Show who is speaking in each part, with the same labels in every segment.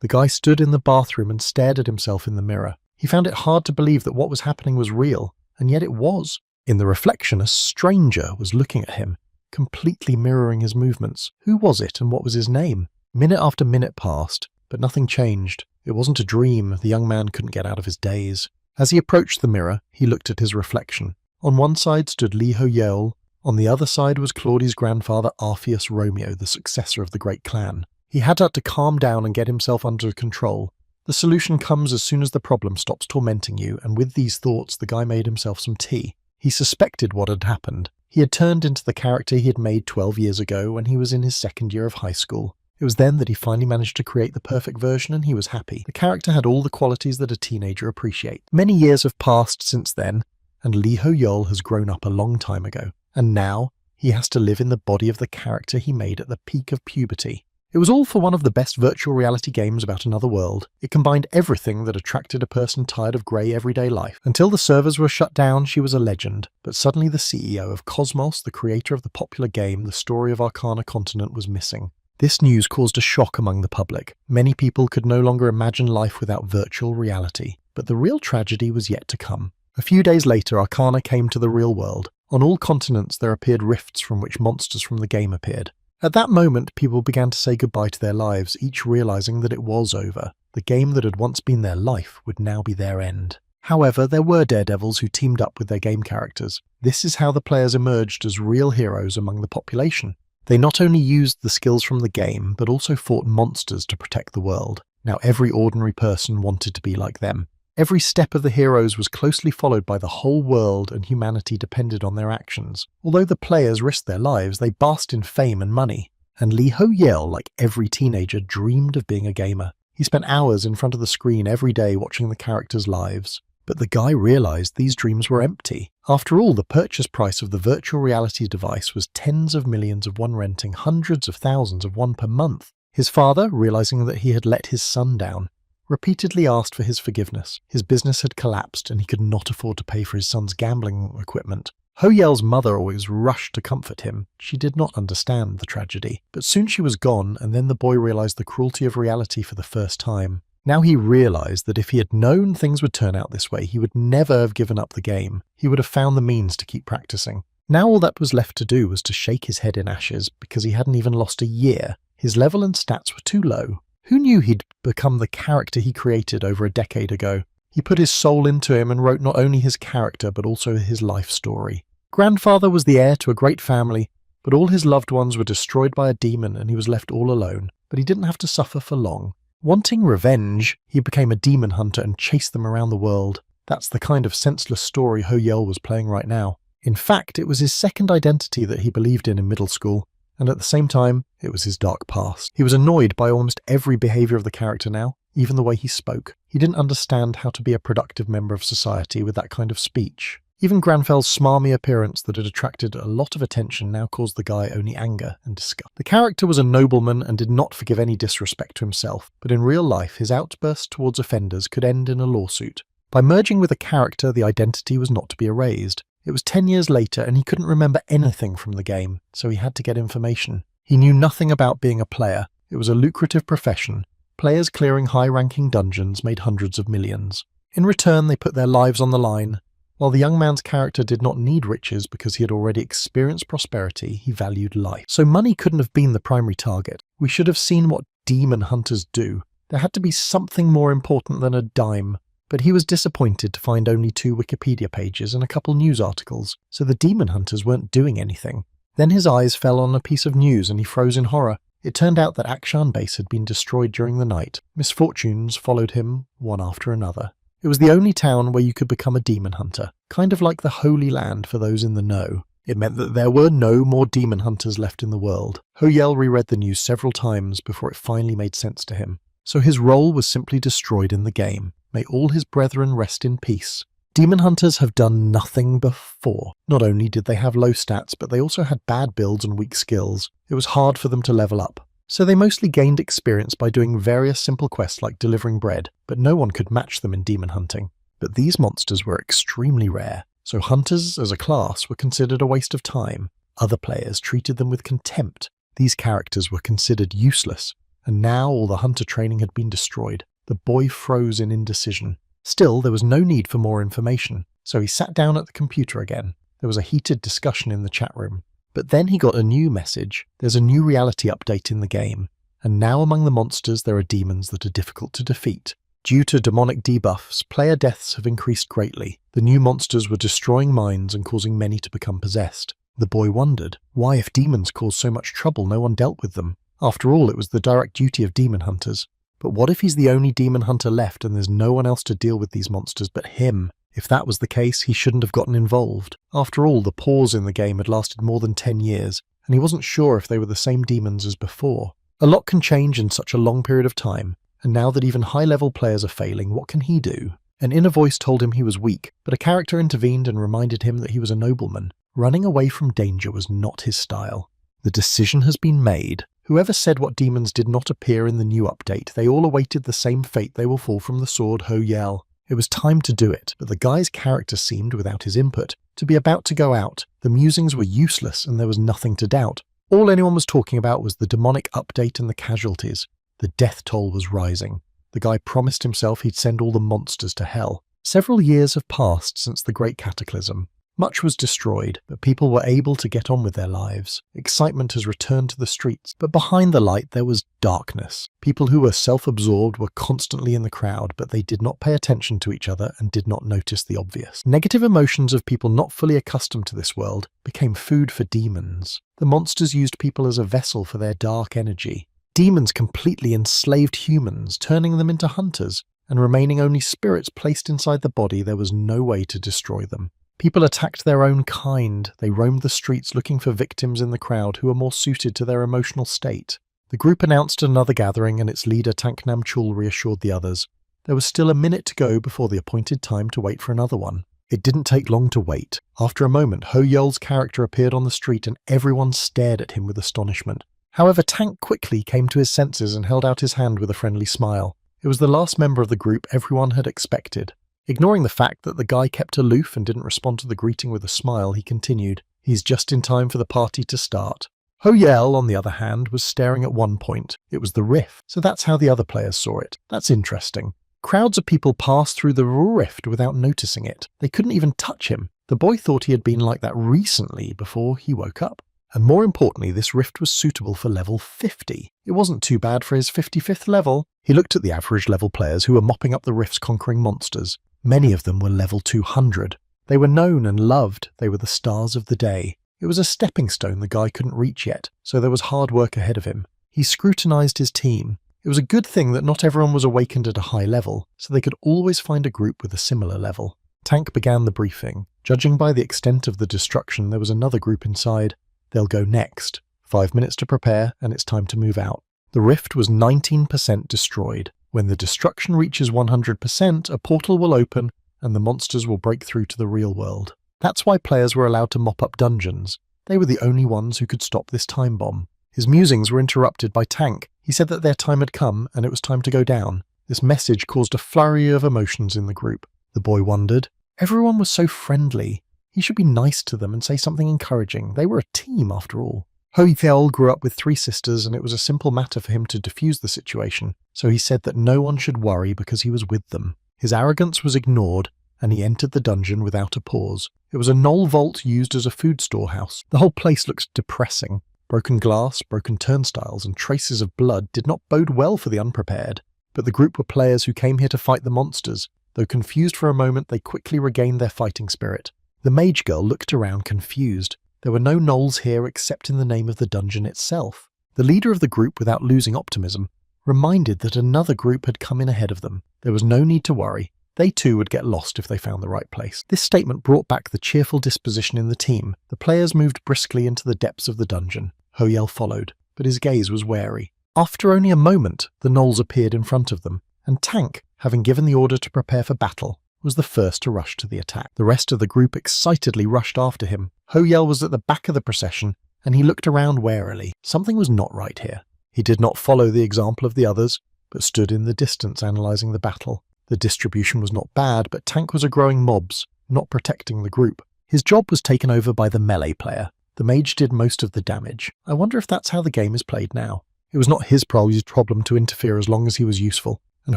Speaker 1: The guy stood in the bathroom and stared at himself in the mirror. He found it hard to believe that what was happening was real, and yet it was. In the reflection, a stranger was looking at him, completely mirroring his movements. Who was it, and what was his name? Minute after minute passed, but nothing changed. It wasn't a dream. The young man couldn't get out of his daze. As he approached the mirror, he looked at his reflection. On one side stood Lee Ho-yeol. On the other side was Claudia's grandfather, Arpheus Romeo, the successor of the great clan. He had to calm down and get himself under control. The solution comes as soon as the problem stops tormenting you, and with these thoughts, the guy made himself some tea. He suspected what had happened. He had turned into the character he had made 12 years ago when he was in his second year of high school. It was then that he finally managed to create the perfect version, and he was happy. The character had all the qualities that a teenager appreciates. Many years have passed since then, and Lee Ho-yeol has grown up a long time ago. And now, he has to live in the body of the character he made at the peak of puberty. It was all for one of the best virtual reality games about another world. It combined everything that attracted a person tired of grey everyday life. Until the servers were shut down, she was a legend. But suddenly the CEO of Cosmos, the creator of the popular game The Story of Arcana Continent, was missing. This news caused a shock among the public. Many people could no longer imagine life without virtual reality. But the real tragedy was yet to come. A few days later, Arcana came to the real world. On all continents there appeared rifts from which monsters from the game appeared. At that moment, people began to say goodbye to their lives, each realizing that it was over. The game that had once been their life would now be their end. However, there were daredevils who teamed up with their game characters. This is how the players emerged as real heroes among the population. They not only used the skills from the game, but also fought monsters to protect the world. Now every ordinary person wanted to be like them. Every step of the heroes was closely followed by the whole world, and humanity depended on their actions. Although the players risked their lives, they basked in fame and money. And Lee Ho-yeol, like every teenager, dreamed of being a gamer. He spent hours in front of the screen every day watching the characters' lives. But the guy realized these dreams were empty. After all, the purchase price of the virtual reality device was tens of millions of won, renting hundreds of thousands of won per month. His father, realizing that he had let his son down, repeatedly asked for his forgiveness. His business had collapsed and he could not afford to pay for his son's gambling equipment. Ho-yeol's mother always rushed to comfort him. She did not understand the tragedy. But soon she was gone, and then the boy realized the cruelty of reality for the first time. Now he realized that if he had known things would turn out this way, he would never have given up the game. He would have found the means to keep practicing. Now all that was left to do was to shake his head in ashes, because he hadn't even lost a year. His level and stats were too low. Who knew he'd become the character he created over a decade ago? He put his soul into him and wrote not only his character but also his life story. Grandfather was the heir to a great family, but all his loved ones were destroyed by a demon and he was left all alone. But he didn't have to suffer for long. Wanting revenge, he became a demon hunter and chased them around the world. That's the kind of senseless story Ho-yeol was playing right now. In fact, it was his second identity that he believed in middle school. And at the same time, it was his dark past. He was annoyed by almost every behavior of the character now, even the way he spoke. He didn't understand how to be a productive member of society with that kind of speech. Even Granfel's smarmy appearance that had attracted a lot of attention now caused the guy only anger and disgust. The character was a nobleman and did not forgive any disrespect to himself, but in real life his outbursts towards offenders could end in a lawsuit. By merging with a character, the identity was not to be erased. It was 10 years later and he couldn't remember anything from the game, so he had to get information. He knew nothing about being a player. It was a lucrative profession. Players clearing high-ranking dungeons made hundreds of millions. In return, they put their lives on the line. While the young man's character did not need riches because he had already experienced prosperity, he valued life. So money couldn't have been the primary target. We should have seen what demon hunters do. There had to be something more important than a dime. But he was disappointed to find only 2 Wikipedia pages and a couple news articles, so the demon hunters weren't doing anything. Then his eyes fell on a piece of news and he froze in horror. It turned out that Akshan Base had been destroyed during the night. Misfortunes followed him, one after another. It was the only town where you could become a demon hunter, kind of like the Holy Land for those in the know. It meant that there were no more demon hunters left in the world. Ho-yeol reread the news several times before it finally made sense to him. So his role was simply destroyed in the game. May all his brethren rest in peace. Demon hunters have done nothing before. Not only did they have low stats, but they also had bad builds and weak skills. It was hard for them to level up. So they mostly gained experience by doing various simple quests like delivering bread, but no one could match them in demon hunting. But these monsters were extremely rare, so hunters as a class were considered a waste of time. Other players treated them with contempt. These characters were considered useless. and now all the hunter training had been destroyed. The boy froze in indecision. Still, there was no need for more information, so he sat down at the computer again. There was a heated discussion in the chat room. But then he got a new message. There's a new reality update in the game, and now among the monsters there are demons that are difficult to defeat. Due to demonic debuffs, player deaths have increased greatly. The new monsters were destroying minds and causing many to become possessed. The boy wondered, why if demons caused so much trouble no one dealt with them? After all, it was the direct duty of demon hunters. But what if he's the only demon hunter left and there's no one else to deal with these monsters but him? If that was the case, he shouldn't have gotten involved. After all, the pause in the game had lasted more than 10 years, and he wasn't sure if they were the same demons as before. A lot can change in such a long period of time, and now that even high-level players are failing, what can he do? An inner voice told him he was weak, but a character intervened and reminded him that he was a nobleman. Running away from danger was not his style. The decision has been made. Whoever said what demons did not appear in the new update, they all awaited the same fate. They will fall from the sword Ho-Yel. It was time to do it, but the guy's character seemed, without his input, to be about to go out. The musings were useless and there was nothing to doubt. All anyone was talking about was the demonic update and the casualties. The death toll was rising. The guy promised himself he'd send all the monsters to hell. Several years have passed since the Great Cataclysm. Much was destroyed, but people were able to get on with their lives. Excitement has returned to the streets, but behind the light there was darkness. People who were self-absorbed were constantly in the crowd, but they did not pay attention to each other and did not notice the obvious. Negative emotions of people not fully accustomed to this world became food for demons. The monsters used people as a vessel for their dark energy. Demons completely enslaved humans, turning them into hunters, and remaining only spirits placed inside the body. There was no way to destroy them. People attacked their own kind. They roamed the streets looking for victims in the crowd who were more suited to their emotional state. The group announced another gathering and its leader Tank Namchul reassured the others. There was still a minute to go before the appointed time to wait for another one. It didn't take long to wait. After a moment, Ho-Yel's character appeared on the street and everyone stared at him with astonishment. However, Tank quickly came to his senses and held out his hand with a friendly smile. It was the last member of the group everyone had expected. Ignoring the fact that the guy kept aloof and didn't respond to the greeting with a smile, he continued, "He's just in time for the party to start." Ho-Yel, on the other hand, was staring at one point. It was the rift, so that's how the other players saw it. That's interesting. Crowds of people passed through the rift without noticing it. They couldn't even touch him. The boy thought he had been like that recently before he woke up. And more importantly, this rift was suitable for level 50. It wasn't too bad for his 55th level. He looked at the average level players who were mopping up the rifts conquering monsters. Many of them were level 200. They were known and loved. They were the stars of the day. It was a stepping stone the guy couldn't reach yet, so there was hard work ahead of him. He scrutinized his team. It was a good thing that not everyone was awakened at a high level, so they could always find a group with a similar level. Tank began the briefing. Judging by the extent of the destruction, there was another group inside. They'll go next. 5 minutes to prepare, and it's time to move out. The rift was 19% destroyed. When the destruction reaches 100%, a portal will open, and the monsters will break through to the real world. That's why players were allowed to mop up dungeons. They were the only ones who could stop this time bomb. His musings were interrupted by Tank. He said that their time had come, and it was time to go down. This message caused a flurry of emotions in the group. The boy wondered. Everyone was so friendly. He should be nice to them and say something encouraging. They were a team, after all. Ho-Yel grew up with 3 sisters, and it was a simple matter for him to defuse the situation, so he said that no one should worry because he was with them. His arrogance was ignored, and he entered the dungeon without a pause. It was a knoll vault used as a food storehouse. The whole place looked depressing. Broken glass, broken turnstiles, and traces of blood did not bode well for the unprepared. But the group were players who came here to fight the monsters. Though confused for a moment, they quickly regained their fighting spirit. The mage girl looked around confused. There were no gnolls here except in the name of the dungeon itself. The leader of the group, without losing optimism, reminded that another group had come in ahead of them. There was no need to worry. They too would get lost if they found the right place. This statement brought back the cheerful disposition in the team. The players moved briskly into the depths of the dungeon. Ho-Yel followed, but his gaze was wary. After only a moment, the gnolls appeared in front of them, and Tank, having given the order to prepare for battle, was the first to rush to the attack. The rest of the group excitedly rushed after him. Ho-Yel was at the back of the procession, and he looked around warily. Something was not right here. He did not follow the example of the others, but stood in the distance analysing the battle. The distribution was not bad, but Tank was aggroing mobs, not protecting the group. His job was taken over by the melee player. The mage did most of the damage. I wonder if that's how the game is played now. It was not his problem to interfere as long as he was useful, and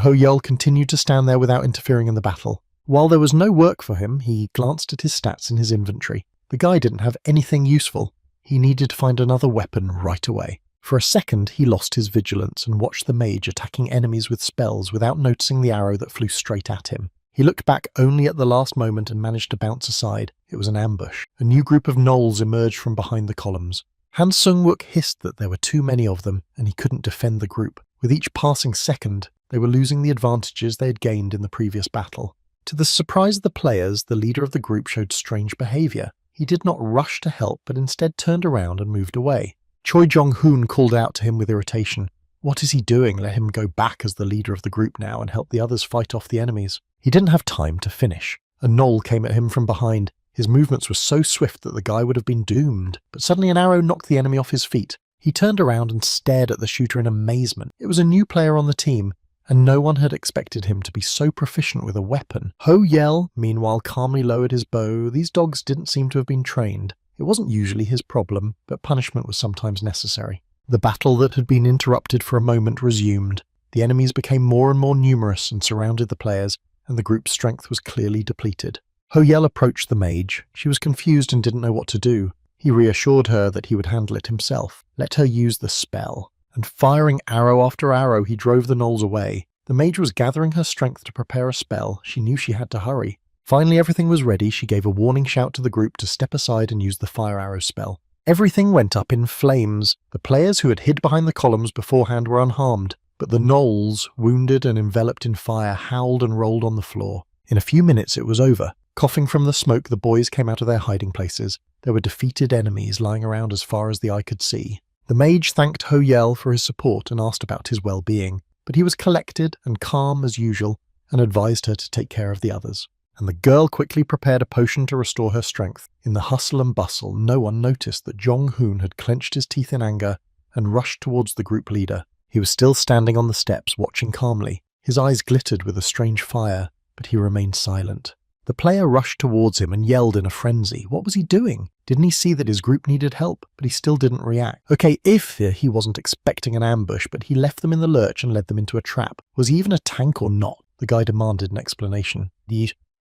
Speaker 1: Ho Yel continued to stand there without interfering in the battle. While there was no work for him, he glanced at his stats in his inventory. The guy didn't have anything useful. He needed to find another weapon right away. For a second, he lost his vigilance and watched the mage attacking enemies with spells without noticing the arrow that flew straight at him. He looked back only at the last moment and managed to bounce aside. It was an ambush. A new group of gnolls emerged from behind the columns. Han Sung-wook hissed that there were too many of them, and he couldn't defend the group. With each passing second, they were losing the advantages they had gained in the previous battle. To the surprise of the players, the leader of the group showed strange behavior. He did not rush to help, but instead turned around and moved away. Choi Jong-hoon called out to him with irritation. What is he doing? Let him go back as the leader of the group now and help the others fight off the enemies. He didn't have time to finish. A gnoll came at him from behind. His movements were so swift that the guy would have been doomed, but suddenly an arrow knocked the enemy off his feet. He turned around and stared at the shooter in amazement. It was a new player on the team, and no one had expected him to be so proficient with a weapon. Ho Yel, meanwhile, calmly lowered his bow. These dogs didn't seem to have been trained. It wasn't usually his problem, but punishment was sometimes necessary. The battle that had been interrupted for a moment resumed. The enemies became more and more numerous and surrounded the players, and the group's strength was clearly depleted. Ho Yel approached the mage. She was confused and didn't know what to do. He reassured her that he would handle it himself. Let her use the spell. And firing arrow after arrow, he drove the gnolls away. The mage was gathering her strength to prepare a spell. She knew she had to hurry. Finally, everything was ready. She gave a warning shout to the group to step aside and use the fire arrow spell. Everything went up in flames. The players who had hid behind the columns beforehand were unharmed, but the gnolls, wounded and enveloped in fire, howled and rolled on the floor. In a few minutes it was over. Coughing from the smoke, the boys came out of their hiding places. There were defeated enemies lying around as far as the eye could see. The mage thanked Ho Yel for his support and asked about his well-being, but he was collected and calm as usual and advised her to take care of the others. And the girl quickly prepared a potion to restore her strength. In the hustle and bustle, no one noticed that Jong-hoon had clenched his teeth in anger and rushed towards the group leader. He was still standing on the steps, watching calmly. His eyes glittered with a strange fire, but he remained silent. The player rushed towards him and yelled in a frenzy. What was he doing? Didn't he see that his group needed help? But he still didn't react. Okay, if he wasn't expecting an ambush, but he left them in the lurch and led them into a trap. Was he even a tank or not? The guy demanded an explanation.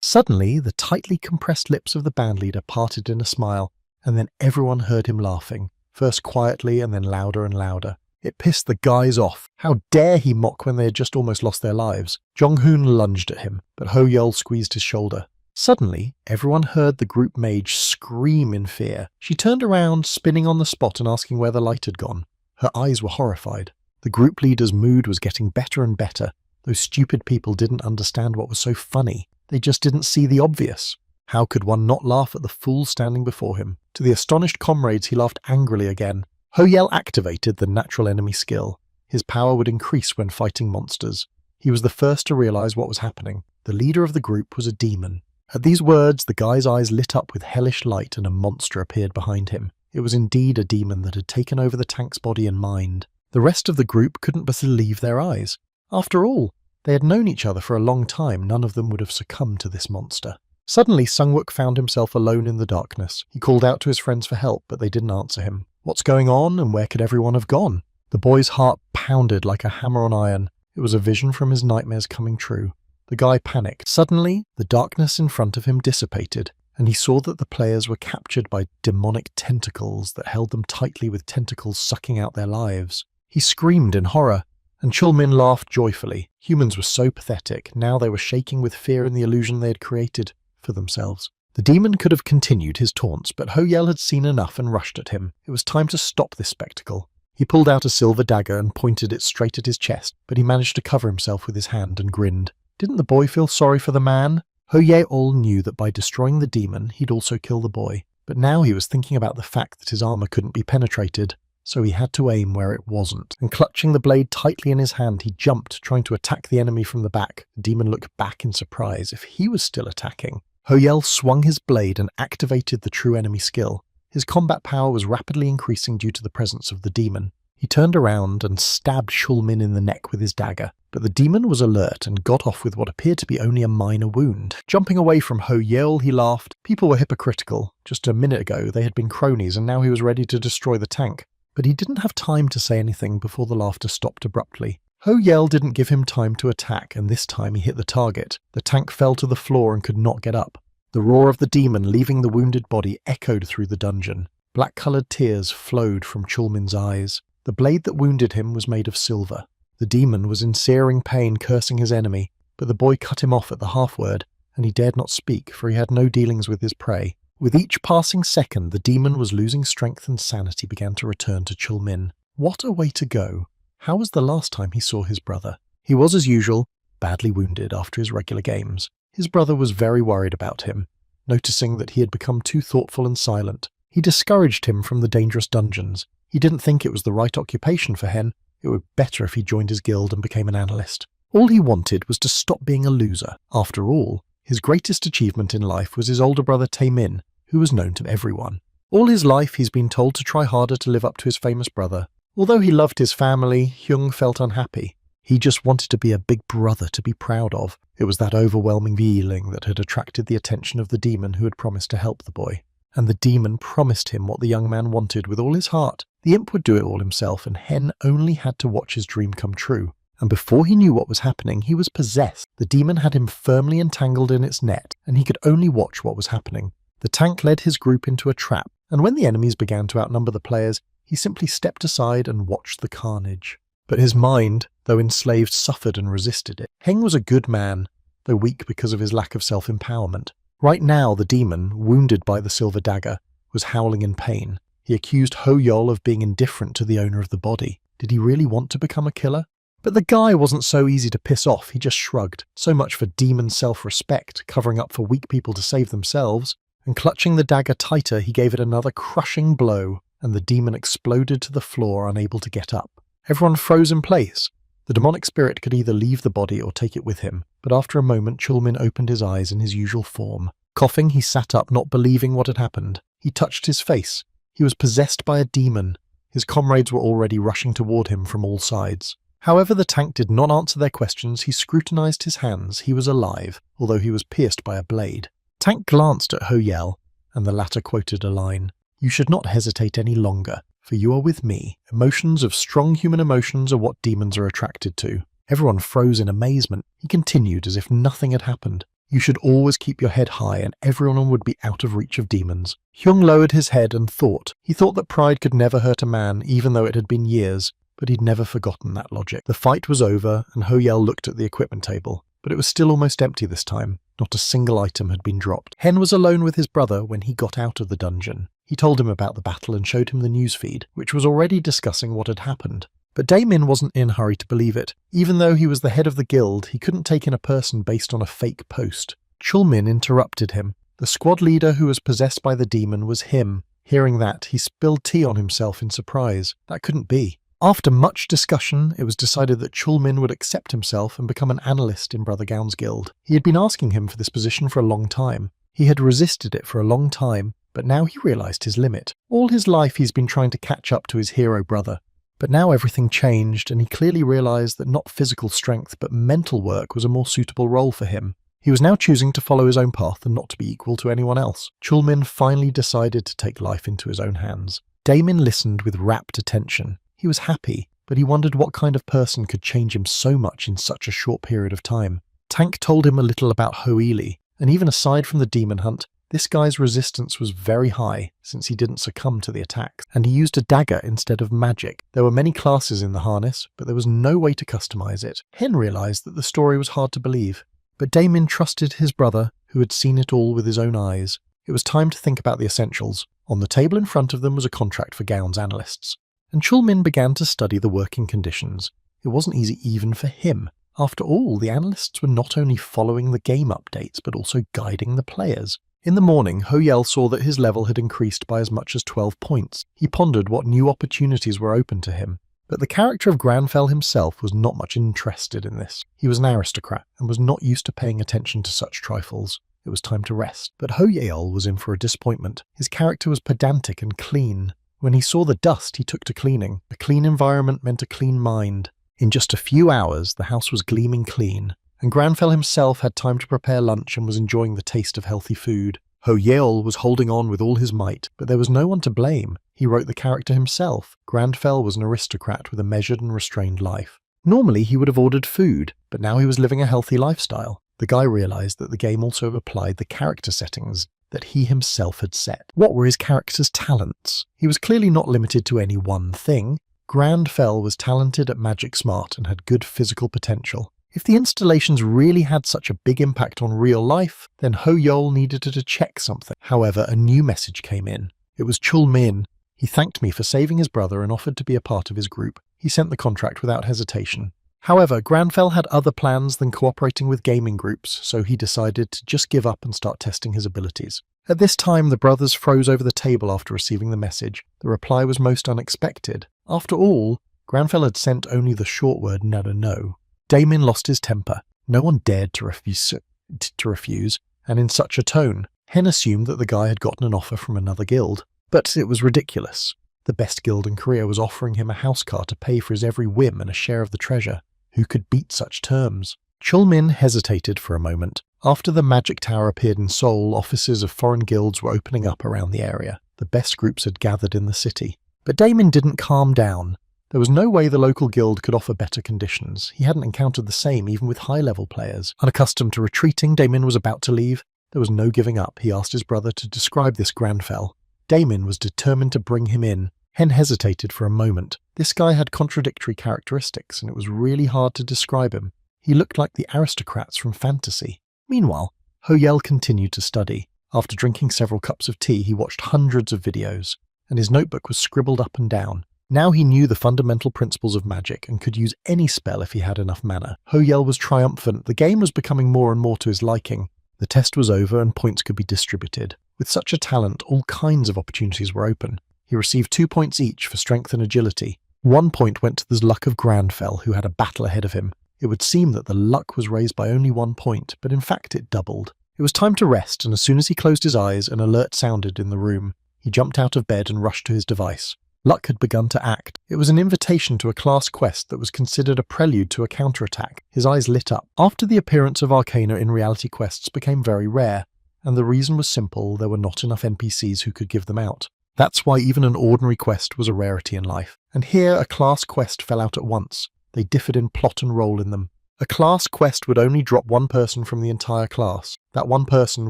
Speaker 1: Suddenly, the tightly compressed lips of the bandleader parted in a smile, and then everyone heard him laughing, first quietly and then louder and louder. It pissed the guys off. How dare he mock when they had just almost lost their lives? Jong-hoon lunged at him, but Ho Yel squeezed his shoulder. Suddenly, everyone heard the group mage scream in fear. She turned around, spinning on the spot and asking where the light had gone. Her eyes were horrified. The group leader's mood was getting better and better. Those stupid people didn't understand what was so funny. They just didn't see the obvious. How could one not laugh at the fool standing before him? To the astonished comrades, he laughed angrily again. Ho Yel activated the natural enemy skill. His power would increase when fighting monsters. He was the first to realize what was happening. The leader of the group was a demon. At these words, the guy's eyes lit up with hellish light and a monster appeared behind him. It was indeed a demon that had taken over the tank's body and mind. The rest of the group couldn't believe their eyes. After all, they had known each other for a long time. None of them would have succumbed to this monster. Suddenly, Sung-wook found himself alone in the darkness. He called out to his friends for help, but they didn't answer him. What's going on, and where could everyone have gone? The boy's heart pounded like a hammer on iron. It was a vision from his nightmares coming true. The guy panicked. Suddenly, the darkness in front of him dissipated, and he saw that the players were captured by demonic tentacles that held them tightly with tentacles sucking out their lives. He screamed in horror, and Chulmin laughed joyfully. Humans were so pathetic. Now they were shaking with fear in the illusion they had created for themselves. The demon could have continued his taunts, but Ho Yel had seen enough and rushed at him. It was time to stop this spectacle. He pulled out a silver dagger and pointed it straight at his chest, but he managed to cover himself with his hand and grinned. Didn't the boy feel sorry for the man? Ho Ye-ol knew that by destroying the demon, he'd also kill the boy. But now he was thinking about the fact that his armor couldn't be penetrated, so he had to aim where it wasn't. And clutching the blade tightly in his hand, he jumped, trying to attack the enemy from the back. The demon looked back in surprise. If he was still attacking, Ho Yel swung his blade and activated the true enemy skill. His combat power was rapidly increasing due to the presence of the demon. He turned around and stabbed Chulmin in the neck with his dagger, but the demon was alert and got off with what appeared to be only a minor wound. Jumping away from Ho Yel, he laughed. People were hypocritical. Just a minute ago, they had been cronies, and now he was ready to destroy the tank. but he didn't have time to say anything before the laughter stopped abruptly. Ho Yell didn't give him time to attack, and this time he hit the target. The tank fell to the floor and could not get up. The roar of the demon leaving the wounded body echoed through the dungeon. Black-coloured tears flowed from Chulmin's eyes. The blade that wounded him was made of silver. The demon was in searing pain, cursing his enemy, but the boy cut him off at the half-word, and he dared not speak, for he had no dealings with his prey. With each passing second, the demon was losing strength and sanity began to return to Chulmin. What a way to go! How was the last time he saw his brother? He was, as usual, badly wounded after his regular games. His brother was very worried about him, noticing that he had become too thoughtful and silent. He discouraged him from the dangerous dungeons. He didn't think it was the right occupation for Hen. It would be better if he joined his guild and became an analyst. All he wanted was to stop being a loser. After all, his greatest achievement in life was his older brother Taemin, who was known to everyone. All his life he's been told to try harder to live up to his famous brother. Although he loved his family, Hyung felt unhappy. He just wanted to be a big brother to be proud of. It was that overwhelming feeling that had attracted the attention of the demon who had promised to help the boy. And the demon promised him what the young man wanted with all his heart. The imp would do it all himself, and Hen only had to watch his dream come true. And before he knew what was happening, he was possessed. The demon had him firmly entangled in its net, and he could only watch what was happening. The tank led his group into a trap, and when the enemies began to outnumber the players, he simply stepped aside and watched the carnage. But his mind, though enslaved, suffered and resisted it. Heng was a good man, though weak because of his lack of self-empowerment. Right now, the demon, wounded by the silver dagger, was howling in pain. He accused Ho Yol of being indifferent to the owner of the body. Did he really want to become a killer? But the guy wasn't so easy to piss off, he just shrugged. So much for demon self-respect, covering up for weak people to save themselves. And clutching the dagger tighter, he gave it another crushing blow, and the demon exploded to the floor, unable to get up. Everyone froze in place. The demonic spirit could either leave the body or take it with him, but after a moment Chulmin opened his eyes in his usual form. Coughing, he sat up, not believing what had happened. He touched his face. He was possessed by a demon. His comrades were already rushing toward him from all sides. However, the tank did not answer their questions. He scrutinized his hands. He was alive, although he was pierced by a blade. Tank glanced at Ho Yell, and the latter quoted a line. "You should not hesitate any longer, for you are with me. Emotions of strong human emotions are what demons are attracted to." Everyone froze in amazement. He continued as if nothing had happened. "You should always keep your head high, and everyone would be out of reach of demons." Hyung lowered his head and thought. He thought that pride could never hurt a man, even though it had been years, but he'd never forgotten that logic. The fight was over, and Ho Yell looked at the equipment table, but it was still almost empty this time. Not a single item had been dropped. Hen was alone with his brother when he got out of the dungeon. He told him about the battle and showed him the newsfeed, which was already discussing what had happened. But Daemin wasn't in a hurry to believe it. Even though he was the head of the guild, he couldn't take in a person based on a fake post. Chulmin interrupted him. The squad leader who was possessed by the demon was him. Hearing that, he spilled tea on himself in surprise. That couldn't be. After much discussion, it was decided that Chulmin would accept himself and become an analyst in Brother Gaun's guild. He had been asking him for this position for a long time. He had resisted it for a long time, but now he realized his limit. All his life he's been trying to catch up to his hero brother. But now everything changed, and he clearly realized that not physical strength but mental work was a more suitable role for him. He was now choosing to follow his own path and not to be equal to anyone else. Chulmin finally decided to take life into his own hands. Daemin listened with rapt attention. He was happy, but he wondered what kind of person could change him so much in such a short period of time. Tank told him a little about Ho Ili, and even aside from the demon hunt, this guy's resistance was very high since he didn't succumb to the attacks, and he used a dagger instead of magic. There were many classes in the harness, but there was no way to customize it. Hen realized that the story was hard to believe, but Daemin trusted his brother, who had seen it all with his own eyes. It was time to think about the essentials. On the table in front of them was a contract for Gaun's analysts. And Chulmin began to study the working conditions. It wasn't easy even for him. After all, the analysts were not only following the game updates, but also guiding the players. In the morning, Ho Yell saw that his level had increased by as much as 12 points. He pondered what new opportunities were open to him. But the character of Granfell himself was not much interested in this. He was an aristocrat, and was not used to paying attention to such trifles. It was time to rest. But Ho Yell was in for a disappointment. His character was pedantic and clean. When he saw the dust, he took to cleaning. A clean environment meant a clean mind. In just a few hours, the house was gleaming clean, and Granfell himself had time to prepare lunch and was enjoying the taste of healthy food. Ho Yeol was holding on with all his might, but there was no one to blame. He wrote the character himself. Grandfell was an aristocrat with a measured and restrained life. Normally he would have ordered food, but now he was living a healthy lifestyle. The guy realized that the game also applied the character settings that he himself had set. What were his character's talents? He was clearly not limited to any one thing. Grandfell was talented at magic smart and had good physical potential. If the installations really had such a big impact on real life, then Ho Yeol needed to check something. However, a new message came in. It was Chul Min. He thanked me for saving his brother and offered to be a part of his group. He sent the contract without hesitation. However, Grandfell had other plans than cooperating with gaming groups, so he decided to just give up and start testing his abilities. At this time, the brothers froze over the table after receiving the message. The reply was most unexpected. After all, Grandfell had sent only the short word no. Damon lost his temper. No one dared to refuse, and in such a tone. Hen assumed that the guy had gotten an offer from another guild. But it was ridiculous. The best guild in Korea was offering him a housecar to pay for his every whim and a share of the treasure. Who could beat such terms? Chul Min hesitated for a moment. After the magic tower appeared in Seoul, offices of foreign guilds were opening up around the area. The best groups had gathered in the city. But Damon didn't calm down. There was no way the local guild could offer better conditions. He hadn't encountered the same even with high-level players. Unaccustomed to retreating, Damon was about to leave. There was no giving up. He asked his brother to describe this Grandfell. Damon was determined to bring him in. Hen hesitated for a moment. This guy had contradictory characteristics, and it was really hard to describe him. He looked like the aristocrats from fantasy. Meanwhile, Ho Yeol continued to study. After drinking several cups of tea, he watched hundreds of videos, and his notebook was scribbled up and down. Now he knew the fundamental principles of magic and could use any spell if he had enough mana. Ho Yeol was triumphant. The game was becoming more and more to his liking. The test was over and points could be distributed. With such a talent, all kinds of opportunities were open. He received 2 points each for strength and agility. 1 point went to the luck of Grandfell, who had a battle ahead of him. It would seem that the luck was raised by only 1 point, but in fact it doubled. It was time to rest, and as soon as he closed his eyes, an alert sounded in the room. He jumped out of bed and rushed to his device. Luck had begun to act. It was an invitation to a class quest that was considered a prelude to a counterattack. His eyes lit up. After the appearance of Arcana in reality quests became very rare, and the reason was simple: there were not enough NPCs who could give them out. That's why even an ordinary quest was a rarity in life. And here a class quest fell out at once. They differed in plot and role in them. A class quest would only drop one person from the entire class. That one person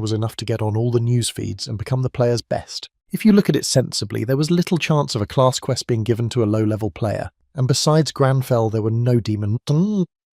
Speaker 1: was enough to get on all the news feeds and become the player's best. If you look at it sensibly, there was little chance of a class quest being given to a low-level player. And besides Grandfell, there were no demon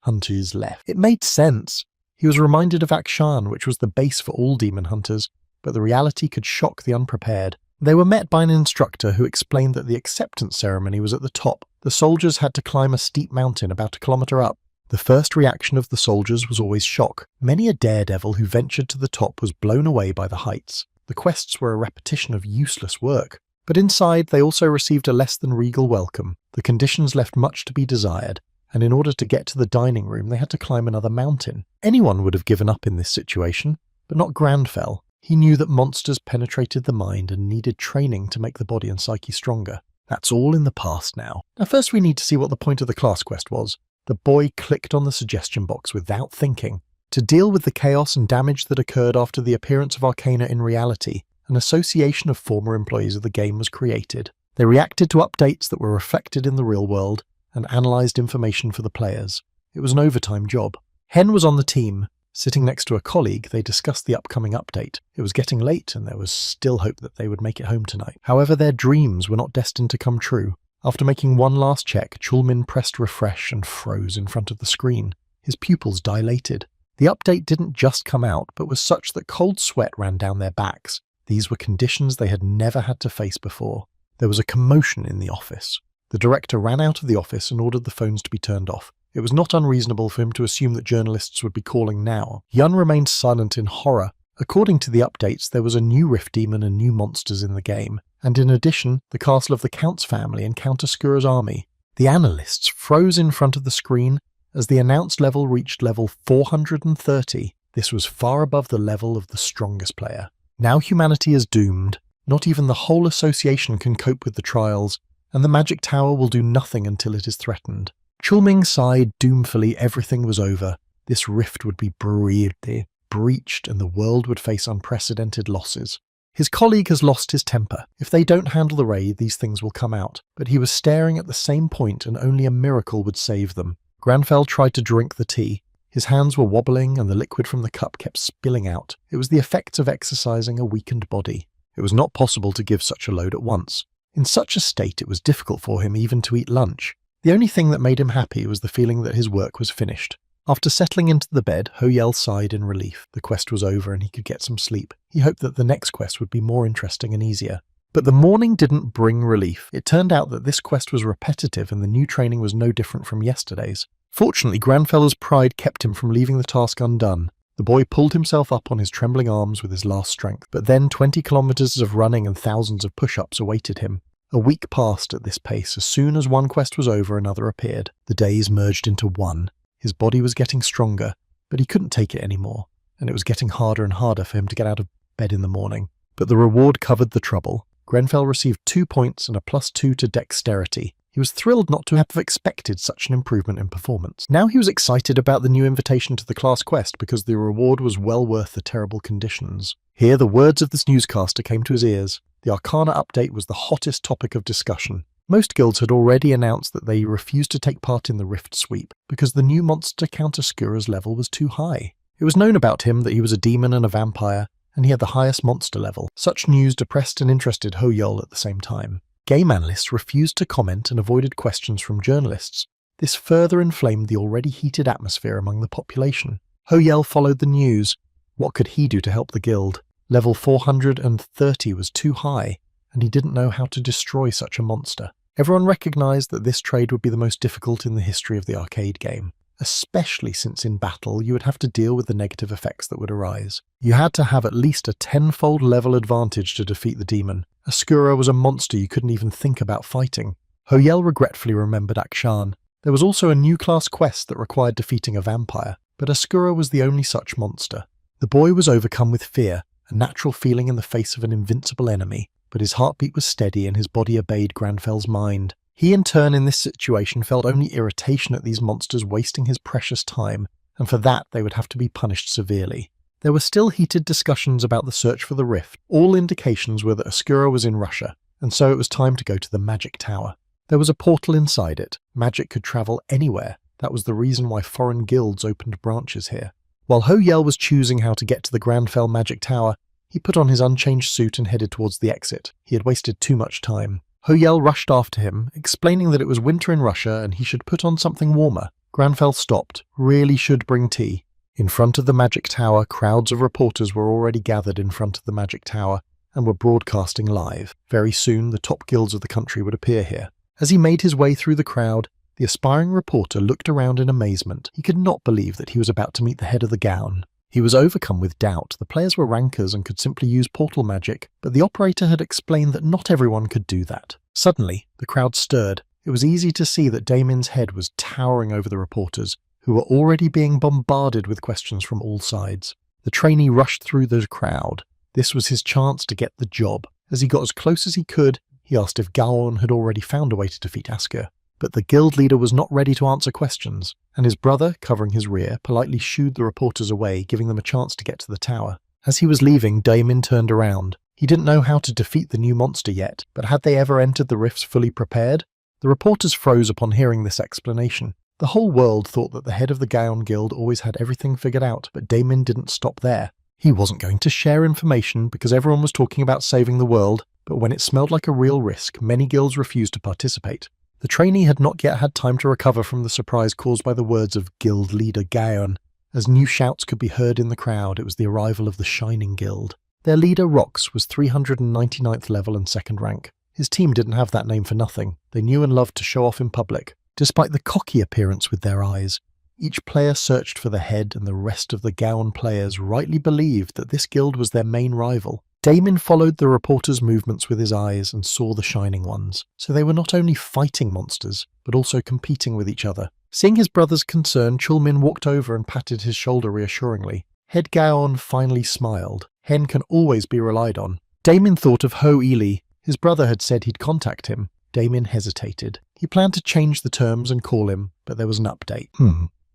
Speaker 1: hunters left. It made sense. He was reminded of Akshan, which was the base for all demon hunters, but the reality could shock the unprepared. They were met by an instructor who explained that the acceptance ceremony was at the top. The soldiers had to climb a steep mountain about a kilometre up. The first reaction of the soldiers was always shock. Many a daredevil who ventured to the top was blown away by the heights. The quests were a repetition of useless work. But inside, they also received a less than regal welcome. The conditions left much to be desired, and in order to get to the dining room, they had to climb another mountain. Anyone would have given up in this situation, but not Grandfell. He knew that monsters penetrated the mind and needed training to make the body and psyche stronger. That's all in the past now. Now first we need to see what the point of the class quest was. The boy clicked on the suggestion box without thinking. To deal with the chaos and damage that occurred after the appearance of Arcana in reality, an association of former employees of the game was created. They reacted to updates that were reflected in the real world and analysed information for the players. It was an overtime job. Hen was on the team. Sitting next to a colleague, they discussed the upcoming update. It was getting late and there was still hope that they would make it home tonight. However, their dreams were not destined to come true. After making one last check, Chul Min pressed refresh and froze in front of the screen. His pupils dilated. The update didn't just come out, but was such that cold sweat ran down their backs. These were conditions they had never had to face before. There was a commotion in the office. The director ran out of the office and ordered the phones to be turned off. It was not unreasonable for him to assume that journalists would be calling now. Yun remained silent in horror. According to the updates, there was a new rift demon and new monsters in the game, and in addition, the castle of the Count's family and Count Ascura's army. The analysts froze in front of the screen as the announced level reached level 430. This was far above the level of the strongest player. Now humanity is doomed. Not even the whole association can cope with the trials, and the magic tower will do nothing until it is threatened. Chul Min sighed doomfully. Everything was over. This rift would be breathed. breached and the world would face unprecedented losses. His colleague has lost his temper. If they don't handle the raid, these things will come out. But he was staring at the same point and only a miracle would save them. Granfell tried to drink the tea. His hands were wobbling and the liquid from the cup kept spilling out. It was the effects of exercising a weakened body. It was not possible to give such a load at once. In such a state, it was difficult for him even to eat lunch. The only thing that made him happy was the feeling that his work was finished. After settling into the bed, Ho-Yel sighed in relief. The quest was over and he could get some sleep. He hoped that the next quest would be more interesting and easier. But the morning didn't bring relief. It turned out that this quest was repetitive and the new training was no different from yesterday's. Fortunately, Granfell's pride kept him from leaving the task undone. The boy pulled himself up on his trembling arms with his last strength, but then 20 kilometers of running and thousands of push-ups awaited him. A week passed at this pace. As soon as one quest was over, another appeared. The days merged into one. His body was getting stronger, but he couldn't take it anymore, and it was getting harder and harder for him to get out of bed in the morning. But the reward covered the trouble. Grenfell received 2 points and a +2 to dexterity. He was thrilled not to have expected such an improvement in performance. Now he was excited about the new invitation to the class quest because the reward was well worth the terrible conditions. Here the words of this newscaster came to his ears. The Arcana update was the hottest topic of discussion. Most guilds had already announced that they refused to take part in the Rift Sweep because the new monster Count Oscura's level was too high. It was known about him that he was a demon and a vampire, and he had the highest monster level. Such news depressed and interested Ho-Yel at the same time. Game analysts refused to comment and avoided questions from journalists. This further inflamed the already heated atmosphere among the population. Ho-Yel followed the news. What could he do to help the guild? Level 430 was too high, and he didn't know how to destroy such a monster. Everyone recognized that this trade would be the most difficult in the history of the arcade game, especially since in battle you would have to deal with the negative effects that would arise. You had to have at least a 10-fold level advantage to defeat the demon. Oscura was a monster you couldn't even think about fighting. Ho-Yel regretfully remembered Akshan. There was also a new class quest that required defeating a vampire, but Oscura was the only such monster. The boy was overcome with fear, a natural feeling in the face of an invincible enemy, but his heartbeat was steady and his body obeyed Granfell's mind. He in turn in this situation felt only irritation at these monsters wasting his precious time, and for that they would have to be punished severely. There were still heated discussions about the search for the rift. All indications were that Oscura was in Russia, and so it was time to go to the Magic Tower. There was a portal inside it. Magic could travel anywhere. That was the reason why foreign guilds opened branches here. While Ho-Yel was choosing how to get to the Granfell Magic Tower, he put on his unchanged suit and headed towards the exit. He had wasted too much time. Ho-Yel rushed after him, explaining that it was winter in Russia and he should put on something warmer. Granfell stopped. Really should bring tea. In front of the Magic Tower, crowds of reporters were already gathered in front of the Magic Tower and were broadcasting live. Very soon, the top guilds of the country would appear here. As he made his way through the crowd, the aspiring reporter looked around in amazement. He could not believe that he was about to meet the head of the Gaon. He was overcome with doubt. The players were rankers and could simply use portal magic, but the operator had explained that not everyone could do that. Suddenly, the crowd stirred. It was easy to see that Damon's head was towering over the reporters, who were already being bombarded with questions from all sides. The trainee rushed through the crowd. This was his chance to get the job. As he got as close as he could, he asked if Gaon had already found a way to defeat Asker. But the guild leader was not ready to answer questions, and his brother, covering his rear, politely shooed the reporters away, giving them a chance to get to the tower. As he was leaving, Damon turned around. He didn't know how to defeat the new monster yet, but had they ever entered the rifts fully prepared? The reporters froze upon hearing this explanation. The whole world thought that the head of the Gaon Guild always had everything figured out, but Damon didn't stop there. He wasn't going to share information because everyone was talking about saving the world, but when it smelled like a real risk, many guilds refused to participate. The trainee had not yet had time to recover from the surprise caused by the words of guild leader Gaon. As new shouts could be heard in the crowd, it was the arrival of the Shining Guild. Their leader, Rox, was 399th level and 2nd rank. His team didn't have that name for nothing. They knew and loved to show off in public, despite the cocky appearance with their eyes. Each player searched for the head, and the rest of the Gaon players rightly believed that this guild was their main rival. Damon followed the reporters' movements with his eyes and saw the Shining Ones. So they were not only fighting monsters, but also competing with each other. Seeing his brother's concern, Chulmin walked over and patted his shoulder reassuringly. Head Gaon finally smiled. Hen can always be relied on. Damon thought of Ho Ili. His brother had said he'd contact him. Damon hesitated. He planned to change the terms and call him, but there was an update.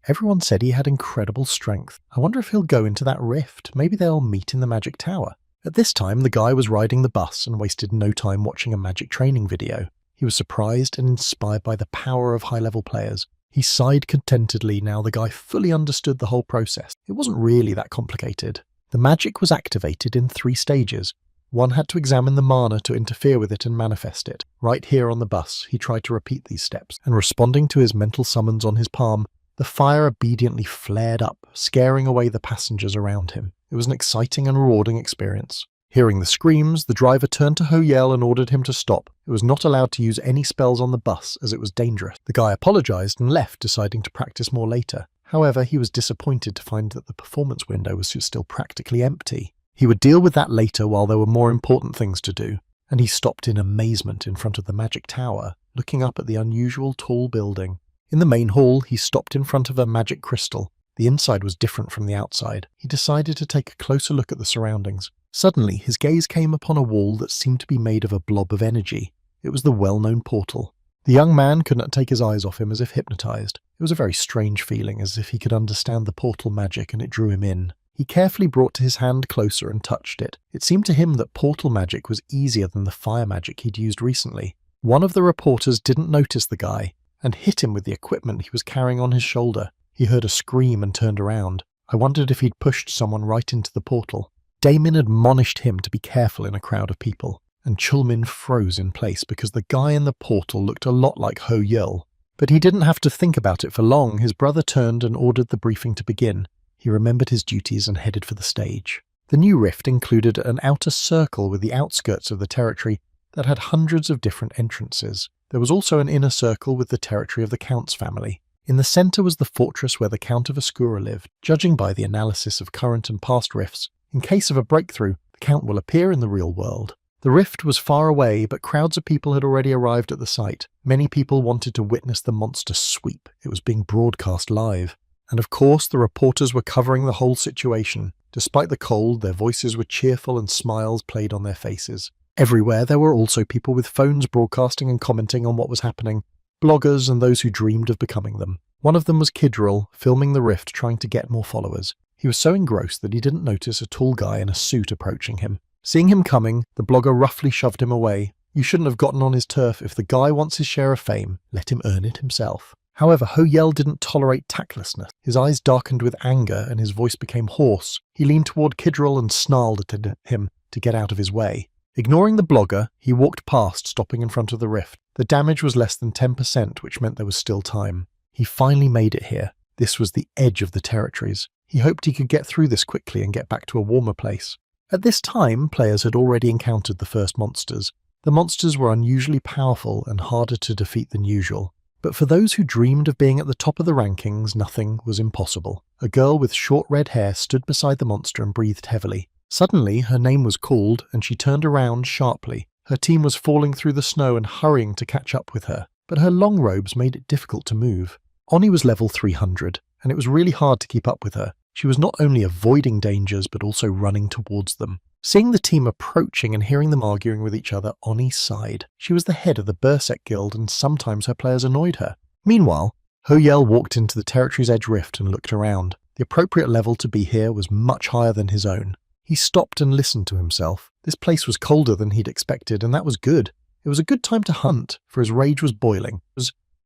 Speaker 1: Everyone said he had incredible strength. I wonder if he'll go into that rift. Maybe they'll meet in the magic tower. At this time, the guy was riding the bus and wasted no time watching a magic training video. He was surprised and inspired by the power of high-level players. He sighed contentedly now the guy fully understood the whole process. It wasn't really that complicated. The magic was activated in 3 stages. One had to examine the mana to interfere with it and manifest it. Right here on the bus, he tried to repeat these steps, and responding to his mental summons on his palm, the fire obediently flared up, scaring away the passengers around him. It was an exciting and rewarding experience. Hearing the screams, the driver turned to Ho-Yel and ordered him to stop. It was not allowed to use any spells on the bus as it was dangerous. The guy apologized and left, deciding to practice more later. However, he was disappointed to find that the performance window was still practically empty. He would deal with that later while there were more important things to do, and he stopped in amazement in front of the magic tower, looking up at the unusual tall building. In the main hall, he stopped in front of a magic crystal. The inside was different from the outside. He decided to take a closer look at the surroundings. Suddenly, his gaze came upon a wall that seemed to be made of a blob of energy. It was the well-known portal. The young man could not take his eyes off him as if hypnotized. It was a very strange feeling, as if he could understand the portal magic and it drew him in. He carefully brought his hand closer and touched it. It seemed to him that portal magic was easier than the fire magic he'd used recently. One of the reporters didn't notice the guy and hit him with the equipment he was carrying on his shoulder. He heard a scream and turned around. I wondered if he'd pushed someone right into the portal. Daemin admonished him to be careful in a crowd of people, and Chulmin froze in place because the guy in the portal looked a lot like Ho-Yel. But he didn't have to think about it for long. His brother turned and ordered the briefing to begin. He remembered his duties and headed for the stage. The new rift included an outer circle with the outskirts of the territory that had hundreds of different entrances. There was also an inner circle with the territory of the Count's family. In the centre was the fortress where the Count of Ascura lived. Judging by the analysis of current and past rifts, in case of a breakthrough, the Count will appear in the real world. The rift was far away, but crowds of people had already arrived at the site. Many people wanted to witness the monster sweep. It was being broadcast live. And of course, the reporters were covering the whole situation. Despite the cold, their voices were cheerful and smiles played on their faces. Everywhere, there were also people with phones broadcasting and commenting on what was happening. Bloggers and those who dreamed of becoming them. One of them was Kidril, filming the rift trying to get more followers. He was so engrossed that he didn't notice a tall guy in a suit approaching him. Seeing him coming, the blogger roughly shoved him away. You shouldn't have gotten on his turf. If the guy wants his share of fame, let him earn it himself. However, Ho-Yel didn't tolerate tactlessness. His eyes darkened with anger and his voice became hoarse. He leaned toward Kidril and snarled at him to get out of his way. Ignoring the blogger, he walked past, stopping in front of the rift. The damage was less than 10%, which meant there was still time. He finally made it here. This was the edge of the territories. He hoped he could get through this quickly and get back to a warmer place. At this time, players had already encountered the first monsters. The monsters were unusually powerful and harder to defeat than usual. But for those who dreamed of being at the top of the rankings, nothing was impossible. A girl with short red hair stood beside the monster and breathed heavily. Suddenly, her name was called, and she turned around sharply. Her team was falling through the snow and hurrying to catch up with her, but her long robes made it difficult to move. Oni was level 300, and it was really hard to keep up with her. She was not only avoiding dangers, but also running towards them. Seeing the team approaching and hearing them arguing with each other, Oni sighed. She was the head of the Berserk Guild, and sometimes her players annoyed her. Meanwhile, Ho-Yel walked into the territory's edge rift and looked around. The appropriate level to be here was much higher than his own. He stopped and listened to himself. This place was colder than he'd expected, and that was good. It was a good time to hunt, for his rage was boiling.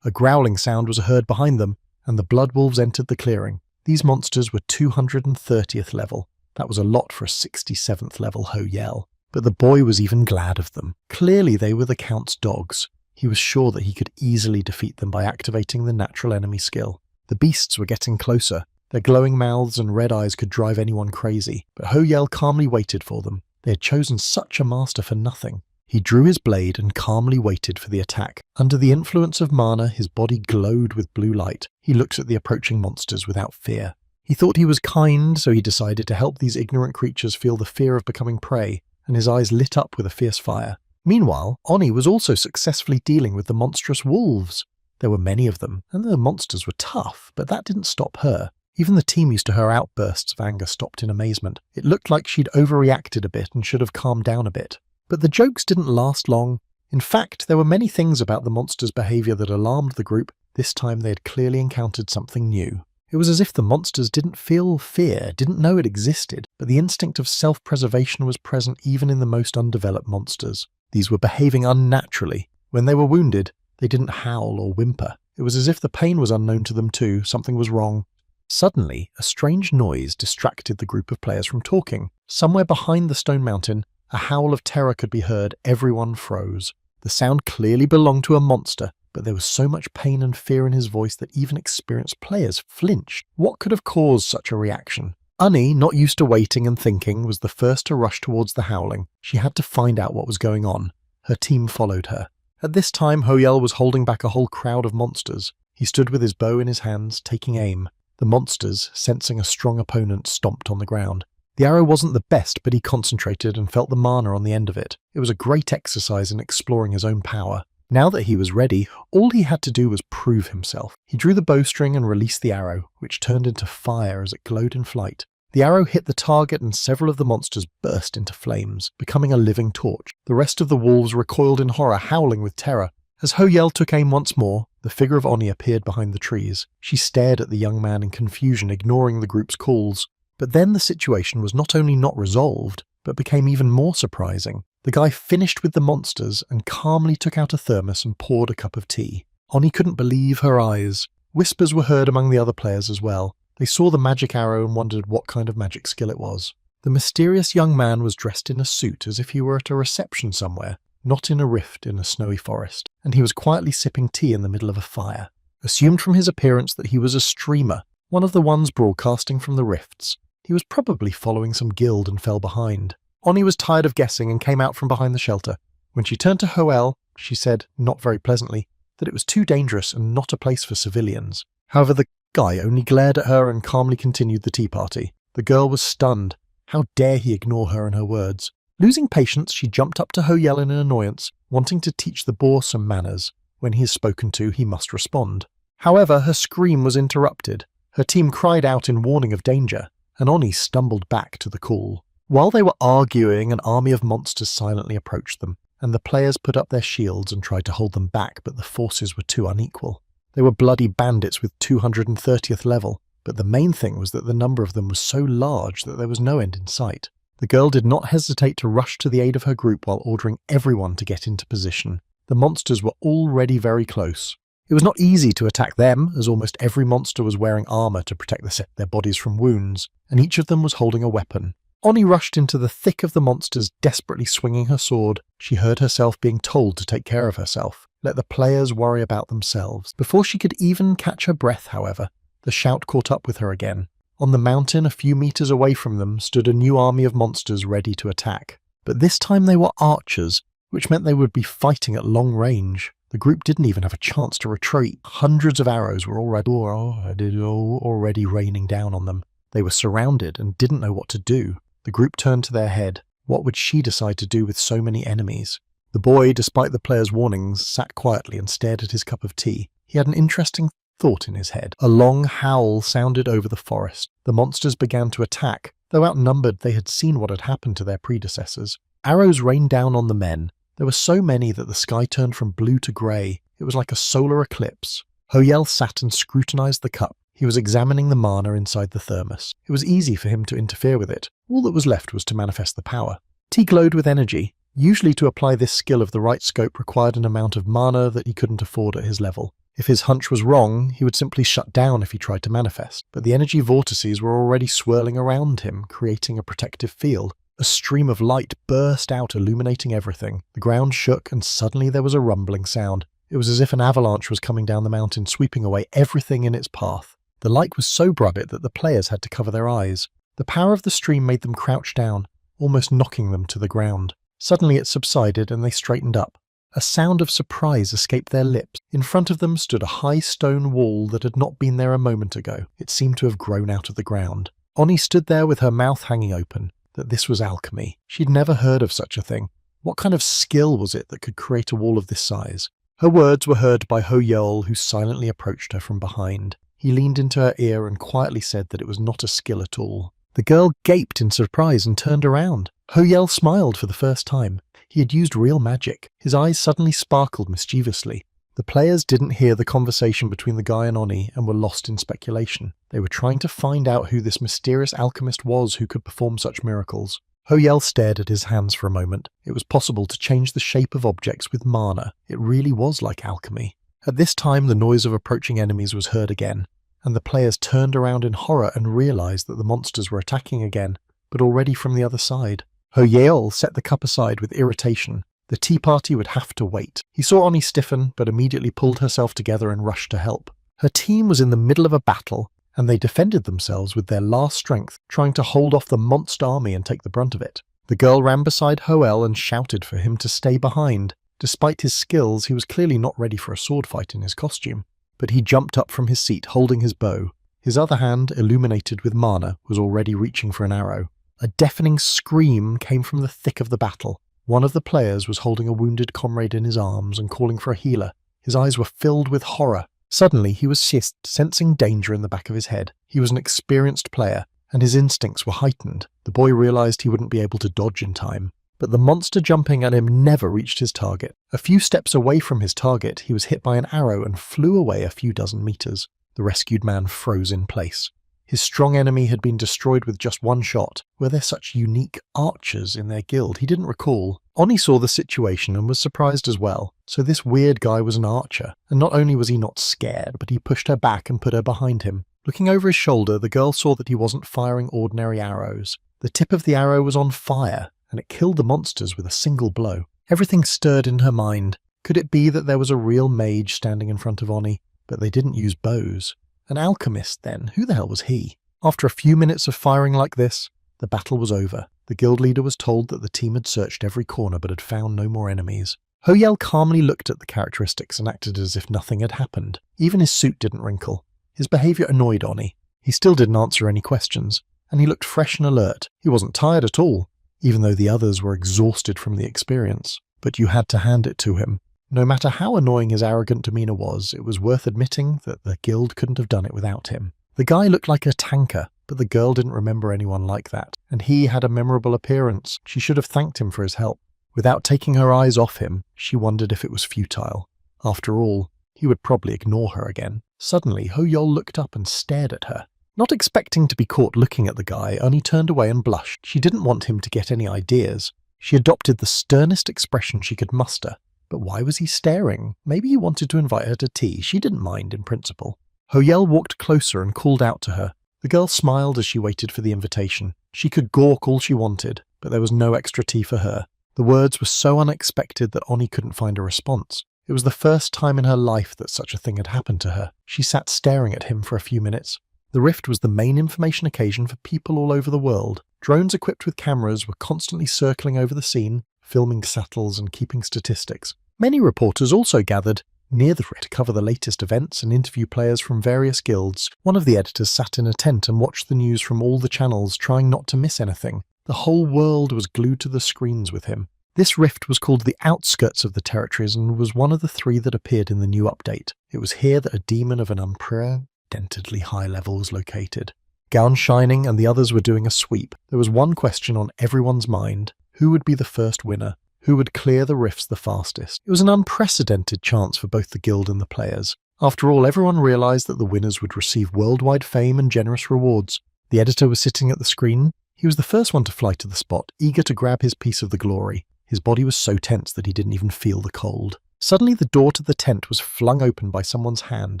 Speaker 1: A growling sound was heard behind them, and the blood wolves entered the clearing. These monsters were 230th level. That was a lot for a 67th level Ho-Yel. But the boy was even glad of them. Clearly they were the Count's dogs. He was sure that he could easily defeat them by activating the natural enemy skill. The beasts were getting closer. Their glowing mouths and red eyes could drive anyone crazy, but Ho-Yel calmly waited for them. They had chosen such a master for nothing. He drew his blade and calmly waited for the attack. Under the influence of mana, his body glowed with blue light. He looked at the approaching monsters without fear. He thought he was kind, so he decided to help these ignorant creatures feel the fear of becoming prey, and his eyes lit up with a fierce fire. Meanwhile, Oni was also successfully dealing with the monstrous wolves. There were many of them, and the monsters were tough, but that didn't stop her. Even the team used to her outbursts of anger stopped in amazement. It looked like she'd overreacted a bit and should have calmed down a bit. But the jokes didn't last long. In fact, there were many things about the monster's behaviour that alarmed the group. This time they had clearly encountered something new. It was as if the monsters didn't feel fear, didn't know it existed, but the instinct of self-preservation was present even in the most undeveloped monsters. These were behaving unnaturally. When they were wounded, they didn't howl or whimper. It was as if the pain was unknown to them too, something was wrong. Suddenly, a strange noise distracted the group of players from talking. Somewhere behind the stone mountain, a howl of terror could be heard. Everyone froze. The sound clearly belonged to a monster, but there was so much pain and fear in his voice that even experienced players flinched. What could have caused such a reaction? Unnie, not used to waiting and thinking, was the first to rush towards the howling. She had to find out what was going on. Her team followed her. At this time, Hoyel was holding back a whole crowd of monsters. He stood with his bow in his hands, taking aim. The monsters, sensing a strong opponent, stomped on the ground. The arrow wasn't the best, but he concentrated and felt the mana on the end of it. It was a great exercise in exploring his own power. Now that he was ready, all he had to do was prove himself. He drew the bowstring and released the arrow, which turned into fire as it glowed in flight. The arrow hit the target and several of the monsters burst into flames, becoming a living torch. The rest of the wolves recoiled in horror, howling with terror. As Hoyel took aim once more, the figure of Oni appeared behind the trees. She stared at the young man in confusion, ignoring the group's calls. But then the situation was not only not resolved, but became even more surprising. The guy finished with the monsters and calmly took out a thermos and poured a cup of tea. Oni couldn't believe her eyes. Whispers were heard among the other players as well. They saw the magic arrow and wondered what kind of magic skill it was. The mysterious young man was dressed in a suit as if he were at a reception somewhere, not in a rift in a snowy forest, and he was quietly sipping tea in the middle of a fire. Assumed from his appearance that he was a streamer, one of the ones broadcasting from the rifts. He was probably following some guild and fell behind. Oni was tired of guessing and came out from behind the shelter. When she turned to Hoel, she said, not very pleasantly, that it was too dangerous and not a place for civilians. However, the guy only glared at her and calmly continued the tea party. The girl was stunned. How dare he ignore her and her words? Losing patience, she jumped up to Hoyel in an annoyance, wanting to teach the boar some manners. When he is spoken to, he must respond. However, her scream was interrupted. Her team cried out in warning of danger, and Oni stumbled back to the call. While they were arguing, an army of monsters silently approached them, and the players put up their shields and tried to hold them back, but the forces were too unequal. They were bloody bandits with 230th level, but the main thing was that the number of them was so large that there was no end in sight. The girl did not hesitate to rush to the aid of her group while ordering everyone to get into position. The monsters were already very close. It was not easy to attack them, as almost every monster was wearing armor to protect their bodies from wounds, and each of them was holding a weapon. Oni rushed into the thick of the monsters, desperately swinging her sword. She heard herself being told to take care of herself. Let the players worry about themselves. Before she could even catch her breath, however, the shout caught up with her again. On the mountain, a few meters away from them, stood a new army of monsters ready to attack. But this time they were archers, which meant they would be fighting at long range. The group didn't even have a chance to retreat. Hundreds of arrows were already raining down on them. They were surrounded and didn't know what to do. The group turned to their head. What would she decide to do with so many enemies? The boy, despite the players' warnings, sat quietly and stared at his cup of tea. He had an interesting thought in his head. A long howl sounded over the forest. The monsters began to attack. Though outnumbered, they had seen what had happened to their predecessors. Arrows rained down on the men. There were so many that the sky turned from blue to grey. It was like a solar eclipse. Hoyel sat and scrutinized the cup. He was examining the mana inside the thermos. It was easy for him to interfere with it. All that was left was to manifest the power. Tea glowed with energy. Usually to apply this skill of the right scope required an amount of mana that he couldn't afford at his level. If his hunch was wrong, he would simply shut down if he tried to manifest. But the energy vortices were already swirling around him, creating a protective field. A stream of light burst out, illuminating everything. The ground shook, and suddenly there was a rumbling sound. It was as if an avalanche was coming down the mountain, sweeping away everything in its path. The light was so bright that the players had to cover their eyes. The power of the stream made them crouch down, almost knocking them to the ground. Suddenly it subsided and they straightened up. A sound of surprise escaped their lips. In front of them stood a high stone wall that had not been there a moment ago. It seemed to have grown out of the ground. Oni stood there with her mouth hanging open. That this was alchemy. She'd never heard of such a thing. What kind of skill was it that could create a wall of this size? Her words were heard by Hoyel, who silently approached her from behind. He leaned into her ear and quietly said that it was not a skill at all. The girl gaped in surprise and turned around. Hoyel smiled for the first time. He had used real magic. His eyes suddenly sparkled mischievously. The players didn't hear the conversation between the guy and Oni and were lost in speculation. They were trying to find out who this mysterious alchemist was who could perform such miracles. Ho-Yel stared at his hands for a moment. It was possible to change the shape of objects with mana. It really was like alchemy. At this time, the noise of approaching enemies was heard again, and the players turned around in horror and realized that the monsters were attacking again, but already from the other side. Ho-Yel set the cup aside with irritation. The tea party would have to wait. He saw Oni stiffen, but immediately pulled herself together and rushed to help. Her team was in the middle of a battle, and they defended themselves with their last strength, trying to hold off the monster army and take the brunt of it. The girl ran beside Ho-El and shouted for him to stay behind. Despite his skills, he was clearly not ready for a sword fight in his costume. But he jumped up from his seat, holding his bow. His other hand, illuminated with mana, was already reaching for an arrow. A deafening scream came from the thick of the battle. One of the players was holding a wounded comrade in his arms and calling for a healer. His eyes were filled with horror. Suddenly, he was sensing danger in the back of his head. He was an experienced player, and his instincts were heightened. The boy realized he wouldn't be able to dodge in time. But the monster jumping at him never reached his target. A few steps away from his target, he was hit by an arrow and flew away a few dozen meters. The rescued man froze in place. His strong enemy had been destroyed with just one shot. Were there such unique archers in their guild? He didn't recall. Oni saw the situation and was surprised as well. So this weird guy was an archer, and not only was he not scared, but he pushed her back and put her behind him. Looking over his shoulder, the girl saw that he wasn't firing ordinary arrows. The tip of the arrow was on fire, and it killed the monsters with a single blow. Everything stirred in her mind. Could it be that there was a real mage standing in front of Oni? But they didn't use bows. An alchemist, then? Who the hell was he? After a few minutes of firing like this, the battle was over. The guild leader was told that the team had searched every corner but had found no more enemies. Ho-Yel calmly looked at the characteristics and acted as if nothing had happened. Even his suit didn't wrinkle. His behaviour annoyed Oni. He still didn't answer any questions, and he looked fresh and alert. He wasn't tired at all, even though the others were exhausted from the experience. But you had to hand it to him. No matter how annoying his arrogant demeanour was, it was worth admitting that the guild couldn't have done it without him. The guy looked like a tanker, but the girl didn't remember anyone like that, and he had a memorable appearance. She should have thanked him for his help. Without taking her eyes off him, she wondered if it was futile. After all, he would probably ignore her again. Suddenly, Ho-Yel looked up and stared at her. Not expecting to be caught looking at the guy, Oni turned away and blushed. She didn't want him to get any ideas. She adopted the sternest expression she could muster. But why was he staring? Maybe he wanted to invite her to tea. She didn't mind in principle. Ho-Yel walked closer and called out to her. The girl smiled as she waited for the invitation. She could gawk all she wanted, but there was no extra tea for her. The words were so unexpected that Oni couldn't find a response. It was the first time in her life that such a thing had happened to her. She sat staring at him for a few minutes. The rift was the main information occasion for people all over the world. Drones equipped with cameras were constantly circling over the scene, filming sattles and keeping statistics. Many reporters also gathered near the rift to cover the latest events and interview players from various guilds. One of the editors sat in a tent and watched the news from all the channels, trying not to miss anything. The whole world was glued to the screens with him. This rift was called the Outskirts of the Territories and was one of the 3 that appeared in the new update. It was here that a demon of an unprecedentedly high level was located. Gown shining and the others were doing a sweep. There was one question on everyone's mind. Who would be the first winner? Who would clear the rifts the fastest? It was an unprecedented chance for both the guild and the players. After all, everyone realized that the winners would receive worldwide fame and generous rewards. The editor was sitting at the screen. He was the first one to fly to the spot, eager to grab his piece of the glory. His body was so tense that he didn't even feel the cold. Suddenly the door to the tent was flung open by someone's hand,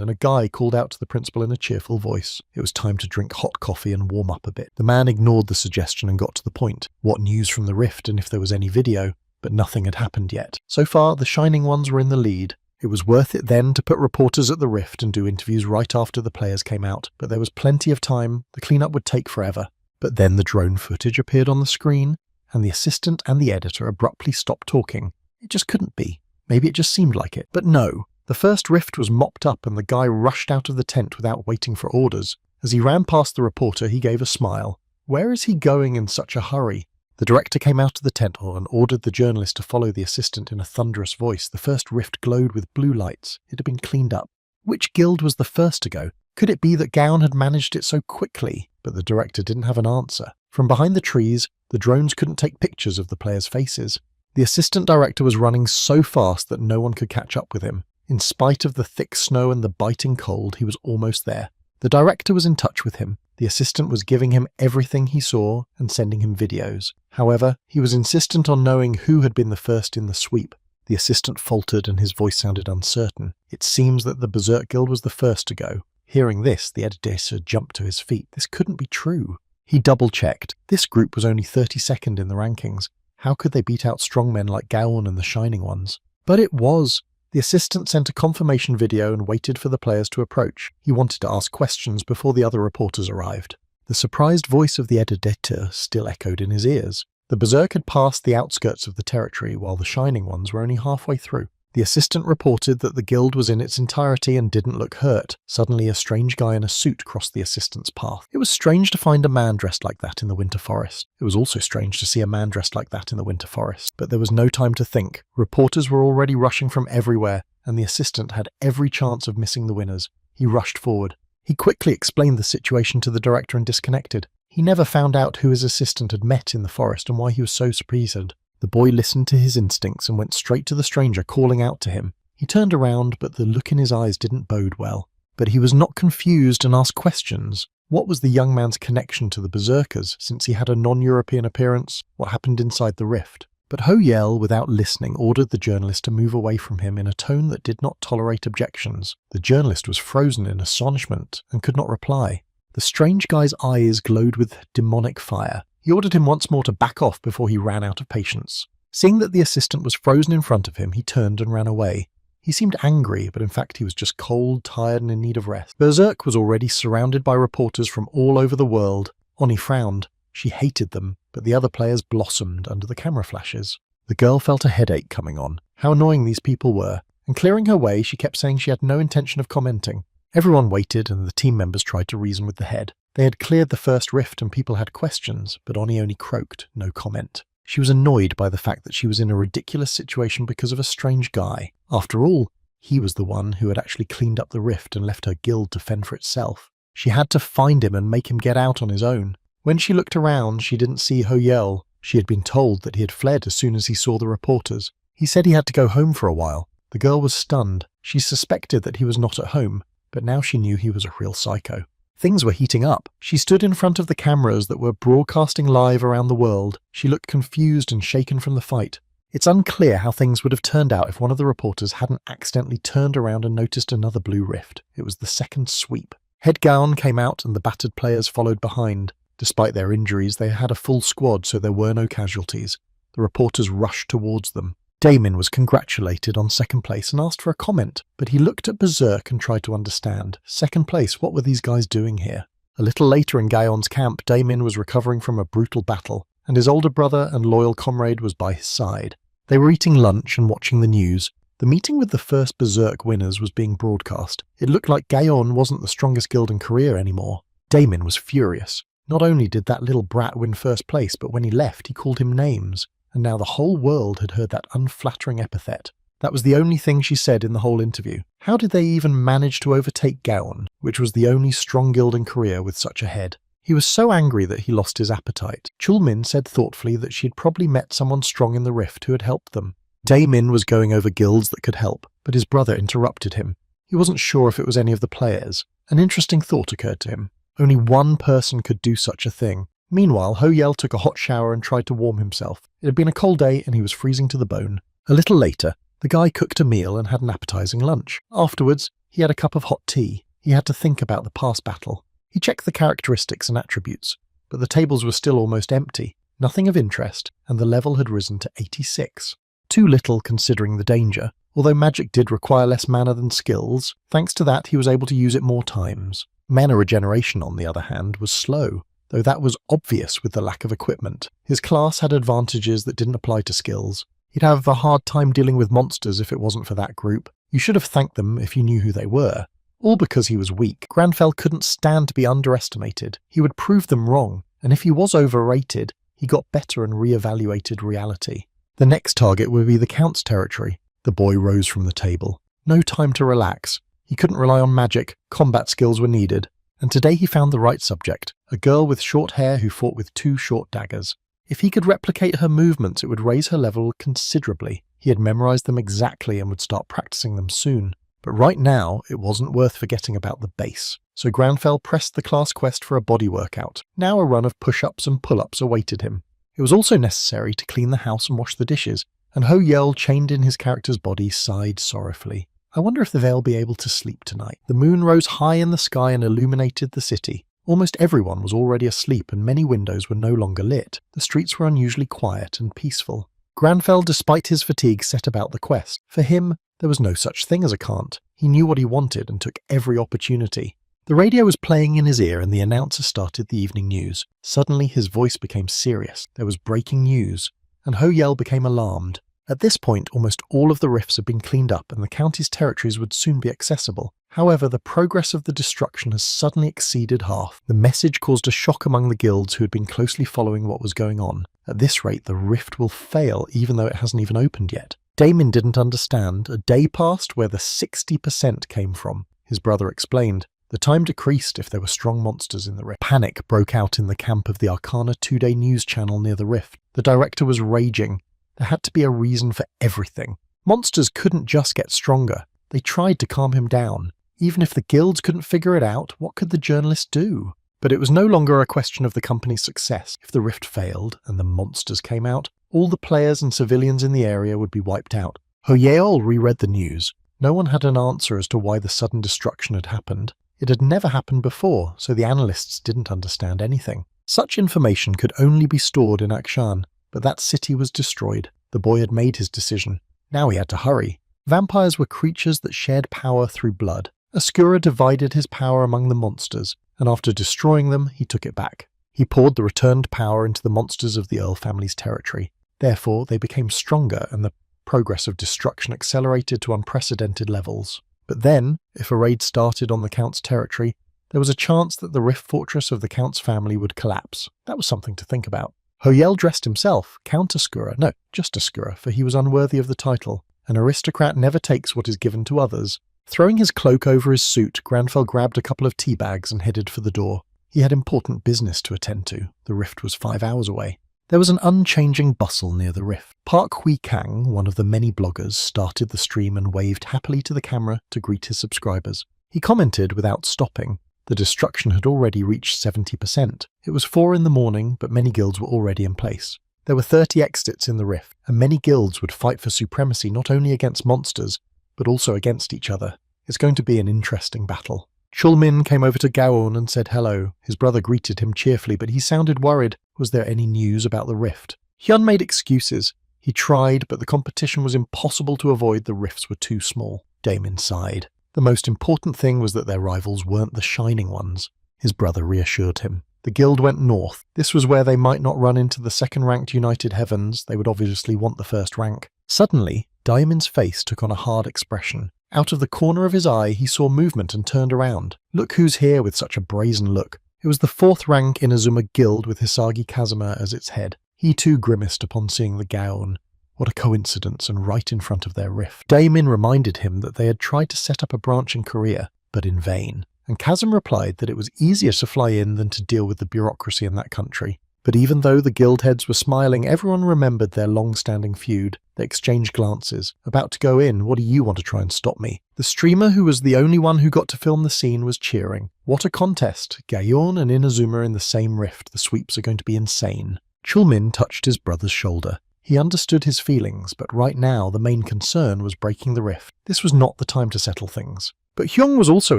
Speaker 1: and a guy called out to the principal in a cheerful voice. It was time to drink hot coffee and warm up a bit. The man ignored the suggestion and got to the point. What news from the rift and if there was any video? But nothing had happened yet. So far, the Shining Ones were in the lead. It was worth it then to put reporters at the rift and do interviews right after the players came out, but there was plenty of time. The cleanup would take forever. But then the drone footage appeared on the screen, and the assistant and the editor abruptly stopped talking. It just couldn't be. Maybe it just seemed like it. But no. The first rift was mopped up and the guy rushed out of the tent without waiting for orders. As he ran past the reporter, he gave a smile. Where is he going in such a hurry? The director came out of the tent and ordered the journalist to follow the assistant in a thunderous voice. The first rift glowed with blue lights. It had been cleaned up. Which guild was the first to go? Could it be that Gown had managed it so quickly? But the director didn't have an answer. From behind the trees, the drones couldn't take pictures of the players' faces. The assistant director was running so fast that no one could catch up with him. In spite of the thick snow and the biting cold, he was almost there. The director was in touch with him. The assistant was giving him everything he saw and sending him videos. However, he was insistent on knowing who had been the first in the sweep. The assistant faltered and his voice sounded uncertain. It seems that the Berserk Guild was the first to go. Hearing this, the editor jumped to his feet. This couldn't be true. He double-checked. This group was only 32nd in the rankings. How could they beat out strongmen like Gaon and the Shining Ones? But it was. The assistant sent a confirmation video and waited for the players to approach. He wanted to ask questions before the other reporters arrived. The surprised voice of the editor still echoed in his ears. The Berserk had passed the outskirts of the territory, while the Shining Ones were only halfway through. The assistant reported that the guild was in its entirety and didn't look hurt. Suddenly, a strange guy in a suit crossed the assistant's path. It was strange to find a man dressed like that in the Winter Forest. It was also strange to see a man dressed like that in the Winter Forest. But there was no time to think. Reporters were already rushing from everywhere, and the assistant had every chance of missing the winners. He rushed forward. He quickly explained the situation to the director and disconnected. He never found out who his assistant had met in the forest and why he was so surprised. The boy listened to his instincts and went straight to the stranger, calling out to him. He turned around, but the look in his eyes didn't bode well. But he was not confused and asked questions. What was the young man's connection to the Berserkers, since he had a non-European appearance? What happened inside the rift? But Ho Yel, without listening, ordered the journalist to move away from him in a tone that did not tolerate objections. The journalist was frozen in astonishment and could not reply. The strange guy's eyes glowed with demonic fire. He ordered him once more to back off before he ran out of patience. Seeing that the assistant was frozen in front of him, he turned and ran away. He seemed angry, but in fact he was just cold, tired, and in need of rest. Berserk was already surrounded by reporters from all over the world. Oni frowned. She hated them, but the other players blossomed under the camera flashes. The girl felt a headache coming on. How annoying these people were. And clearing her way, she kept saying she had no intention of commenting. Everyone waited, and the team members tried to reason with the head. They had cleared the first rift and people had questions, but Oni only croaked, no comment. She was annoyed by the fact that she was in a ridiculous situation because of a strange guy. After all, he was the one who had actually cleaned up the rift and left her guild to fend for itself. She had to find him and make him get out on his own. When she looked around, she didn't see Ho Yel. She had been told that he had fled as soon as he saw the reporters. He said he had to go home for a while. The girl was stunned. She suspected that he was not at home, but now she knew he was a real psycho. Things were heating up. She stood in front of the cameras that were broadcasting live around the world. She looked confused and shaken from the fight. It's unclear how things would have turned out if one of the reporters hadn't accidentally turned around and noticed another blue rift. It was the second sweep. Head Gaon came out and the battered players followed behind. Despite their injuries, they had a full squad, so there were no casualties. The reporters rushed towards them. Damon was congratulated on second place and asked for a comment, but he looked at Berserk and tried to understand. Second place, what were these guys doing here? A little later in Gaon's camp, Damon was recovering from a brutal battle, and his older brother and loyal comrade was by his side. They were eating lunch and watching the news. The meeting with the first Berserk winners was being broadcast. It looked like Gaon wasn't the strongest guild in Korea anymore. Damon was furious. Not only did that little brat win first place, but when he left, he called him names. And now the whole world had heard that unflattering epithet. That was the only thing she said in the whole interview. How did they even manage to overtake Gaon, which was the only strong guild in Korea with such a head? He was so angry that he lost his appetite. Chulmin said thoughtfully that she had probably met someone strong in the rift who had helped them. Daemin was going over guilds that could help, but his brother interrupted him. He wasn't sure if it was any of the players. An interesting thought occurred to him. Only one person could do such a thing. Meanwhile, Ho Yel took a hot shower and tried to warm himself. It had been a cold day and he was freezing to the bone. A little later, the guy cooked a meal and had an appetizing lunch. Afterwards, he had a cup of hot tea. He had to think about the past battle. He checked the characteristics and attributes, but the tables were still almost empty, nothing of interest, and the level had risen to 86. Too little considering the danger. Although magic did require less mana than skills, thanks to that he was able to use it more times. Mana regeneration, on the other hand, was slow, though that was obvious with the lack of equipment. His class had advantages that didn't apply to skills. He'd have a hard time dealing with monsters if it wasn't for that group. You should have thanked them if you knew who they were. All because he was weak. Granfell couldn't stand to be underestimated. He would prove them wrong, and if he was overrated, he got better and re-evaluated reality. The next target would be the Count's territory. The boy rose from the table. No time to relax. He couldn't rely on magic, combat skills were needed. And today he found the right subject, a girl with short hair who fought with 2 short daggers. If he could replicate her movements, it would raise her level considerably. He had memorized them exactly and would start practicing them soon. But right now, it wasn't worth forgetting about the base. So Granfell pressed the class quest for a body workout. Now a run of push-ups and pull-ups awaited him. It was also necessary to clean the house and wash the dishes, and Ho Yel, chained in his character's body, sighed sorrowfully. I wonder if they'll be able to sleep tonight. The moon rose high in the sky and illuminated the city. Almost everyone was already asleep and many windows were no longer lit. The streets were unusually quiet and peaceful. Granfell, despite his fatigue, set about the quest. For him, there was no such thing as a can't. He knew what he wanted and took every opportunity. The radio was playing in his ear and the announcer started the evening news. Suddenly his voice became serious. There was breaking news, and Ho Yel became alarmed. At this point, almost all of the rifts had been cleaned up and the county's territories would soon be accessible. However, the progress of the destruction has suddenly exceeded half. The message caused a shock among the guilds who had been closely following what was going on. At this rate, the rift will fail even though it hasn't even opened yet. Damon didn't understand. A day passed where the 60% came from. His brother explained. The time decreased if there were strong monsters in the rift. Panic broke out in the camp of the Arcana 2-day news channel near the rift. The director was raging. There had to be a reason for everything. Monsters couldn't just get stronger. They tried to calm him down. Even if the guilds couldn't figure it out, what could the journalist do? But it was no longer a question of the company's success. If the rift failed and the monsters came out, all the players and civilians in the area would be wiped out. Ho Yeol reread the news. No one had an answer as to why the sudden destruction had happened. It had never happened before, so the analysts didn't understand anything. Such information could only be stored in Akshan, but that city was destroyed. The boy had made his decision. Now he had to hurry. Vampires were creatures that shared power through blood. Askura divided his power among the monsters, and after destroying them, he took it back. He poured the returned power into the monsters of the Earl family's territory. Therefore, they became stronger and the progress of destruction accelerated to unprecedented levels. But then, if a raid started on the Count's territory, there was a chance that the Rift Fortress of the Count's family would collapse. That was something to think about. Ho Yel dressed himself, Count Askura, no, just Askura, for he was unworthy of the title. An aristocrat never takes what is given to others. Throwing his cloak over his suit, Granfell grabbed a couple of tea bags and headed for the door. He had important business to attend to. The rift was 5 hours away. There was an unchanging bustle near the rift. Park Hui Kang, one of the many bloggers, started the stream and waved happily to the camera to greet his subscribers. He commented without stopping. The destruction had already reached 70%. It was 4 in the morning, but many guilds were already in place. There were 30 exits in the rift, and many guilds would fight for supremacy not only against monsters, but also against each other. It's going to be an interesting battle. Chulmin came over to Gaon and said hello. His brother greeted him cheerfully, but he sounded worried. Was there any news about the rift? Hyun made excuses. He tried, but the competition was impossible to avoid. The rifts were too small. Damon sighed. The most important thing was that their rivals weren't the shining ones. His brother reassured him. The guild went north. This was where they might not run into the second-ranked United Heavens. They would obviously want the first rank. Suddenly, Daemon's face took on a hard expression. Out of the corner of his eye, he saw movement and turned around. Look who's here with such a brazen look. It was the 4th rank Inazuma guild with Hisagi Kazuma as its head. He too grimaced upon seeing the Gaon. What a coincidence, and right in front of their rift. Daemon reminded him that they had tried to set up a branch in Korea, but in vain. And Kazum replied that it was easier to fly in than to deal with the bureaucracy in that country. But even though the guild heads were smiling, everyone remembered their long-standing feud. They exchanged glances. About to go in, what do you want to try and stop me? The streamer, who was the only one who got to film the scene, was cheering. What a contest! Gaon and Inazuma in the same rift. The sweeps are going to be insane. Chulmin touched his brother's shoulder. He understood his feelings, but right now the main concern was breaking the rift. This was not the time to settle things. But Hyung was also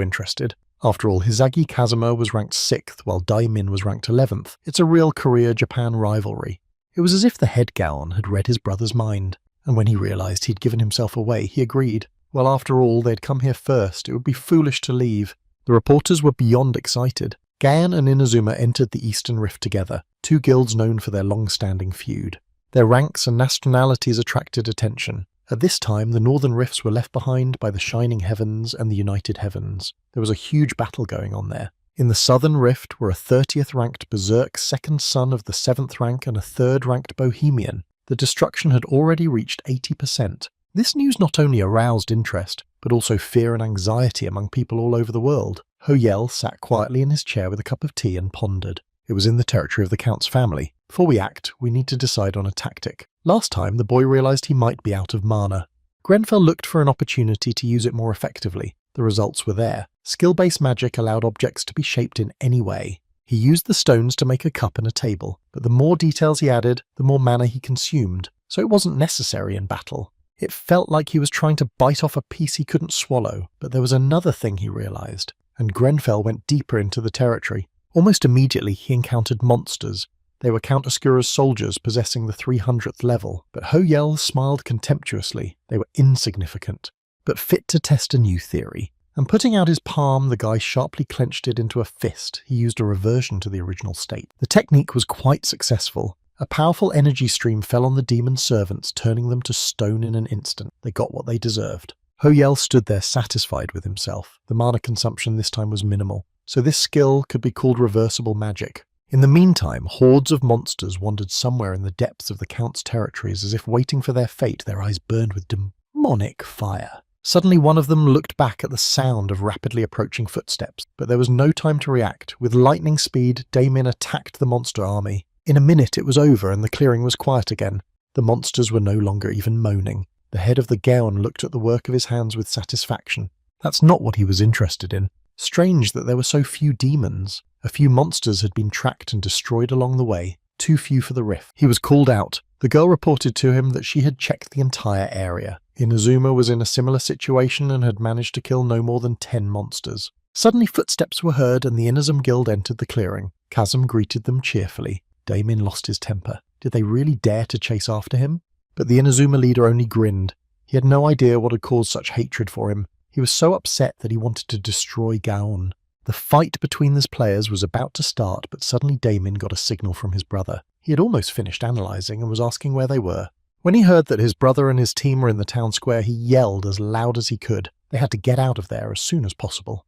Speaker 1: interested. After all, Hisagi Kazuma was ranked 6th, while Daimin was ranked 11th. It's a real Korea-Japan rivalry. It was as if the head Gaon had read his brother's mind, and when he realized he'd given himself away, he agreed. Well, after all, they'd come here first. It would be foolish to leave. The reporters were beyond excited. Gaon and Inazuma entered the Eastern Rift together, 2 guilds known for their long-standing feud. Their ranks and nationalities attracted attention. At this time, the Northern Rifts were left behind by the Shining Heavens and the United Heavens. There was a huge battle going on there. In the Southern Rift were a 30th ranked Berserk 2nd son of the 7th rank and a 3rd ranked Bohemian. The destruction had already reached 80%. This news not only aroused interest, but also fear and anxiety among people all over the world. Ho Yel sat quietly in his chair with a cup of tea and pondered. It was in the territory of the Count's family. Before we act, we need to decide on a tactic. Last time, the boy realized he might be out of mana. Grenfell looked for an opportunity to use it more effectively. The results were there. Skill-based magic allowed objects to be shaped in any way. He used the stones to make a cup and a table, but the more details he added, the more mana he consumed, so it wasn't necessary in battle. It felt like he was trying to bite off a piece he couldn't swallow, but there was another thing he realized, and Grenfell went deeper into the territory. Almost immediately he encountered monsters. They were Count Oscura's soldiers possessing the 300th level, but Ho-Yel smiled contemptuously. They were insignificant, but fit to test a new theory. And putting out his palm, the guy sharply clenched it into a fist. He used a reversion to the original state. The technique was quite successful. A powerful energy stream fell on the demon servants, turning them to stone in an instant. They got what they deserved. Ho-Yel stood there satisfied with himself. The mana consumption this time was minimal, so this skill could be called reversible magic. In the meantime, hordes of monsters wandered somewhere in the depths of the Count's territories as if waiting for their fate. Their eyes burned with demonic fire. Suddenly one of them looked back at the sound of rapidly approaching footsteps, but there was no time to react. With lightning speed, Damien attacked the monster army. In a minute it was over and the clearing was quiet again. The monsters were no longer even moaning. The head of the Gaon looked at the work of his hands with satisfaction. That's not what he was interested in. Strange that there were so few demons. A few monsters had been tracked and destroyed along the way. Too few for the rift. He was called out. The girl reported to him that she had checked the entire area. Inazuma was in a similar situation and had managed to kill no more than 10 monsters. Suddenly footsteps were heard and the Inazum Guild entered the clearing. Chasm greeted them cheerfully. Damien lost his temper. Did they really dare to chase after him? But the Inazuma leader only grinned. He had no idea what had caused such hatred for him. He was so upset that he wanted to destroy Gaon. The fight between these players was about to start, but suddenly Damien got a signal from his brother. He had almost finished analysing and was asking where they were. When he heard that his brother and his team were in the town square, he yelled as loud as he could. They had to get out of there as soon as possible.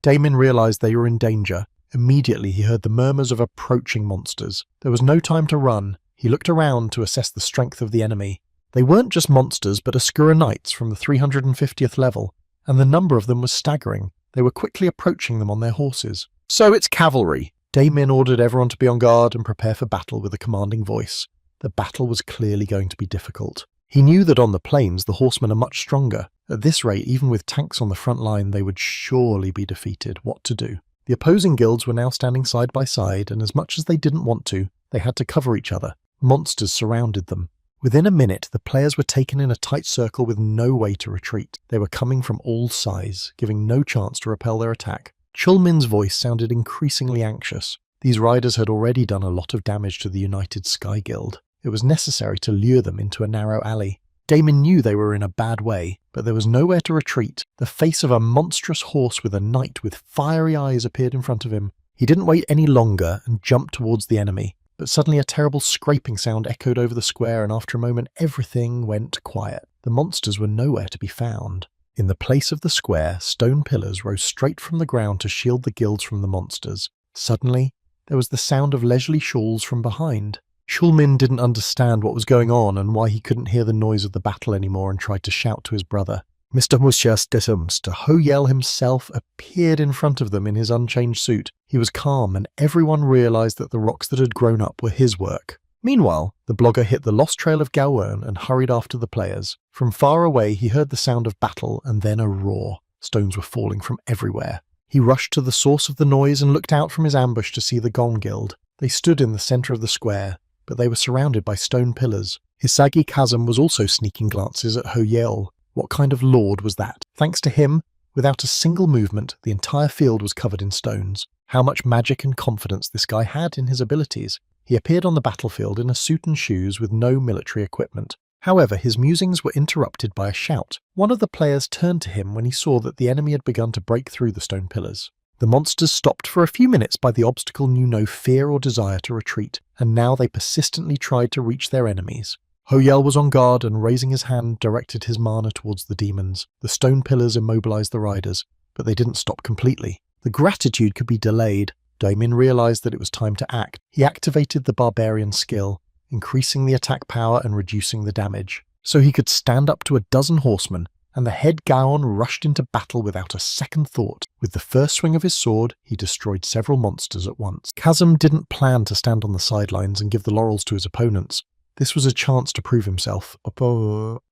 Speaker 1: Damien realised they were in danger. Immediately he heard the murmurs of approaching monsters. There was no time to run. He looked around to assess the strength of the enemy. They weren't just monsters, but Oscura knights from the 350th level, and the number of them was staggering. They were quickly approaching them on their horses. So it's cavalry. Damien ordered everyone to be on guard and prepare for battle with a commanding voice. The battle was clearly going to be difficult. He knew that on the plains the horsemen are much stronger. At this rate, even with tanks on the front line, they would surely be defeated. What to do? The opposing guilds were now standing side by side, and as much as they didn't want to, they had to cover each other. Monsters surrounded them. Within a minute, the players were taken in a tight circle with no way to retreat. They were coming from all sides, giving no chance to repel their attack. Chulmin's voice sounded increasingly anxious. These riders had already done a lot of damage to the United Sky Guild. It was necessary to lure them into a narrow alley. Damon knew they were in a bad way, but there was nowhere to retreat. The face of a monstrous horse with a knight with fiery eyes appeared in front of him. He didn't wait any longer and jumped towards the enemy, but suddenly a terrible scraping sound echoed over the square, and after a moment everything went quiet. The monsters were nowhere to be found. In the place of the square, stone pillars rose straight from the ground to shield the guilds from the monsters. Suddenly, there was the sound of leisurely shawls from behind. Chulmin didn't understand what was going on and why he couldn't hear the noise of the battle anymore, and tried to shout to his brother. Mr. Mushias Desumster, Ho-Yel himself appeared in front of them in his unchanged suit. He was calm, and everyone realized that the rocks that had grown up were his work. Meanwhile, the blogger hit the lost trail of Gawain and hurried after the players. From far away he heard the sound of battle and then a roar. Stones were falling from everywhere. He rushed to the source of the noise and looked out from his ambush to see the Gon Guild. They stood in the centre of the square, but they were surrounded by stone pillars. Hisagi Chasm was also sneaking glances at Ho-Yel. What kind of lord was that? Thanks to him, without a single movement, the entire field was covered in stones. How much magic and confidence this guy had in his abilities. He appeared on the battlefield in a suit and shoes with no military equipment. However, his musings were interrupted by a shout. One of the players turned to him when he saw that the enemy had begun to break through the stone pillars. The monsters stopped for a few minutes by the obstacle, knew no fear or desire to retreat, and now they persistently tried to reach their enemies. Ho-Yel was on guard and, raising his hand, directed his mana towards the demons. The stone pillars immobilized the riders, but they didn't stop completely. The gratitude could be delayed. Damien realized that it was time to act. He activated the barbarian skill, increasing the attack power and reducing the damage, so he could stand up to a dozen horsemen and the head Gaon rushed into battle without a second thought. With the first swing of his sword, he destroyed several monsters at once. Chasm didn't plan to stand on the sidelines and give the laurels to his opponents. This was a chance to prove himself.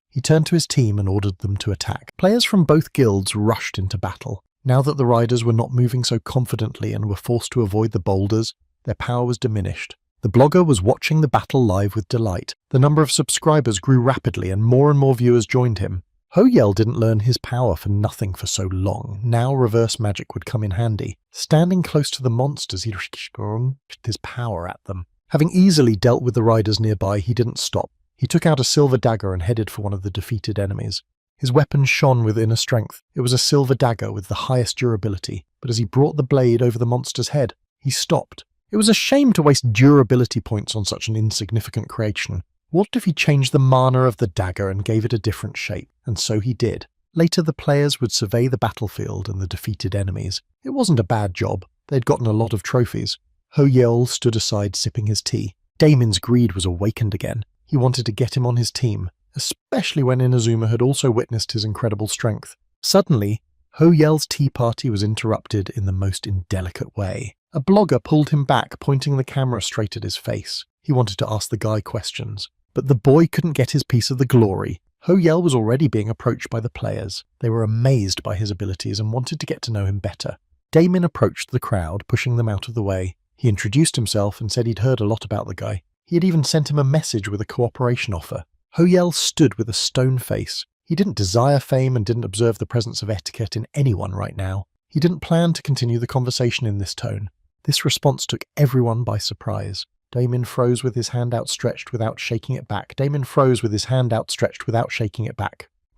Speaker 1: He turned to his team and ordered them to attack. Players from both guilds rushed into battle. Now that the riders were not moving so confidently and were forced to avoid the boulders, their power was diminished. The blogger was watching the battle live with delight. The number of subscribers grew rapidly and more viewers joined him. Ho-Yell didn't learn his power for nothing for so long. Now reverse magic would come in handy. Standing close to the monsters, he shone his power at them. Having easily dealt with the riders nearby, he didn't stop. He took out a silver dagger and headed for one of the defeated enemies. His weapon shone with inner strength. It was a silver dagger with the highest durability, but as he brought the blade over the monster's head, he stopped. It was a shame to waste durability points on such an insignificant creation. What if he changed the mana of the dagger and gave it a different shape? And so he did. Later the players would survey the battlefield and the defeated enemies. It wasn't a bad job. They'd gotten a lot of trophies. Ho-Yell stood aside sipping his tea. Damon's greed was awakened again. He wanted to get him on his team, especially when Inazuma had also witnessed his incredible strength. Suddenly, Ho-Yell's tea party was interrupted in the most indelicate way. A blogger pulled him back, pointing the camera straight at his face. He wanted to ask the guy questions. But the boy couldn't get his piece of the glory. Ho-Yell was already being approached by the players. They were amazed by his abilities and wanted to get to know him better. Damon approached the crowd, pushing them out of the way. He introduced himself and said he'd heard a lot about the guy. He had even sent him a message with a cooperation offer. Ho-Yell stood with a stone face. He didn't desire fame and didn't observe the presence of etiquette in anyone right now. He didn't plan to continue the conversation in this tone. This response took everyone by surprise. Damon froze with his hand outstretched without shaking it back. The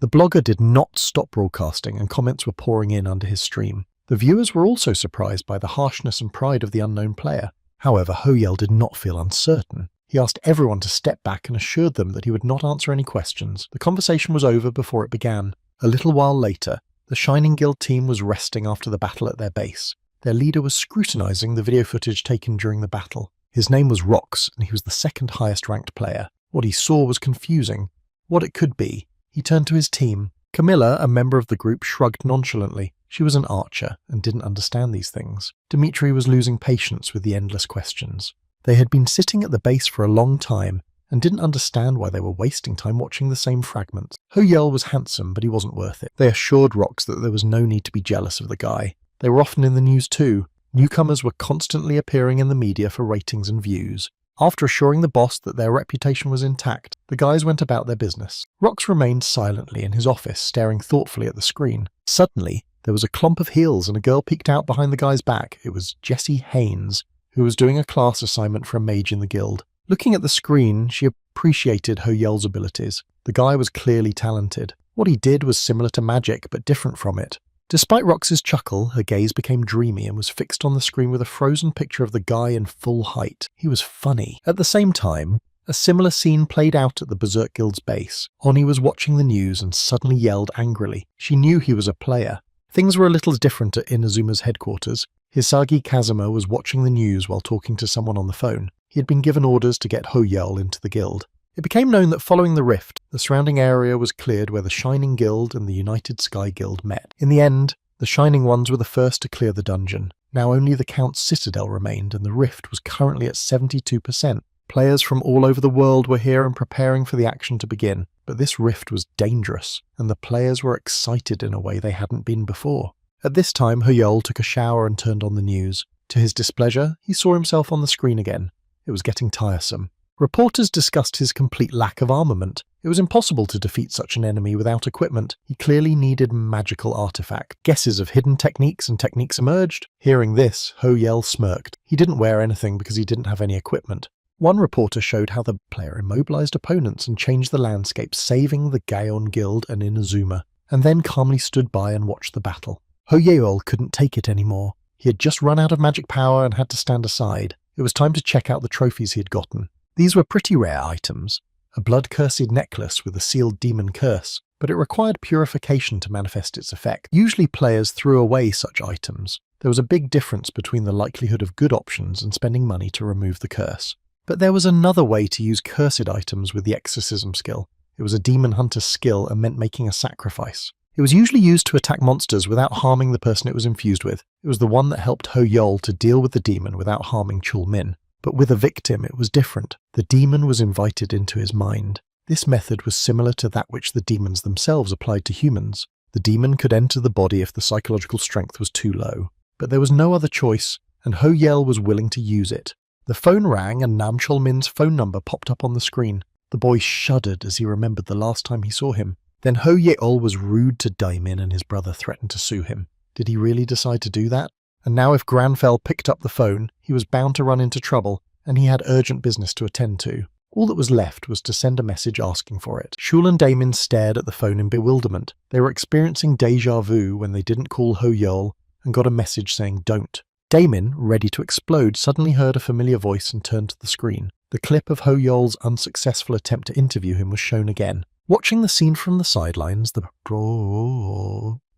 Speaker 1: blogger did not stop broadcasting and comments were pouring in under his stream. The viewers were also surprised by the harshness and pride of the unknown player. However, Ho-Yell did not feel uncertain. He asked everyone to step back and assured them that he would not answer any questions. The conversation was over before it began. A little while later, the Shining Guild team was resting after the battle at their base. Their leader was scrutinizing the video footage taken during the battle. His name was Rox, and he was the second highest ranked player. What he saw was confusing. What it could be. He turned to his team. Camilla, a member of the group, shrugged nonchalantly. She was an archer and didn't understand these things. Dimitri was losing patience with the endless questions. They had been sitting at the base for a long time and didn't understand why they were wasting time watching the same fragments. Ho-Yell was handsome, but he wasn't worth it. They assured Rox that there was no need to be jealous of the guy. They were often in the news too. Newcomers were constantly appearing in the media for ratings and views. After assuring the boss that their reputation was intact, the guys went about their business. Rox remained silently in his office, staring thoughtfully at the screen. Suddenly, there was a clump of heels and a girl peeked out behind the guy's back. It was Jessie Haynes, who was doing a class assignment for a mage in the guild. Looking at the screen, she appreciated Ho-Yell's abilities. The guy was clearly talented. What he did was similar to magic, but different from it. Despite Rox's chuckle, her gaze became dreamy and was fixed on the screen with a frozen picture of the guy in full height. He was funny. At the same time, a similar scene played out at the Berserk Guild's base. Oni was watching the news and suddenly yelled angrily. She knew he was a player. Things were a little different at Inazuma's headquarters. Hisagi Kazuma was watching the news while talking to someone on the phone. He had been given orders to get Ho-Yell into the guild. It became known that following the rift, the surrounding area was cleared where the Shining Guild and the United Sky Guild met. In the end, the Shining Ones were the first to clear the dungeon. Now only the Count's Citadel remained, and the rift was currently at 72%. Players from all over the world were here and preparing for the action to begin. But this rift was dangerous, and the players were excited in a way they hadn't been before. At this time, Ho-Yell took a shower and turned on the news. To his displeasure, he saw himself on the screen again. It was getting tiresome. Reporters discussed his complete lack of armament. It was impossible to defeat such an enemy without equipment. He clearly needed magical artifacts. Guesses of hidden techniques and techniques emerged. Hearing this, Ho-Yell smirked. He didn't wear anything because he didn't have any equipment. One reporter showed how the player immobilized opponents and changed the landscape, saving the Gaon Guild and Inazuma, and then calmly stood by and watched the battle. Ho-Yell couldn't take it anymore. He had just run out of magic power and had to stand aside. It was time to check out the trophies he had gotten. These were pretty rare items. A blood-cursed necklace with a sealed demon curse, but it required purification to manifest its effect. Usually players threw away such items. There was a big difference between the likelihood of good options and spending money to remove the curse. But there was another way to use cursed items with the exorcism skill. It was a demon hunter's skill and meant making a sacrifice. It was usually used to attack monsters without harming the person it was infused with. It was the one that helped Ho Yol to deal with the demon without harming Chul Min. But with a victim, it was different. The demon was invited into his mind. This method was similar to that which the demons themselves applied to humans. The demon could enter the body if the psychological strength was too low. But there was no other choice, and Ho Yel was willing to use it. The phone rang and Nam Chol Min's phone number popped up on the screen. The boy shuddered as he remembered the last time he saw him. Then Ho Yeol was rude to Daimin and his brother threatened to sue him. Did he really decide to do that? And now if Granfell picked up the phone, he was bound to run into trouble, and he had urgent business to attend to. All that was left was to send a message asking for it. Shul and Daimin stared at the phone in bewilderment. They were experiencing deja vu when they didn't call Ho Yeol and got a message saying don't. Daimin, ready to explode, suddenly heard a familiar voice and turned to the screen. The clip of Ho Yeol's unsuccessful attempt to interview him was shown again. Watching the scene from the sidelines, the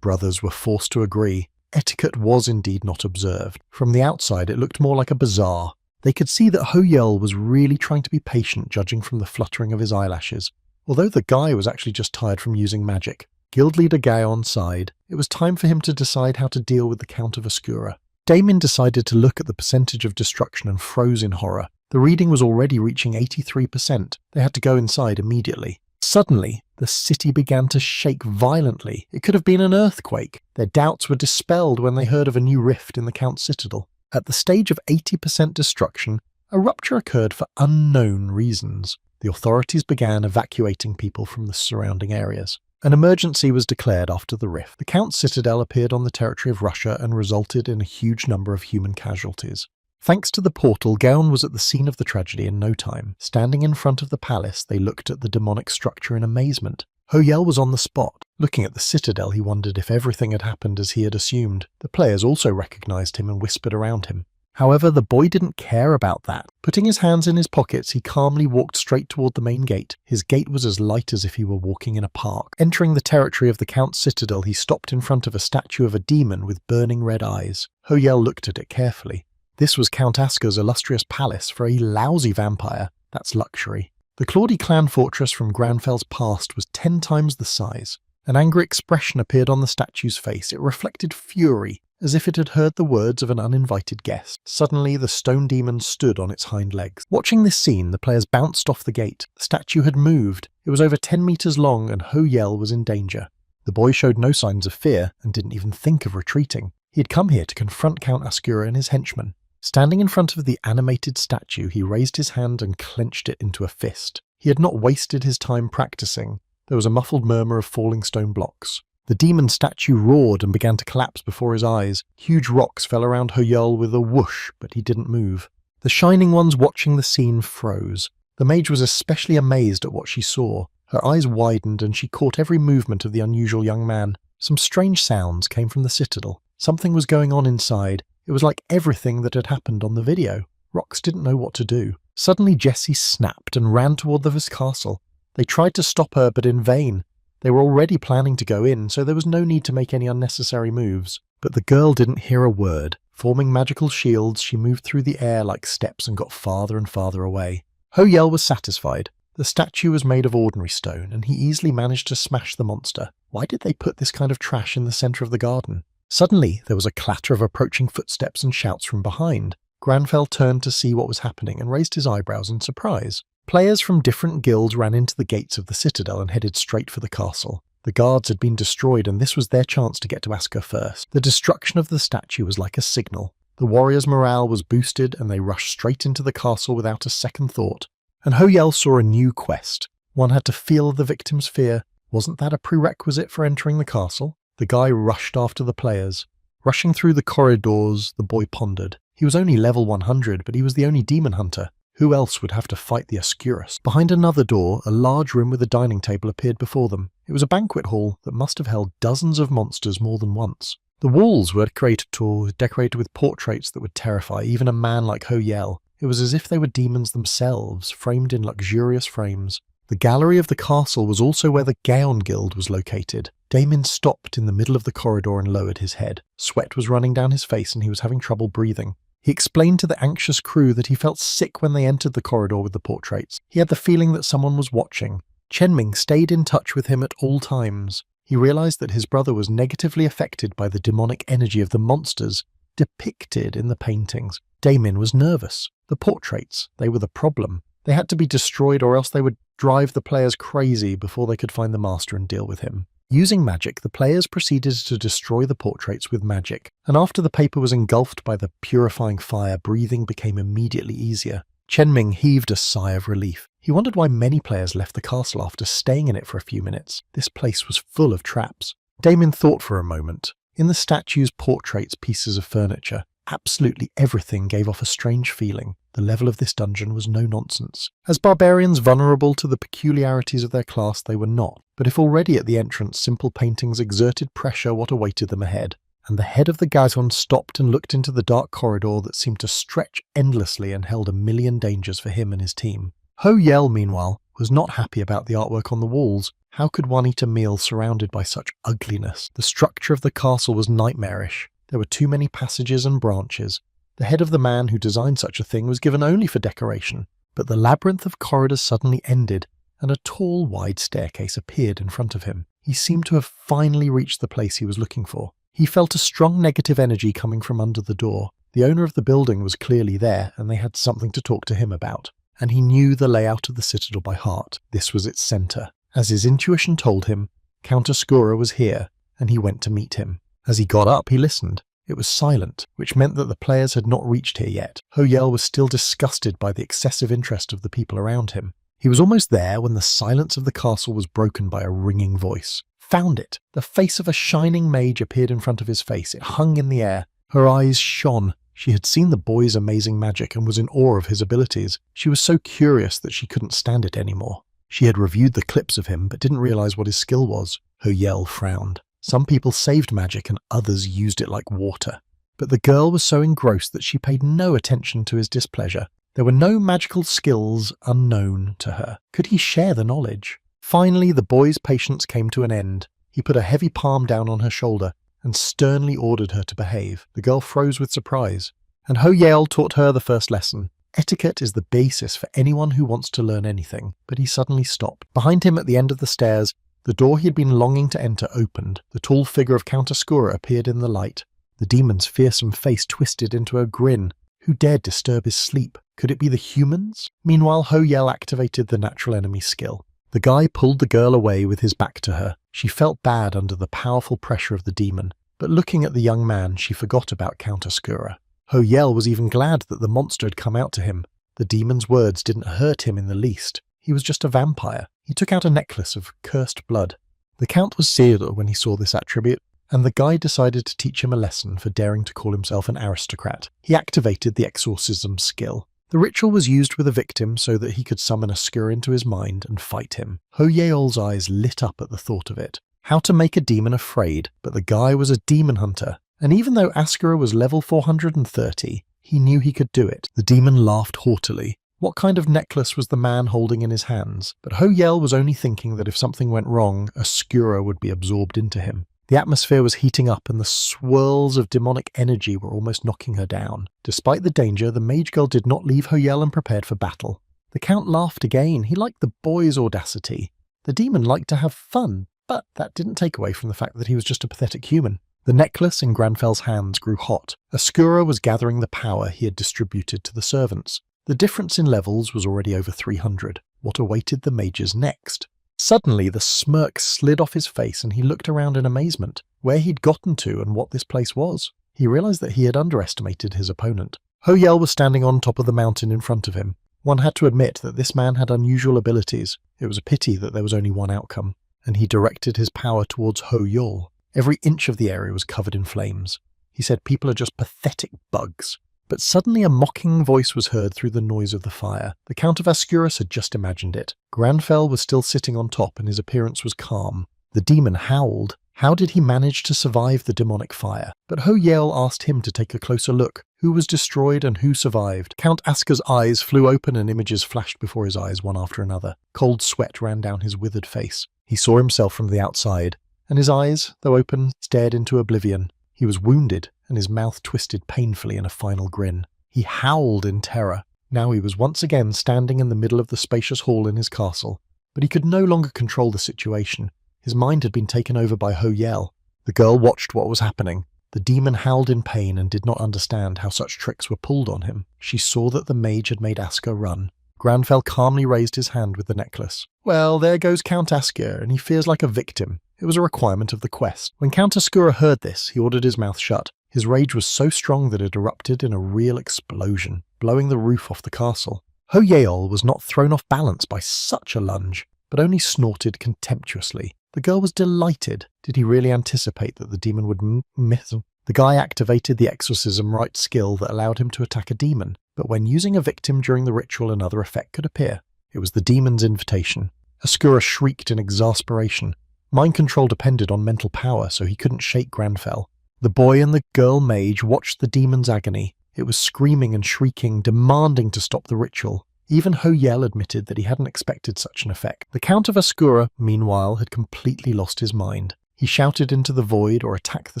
Speaker 1: brothers were forced to agree. Etiquette was indeed not observed. From the outside, it looked more like a bazaar. They could see that Ho Yeol was really trying to be patient, judging from the fluttering of his eyelashes. Although the guy was actually just tired from using magic. Guild leader Gaon sighed. It was time for him to decide how to deal with the Count of Oscura. Daimin decided to look at the percentage of destruction and froze in horror. The reading was already reaching 83%. They had to go inside immediately. Suddenly, the city began to shake violently. It could have been an earthquake. Their doubts were dispelled when they heard of a new rift in the Count's citadel. At the stage of 80% destruction, a rupture occurred for unknown reasons. The authorities began evacuating people from the surrounding areas. An emergency was declared after the rift. The Count's citadel appeared on the territory of Russia and resulted in a huge number of human casualties. Thanks to the portal, Gaon was at the scene of the tragedy in no time. Standing in front of the palace, they looked at the demonic structure in amazement. Ho Yel was on the spot. Looking at the citadel, he wondered if everything had happened as he had assumed. The players also recognized him and whispered around him. However, the boy didn't care about that. Putting his hands in his pockets, he calmly walked straight toward the main gate. His gait was as light as if he were walking in a park. Entering the territory of the Count's citadel, he stopped in front of a statue of a demon with burning red eyes. Ho Yel looked at it carefully. This was Count Asker's illustrious palace for a lousy vampire. That's luxury. The Claudie clan fortress from Granfell's past was 10 times the size. An angry expression appeared on the statue's face. It reflected fury, as if it had heard the words of an uninvited guest. Suddenly, the stone demon stood on its hind legs. Watching this scene, the players bounced off the gate. The statue had moved. It was over 10 meters long, and Ho Yel was in danger. The boy showed no signs of fear, and didn't even think of retreating. He had come here to confront Count Ascura and his henchmen. Standing in front of the animated statue, he raised his hand and clenched it into a fist. He had not wasted his time practicing. There was a muffled murmur of falling stone blocks. The demon statue roared and began to collapse before his eyes. Huge rocks fell around Ho Yel with a whoosh, but he didn't move. The Shining Ones watching the scene froze. The mage was especially amazed at what she saw. Her eyes widened and she caught every movement of the unusual young man. Some strange sounds came from the citadel. Something was going on inside. It was like everything that had happened on the video. Rox didn't know what to do. Suddenly Jessie snapped and ran toward the castle. They tried to stop her, but in vain. They were already planning to go in, so there was no need to make any unnecessary moves. But the girl didn't hear a word. Forming magical shields, she moved through the air like steps and got farther and farther away. Ho Yel was satisfied. The statue was made of ordinary stone, and he easily managed to smash the monster. Why did they put this kind of trash in the centre of the garden? Suddenly, there was a clatter of approaching footsteps and shouts from behind. Granfell turned to see what was happening and raised his eyebrows in surprise. Players from different guilds ran into the gates of the citadel and headed straight for the castle. The guards had been destroyed and this was their chance to get to Asker first. The destruction of the statue was like a signal. The warriors' morale was boosted and they rushed straight into the castle without a second thought. And Ho Yel saw a new quest. One had to feel the victim's fear. Wasn't that a prerequisite for entering the castle? The guy rushed after the players. Rushing through the corridors, the boy pondered. He was only level 100, but he was the only demon hunter. Who else would have to fight the Oscurus? Behind another door, a large room with a dining table appeared before them. It was a banquet hall that must have held dozens of monsters more than once. The walls were decorated with portraits that would terrify even a man like Ho Yel. It was as if they were demons themselves, framed in luxurious frames. The gallery of the castle was also where the Gaon Guild was located. Damon stopped in the middle of the corridor and lowered his head. Sweat was running down his face and he was having trouble breathing. He explained to the anxious crew that he felt sick when they entered the corridor with the portraits. He had the feeling that someone was watching. Chenming stayed in touch with him at all times. He realized that his brother was negatively affected by the demonic energy of the monsters depicted in the paintings. Damon was nervous. The portraits, they were the problem. They had to be destroyed or else they would drive the players crazy before they could find the master and deal with him. Using magic, the players proceeded to destroy the portraits with magic, and after the paper was engulfed by the purifying fire, breathing became immediately easier. Chenming heaved a sigh of relief. He wondered why many players left the castle after staying in it for a few minutes. This place was full of traps. Damon thought for a moment. In the statues, portraits, pieces of furniture, absolutely everything gave off a strange feeling. The level of this dungeon was no nonsense. As barbarians vulnerable to the peculiarities of their class, they were not. But if already at the entrance simple paintings exerted pressure, what awaited them ahead? And the head of the Gazon stopped and looked into the dark corridor that seemed to stretch endlessly and held a million dangers for him and his team. Ho Yel, meanwhile, was not happy about the artwork on the walls. How could one eat a meal surrounded by such ugliness? The structure of the castle was nightmarish. There were too many passages and branches. The head of the man who designed such a thing was given only for decoration. But the labyrinth of corridors suddenly ended, and a tall, wide staircase appeared in front of him. He seemed to have finally reached the place he was looking for. He felt a strong negative energy coming from under the door. The owner of the building was clearly there, and they had something to talk to him about. And he knew the layout of the citadel by heart. This was its centre. As his intuition told him, Count Ascura was here, and he went to meet him. As he got up, he listened. It was silent, which meant that the players had not reached here yet. Ho Yel was still disgusted by the excessive interest of the people around him. He was almost there when the silence of the castle was broken by a ringing voice. Found it! The face of a shining mage appeared in front of his face. It hung in the air. Her eyes shone. She had seen the boy's amazing magic and was in awe of his abilities. She was so curious that she couldn't stand it anymore. She had reviewed the clips of him but didn't realize what his skill was. Ho Yel frowned. Some people saved magic and others used it like water. But the girl was so engrossed that she paid no attention to his displeasure. There were no magical skills unknown to her. Could he share the knowledge? Finally, the boy's patience came to an end. He put a heavy palm down on her shoulder and sternly ordered her to behave. The girl froze with surprise. And Ho Yel taught her the first lesson. Etiquette is the basis for anyone who wants to learn anything. But he suddenly stopped. Behind him at the end of the stairs, the door he had been longing to enter opened. The tall figure of Count Ascura appeared in the light. The demon's fearsome face twisted into a grin. Who dared disturb his sleep? Could it be the humans? Meanwhile, Ho Yel activated the natural enemy skill. The guy pulled the girl away with his back to her. She felt bad under the powerful pressure of the demon, but looking at the young man, she forgot about Count Ascura. Ho Yel was even glad that the monster had come out to him. The demon's words didn't hurt him in the least. He was just a vampire. He took out a necklace of cursed blood. The Count was sealed when he saw this attribute, and the guy decided to teach him a lesson for daring to call himself an aristocrat. He activated the exorcism skill. The ritual was used with a victim so that he could summon Ascura into his mind and fight him. Ho Yel's eyes lit up at the thought of it. How to make a demon afraid, but the guy was a demon hunter, and even though Ascura was level 430, he knew he could do it. The demon laughed haughtily. What kind of necklace was the man holding in his hands? But Ho Yel was only thinking that if something went wrong, Ascura would be absorbed into him. The atmosphere was heating up and the swirls of demonic energy were almost knocking her down. Despite the danger, the mage girl did not leave Ho Yel and prepared for battle. The Count laughed again. He liked the boy's audacity. The demon liked to have fun, but that didn't take away from the fact that he was just a pathetic human. The necklace in Granfel's hands grew hot. Ascura was gathering the power he had distributed to the servants. The difference in levels was already over 300. What awaited the mages next? Suddenly, the smirk slid off his face and he looked around in amazement, where he'd gotten to and what this place was. He realized that he had underestimated his opponent. Ho Yel was standing on top of the mountain in front of him. One had to admit that this man had unusual abilities. It was a pity that there was only one outcome, and he directed his power towards Ho Yel. Every inch of the area was covered in flames. He said people are just pathetic bugs. But suddenly a mocking voice was heard through the noise of the fire. The Count of Ascuris had just imagined it. Granfell was still sitting on top and his appearance was calm. The demon howled. How did he manage to survive the demonic fire? But Ho Yel asked him to take a closer look. Who was destroyed and who survived? Count Asker's eyes flew open and images flashed before his eyes one after another. Cold sweat ran down his withered face. He saw himself from the outside, and his eyes, though open, stared into oblivion. He was wounded, and his mouth twisted painfully in a final grin. He howled in terror. Now he was once again standing in the middle of the spacious hall in his castle. but he could no longer control the situation. His mind had been taken over by Ho Yel. The girl watched what was happening. The demon howled in pain and did not understand how such tricks were pulled on him. She saw that the mage had made Asker run. Granfell calmly raised his hand with the necklace. Well, there goes Count Asker, and he feels like a victim. It was a requirement of the quest. When Count Askura heard this, he ordered his mouth shut. His rage was so strong that it erupted in a real explosion, blowing the roof off the castle. Ho Yeol was not thrown off balance by such a lunge, but only snorted contemptuously. The girl was delighted. Did he really anticipate that the demon would miss him? The guy activated the exorcism rite skill that allowed him to attack a demon, but when using a victim during the ritual another effect could appear. It was the demon's invitation. Askura shrieked in exasperation. Mind control depended on mental power, so he couldn't shake Granfell. The boy and the girl mage watched the demon's agony. It was screaming and shrieking, demanding to stop the ritual. Even Ho Yel admitted that he hadn't expected such an effect. The Count of Askura, meanwhile, had completely lost his mind. He shouted into the void or attacked the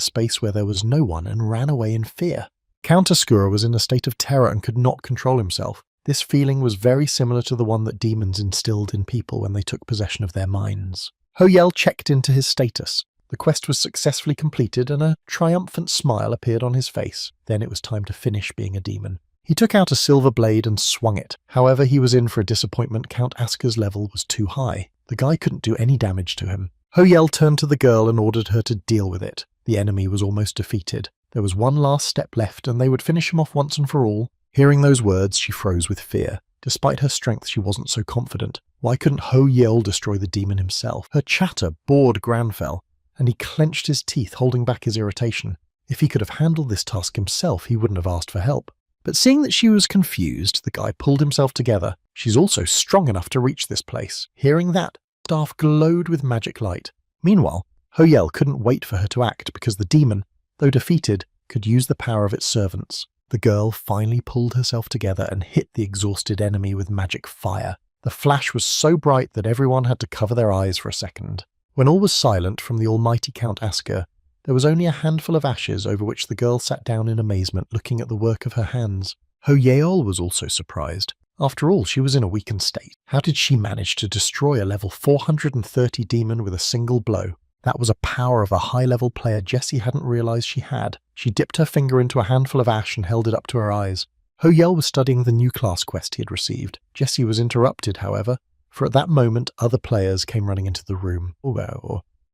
Speaker 1: space where there was no one and ran away in fear. Count Askura was in a state of terror and could not control himself. This feeling was very similar to the one that demons instilled in people when they took possession of their minds. Ho Yel checked into his status. The quest was successfully completed and a triumphant smile appeared on his face. Then it was time to finish being a demon. He took out a silver blade and swung it. However, he was in for a disappointment. Count Asker's level was too high. The guy couldn't do any damage to him. Ho Yel turned to the girl and ordered her to deal with it. The enemy was almost defeated. There was one last step left and they would finish him off once and for all. Hearing those words, she froze with fear. Despite her strength, she wasn't so confident. Why couldn't Ho Yel destroy the demon himself? Her chatter bored Granfell, and he clenched his teeth, holding back his irritation. If he could have handled this task himself, he wouldn't have asked for help. But seeing that she was confused, the guy pulled himself together. She's also strong enough to reach this place. Hearing that, the staff glowed with magic light. Meanwhile, Ho Yel couldn't wait for her to act because the demon, though defeated, could use the power of its servants. The girl finally pulled herself together and hit the exhausted enemy with magic fire. The flash was so bright that everyone had to cover their eyes for a second. When all was silent from the almighty Count Asker, there was only a handful of ashes over which the girl sat down in amazement, looking at the work of her hands. Ho Yeol was also surprised. After all, she was in a weakened state. How did she manage to destroy a level 430 demon with a single blow? That was a power of a high-level player Jessie hadn't realized she had. She dipped her finger into a handful of ash and held it up to her eyes. Ho Yel was studying the new class quest he had received. Jessie was interrupted, however, for at that moment other players came running into the room.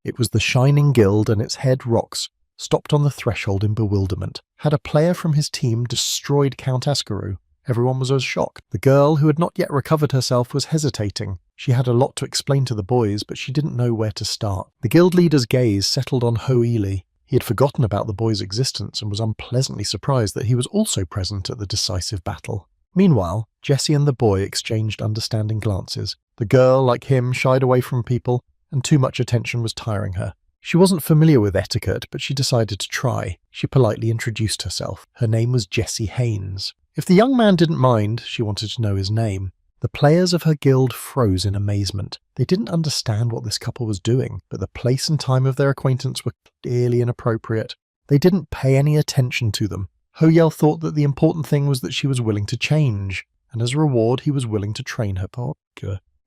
Speaker 1: It was the Shining Guild, and its head Rox stopped on the threshold in bewilderment. Had a player from his team destroyed Count Askeru? Everyone was as shocked. The girl, who had not yet recovered herself, was hesitating. She had a lot to explain to the boys, but she didn't know where to start. The guild leader's gaze settled on Ho Ely. He had forgotten about the boy's existence and was unpleasantly surprised that he was also present at the decisive battle. Meanwhile, Jessie and the boy exchanged understanding glances. The girl, like him, shied away from people, and too much attention was tiring her. She wasn't familiar with etiquette, but she decided to try. She politely introduced herself. Her name was Jessie Haynes. If the young man didn't mind, she wanted to know his name. The players of her guild froze in amazement. They didn't understand what this couple was doing, but the place and time of their acquaintance were clearly inappropriate. They didn't pay any attention to them. Ho Yel thought that the important thing was that she was willing to change, and as a reward he was willing to train her.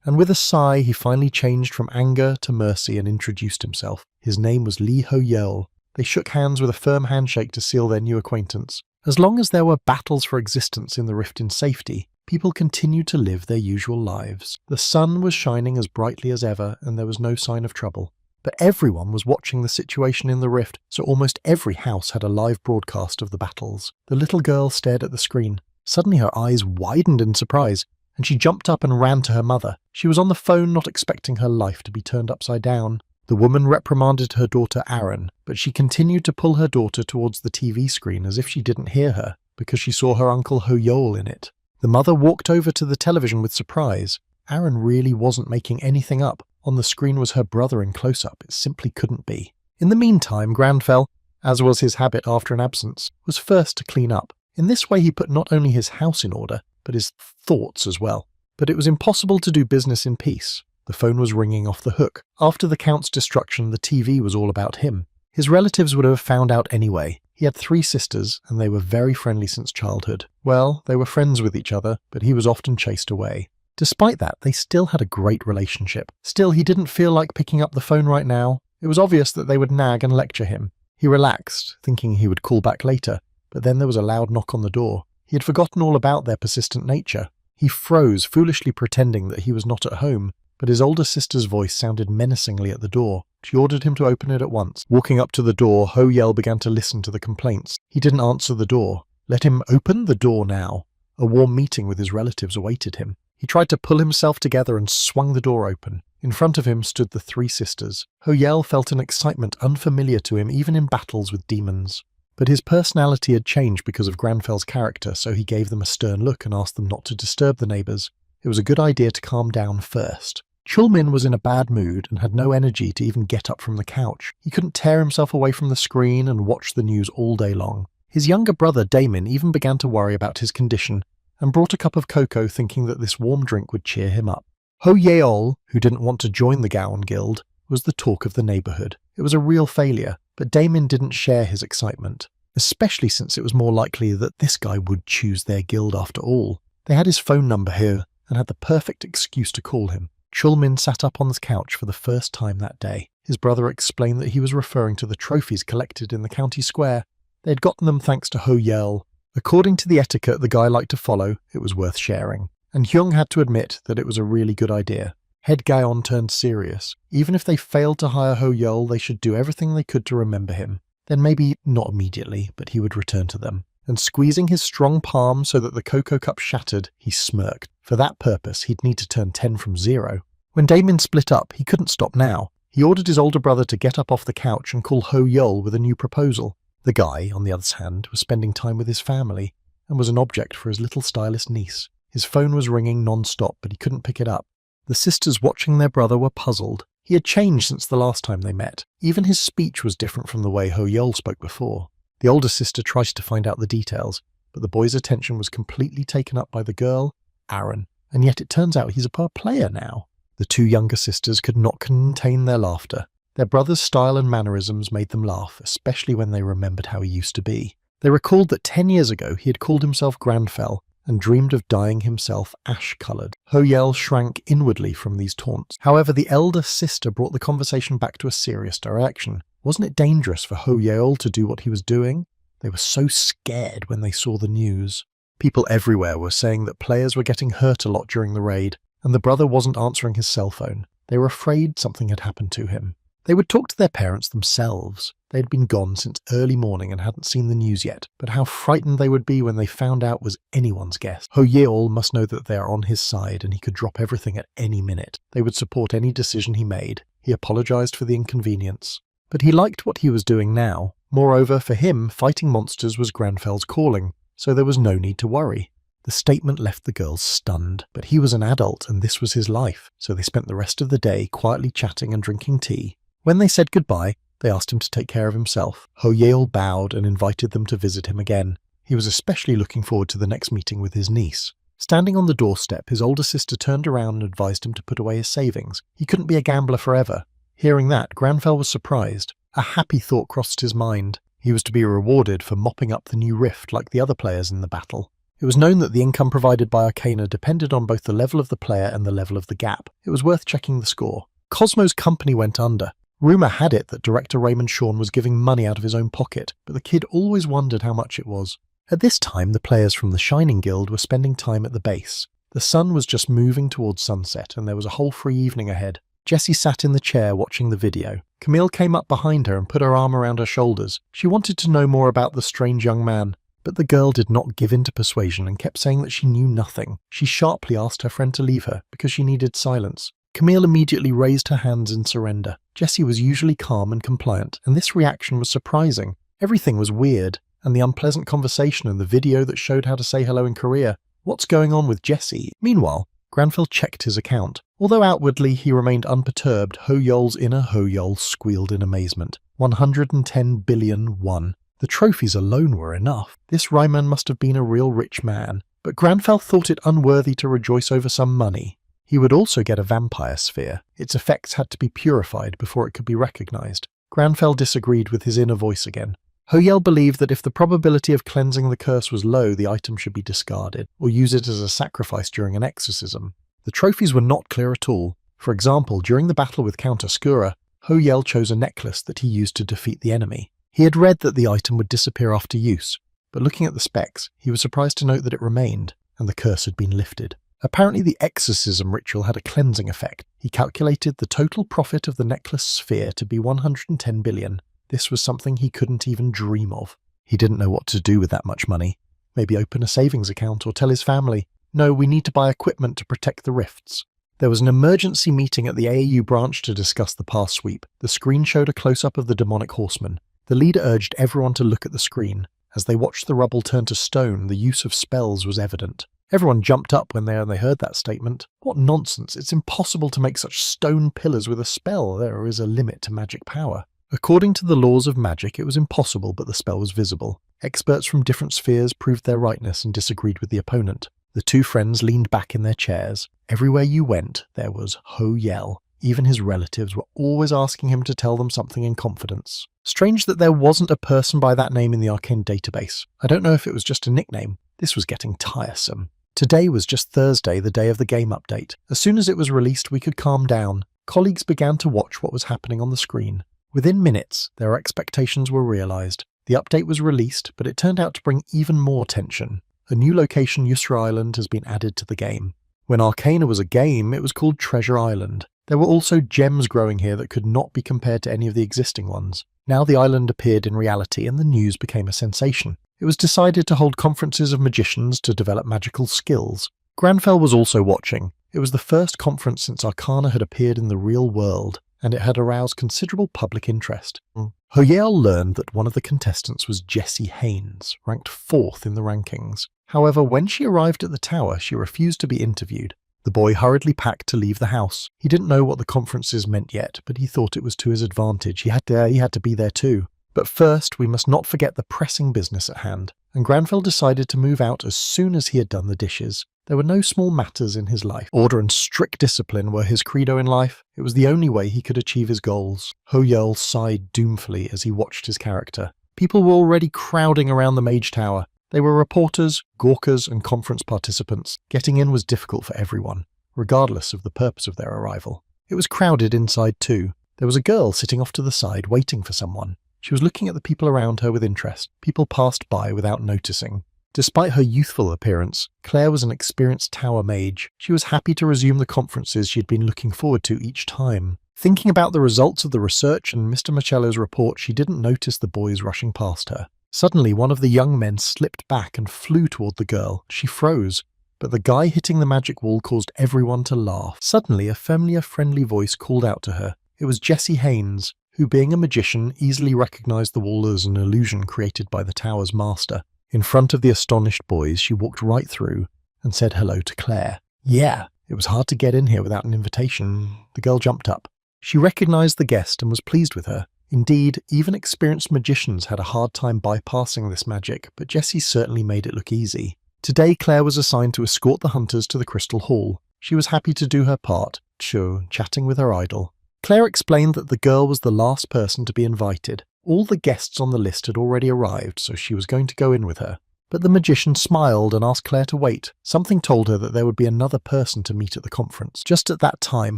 Speaker 1: And with a sigh, he finally changed from anger to mercy and introduced himself. His name was Lee Ho Yel. They shook hands with a firm handshake to seal their new acquaintance. As long as there were battles for existence in the rift in safety, people continued to live their usual lives. The sun was shining as brightly as ever, and there was no sign of trouble. But everyone was watching the situation in the rift, so almost every house had a live broadcast of the battles. The little girl stared at the screen. Suddenly her eyes widened in surprise, and she jumped up and ran to her mother. She was on the phone, not expecting her life to be turned upside down. The woman reprimanded her daughter Aaron, but she continued to pull her daughter towards the TV screen as if she didn't hear her, because she saw her uncle Ho Yol in it. The mother walked over to the television with surprise. Aaron really wasn't making anything up. On the screen was her brother in close-up. It simply couldn't be. In the meantime, Granfell, as was his habit after an absence, was first to clean up. In this way he put not only his house in order, but his thoughts as well. But it was impossible to do business in peace. The phone was ringing off the hook. After the Count's destruction, the TV was all about him. His relatives would have found out anyway. He had 3 sisters, and they were very friendly since childhood. Well, they were friends with each other, but he was often chased away. Despite that, they still had a great relationship. Still, he didn't feel like picking up the phone right now. It was obvious that they would nag and lecture him. He relaxed, thinking he would call back later, but then there was a loud knock on the door. He had forgotten all about their persistent nature. He froze, foolishly pretending that he was not at home, but his older sister's voice sounded menacingly at the door. She ordered him to open it at once. Walking up to the door, Ho Yel began to listen to the complaints. He didn't answer the door. Let him open the door now. A warm meeting with his relatives awaited him. He tried to pull himself together and swung the door open. In front of him stood the three sisters. Ho Yel felt an excitement unfamiliar to him even in battles with demons. But his personality had changed because of Granfel's character, so he gave them a stern look and asked them not to disturb the neighbours. It was a good idea to calm down first. Chulmin was in a bad mood and had no energy to even get up from the couch. He couldn't tear himself away from the screen and watch the news all day long. His younger brother Damin even began to worry about his condition and brought a cup of cocoa thinking that this warm drink would cheer him up. Ho Yeol, who didn't want to join the Gowan Guild, was the talk of the neighbourhood. It was a real failure, but Damin didn't share his excitement, especially since it was more likely that this guy would choose their guild after all. They had his phone number here and had the perfect excuse to call him. Chulmin sat up on his couch for the first time that day. His brother explained that he was referring to the trophies collected in the county square. They had gotten them thanks to Ho Yel. According to the etiquette the guy liked to follow, it was worth sharing. And Hyung had to admit that it was a really good idea. Head Gaon turned serious. Even if they failed to hire Ho Yel, they should do everything they could to remember him. Then maybe not immediately, but he would return to them. And squeezing his strong palm so that the cocoa cup shattered, he smirked. For that purpose, he'd need to turn 10 from 0. When Damin split up, he couldn't stop now. He ordered his older brother to get up off the couch and call Ho Yol with a new proposal. The guy, on the other hand, was spending time with his family and was an object for his little stylist niece. His phone was ringing non-stop, but he couldn't pick it up. The sisters watching their brother were puzzled. He had changed since the last time they met. Even his speech was different from the way Ho Yol spoke before. The older sister tried to find out the details, but the boy's attention was completely taken up by the girl, Aaron, and yet it turns out he's a pro player now. The two younger sisters could not contain their laughter. Their brother's style and mannerisms made them laugh, especially when they remembered how he used to be. They recalled that 10 years ago he had called himself Granfell and dreamed of dyeing himself ash-coloured. Ho Yel shrank inwardly from these taunts. However, the elder sister brought the conversation back to a serious direction. Wasn't it dangerous for Ho Yel to do what he was doing? They were so scared when they saw the news. People everywhere were saying that players were getting hurt a lot during the raid, and the brother wasn't answering his cell phone. They were afraid something had happened to him. They would talk to their parents themselves. They had been gone since early morning and hadn't seen the news yet, but how frightened they would be when they found out was anyone's guess. Ho Yeol must know that they are on his side and he could drop everything at any minute. They would support any decision he made. He apologized for the inconvenience. But he liked what he was doing now. Moreover, for him, fighting monsters was Granfell's calling, so there was no need to worry. The statement left the girls stunned, but he was an adult and this was his life, so they spent the rest of the day quietly chatting and drinking tea. When they said goodbye, they asked him to take care of himself. Ho Yeol bowed and invited them to visit him again. He was especially looking forward to the next meeting with his niece. Standing on the doorstep, his older sister turned around and advised him to put away his savings. He couldn't be a gambler forever. Hearing that, Granfell was surprised. A happy thought crossed his mind. He was to be rewarded for mopping up the new rift like the other players in the battle. It was known that the income provided by Arcana depended on both the level of the player and the level of the gap. It was worth checking the score. Cosmo's company went under. Rumour had it that director Raymond Shawn was giving money out of his own pocket, but the kid always wondered how much it was. At this time, the players from the Shining Guild were spending time at the base. The sun was just moving towards sunset, and there was a whole free evening ahead. Jessie sat in the chair watching the video. Camille came up behind her and put her arm around her shoulders. She wanted to know more about the strange young man, but the girl did not give in to persuasion and kept saying that she knew nothing. She sharply asked her friend to leave her, because she needed silence. Camille immediately raised her hands in surrender. Jessie was usually calm and compliant, and this reaction was surprising. Everything was weird, and the unpleasant conversation and the video that showed how to say hello in Korea. What's going on with Jessie? Meanwhile, Granfell checked his account. Although outwardly he remained unperturbed, Ho Yol's inner Ho Yol squealed in amazement. 110 billion won. The trophies alone were enough. This Ryman must have been a real rich man. But Granfell thought it unworthy to rejoice over some money. He would also get a vampire sphere. Its effects had to be purified before it could be recognized. Granfell disagreed with his inner voice again. Ho Yel believed that if the probability of cleansing the curse was low, the item should be discarded, or use it as a sacrifice during an exorcism. The trophies were not clear at all. For example, during the battle with Count Oscura, Ho Yel chose a necklace that he used to defeat the enemy. He had read that the item would disappear after use, but looking at the specs, he was surprised to note that it remained, and the curse had been lifted. Apparently the exorcism ritual had a cleansing effect. He calculated the total profit of the necklace sphere to be 110 billion. This was something he couldn't even dream of. He didn't know what to do with that much money. Maybe open a savings account or tell his family, "No, we need to buy equipment to protect the rifts." There was an emergency meeting at the AAU branch to discuss the pass sweep. The screen showed a close-up of the demonic horseman. The leader urged everyone to look at the screen. As they watched the rubble turn to stone, the use of spells was evident. Everyone jumped up when they heard that statement. What nonsense! It's impossible to make such stone pillars with a spell. There is a limit to magic power. According to the laws of magic, it was impossible, but the spell was visible. Experts from different spheres proved their rightness and disagreed with the opponent. The two friends leaned back in their chairs. Everywhere you went, there was Ho Yel. Even his relatives were always asking him to tell them something in confidence. Strange that there wasn't a person by that name in the Arcane database. I don't know if it was just a nickname. This was getting tiresome. Today was just Thursday, the day of the game update. As soon as it was released, we could calm down. Colleagues began to watch what was happening on the screen. Within minutes, their expectations were realized. The update was released, but it turned out to bring even more tension. A new location, Yusra Island, has been added to the game. When Arcana was a game, it was called Treasure Island. There were also gems growing here that could not be compared to any of the existing ones. Now the island appeared in reality and the news became a sensation. It was decided to hold conferences of magicians to develop magical skills. Granfell was also watching. It was the first conference since Arcana had appeared in the real world, and it had aroused considerable public interest. Ho Yel learned that one of the contestants was Jessie Haynes, ranked 4th in the rankings. However, when she arrived at the tower, she refused to be interviewed. The boy hurriedly packed to leave the house. He didn't know what the conferences meant yet, but he thought it was to his advantage. He had to be there too. But first, we must not forget the pressing business at hand, and Granfell decided to move out as soon as he had done the dishes. There were no small matters in his life. Order and strict discipline were his credo in life. It was the only way he could achieve his goals. Ho Yel sighed doomfully as he watched his character. People were already crowding around the Mage Tower. They were reporters, gawkers, and conference participants. Getting in was difficult for everyone, regardless of the purpose of their arrival. It was crowded inside too. There was a girl sitting off to the side waiting for someone. She was looking at the people around her with interest. People passed by without noticing. Despite her youthful appearance, Claire was an experienced tower mage. She was happy to resume the conferences she had been looking forward to each time. Thinking about the results of the research and Mr. Marcello's report, she didn't notice the boys rushing past her. Suddenly, one of the young men slipped back and flew toward the girl. She froze, but the guy hitting the magic wall caused everyone to laugh. Suddenly, a familiar, friendly voice called out to her. It was Jessie Haynes, who, being a magician, easily recognized the wall as an illusion created by the tower's master. In front of the astonished boys, she walked right through and said hello to Claire. Yeah, it was hard to get in here without an invitation. The girl jumped up. She recognized the guest and was pleased with her. Indeed, even experienced magicians had a hard time bypassing this magic, but Jessie certainly made it look easy. Today, Claire was assigned to escort the hunters to the Crystal Hall. She was happy to do her part, chatting with her idol. Claire explained that the girl was the last person to be invited. All the guests on the list had already arrived, so she was going to go in with her. But the magician smiled and asked Claire to wait. Something told her that there would be another person to meet at the conference. Just at that time,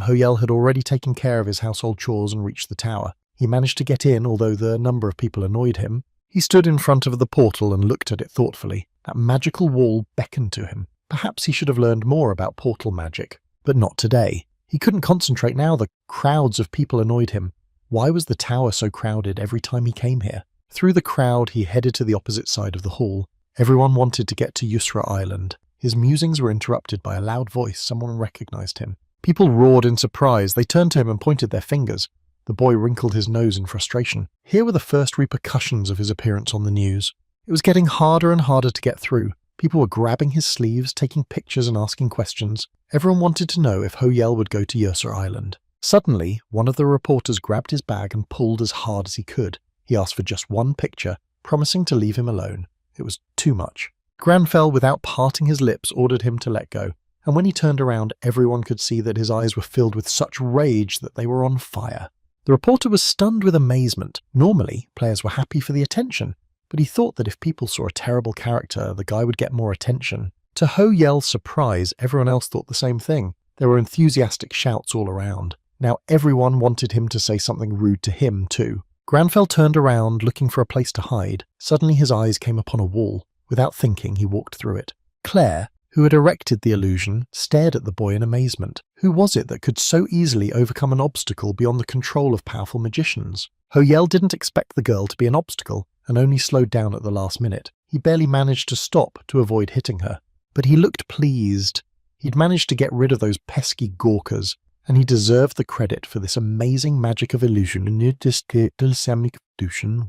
Speaker 1: Ho Yel had already taken care of his household chores and reached the tower. He managed to get in, although the number of people annoyed him. He stood in front of the portal and looked at it thoughtfully. That magical wall beckoned to him. Perhaps he should have learned more about portal magic, but not today. He couldn't concentrate now. The crowds of people annoyed him. Why was the tower so crowded every time he came here? Through the crowd, he headed to the opposite side of the hall. Everyone wanted to get to Yusra Island. His musings were interrupted by a loud voice. Someone recognized him. People roared in surprise. They turned to him and pointed their fingers. The boy wrinkled his nose in frustration. Here were the first repercussions of his appearance on the news. It was getting harder and harder to get through. People were grabbing his sleeves, taking pictures and asking questions. Everyone wanted to know if Ho Yel would go to Yusra Island. Suddenly, one of the reporters grabbed his bag and pulled as hard as he could. He asked for just one picture, promising to leave him alone. It was too much. Granfell, without parting his lips, ordered him to let go. And when he turned around, everyone could see that his eyes were filled with such rage that they were on fire. The reporter was stunned with amazement. Normally, players were happy for the attention, but he thought that if people saw a terrible character, the guy would get more attention. To Ho Yel's surprise, everyone else thought the same thing. There were enthusiastic shouts all around. Now everyone wanted him to say something rude to him too. Granfell turned around, looking for a place to hide. Suddenly his eyes came upon a wall. Without thinking, he walked through it. Claire, who had erected the illusion, stared at the boy in amazement. Who was it that could so easily overcome an obstacle beyond the control of powerful magicians? Ho-Yel didn't expect the girl to be an obstacle, and only slowed down at the last minute. He barely managed to stop to avoid hitting her. But he looked pleased. He'd managed to get rid of those pesky gawkers, and he deserved the credit for this amazing magic of illusion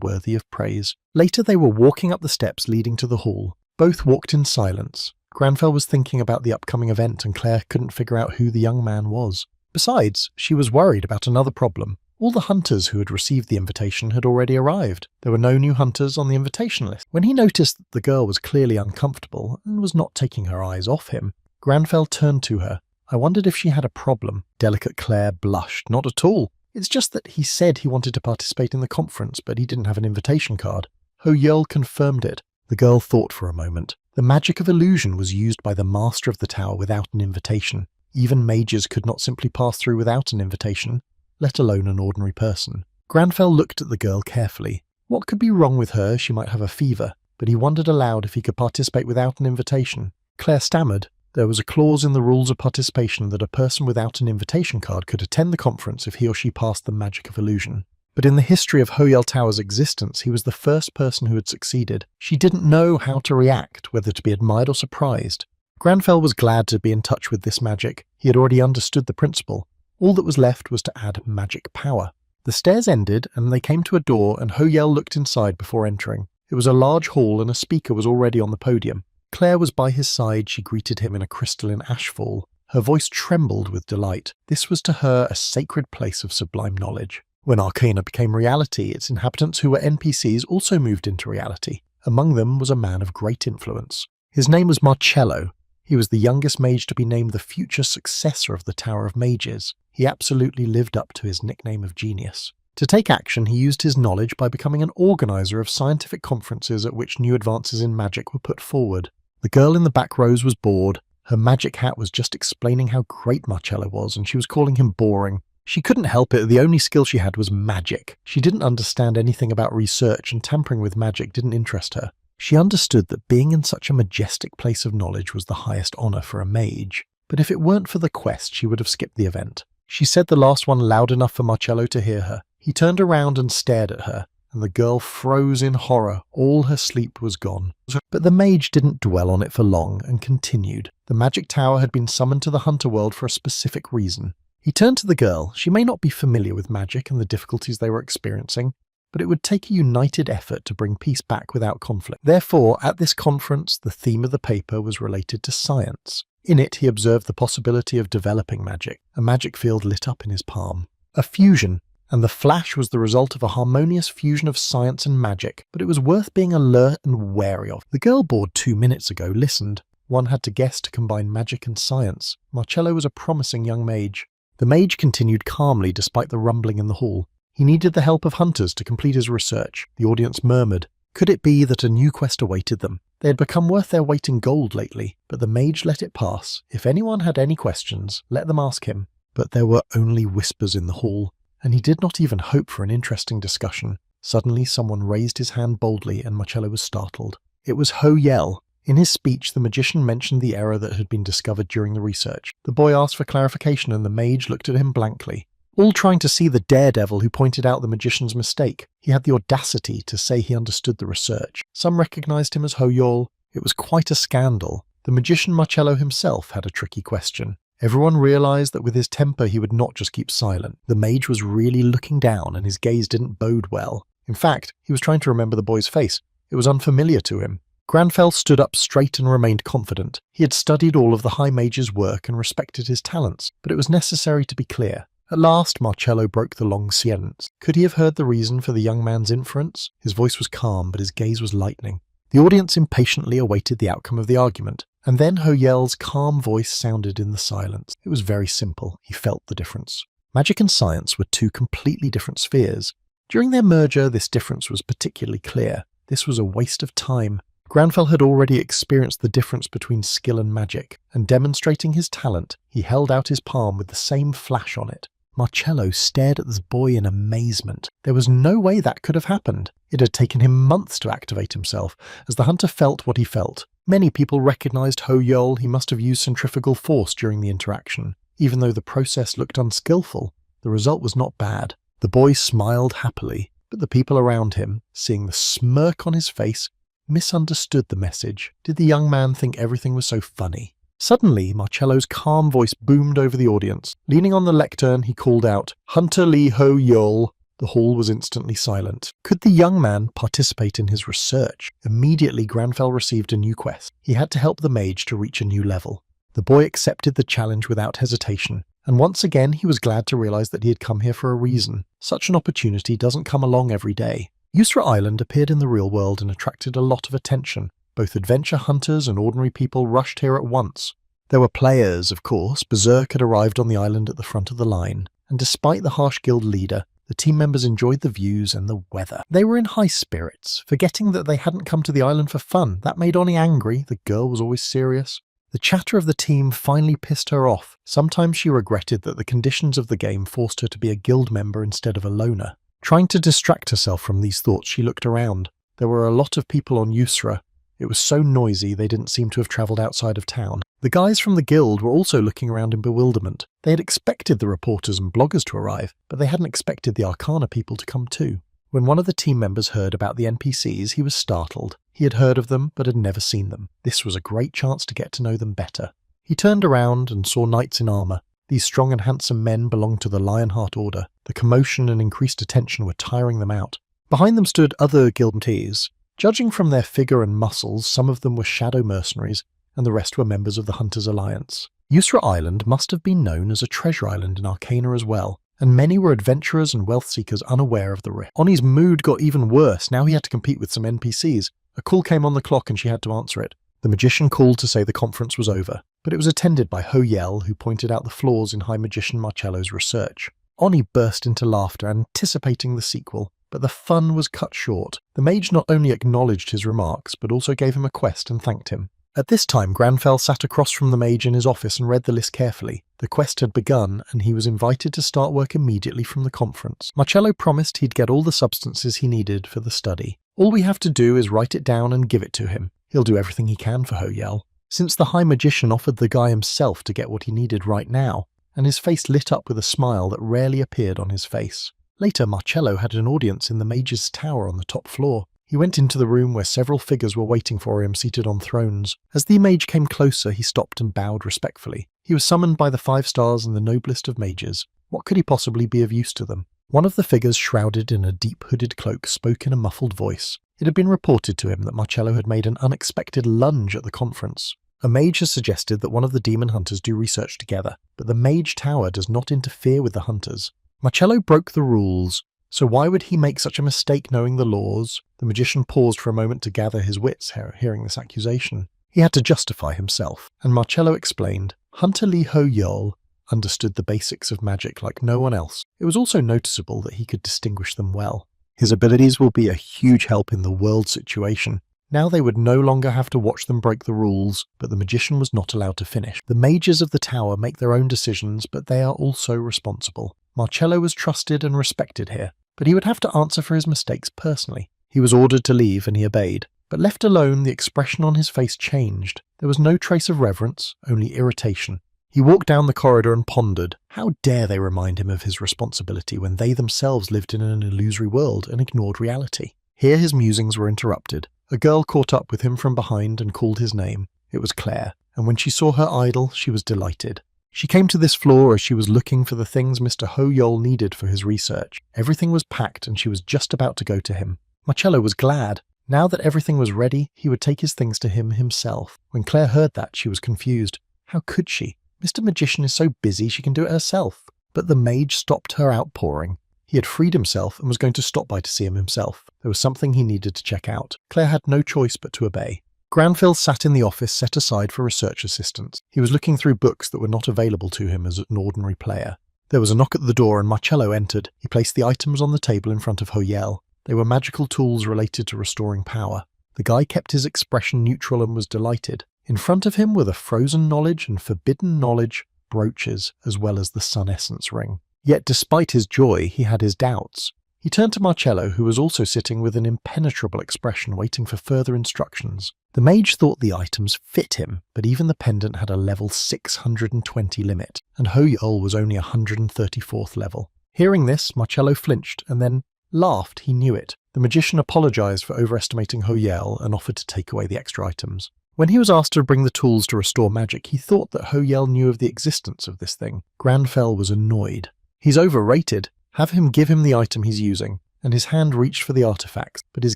Speaker 1: worthy of praise. Later they were walking up the steps leading to the hall. Both walked in silence. Granfell was thinking about the upcoming event, and Claire couldn't figure out who the young man was. Besides, she was worried about another problem. All the hunters who had received the invitation had already arrived. There were no new hunters on the invitation list. When he noticed that the girl was clearly uncomfortable and was not taking her eyes off him, Granfell turned to her. I wondered if she had a problem. Delicate Claire blushed. Not at all. It's just that he said he wanted to participate in the conference, but he didn't have an invitation card. Ho-Yel confirmed it. The girl thought for a moment. The magic of illusion was used by the master of the tower without an invitation. Even mages could not simply pass through without an invitation, let alone an ordinary person. Granfell looked at the girl carefully. What could be wrong with her? She might have a fever, but he wondered aloud if he could participate without an invitation. Claire stammered. There was a clause in the rules of participation that a person without an invitation card could attend the conference if he or she passed the magic of illusion. But in the history of Ho-Yel Tower's existence, he was the first person who had succeeded. She didn't know how to react, whether to be admired or surprised. Granfell was glad to be in touch with this magic. He had already understood the principle. All that was left was to add magic power. The stairs ended, and they came to a door, and Ho-Yel looked inside before entering. It was a large hall, and a speaker was already on the podium. Claire was by his side. She greeted him in a crystalline ashfall. Her voice trembled with delight. This was to her a sacred place of sublime knowledge. When Arcana became reality, its inhabitants who were NPCs also moved into reality. Among them was a man of great influence. His name was Marcello. He was the youngest mage to be named the future successor of the Tower of Mages. He absolutely lived up to his nickname of genius. To take action, he used his knowledge by becoming an organizer of scientific conferences at which new advances in magic were put forward. The girl in the back rows was bored. Her magic hat was just explaining how great Marcello was, and she was calling him boring. She couldn't help it. The only skill she had was magic. She didn't understand anything about research, and tampering with magic didn't interest her. She understood that being in such a majestic place of knowledge was the highest honor for a mage. But if it weren't for the quest, she would have skipped the event. She said the last one loud enough for Marcello to hear her. He turned around and stared at her, and the girl froze in horror. All her sleep was gone. But the mage didn't dwell on it for long and continued. The magic tower had been summoned to the hunter world for a specific reason. He turned to the girl. She may not be familiar with magic and the difficulties they were experiencing, but it would take a united effort to bring peace back without conflict. Therefore, at this conference, the theme of the paper was related to science. In it, he observed the possibility of developing magic. A magic field lit up in his palm. A fusion, and the flash was the result of a harmonious fusion of science and magic, but it was worth being alert and wary of. The girl bored 2 minutes ago listened. One had to guess to combine magic and science. Marcello was a promising young mage. The mage continued calmly despite the rumbling in the hall. He needed the help of hunters to complete his research. The audience murmured. Could it be that a new quest awaited them? They had become worth their weight in gold lately, but the mage let it pass. If anyone had any questions, let them ask him. But there were only whispers in the hall, and he did not even hope for an interesting discussion. Suddenly someone raised his hand boldly, and Marcello was startled. It was Ho-Yel. In his speech, the magician mentioned the error that had been discovered during the research. The boy asked for clarification, and the mage looked at him blankly, all trying to see the daredevil who pointed out the magician's mistake. He had the audacity to say he understood the research. Some recognized him as Ho-Yel. It was quite a scandal. The magician Marcello himself had a tricky question. Everyone realized that with his temper he would not just keep silent. The mage was really looking down, and his gaze didn't bode well. In fact, he was trying to remember the boy's face. It was unfamiliar to him. Granfell stood up straight and remained confident. He had studied all of the High Mage's work and respected his talents, but it was necessary to be clear. At last, Marcello broke the long silence. Could he have heard the reason for the young man's inference? His voice was calm, but his gaze was lightning. The audience impatiently awaited the outcome of the argument, and then Ho-Yel's calm voice sounded in the silence. It was very simple. He felt the difference. Magic and science were two completely different spheres. During their merger, this difference was particularly clear. This was a waste of time. Granfell had already experienced the difference between skill and magic, and demonstrating his talent, he held out his palm with the same flash on it. Marcello stared at this boy in amazement. There was no way that could have happened. It had taken him months to activate himself, as the hunter felt what he felt. Many people recognized Ho Yol. He must have used centrifugal force during the interaction. Even though the process looked unskillful, the result was not bad. The boy smiled happily, but the people around him, seeing the smirk on his face, misunderstood the message. Did the young man think everything was so funny? Suddenly, Marcello's calm voice boomed over the audience. Leaning on the lectern, he called out, "Hunter Lee Ho Yol." The hall was instantly silent. Could the young man participate in his research? Immediately, Granfell received a new quest. He had to help the mage to reach a new level. The boy accepted the challenge without hesitation, and once again he was glad to realize that he had come here for a reason. Such an opportunity doesn't come along every day. Yusra Island appeared in the real world and attracted a lot of attention. Both adventure hunters and ordinary people rushed here at once. There were players, of course. Berserk had arrived on the island at the front of the line, and despite the harsh guild leader, the team members enjoyed the views and the weather. They were in high spirits, forgetting that they hadn't come to the island for fun. That made Oni angry. The girl was always serious. The chatter of the team finally pissed her off. Sometimes she regretted that the conditions of the game forced her to be a guild member instead of a loner. Trying to distract herself from these thoughts, she looked around. There were a lot of people on Yusra. It was so noisy they didn't seem to have travelled outside of town. The guys from the guild were also looking around in bewilderment. They had expected the reporters and bloggers to arrive, but they hadn't expected the Arcana people to come too. When one of the team members heard about the NPCs, he was startled. He had heard of them, but had never seen them. This was a great chance to get to know them better. He turned around and saw knights in armour. These strong and handsome men belonged to the Lionheart Order. The commotion and increased attention were tiring them out. Behind them stood other guildees. Judging from their figure and muscles, some of them were shadow mercenaries, and the rest were members of the Hunters' Alliance. Yusra Island must have been known as a treasure island in Arcana as well, and many were adventurers and wealth seekers unaware of the rift. Oni's mood got even worse. Now he had to compete with some NPCs. A call came on the clock and she had to answer it. The magician called to say the conference was over, but it was attended by Ho Yel, who pointed out the flaws in High Magician Marcello's research. Oni burst into laughter, anticipating the sequel, but the fun was cut short. The mage not only acknowledged his remarks, but also gave him a quest and thanked him. At this time, Granfell sat across from the mage in his office and read the list carefully. The quest had begun, and he was invited to start work immediately from the conference. Marcello promised he'd get all the substances he needed for the study. All we have to do is write it down and give it to him. He'll do everything he can for Ho Yel. Since the High Magician offered the guy himself to get what he needed right now, and his face lit up with a smile that rarely appeared on his face. Later, Marcello had an audience in the mage's tower on the top floor. He went into the room where several figures were waiting for him seated on thrones. As the mage came closer, he stopped and bowed respectfully. He was summoned by the 5 stars and the noblest of mages. What could he possibly be of use to them? One of the figures, shrouded in a deep hooded cloak, spoke in a muffled voice. It had been reported to him that Marcello had made an unexpected lunge at the conference. A mage has suggested that one of the demon hunters do research together, but the mage tower does not interfere with the hunters. Marcello broke the rules, so why would he make such a mistake knowing the laws? The magician paused for a moment to gather his wits, hearing this accusation. He had to justify himself, and Marcello explained. Hunter Lee Ho Yol understood the basics of magic like no one else. It was also noticeable that he could distinguish them well. His abilities will be a huge help in the world situation. Now they would no longer have to watch them break the rules, but the magician was not allowed to finish. The mages of the tower make their own decisions, but they are also responsible. Marcello was trusted and respected here, but he would have to answer for his mistakes personally. He was ordered to leave and he obeyed, but left alone, the expression on his face changed. There was no trace of reverence, only irritation. He walked down the corridor and pondered. How dare they remind him of his responsibility when they themselves lived in an illusory world and ignored reality? Here his musings were interrupted. A girl caught up with him from behind and called his name. It was Claire, and when she saw her idol, she was delighted. She came to this floor as she was looking for the things Mr. Ho Yol needed for his research. Everything was packed and she was just about to go to him. Marcello was glad. Now that everything was ready, he would take his things to him himself. When Claire heard that, she was confused. How could she? Mr. Magician is so busy she can do it herself. But the mage stopped her outpouring. He had freed himself and was going to stop by to see him himself. There was something he needed to check out. Claire had no choice but to obey. Granfell sat in the office set aside for research assistants. He was looking through books that were not available to him as an ordinary player. There was a knock at the door and Marcello entered. He placed the items on the table in front of Ho Yel. They were magical tools related to restoring power. The guy kept his expression neutral and was delighted. In front of him were the frozen knowledge and forbidden knowledge brooches, as well as the sun essence ring. Yet despite his joy, he had his doubts. He turned to Marcello, who was also sitting with an impenetrable expression waiting for further instructions. The mage thought the items fit him, but even the pendant had a level 620 limit, and Ho-Yol was only 134th level. Hearing this, Marcello flinched and then laughed. He knew it. The magician apologized for overestimating Ho-Yel and offered to take away the extra items. When he was asked to bring the tools to restore magic, he thought that Ho-Yel knew of the existence of this thing. Granfell was annoyed. He's overrated. Have him give him the item he's using. And his hand reached for the artifacts, but his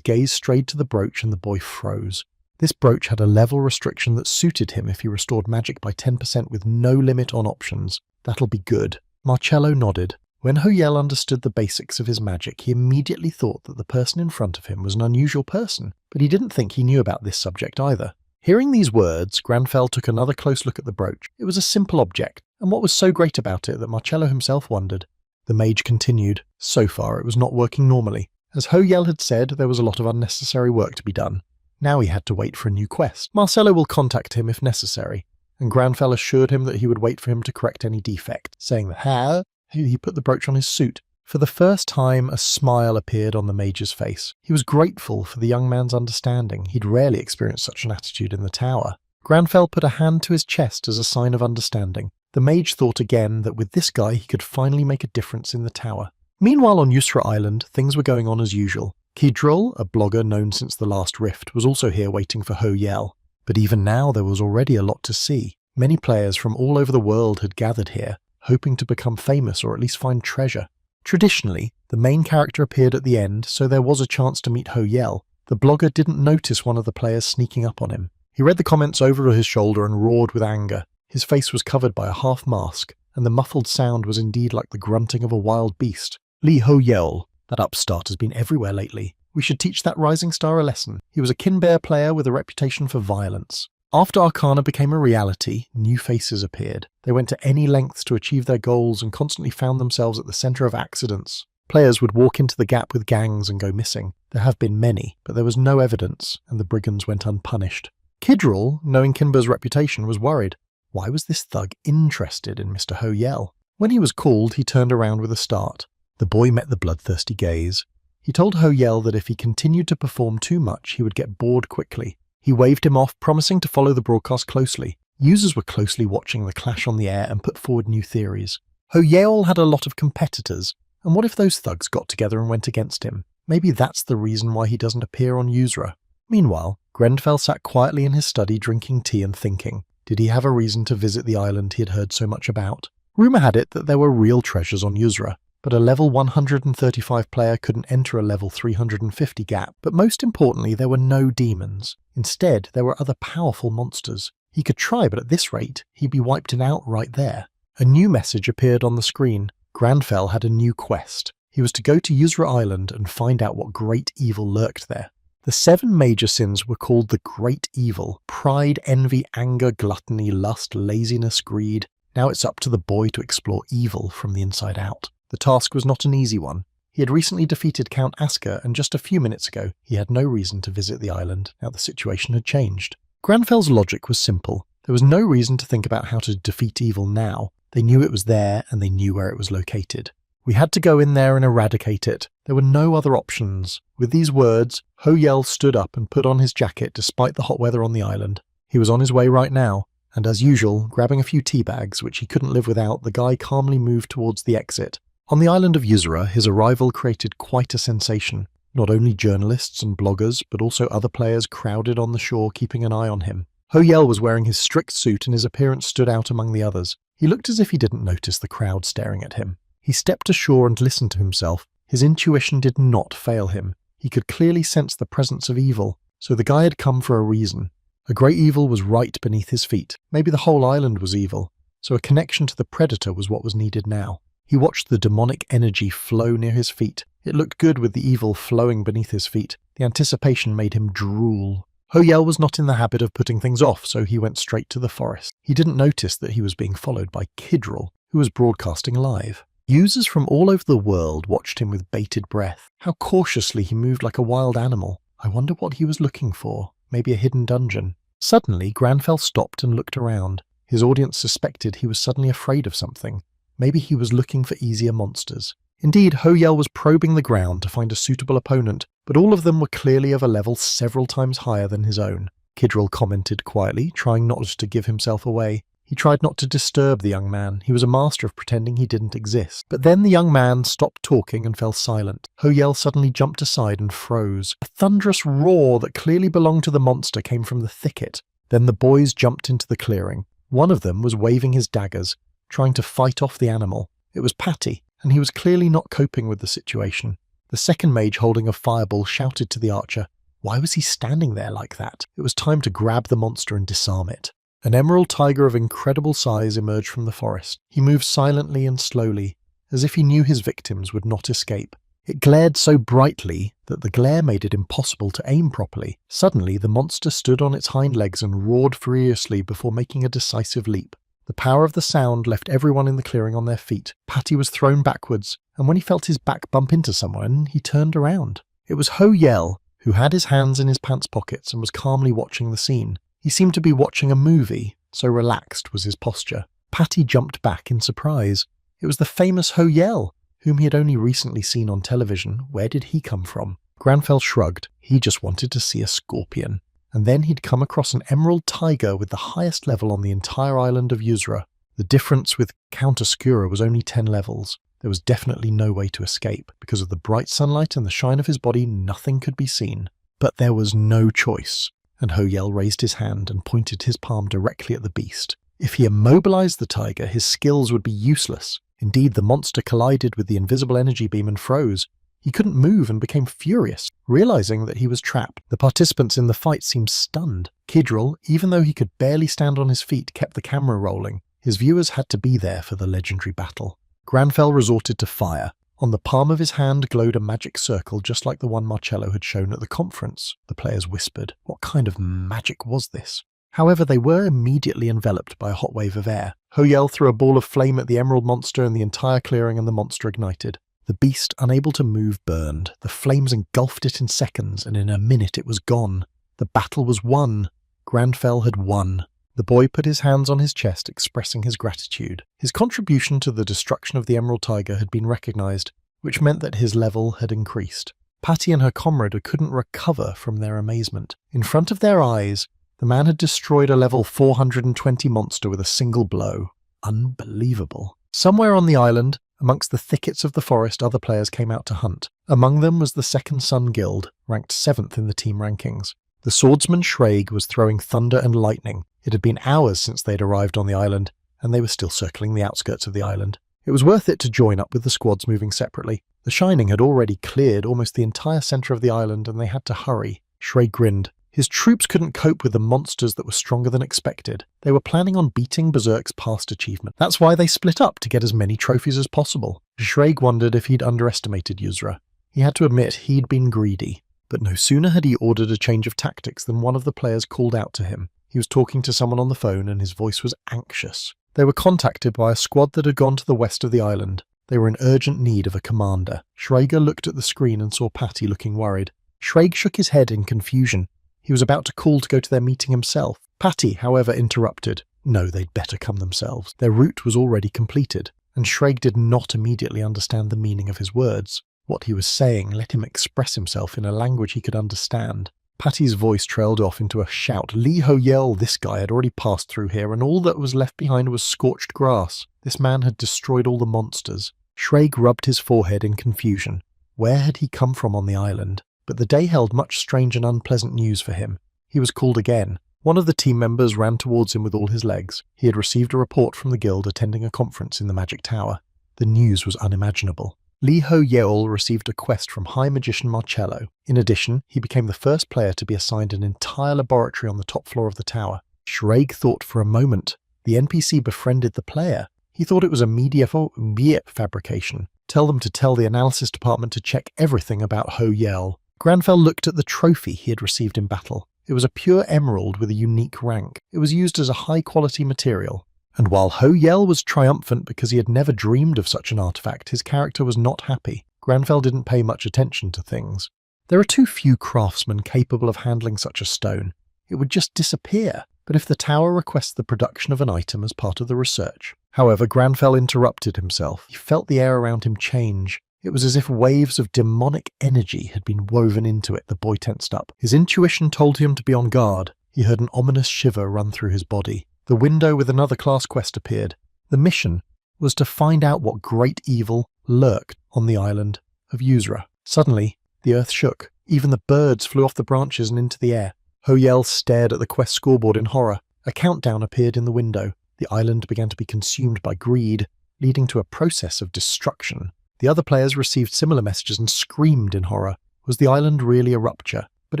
Speaker 1: gaze strayed to the brooch and the boy froze. This brooch had a level restriction that suited him if he restored magic by 10% with no limit on options. That'll be good. Marcello nodded. When Ho-Yel understood the basics of his magic, he immediately thought that the person in front of him was an unusual person, but he didn't think he knew about this subject either. Hearing these words, Granfell took another close look at the brooch. It was a simple object, and what was so great about it that Marcello himself wondered? The mage continued. So far it was not working normally. As Ho-Yel had said, there was a lot of unnecessary work to be done. Now he had to wait for a new quest. Marcello will contact him if necessary, and Granfell assured him that he would wait for him to correct any defect, saying that he put the brooch on his suit. For the first time, a smile appeared on the mage's face. He was grateful for the young man's understanding. He'd rarely experienced such an attitude in the tower. Granfell put a hand to his chest as a sign of understanding. The mage thought again that with this guy he could finally make a difference in the tower. Meanwhile on Yusra Island, things were going on as usual. Kidrol, a blogger known since the last rift, was also here waiting for Ho-Yel. But even now there was already a lot to see. Many players from all over the world had gathered here, hoping to become famous or at least find treasure. Traditionally, the main character appeared at the end, so there was a chance to meet Ho-Yel. The blogger didn't notice one of the players sneaking up on him. He read the comments over his shoulder and roared with anger. His face was covered by a half mask, and the muffled sound was indeed like the grunting of a wild beast. Li Ho-Yel, that upstart has been everywhere lately. We should teach that rising star a lesson. He was a Kinbear player with a reputation for violence. After Arcana became a reality, new faces appeared. They went to any lengths to achieve their goals and constantly found themselves at the centre of accidents. Players would walk into the gap with gangs and go missing. There have been many, but there was no evidence, and the brigands went unpunished. Kidrol, knowing Kinbear's reputation, was worried. Why was this thug interested in Mr. Ho-Yel? When he was called, he turned around with a start. The boy met the bloodthirsty gaze. He told Ho-Yel that if he continued to perform too much, he would get bored quickly. He waved him off, promising to follow the broadcast closely. Users were closely watching the clash on the air and put forward new theories. Ho-Yel had a lot of competitors, and what if those thugs got together and went against him? Maybe that's the reason why he doesn't appear on Yusra. Meanwhile, Grenfell sat quietly in his study drinking tea and thinking. Did he have a reason to visit the island he had heard so much about? Rumour had it that there were real treasures on Yusra, but a level 135 player couldn't enter a level 350 gap. But most importantly, there were no demons. Instead, there were other powerful monsters. He could try, but at this rate, he'd be wiped out right there. A new message appeared on the screen. Granfell had a new quest. He was to go to Yusra Island and find out what great evil lurked there. The 7 major sins were called the Great Evil: pride, envy, anger, gluttony, lust, laziness, greed. Now it's up to the boy to explore evil from the inside out. The task was not an easy one. He had recently defeated Count Asker, and just a few minutes ago he had no reason to visit the island. Now the situation had changed. Granfell's logic was simple. There was no reason to think about how to defeat evil now. They knew it was there, and they knew where it was located. We had to go in there and eradicate it. There were no other options. With these words, Ho-Yel stood up and put on his jacket despite the hot weather on the island. He was on his way right now, and as usual, grabbing a few tea bags, which he couldn't live without, the guy calmly moved towards the exit. On the island of Yusra, his arrival created quite a sensation. Not only journalists and bloggers, but also other players crowded on the shore keeping an eye on him. Ho-Yel was wearing his strict suit and his appearance stood out among the others. He looked as if he didn't notice the crowd staring at him. He stepped ashore and listened to himself. His intuition did not fail him. He could clearly sense the presence of evil, so the guy had come for a reason. A great evil was right beneath his feet. Maybe the whole island was evil, so a connection to the predator was what was needed now. He watched the demonic energy flow near his feet. It looked good with the evil flowing beneath his feet. The anticipation made him drool. Ho-Yel was not in the habit of putting things off, so he went straight to the forest. He didn't notice that he was being followed by Kidrol, who was broadcasting live. Users from all over the world watched him with bated breath. How cautiously he moved like a wild animal. I wonder what he was looking for. Maybe a hidden dungeon. Suddenly, Granfell stopped and looked around. His audience suspected he was suddenly afraid of something. Maybe he was looking for easier monsters. Indeed, Ho-Yel was probing the ground to find a suitable opponent, but all of them were clearly of a level several times higher than his own. Kidril commented quietly, trying not to give himself away. He tried not to disturb the young man. He was a master of pretending he didn't exist. But then the young man stopped talking and fell silent. Ho-Yel suddenly jumped aside and froze. A thunderous roar that clearly belonged to the monster came from the thicket. Then the boys jumped into the clearing. One of them was waving his daggers, trying to fight off the animal. It was Patty, and he was clearly not coping with the situation. The second mage holding a fireball shouted to the archer, "Why was he standing there like that?" It was time to grab the monster and disarm it. An emerald tiger of incredible size emerged from the forest. He moved silently and slowly, as if he knew his victims would not escape. It glared so brightly that the glare made it impossible to aim properly. Suddenly, the monster stood on its hind legs and roared furiously before making a decisive leap. The power of the sound left everyone in the clearing on their feet. Patty was thrown backwards, and when he felt his back bump into someone, he turned around. It was Ho-Yel, who had his hands in his pants pockets and was calmly watching the scene. He seemed to be watching a movie, so relaxed was his posture. Patty jumped back in surprise. It was the famous Ho-Yel, whom he had only recently seen on television. Where did he come from? Granfell shrugged. He just wanted to see a scorpion. And then he'd come across an emerald tiger with the highest level on the entire island of Yusra. The difference with Count Oscura was only 10 levels. There was definitely no way to escape. Because of the bright sunlight and the shine of his body, nothing could be seen. But there was no choice. And Ho-Yel raised his hand and pointed his palm directly at the beast. If he immobilized the tiger, his skills would be useless. Indeed, the monster collided with the invisible energy beam and froze. He couldn't move and became furious, realizing that he was trapped. The participants in the fight seemed stunned. Kidril, even though he could barely stand on his feet, kept the camera rolling. His viewers had to be there for the legendary battle. Granfell resorted to fire. On the palm of his hand glowed a magic circle just like the one Marcello had shown at the conference. The players whispered. What kind of magic was this? However, they were immediately enveloped by a hot wave of air. Ho-Yel threw a ball of flame at the emerald monster and the entire clearing, and the monster ignited. The beast, unable to move, burned. The flames engulfed it in seconds, and in a minute it was gone. The battle was won. Granfell had won. The boy put his hands on his chest, expressing his gratitude. His contribution to the destruction of the emerald tiger had been recognized, which meant that his level had increased. Patty and her comrade couldn't recover from their amazement. In front of their eyes, the man had destroyed a level 420 monster with a single blow. Unbelievable. Somewhere on the island, amongst the thickets of the forest, other players came out to hunt. Among them was the Second Sun Guild, ranked 7th in the team rankings. The swordsman Shrag was throwing thunder and lightning. It had been hours since they'd arrived on the island, and they were still circling the outskirts of the island. It was worth it to join up with the squads moving separately. The Shining had already cleared almost the entire centre of the island, and they had to hurry. Shrag grinned. His troops couldn't cope with the monsters that were stronger than expected. They were planning on beating Berserk's past achievement. That's why they split up, to get as many trophies as possible. Shrag wondered if he'd underestimated Yusra. He had to admit he'd been greedy. But no sooner had he ordered a change of tactics than one of the players called out to him. He was talking to someone on the phone and his voice was anxious. They were contacted by a squad that had gone to the west of the island. They were in urgent need of a commander. Schrager looked at the screen and saw Patty looking worried. Shrag shook his head in confusion. He was about to call to go to their meeting himself. Patty, however, interrupted. No, they'd better come themselves. Their route was already completed, and Shrag did not immediately understand the meaning of his words. What he was saying let him express himself in a language he could understand. Patty's voice trailed off into a shout. Lee Ho-Yel, this guy, had already passed through here, and all that was left behind was scorched grass. This man had destroyed all the monsters. Shrag rubbed his forehead in confusion. Where had he come from on the island? But the day held much strange and unpleasant news for him. He was called again. One of the team members ran towards him with all his legs. He had received a report from the guild attending a conference in the Magic Tower. The news was unimaginable. Lee Ho-Yeol received a quest from High Magician Marcello. In addition, he became the first player to be assigned an entire laboratory on the top floor of the tower. Shrag thought for a moment. The NPC befriended the player. He thought it was a Biep fabrication. Tell them to tell the analysis department to check everything about Ho-Yel. Granfell looked at the trophy he had received in battle. It was a pure emerald with a unique rank. It was used as a high-quality material. And while Ho-Yel was triumphant because he had never dreamed of such an artifact, his character was not happy. Granfell didn't pay much attention to things. There are too few craftsmen capable of handling such a stone. It would just disappear. But if the tower requests the production of an item as part of the research. However, Granfell interrupted himself. He felt the air around him change. It was as if waves of demonic energy had been woven into it. The boy tensed up. His intuition told him to be on guard. He heard an ominous shiver run through his body. The window with another class quest appeared. The mission was to find out what great evil lurked on the island of Yuzra. Suddenly, the earth shook. Even the birds flew off the branches and into the air. Ho-Yel stared at the quest scoreboard in horror. A countdown appeared in the window. The island began to be consumed by greed, leading to a process of destruction. The other players received similar messages and screamed in horror. Was the island really a rupture? But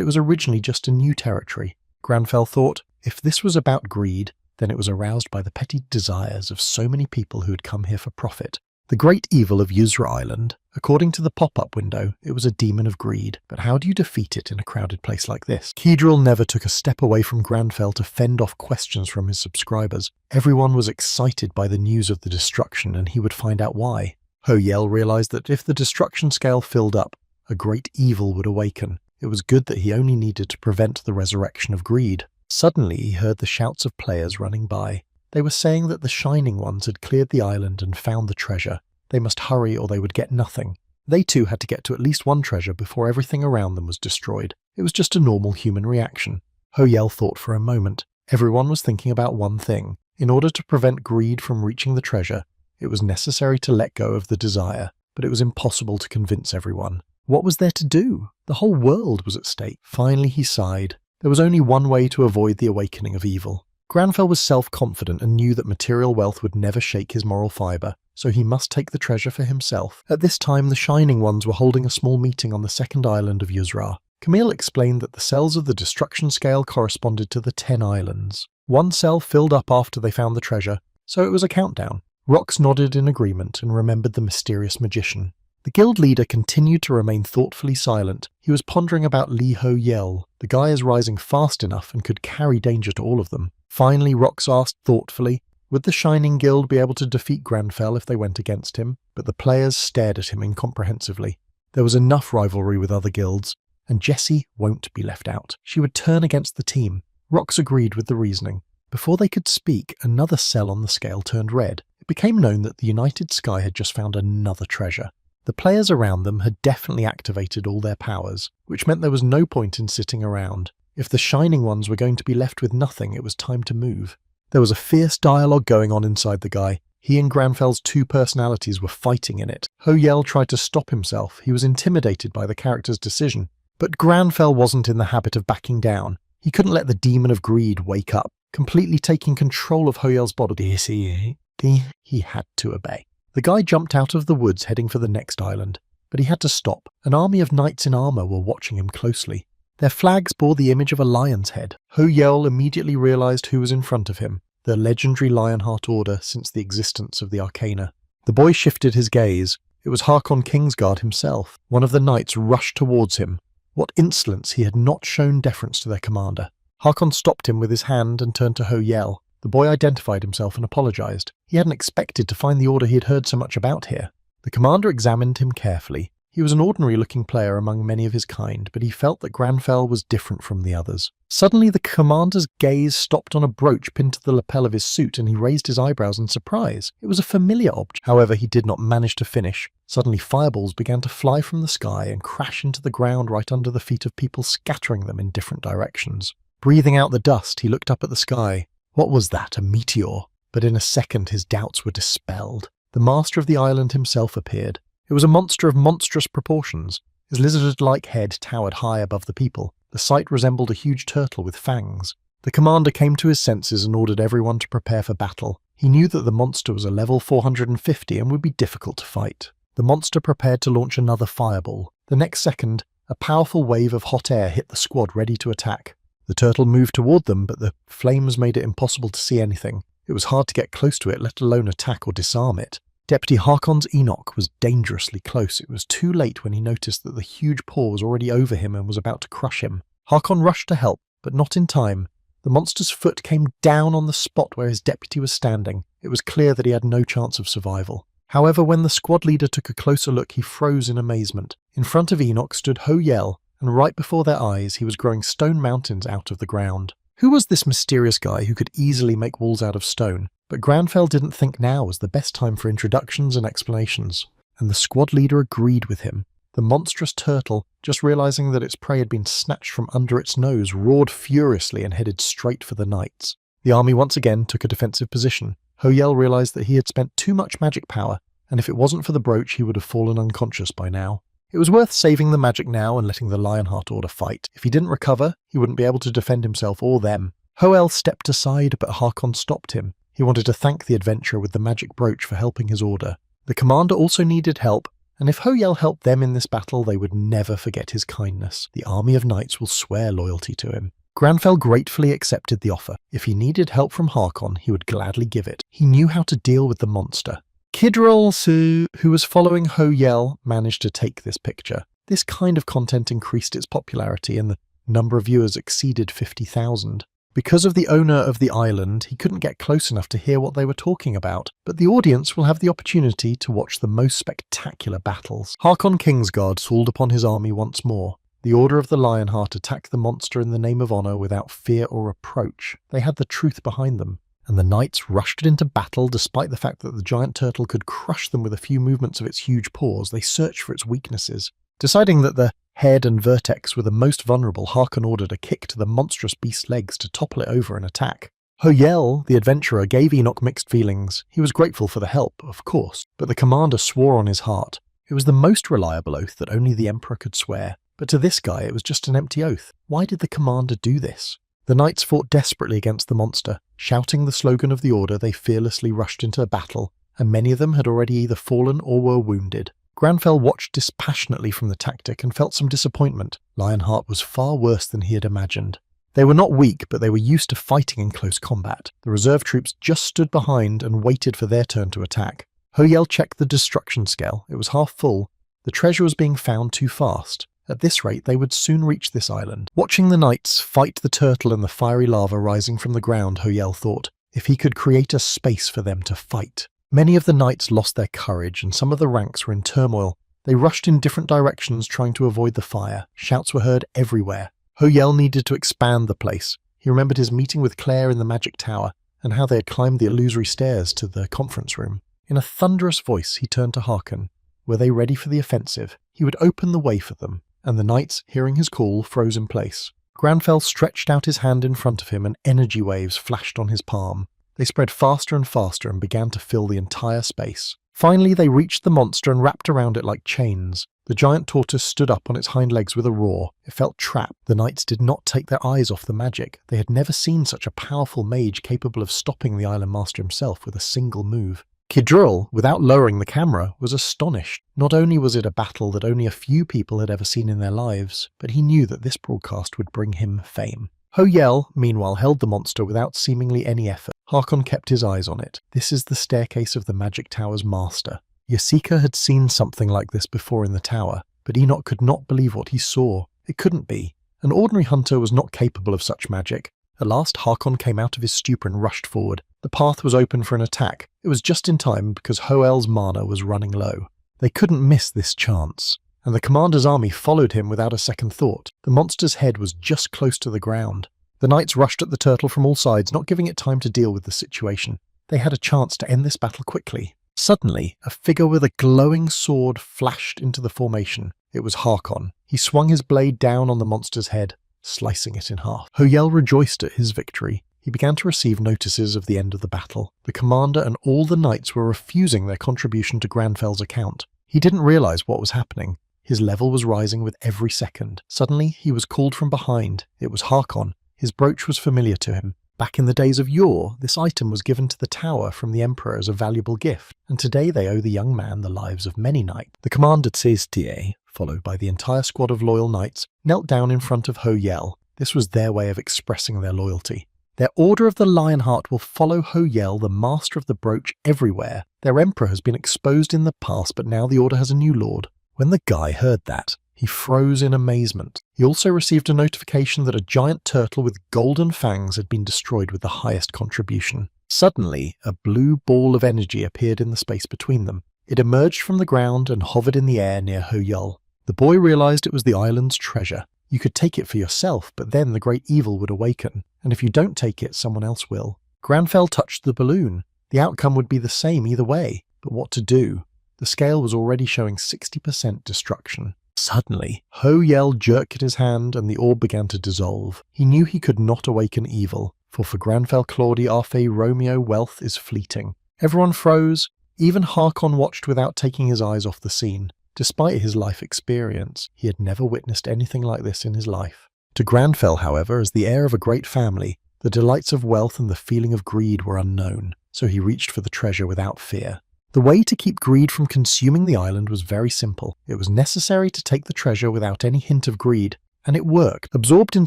Speaker 1: it was originally just a new territory. Granfell thought, if this was about greed, then it was aroused by the petty desires of so many people who had come here for profit. The great evil of Yuzra Island, according to the pop-up window, it was a demon of greed. But how do you defeat it in a crowded place like this? Kedril never took a step away from Granfell to fend off questions from his subscribers. Everyone was excited by the news of the destruction, and he would find out why. Ho-Yel realized that if the destruction scale filled up, a great evil would awaken. It was good that he only needed to prevent the resurrection of greed. Suddenly he heard the shouts of players running by. They were saying that the Shining Ones had cleared the island and found the treasure. They must hurry or they would get nothing. They too had to get to at least one treasure before everything around them was destroyed. It was just a normal human reaction. Ho-Yel thought for a moment. Everyone was thinking about one thing. In order to prevent greed from reaching the treasure, it was necessary to let go of the desire, but it was impossible to convince everyone. What was there to do? The whole world was at stake. Finally he sighed. There was only one way to avoid the awakening of evil. Granfell was self-confident and knew that material wealth would never shake his moral fibre, so he must take the treasure for himself. At this time, the Shining Ones were holding a small meeting on the second island of Yuzra. Camille explained that the cells of the destruction scale corresponded to the 10 islands. One cell filled up after they found the treasure, so it was a countdown. Rox nodded in agreement and remembered the mysterious magician. The guild leader continued to remain thoughtfully silent. He was pondering about Li Ho-Yel. The guy is rising fast enough and could carry danger to all of them. Finally, Rox asked thoughtfully, would the Shining Guild be able to defeat Granfell if they went against him? But the players stared at him incomprehensively. There was enough rivalry with other guilds, and Jessie won't be left out. She would turn against the team. Rox agreed with the reasoning. Before they could speak, another cell on the scale turned red. It became known that the United Sky had just found another treasure. The players around them had definitely activated all their powers, which meant there was no point in sitting around. If the Shining Ones were going to be left with nothing, it was time to move. There was a fierce dialogue going on inside the guy. He and Granfell's two personalities were fighting in it. Ho-Yel tried to stop himself. He was intimidated by the character's decision. But Granfell wasn't in the habit of backing down. He couldn't let the demon of greed wake up, completely taking control of Ho-Yel's body. He had to obey. The guy jumped out of the woods heading for the next island, but he had to stop. An army of knights in armour were watching him closely. Their flags bore the image of a lion's head. Ho-Yel immediately realised who was in front of him, the legendary Lionheart Order since the existence of the Arcana. The boy shifted his gaze. It was Harkon Kingsguard himself. One of the knights rushed towards him. What insolence! He had not shown deference to their commander. Harkon stopped him with his hand and turned to Ho-Yel. The boy identified himself and apologised. He hadn't expected to find the order he had heard so much about here. The commander examined him carefully. He was an ordinary-looking player among many of his kind, but he felt that Granfell was different from the others. Suddenly the commander's gaze stopped on a brooch pinned to the lapel of his suit, and he raised his eyebrows in surprise. It was a familiar object. However, he did not manage to finish. Suddenly fireballs began to fly from the sky and crash into the ground right under the feet of people, scattering them in different directions. Breathing out the dust, he looked up at the sky. What was that? A meteor? But in a second his doubts were dispelled. The master of the island himself appeared. It was a monster of monstrous proportions. His lizard-like head towered high above the people. The sight resembled a huge turtle with fangs. The commander came to his senses and ordered everyone to prepare for battle. He knew that the monster was a level 450 and would be difficult to fight. The monster prepared to launch another fireball. The next second, a powerful wave of hot air hit the squad ready to attack. The turtle moved toward them, but the flames made it impossible to see anything. It was hard to get close to it, let alone attack or disarm it. Deputy Harkon's Enoch was dangerously close. It was too late when he noticed that the huge paw was already over him and was about to crush him. Harkon rushed to help, but not in time. The monster's foot came down on the spot where his deputy was standing. It was clear that he had no chance of survival. However, when the squad leader took a closer look, he froze in amazement. In front of Enoch stood Ho-Yel, and right before their eyes he was growing stone mountains out of the ground. Who was this mysterious guy who could easily make walls out of stone? But Granfell didn't think now was the best time for introductions and explanations, and the squad leader agreed with him. The monstrous turtle, just realizing that its prey had been snatched from under its nose, roared furiously and headed straight for the knights. The army once again took a defensive position. Ho-Yel realized that he had spent too much magic power, and if it wasn't for the brooch he would have fallen unconscious by now. It was worth saving the magic now and letting the Lionheart Order fight. If he didn't recover, he wouldn't be able to defend himself or them. Ho-El stepped aside, but Harkon stopped him. He wanted to thank the adventurer with the magic brooch for helping his order. The commander also needed help, and if Ho-Yel helped them in this battle, they would never forget his kindness. The army of knights will swear loyalty to him. Granfell gratefully accepted the offer. If he needed help from Harkon, he would gladly give it. He knew how to deal with the monster. Kidrol Su, who was following Ho-Yel, managed to take this picture. This kind of content increased its popularity and the number of viewers exceeded 50,000. Because of the owner of the island, he couldn't get close enough to hear what they were talking about, but the audience will have the opportunity to watch the most spectacular battles. Harkon Kingsguard called upon his army once more. The Order of the Lionheart attacked the monster in the name of honor without fear or reproach. They had the truth behind them, and the knights rushed into battle despite the fact that the giant turtle could crush them with a few movements of its huge paws. They searched for its weaknesses. Deciding that the head and vertex were the most vulnerable, Harkon ordered a kick to the monstrous beast's legs to topple it over and attack. Ho-Yel, the adventurer, gave Enoch mixed feelings. He was grateful for the help, of course, but the commander swore on his heart. It was the most reliable oath that only the Emperor could swear. But to this guy it was just an empty oath. Why did the commander do this? The knights fought desperately against the monster. Shouting the slogan of the order, they fearlessly rushed into battle, and many of them had already either fallen or were wounded. Granfell watched dispassionately from the tactic and felt some disappointment. Lionheart was far worse than he had imagined. They were not weak, but they were used to fighting in close combat. The reserve troops just stood behind and waited for their turn to attack. Ho-Yel checked the destruction scale. It was half full. The treasure was being found too fast. At this rate, they would soon reach this island. Watching the knights fight the turtle and the fiery lava rising from the ground, Ho-Yel thought, if he could create a space for them to fight. Many of the knights lost their courage, and some of the ranks were in turmoil. They rushed in different directions trying to avoid the fire. Shouts were heard everywhere. Ho-Yel needed to expand the place. He remembered his meeting with Claire in the magic tower, and how they had climbed the illusory stairs to the conference room. In a thunderous voice, he turned to Harkon. Were they ready for the offensive? He would open the way for them. And the knights, hearing his call, froze in place. Granfell stretched out his hand in front of him and energy waves flashed on his palm. They spread faster and faster and began to fill the entire space. Finally, they reached the monster and wrapped around it like chains. The giant tortoise stood up on its hind legs with a roar. It felt trapped. The knights did not take their eyes off the magic. They had never seen such a powerful mage capable of stopping the island master himself with a single move. Kidrul, without lowering the camera, was astonished. Not only was it a battle that only a few people had ever seen in their lives, but he knew that this broadcast would bring him fame. Ho-Yel, meanwhile, held the monster without seemingly any effort. Harkon kept his eyes on it. This is the staircase of the magic tower's master. Yasika had seen something like this before in the tower, but Enoch could not believe what he saw. It couldn't be. An ordinary hunter was not capable of such magic. At last, Harkon came out of his stupor and rushed forward. The path was open for an attack. It was just in time because Ho-El's mana was running low. They couldn't miss this chance, and the commander's army followed him without a second thought. The monster's head was just close to the ground. The knights rushed at the turtle from all sides, not giving it time to deal with the situation. They had a chance to end this battle quickly. Suddenly, a figure with a glowing sword flashed into the formation. It was Harkon. He swung his blade down on the monster's head, slicing it in half. Ho-Yel rejoiced at his victory. He began to receive notices of the end of the battle. The commander and all the knights were refusing their contribution to Granfell's account. He didn't realize what was happening. His level was rising with every second. Suddenly, he was called from behind. It was Harkon. His brooch was familiar to him. Back in the days of yore, this item was given to the tower from the Emperor as a valuable gift, and today they owe the young man the lives of many knights. The commander Tseztie, followed by the entire squad of loyal knights, knelt down in front of Ho-Yel. This was their way of expressing their loyalty. Their Order of the Lionheart will follow Ho-Yel, the master of the brooch, everywhere. Their emperor has been exposed in the past, but now the order has a new lord. When the guy heard that, he froze in amazement. He also received a notification that a giant turtle with golden fangs had been destroyed with the highest contribution. Suddenly, a blue ball of energy appeared in the space between them. It emerged from the ground and hovered in the air near Ho-Yel. The boy realized it was the island's treasure. You could take it for yourself, but then the great evil would awaken, and if you don't take it, someone else will. Granfell touched the balloon. The outcome would be the same either way, but what to do? The scale was already showing 60% destruction. Suddenly, Ho Yell jerked at his hand and the orb began to dissolve. He knew he could not awaken evil, for Granfell Claudie Arfe Romeo wealth is fleeting. Everyone froze. Even Harkon watched without taking his eyes off the scene. Despite his life experience, he had never witnessed anything like this in his life. To Granfell, however, as the heir of a great family, the delights of wealth and the feeling of greed were unknown, so he reached for the treasure without fear. The way to keep greed from consuming the island was very simple. It was necessary to take the treasure without any hint of greed, and it worked. Absorbed in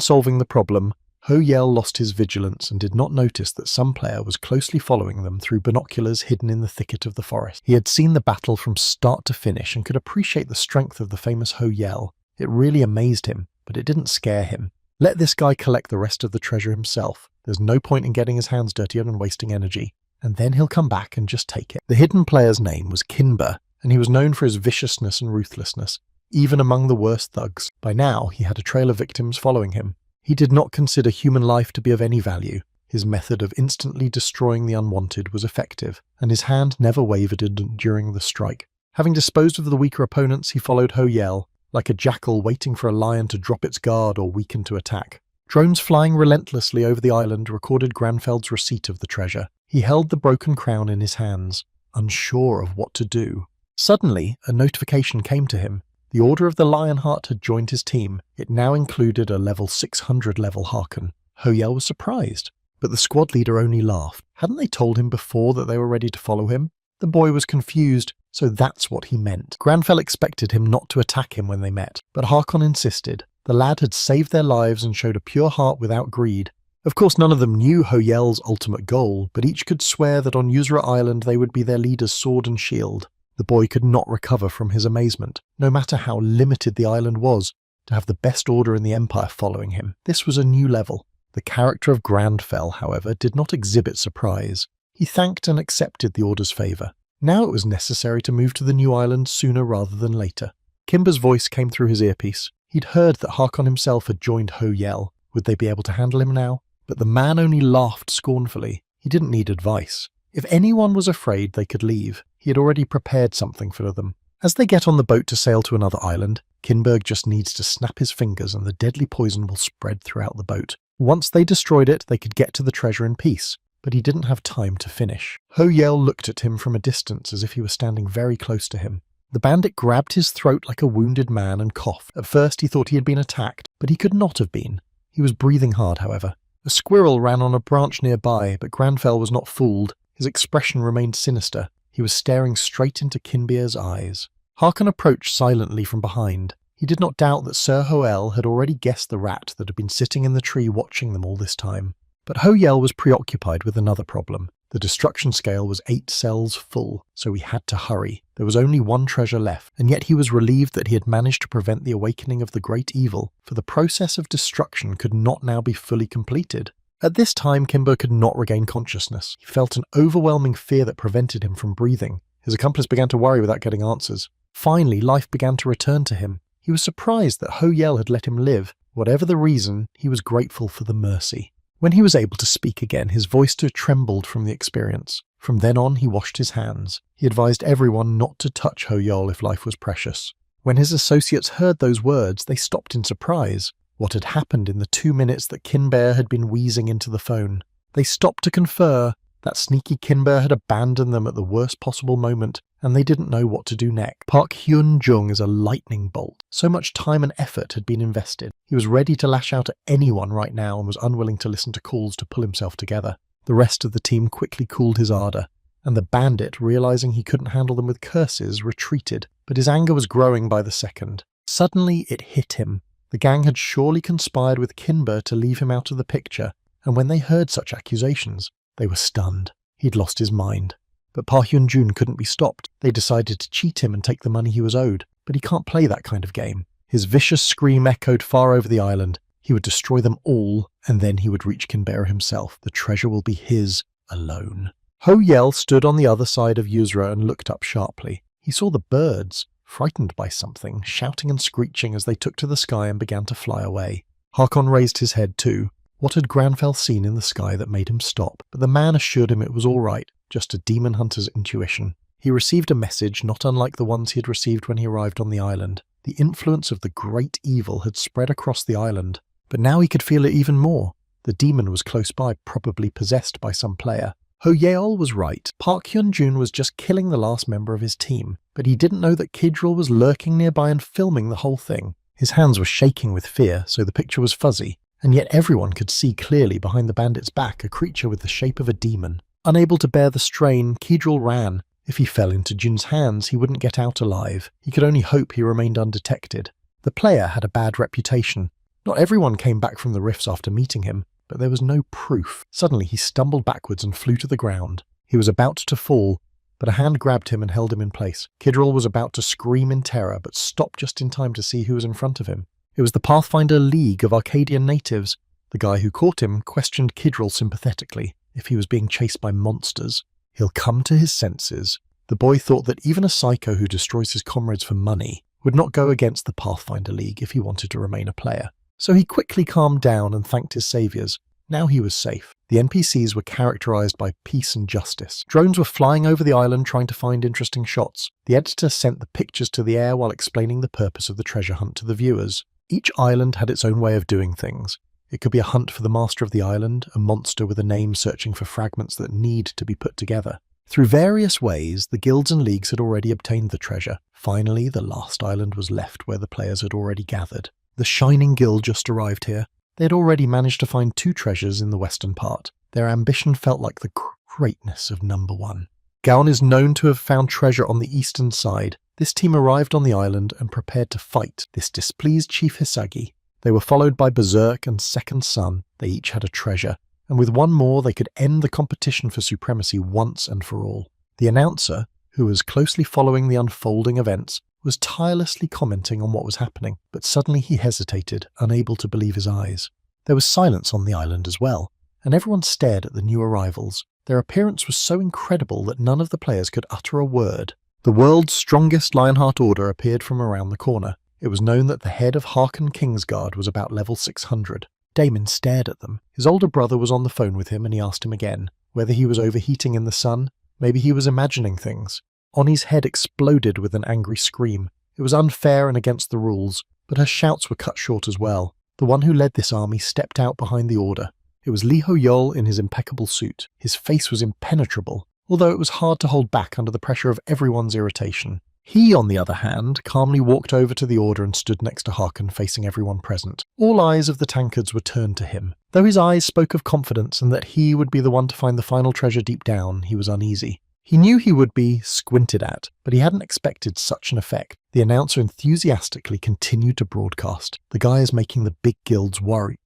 Speaker 1: solving the problem, Ho Yell lost his vigilance and did not notice that some player was closely following them through binoculars hidden in the thicket of the forest. He had seen the battle from start to finish and could appreciate the strength of the famous Ho Yell. It really amazed him, but it didn't scare him. Let this guy collect the rest of the treasure himself. There's no point in getting his hands dirty and wasting energy. And then he'll come back and just take it. The hidden player's name was Kinber, and he was known for his viciousness and ruthlessness, even among the worst thugs. By now, he had a trail of victims following him. He did not consider human life to be of any value. His method of instantly destroying the unwanted was effective, and his hand never wavered during the strike. Having disposed of the weaker opponents, he followed Ho Yell, like a jackal waiting for a lion to drop its guard or weaken to attack. Drones flying relentlessly over the island recorded Granfeld's receipt of the treasure. He held the broken crown in his hands, unsure of what to do. Suddenly, a notification came to him. The Order of the Lionheart had joined his team. It now included a level 600 level Harkon. Ho Yell was surprised, but the squad leader only laughed. Hadn't they told him before that they were ready to follow him? The boy was confused, so that's what he meant. Granfell expected him not to attack him when they met, but Harkon insisted. The lad had saved their lives and showed a pure heart without greed. Of course, none of them knew Ho Yell's ultimate goal, but each could swear that on Yuzra Island they would be their leader's sword and shield. The boy could not recover from his amazement, no matter how limited the island was, to have the best order in the Empire following him. This was a new level. The character of Granfell, however, did not exhibit surprise. He thanked and accepted the Order's favour. Now it was necessary to move to the new island sooner rather than later. Kimber's voice came through his earpiece. He'd heard that Harkon himself had joined Ho Yell. Would they be able to handle him now? But the man only laughed scornfully. He didn't need advice. If anyone was afraid they could leave, he had already prepared something for them. As they get on the boat to sail to another island, Kinberg just needs to snap his fingers and the deadly poison will spread throughout the boat. Once they destroyed it, they could get to the treasure in peace, but he didn't have time to finish. Ho Yell looked at him from a distance as if he was standing very close to him. The bandit grabbed his throat like a wounded man and coughed. At first he thought he had been attacked, but he could not have been. He was breathing hard, however. A squirrel ran on a branch nearby, but Granfell was not fooled. His expression remained sinister. He was staring straight into Kinbeer's eyes. Harkon approached silently from behind. He did not doubt that Sir Hoel had already guessed the rat that had been sitting in the tree watching them all this time. But Ho Yell was preoccupied with another problem. The destruction scale was 8 cells full, so he had to hurry. There was only one treasure left, and yet he was relieved that he had managed to prevent the awakening of the great evil, for the process of destruction could not now be fully completed. At this time, Kimber could not regain consciousness. He felt an overwhelming fear that prevented him from breathing. His accomplice began to worry without getting answers. Finally, life began to return to him. He was surprised that Ho Yell had let him live. Whatever the reason, he was grateful for the mercy. When he was able to speak again, his voice trembled from the experience. From then on, he washed his hands. He advised everyone not to touch Ho Yell if life was precious. When his associates heard those words, they stopped in surprise. What had happened in the 2 minutes that Kinber had been wheezing into the phone? They stopped to confer. That sneaky Kinber had abandoned them at the worst possible moment, and they didn't know what to do next. Park Hyun-jung is a lightning bolt. So much time and effort had been invested. He was ready to lash out at anyone right now and was unwilling to listen to calls to pull himself together. The rest of the team quickly cooled his ardor, and the bandit, realizing he couldn't handle them with curses, retreated, but his anger was growing by the second. Suddenly it hit him. The gang had surely conspired with Kinber to leave him out of the picture, and when they heard such accusations, they were stunned. He'd lost his mind. But Pa Hyun-jun couldn't be stopped. They decided to cheat him and take the money he was owed, but he can't play that kind of game. His vicious scream echoed far over the island. He would destroy them all, and then he would reach Kinber himself. The treasure will be his alone. Ho Yell stood on the other side of Yuzra and looked up sharply. He saw the birds, frightened by something, shouting and screeching as they took to the sky and began to fly away. Harkon raised his head too. What had Granfell seen in the sky that made him stop? But the man assured him it was all right, just a demon hunter's intuition. He received a message not unlike the ones he had received when he arrived on the island. The influence of the great evil had spread across the island, but now he could feel it even more. The demon was close by, probably possessed by some player. Ho Yeol was right. Park Hyun-jun was just killing the last member of his team, but he didn't know that Kidril was lurking nearby and filming the whole thing. His hands were shaking with fear, so the picture was fuzzy, and yet everyone could see clearly behind the bandit's back a creature with the shape of a demon. Unable to bear the strain, Kidril ran. If he fell into Jun's hands, he wouldn't get out alive. He could only hope he remained undetected. The player had a bad reputation. Not everyone came back from the rifts after meeting him, but there was no proof. Suddenly he stumbled backwards and flew to the ground. He was about to fall, but a hand grabbed him and held him in place. Kidril was about to scream in terror, but stopped just in time to see who was in front of him. It was the Pathfinder League of Arcadian natives. The guy who caught him questioned Kidril sympathetically if he was being chased by monsters. He'll come to his senses. The boy thought that even a psycho who destroys his comrades for money would not go against the Pathfinder League if he wanted to remain a player. So he quickly calmed down and thanked his saviors. Now he was safe. The NPCs were characterized by peace and justice. Drones were flying over the island trying to find interesting shots. The editor sent the pictures to the air while explaining the purpose of the treasure hunt to the viewers. Each island had its own way of doing things. It could be a hunt for the master of the island, a monster with a name searching for fragments that need to be put together. Through various ways, the guilds and leagues had already obtained the treasure. Finally, the last island was left where the players had already gathered. The Shining Guild just arrived here. They had already managed to find 2 treasures in the western part. Their ambition felt like the greatness of number 1. Gaon is known to have found treasure on the eastern side. This team arrived on the island and prepared to fight. This displeased Chief Hisagi. They were followed by Berserk and Second Son. They each had a treasure, and with one more they could end the competition for supremacy once and for all. The announcer, who was closely following the unfolding events, was tirelessly commenting on what was happening, but suddenly he hesitated, unable to believe his eyes. There was silence on the island as well, and everyone stared at the new arrivals. Their appearance was so incredible that none of the players could utter a word. The world's strongest Lionheart Order appeared from around the corner. It was known that the head of Harkon Kingsguard was about level 600. Damon stared at them. His older brother was on the phone with him and he asked him again whether he was overheating in the sun. Maybe he was imagining things. Oni's head exploded with an angry scream. It was unfair and against the rules, but her shouts were cut short as well. The one who led this army stepped out behind the order. It was Lee Ho-yeol in his impeccable suit. His face was impenetrable, although it was hard to hold back under the pressure of everyone's irritation. He, on the other hand, calmly walked over to the order and stood next to Harkon, facing everyone present. All eyes of the tankards were turned to him. Though his eyes spoke of confidence and that he would be the one to find the final treasure deep down, he was uneasy. He knew he would be squinted at, but he hadn't expected such an effect. The announcer enthusiastically continued to broadcast. The guy is making the big guilds worried.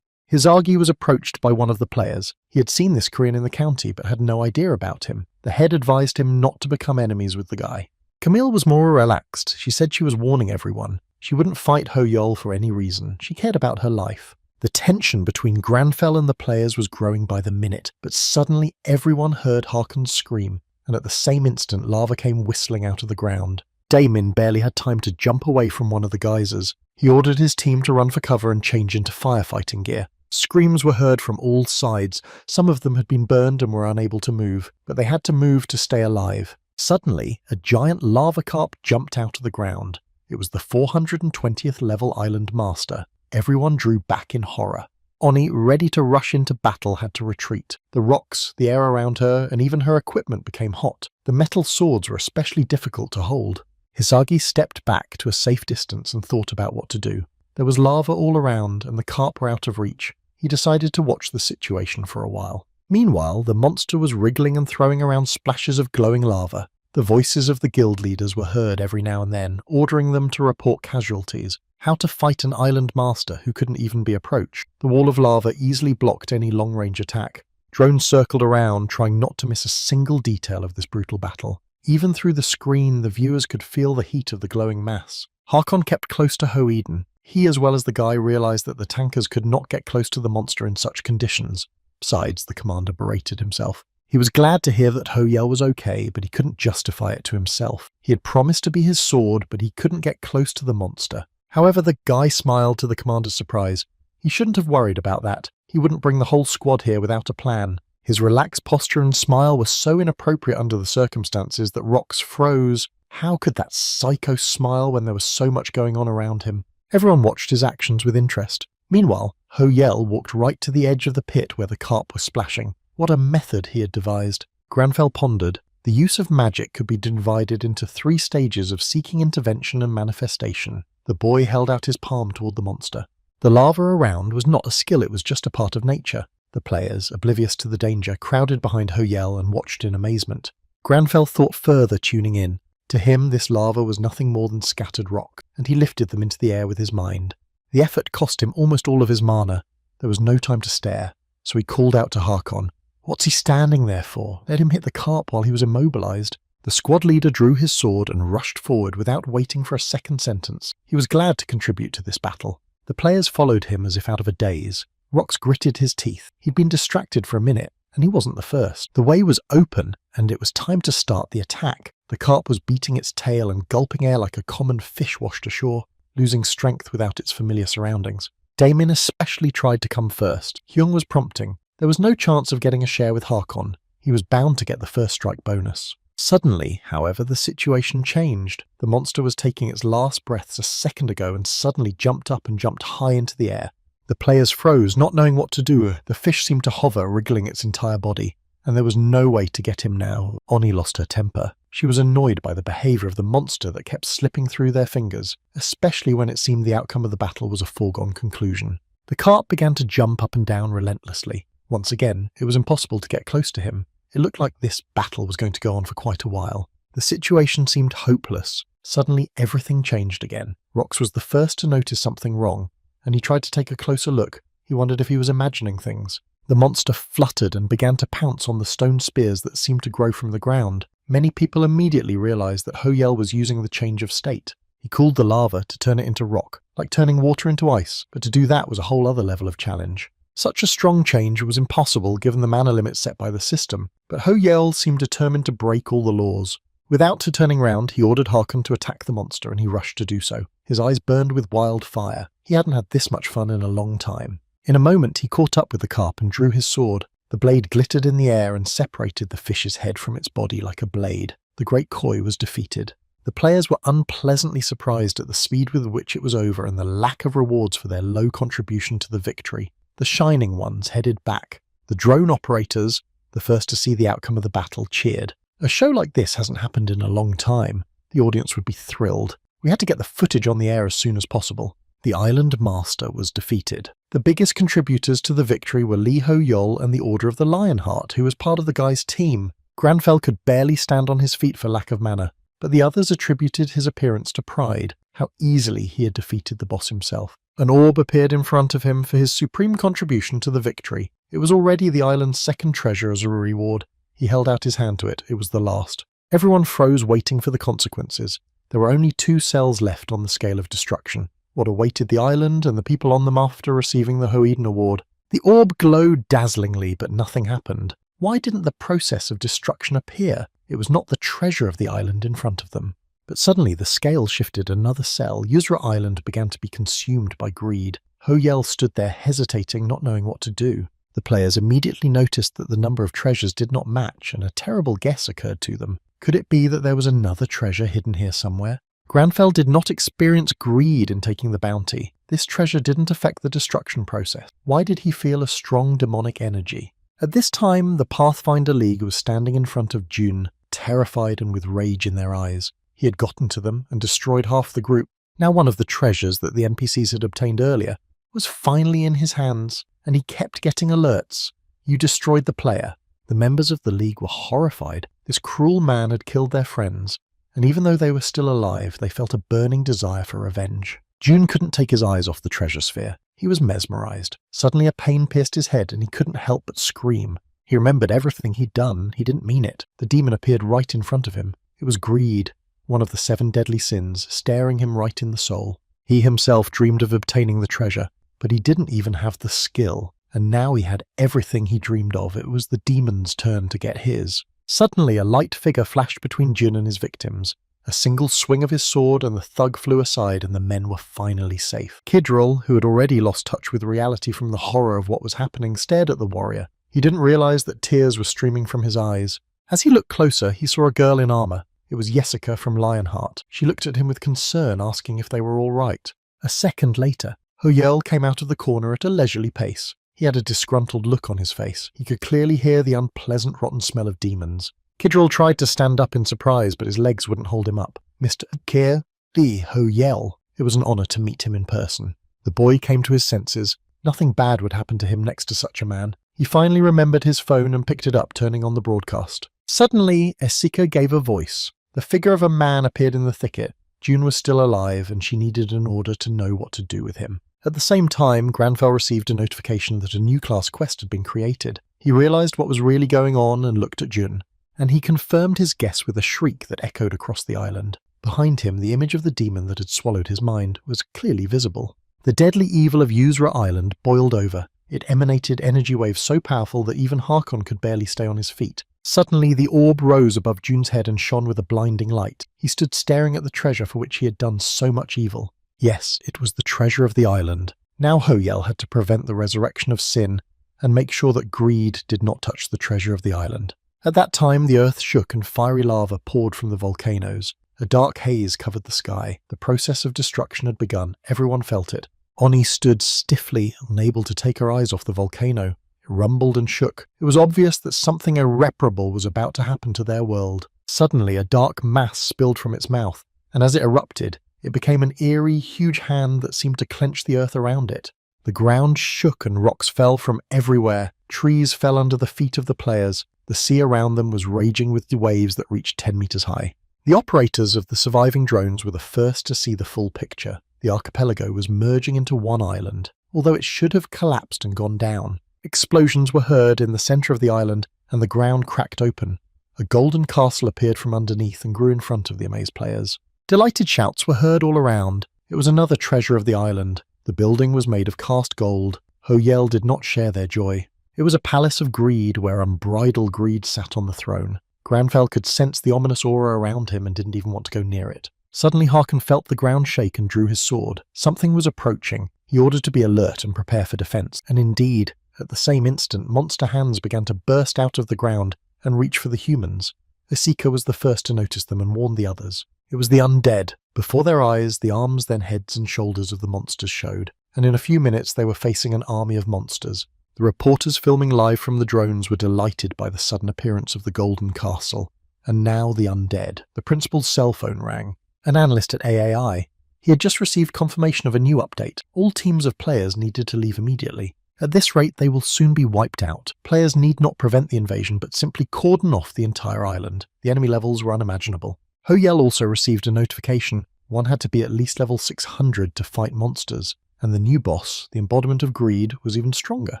Speaker 1: Hisagi was approached by one of the players. He had seen this Korean in the county, but had no idea about him. The head advised him not to become enemies with the guy. Camille was more relaxed. She said she was warning everyone. She wouldn't fight Ho-yeol for any reason. She cared about her life. The tension between Granfell and the players was growing by the minute, but suddenly everyone heard Harkon's scream, and at the same instant lava came whistling out of the ground. Damon barely had time to jump away from one of the geysers. He ordered his team to run for cover and change into firefighting gear. Screams were heard from all sides. Some of them had been burned and were unable to move, but they had to move to stay alive. Suddenly, a giant lava carp jumped out of the ground. It was the 420th level island master. Everyone drew back in horror. Oni, ready to rush into battle, had to retreat. The rocks, the air around her, and even her equipment became hot. The metal swords were especially difficult to hold. Hisagi stepped back to a safe distance and thought about what to do. There was lava all around, and the carp were out of reach. He decided to watch the situation for a while. Meanwhile, the monster was wriggling and throwing around splashes of glowing lava. The voices of the guild leaders were heard every now and then, ordering them to report casualties. How to fight an island master who couldn't even be approached. The wall of lava easily blocked any long-range attack. Drones circled around, trying not to miss a single detail of this brutal battle. Even through the screen, the viewers could feel the heat of the glowing mass. Harkon kept close to Ho-eden. He, as well as the guy, realized that the tankers could not get close to the monster in such conditions. Besides, the commander berated himself. He was glad to hear that Ho-Yel was okay, but he couldn't justify it to himself. He had promised to be his sword, but he couldn't get close to the monster. However, the guy smiled to the commander's surprise. He shouldn't have worried about that. He wouldn't bring the whole squad here without a plan. His relaxed posture and smile were so inappropriate under the circumstances that Rox froze. How could that psycho smile when there was so much going on around him? Everyone watched his actions with interest. Meanwhile, Ho-Yel walked right to the edge of the pit where the carp was splashing. What a method he had devised. Granfell pondered. The use of magic could be divided into 3 stages of seeking intervention and manifestation. The boy held out his palm toward the monster. The lava around was not a skill, it was just a part of nature. The players, oblivious to the danger, crowded behind Ho-Yel and watched in amazement. Granfell thought further, tuning in. To him, this lava was nothing more than scattered rock, and he lifted them into the air with his mind. The effort cost him almost all of his mana. There was no time to stare, so he called out to Harkon. What's he standing there for? Let him hit the carp while he was immobilized. The squad leader drew his sword and rushed forward without waiting for a second sentence. He was glad to contribute to this battle. The players followed him as if out of a daze. Rox gritted his teeth. He'd been distracted for a minute, and he wasn't the first. The way was open, and it was time to start the attack. The carp was beating its tail and gulping air like a common fish washed ashore, losing strength without its familiar surroundings. Damon especially tried to come first. Hyung was prompting. There was no chance of getting a share with Harkon. He was bound to get the first strike bonus. Suddenly, however, the situation changed. The monster was taking its last breaths a second ago and suddenly jumped up and jumped high into the air. The players froze, not knowing what to do. The fish seemed to hover, wriggling its entire body. And there was no way to get him now. Oni lost her temper. She was annoyed by the behaviour of the monster that kept slipping through their fingers, especially when it seemed the outcome of the battle was a foregone conclusion. The carp began to jump up and down relentlessly. Once again, it was impossible to get close to him. It looked like this battle was going to go on for quite a while. The situation seemed hopeless. Suddenly everything changed again. Rox was the first to notice something wrong, and he tried to take a closer look. He wondered if he was imagining things. The monster fluttered and began to pounce on the stone spears that seemed to grow from the ground. Many people immediately realized that Ho-Yel was using the change of state. He cooled the lava to turn it into rock, like turning water into ice, but to do that was a whole other level of challenge. Such a strong change was impossible given the mana limit set by the system, but Ho-Yel seemed determined to break all the laws. Without turning round, he ordered Harkon to attack the monster, and he rushed to do so. His eyes burned with wild fire. He hadn't had this much fun in a long time. In a moment, he caught up with the carp and drew his sword. The blade glittered in the air and separated the fish's head from its body like a blade. The great koi was defeated. The players were unpleasantly surprised at the speed with which it was over and the lack of rewards for their low contribution to the victory. The shining ones headed back. The drone operators, the first to see the outcome of the battle, cheered. A show like this hasn't happened in a long time. The audience would be thrilled. We had to get the footage on the air as soon as possible. The Island Master was defeated. The biggest contributors to the victory were Lee Ho-Yol and the Order of the Lionheart, who was part of the guy's team. Granfell could barely stand on his feet for lack of mana, but the others attributed his appearance to pride, how easily he had defeated the boss himself. An orb appeared in front of him for his supreme contribution to the victory. It was already the island's second treasure as a reward. He held out his hand to it. It was the last. Everyone froze, waiting for the consequences. There were only 2 cells left on the scale of destruction. What awaited the island and the people on them after receiving the Hoeden Award. The orb glowed dazzlingly, but nothing happened. Why didn't the process of destruction appear? It was not the treasure of the island in front of them. But suddenly the scale shifted another cell. Yusra Island began to be consumed by greed. Ho-Yel stood there hesitating, not knowing what to do. The players immediately noticed that the number of treasures did not match, and a terrible guess occurred to them. Could it be that there was another treasure hidden here somewhere? Granfell did not experience greed in taking the bounty. This treasure didn't affect the destruction process. Why did he feel a strong demonic energy? At this time, the Pathfinder League was standing in front of June, terrified and with rage in their eyes. He had gotten to them and destroyed half the group. Now one of the treasures that the NPCs had obtained earlier was finally in his hands, and he kept getting alerts. You destroyed the player. The members of the League were horrified. This cruel man had killed their friends, and even though they were still alive, they felt a burning desire for revenge. June couldn't take his eyes off the treasure sphere. He was mesmerized. Suddenly a pain pierced his head, and he couldn't help but scream. He remembered everything he'd done. He didn't mean it. The demon appeared right in front of him. It was greed, one of the 7 deadly sins, staring him right in the soul. He himself dreamed of obtaining the treasure, but he didn't even have the skill, and now he had everything he dreamed of. It was the demon's turn to get his. Suddenly, a light figure flashed between Jun and his victims. A single swing of his sword and the thug flew aside, and the men were finally safe. Kidril, who had already lost touch with reality from the horror of what was happening, stared at the warrior. He didn't realize that tears were streaming from his eyes. As he looked closer, he saw a girl in armor. It was Jessica from Lionheart. She looked at him with concern, asking if they were all right. A second later, Hoyel came out of the corner at a leisurely pace. He had a disgruntled look on his face. He could clearly hear the unpleasant rotten smell of demons. Kidril tried to stand up in surprise, but his legs wouldn't hold him up. Mr. Keir Lee Hoyel. It was an honor to meet him in person. The boy came to his senses. Nothing bad would happen to him next to such a man. He finally remembered his phone and picked it up, turning on the broadcast. Suddenly, Esika gave a voice. The figure of a man appeared in the thicket. June was still alive, and she needed an order to know what to do with him. At the same time, Granfell received a notification that a new class quest had been created. He realized what was really going on and looked at June, and he confirmed his guess with a shriek that echoed across the island. Behind him, the image of the demon that had swallowed his mind was clearly visible. The deadly evil of Yuzra Island boiled over. It emanated energy waves so powerful that even Harkon could barely stay on his feet. Suddenly, the orb rose above June's head and shone with a blinding light. He stood staring at the treasure for which he had done so much evil. Yes, it was the treasure of the island. Now Hoyel had to prevent the resurrection of sin and make sure that greed did not touch the treasure of the island. At that time, the earth shook and fiery lava poured from the volcanoes. A dark haze covered the sky. The process of destruction had begun. Everyone felt it. Oni stood stiffly, unable to take her eyes off the volcano. It rumbled and shook. It was obvious that something irreparable was about to happen to their world. Suddenly, a dark mass spilled from its mouth, and as it erupted, it became an eerie, huge hand that seemed to clench the earth around it. The ground shook and rocks fell from everywhere. Trees fell under the feet of the players. The sea around them was raging with the waves that reached 10 meters high. The operators of the surviving drones were the first to see the full picture. The archipelago was merging into one island, although it should have collapsed and gone down. Explosions were heard in the center of the island, and the ground cracked open. A golden castle appeared from underneath and grew in front of the amazed players. Delighted shouts were heard all around. It was another treasure of the island. The building was made of cast gold. Hoyel did not share their joy. It was a palace of greed where unbridled greed sat on the throne. Granfell could sense the ominous aura around him and didn't even want to go near it. Suddenly Harkon felt the ground shake and drew his sword. Something was approaching. He ordered to be alert and prepare for defense. And indeed, at the same instant, monster hands began to burst out of the ground and reach for the humans. Esika was the first to notice them and warned the others. It was the undead. Before their eyes, the arms, then heads and shoulders of the monsters showed, and in a few minutes they were facing an army of monsters. The reporters filming live from the drones were delighted by the sudden appearance of the golden castle. And now the undead. The principal's cell phone rang. An analyst at AAI. He had just received confirmation of a new update. All teams of players needed to leave immediately. At this rate, they will soon be wiped out. Players need not prevent the invasion, but simply cordon off the entire island. The enemy levels were unimaginable. Hoyel also received a notification. One had to be at least level 600 to fight monsters, and the new boss, the embodiment of greed, was even stronger.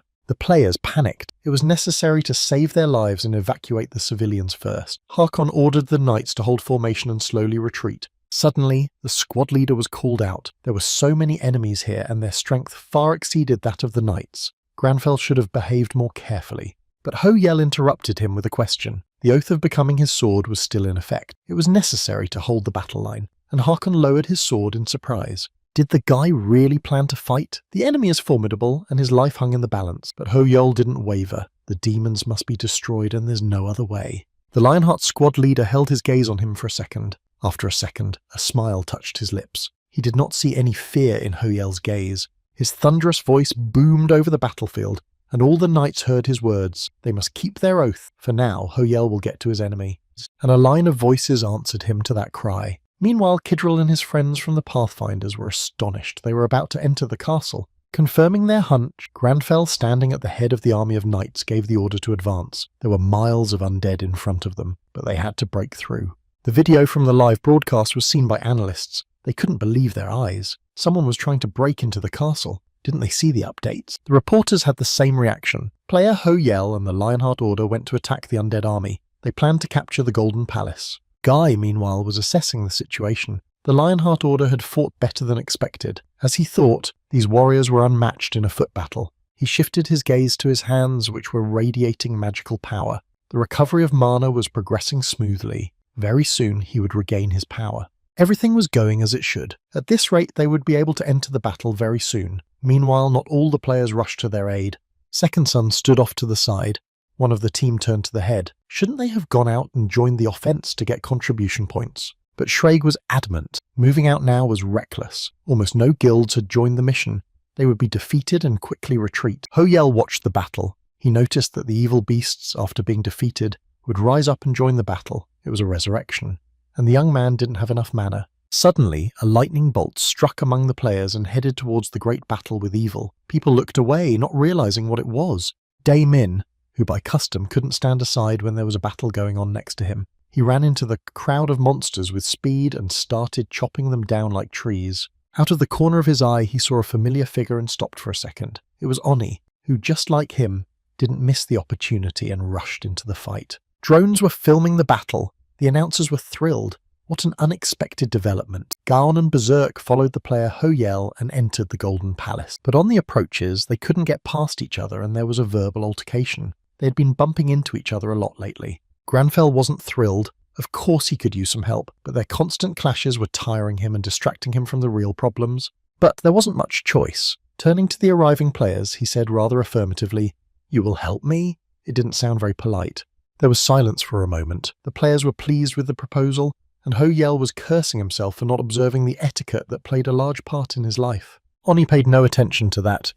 Speaker 1: The players panicked. It was necessary to save their lives and evacuate the civilians first. Harkon ordered the knights to hold formation and slowly retreat. Suddenly, the squad leader was called out. There were so many enemies here, and their strength far exceeded that of the knights. Granfell should have behaved more carefully. But Hoyel interrupted him with a question. The oath of becoming his sword was still in effect. It was necessary to hold the battle line, and Harkon lowered his sword in surprise. Did the guy really plan to fight? The enemy is formidable, and his life hung in the balance, but Hoyel didn't waver. The demons must be destroyed, and there's no other way. The Lionheart squad leader held his gaze on him for a second. After a second, a smile touched his lips. He did not see any fear in Hoyel's gaze. His thunderous voice boomed over the battlefield, and all the knights heard his words. They must keep their oath, for now Hoyel will get to his enemy. And a line of voices answered him to that cry. Meanwhile, Kidril and his friends from the Pathfinders were astonished. They were about to enter the castle. Confirming their hunch, Granfell, standing at the head of the army of knights, gave the order to advance. There were miles of undead in front of them, but they had to break through. The video from the live broadcast was seen by analysts. They couldn't believe their eyes. Someone was trying to break into the castle. Didn't they see the updates? The reporters had the same reaction. Player Hoyel and the Lionheart Order went to attack the undead army. They planned to capture the Golden Palace. Guy, meanwhile, was assessing the situation. The Lionheart Order had fought better than expected. As he thought, these warriors were unmatched in a foot battle. He shifted his gaze to his hands, which were radiating magical power. The recovery of mana was progressing smoothly. Very soon he would regain his power. Everything was going as it should. At this rate, they would be able to enter the battle very soon. Meanwhile, not all the players rushed to their aid. Second Son stood off to the side. One of the team turned to the head. Shouldn't they have gone out and joined the offense to get contribution points? But Schrage was adamant. Moving out now was reckless. Almost no guilds had joined the mission. They would be defeated and quickly retreat. Ho-Yel watched the battle. He noticed that the evil beasts, after being defeated, would rise up and join the battle. It was a resurrection. And the young man didn't have enough mana. Suddenly, a lightning bolt struck among the players and headed towards the great battle with evil. People looked away, not realizing what it was. Dae-Min, who by custom couldn't stand aside when there was a battle going on next to him. He ran into the crowd of monsters with speed and started chopping them down like trees. Out of the corner of his eye, he saw a familiar figure and stopped for a second. It was Oni, who, just like him, didn't miss the opportunity and rushed into the fight. Drones were filming the battle. The announcers were thrilled. What an unexpected development. Gaon and Berserk followed the player Ho-Yel and entered the Golden Palace. But on the approaches, they couldn't get past each other and there was a verbal altercation. They had been bumping into each other a lot lately. Granfell wasn't thrilled. Of course he could use some help, but their constant clashes were tiring him and distracting him from the real problems. But there wasn't much choice. Turning to the arriving players, he said rather affirmatively, "You will help me?" It didn't sound very polite. There was silence for a moment. The players were pleased with the proposal, and Ho-Yel was cursing himself for not observing the etiquette that played a large part in his life. Oni paid no attention to that.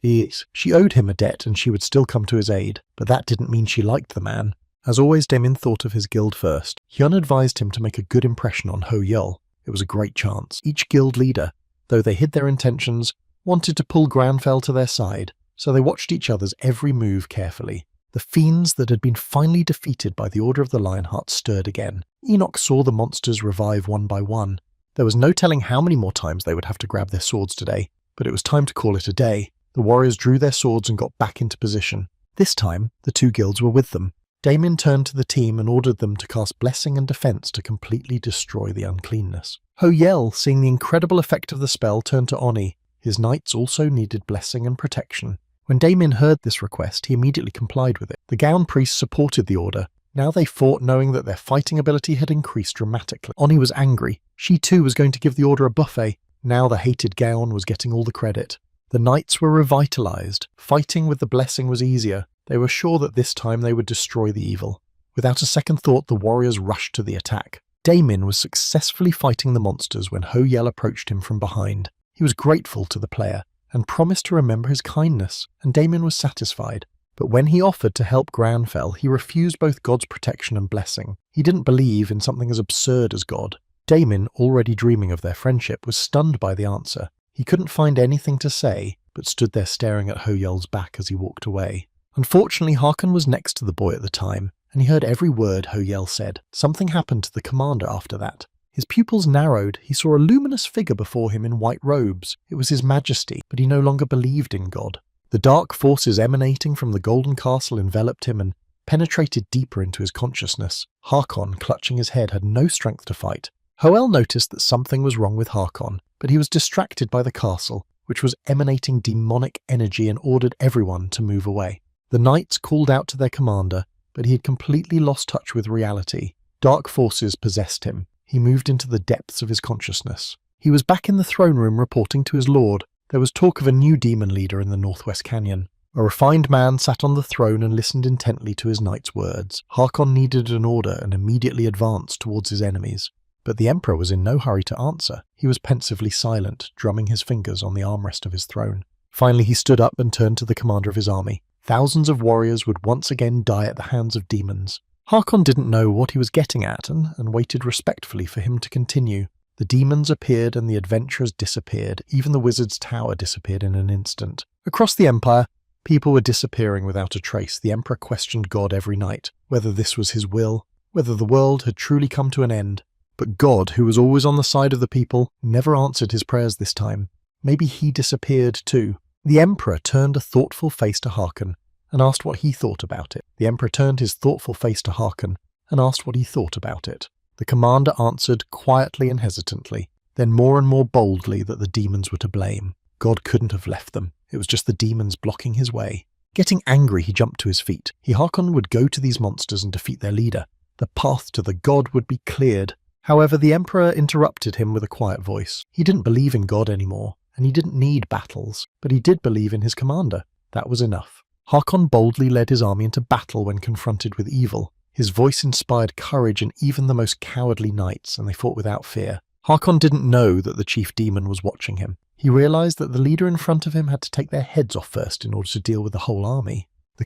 Speaker 1: She owed him a debt and she would still come to his aid, but that didn't mean she liked the man. As always, Dae-Min thought of his guild first. Hyun advised him to make a good impression on Ho-Yel. It was a great chance. Each guild leader, though they hid their intentions, wanted to pull Granfell to their side, so they watched each other's every move carefully. The fiends that had been finally defeated by the Order of the Lionheart stirred again. Enoch saw the monsters revive one by one. There was no telling how many more times they would have to grab their swords today, but it was time to call it a day. The warriors drew their swords and got back into position. This time, the two guilds were with them. Dae-Min turned to the team and ordered them to cast Blessing and Defense to completely destroy the uncleanness. Ho-Yel, seeing the incredible effect of the spell, turned to Oni. His knights also needed blessing and protection. When Dae-Min heard this request, he immediately complied with it. The Gaon priests supported the order. Now they fought knowing that their fighting ability had increased dramatically. Oni was angry. She too was going to give the order a buffet. Now the hated Gaon was getting all the credit. The knights were revitalized. Fighting with the blessing was easier. They were sure that this time they would destroy the evil. Without a second thought, the warriors rushed to the attack. Dae-Min was successfully fighting the monsters when Ho-Yel approached him from behind. He was grateful to the player and promised to remember his kindness, and Dae-Min was satisfied. But when he offered to help Granfell, he refused both God's protection and blessing. He didn't believe in something as absurd as God. Dae-Min, already dreaming of their friendship, was stunned by the answer. He couldn't find anything to say, but stood there staring at Ho-Yel's back as he walked away. Unfortunately, Harkon was next to the boy at the time, and he heard every word Ho-Yel said. Something happened to the commander after that. His pupils narrowed. He saw a luminous figure before him in white robes. It was his majesty, but he no longer believed in God. The dark forces emanating from the golden castle enveloped him and penetrated deeper into his consciousness. Harkon, clutching his head, had no strength to fight. Ho-El noticed that something was wrong with Harkon, but he was distracted by the castle, which was emanating demonic energy, and ordered everyone to move away. The knights called out to their commander, but he had completely lost touch with reality. Dark forces possessed him. He moved into the depths of his consciousness. He was back in the throne room reporting to his lord. There was talk of a new demon leader in the Northwest Canyon. A refined man sat on the throne and listened intently to his knight's words. Harkon needed an order and immediately advanced towards his enemies. But the Emperor was in no hurry to answer. He was pensively silent, drumming his fingers on the armrest of his throne. Finally he stood up and turned to the commander of his army. Thousands of warriors would once again die at the hands of demons. Harkon didn't know what he was getting at and waited respectfully for him to continue. The demons appeared and the adventurers disappeared. Even the wizard's tower disappeared in an instant. Across the empire, people were disappearing without a trace. The Emperor questioned God every night, whether this was his will, whether the world had truly come to an end. But God, who was always on the side of the people, never answered his prayers this time. Maybe he disappeared too. The Emperor turned a thoughtful face to Harkon and asked what he thought about it. The Emperor turned his thoughtful face to Harkon and asked what he thought about it. The commander answered quietly and hesitantly, then more and more boldly that the demons were to blame. God couldn't have left them. It was just the demons blocking his way. Getting angry, he jumped to his feet. Hakon would go to these monsters and defeat their leader. The path to the god would be cleared. However, the Emperor interrupted him with a quiet voice. He didn't believe in God anymore, and he didn't need battles, but he did believe in his commander. That was enough. Hakon boldly led his army into battle when confronted with evil. His voice inspired courage in even the most cowardly knights, and they fought without fear. Hakon didn't know that the chief demon was watching him. He realized that the leader in front of him had to take their heads off first in order to deal with the whole army. The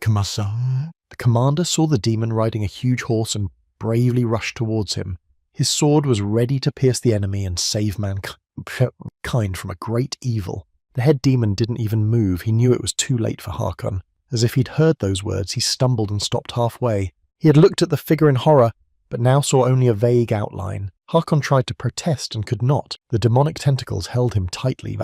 Speaker 1: commander saw the demon riding a huge horse and bravely rushed towards him. His sword was ready to pierce the enemy and save mankind from a great evil. The head demon didn't even move. He knew it was too late for Hakon. As if he'd heard those words, he stumbled and stopped halfway. He had looked at the figure in horror, but now saw only a vague outline. Hakon tried to protest and could not. The demonic tentacles held him tightly.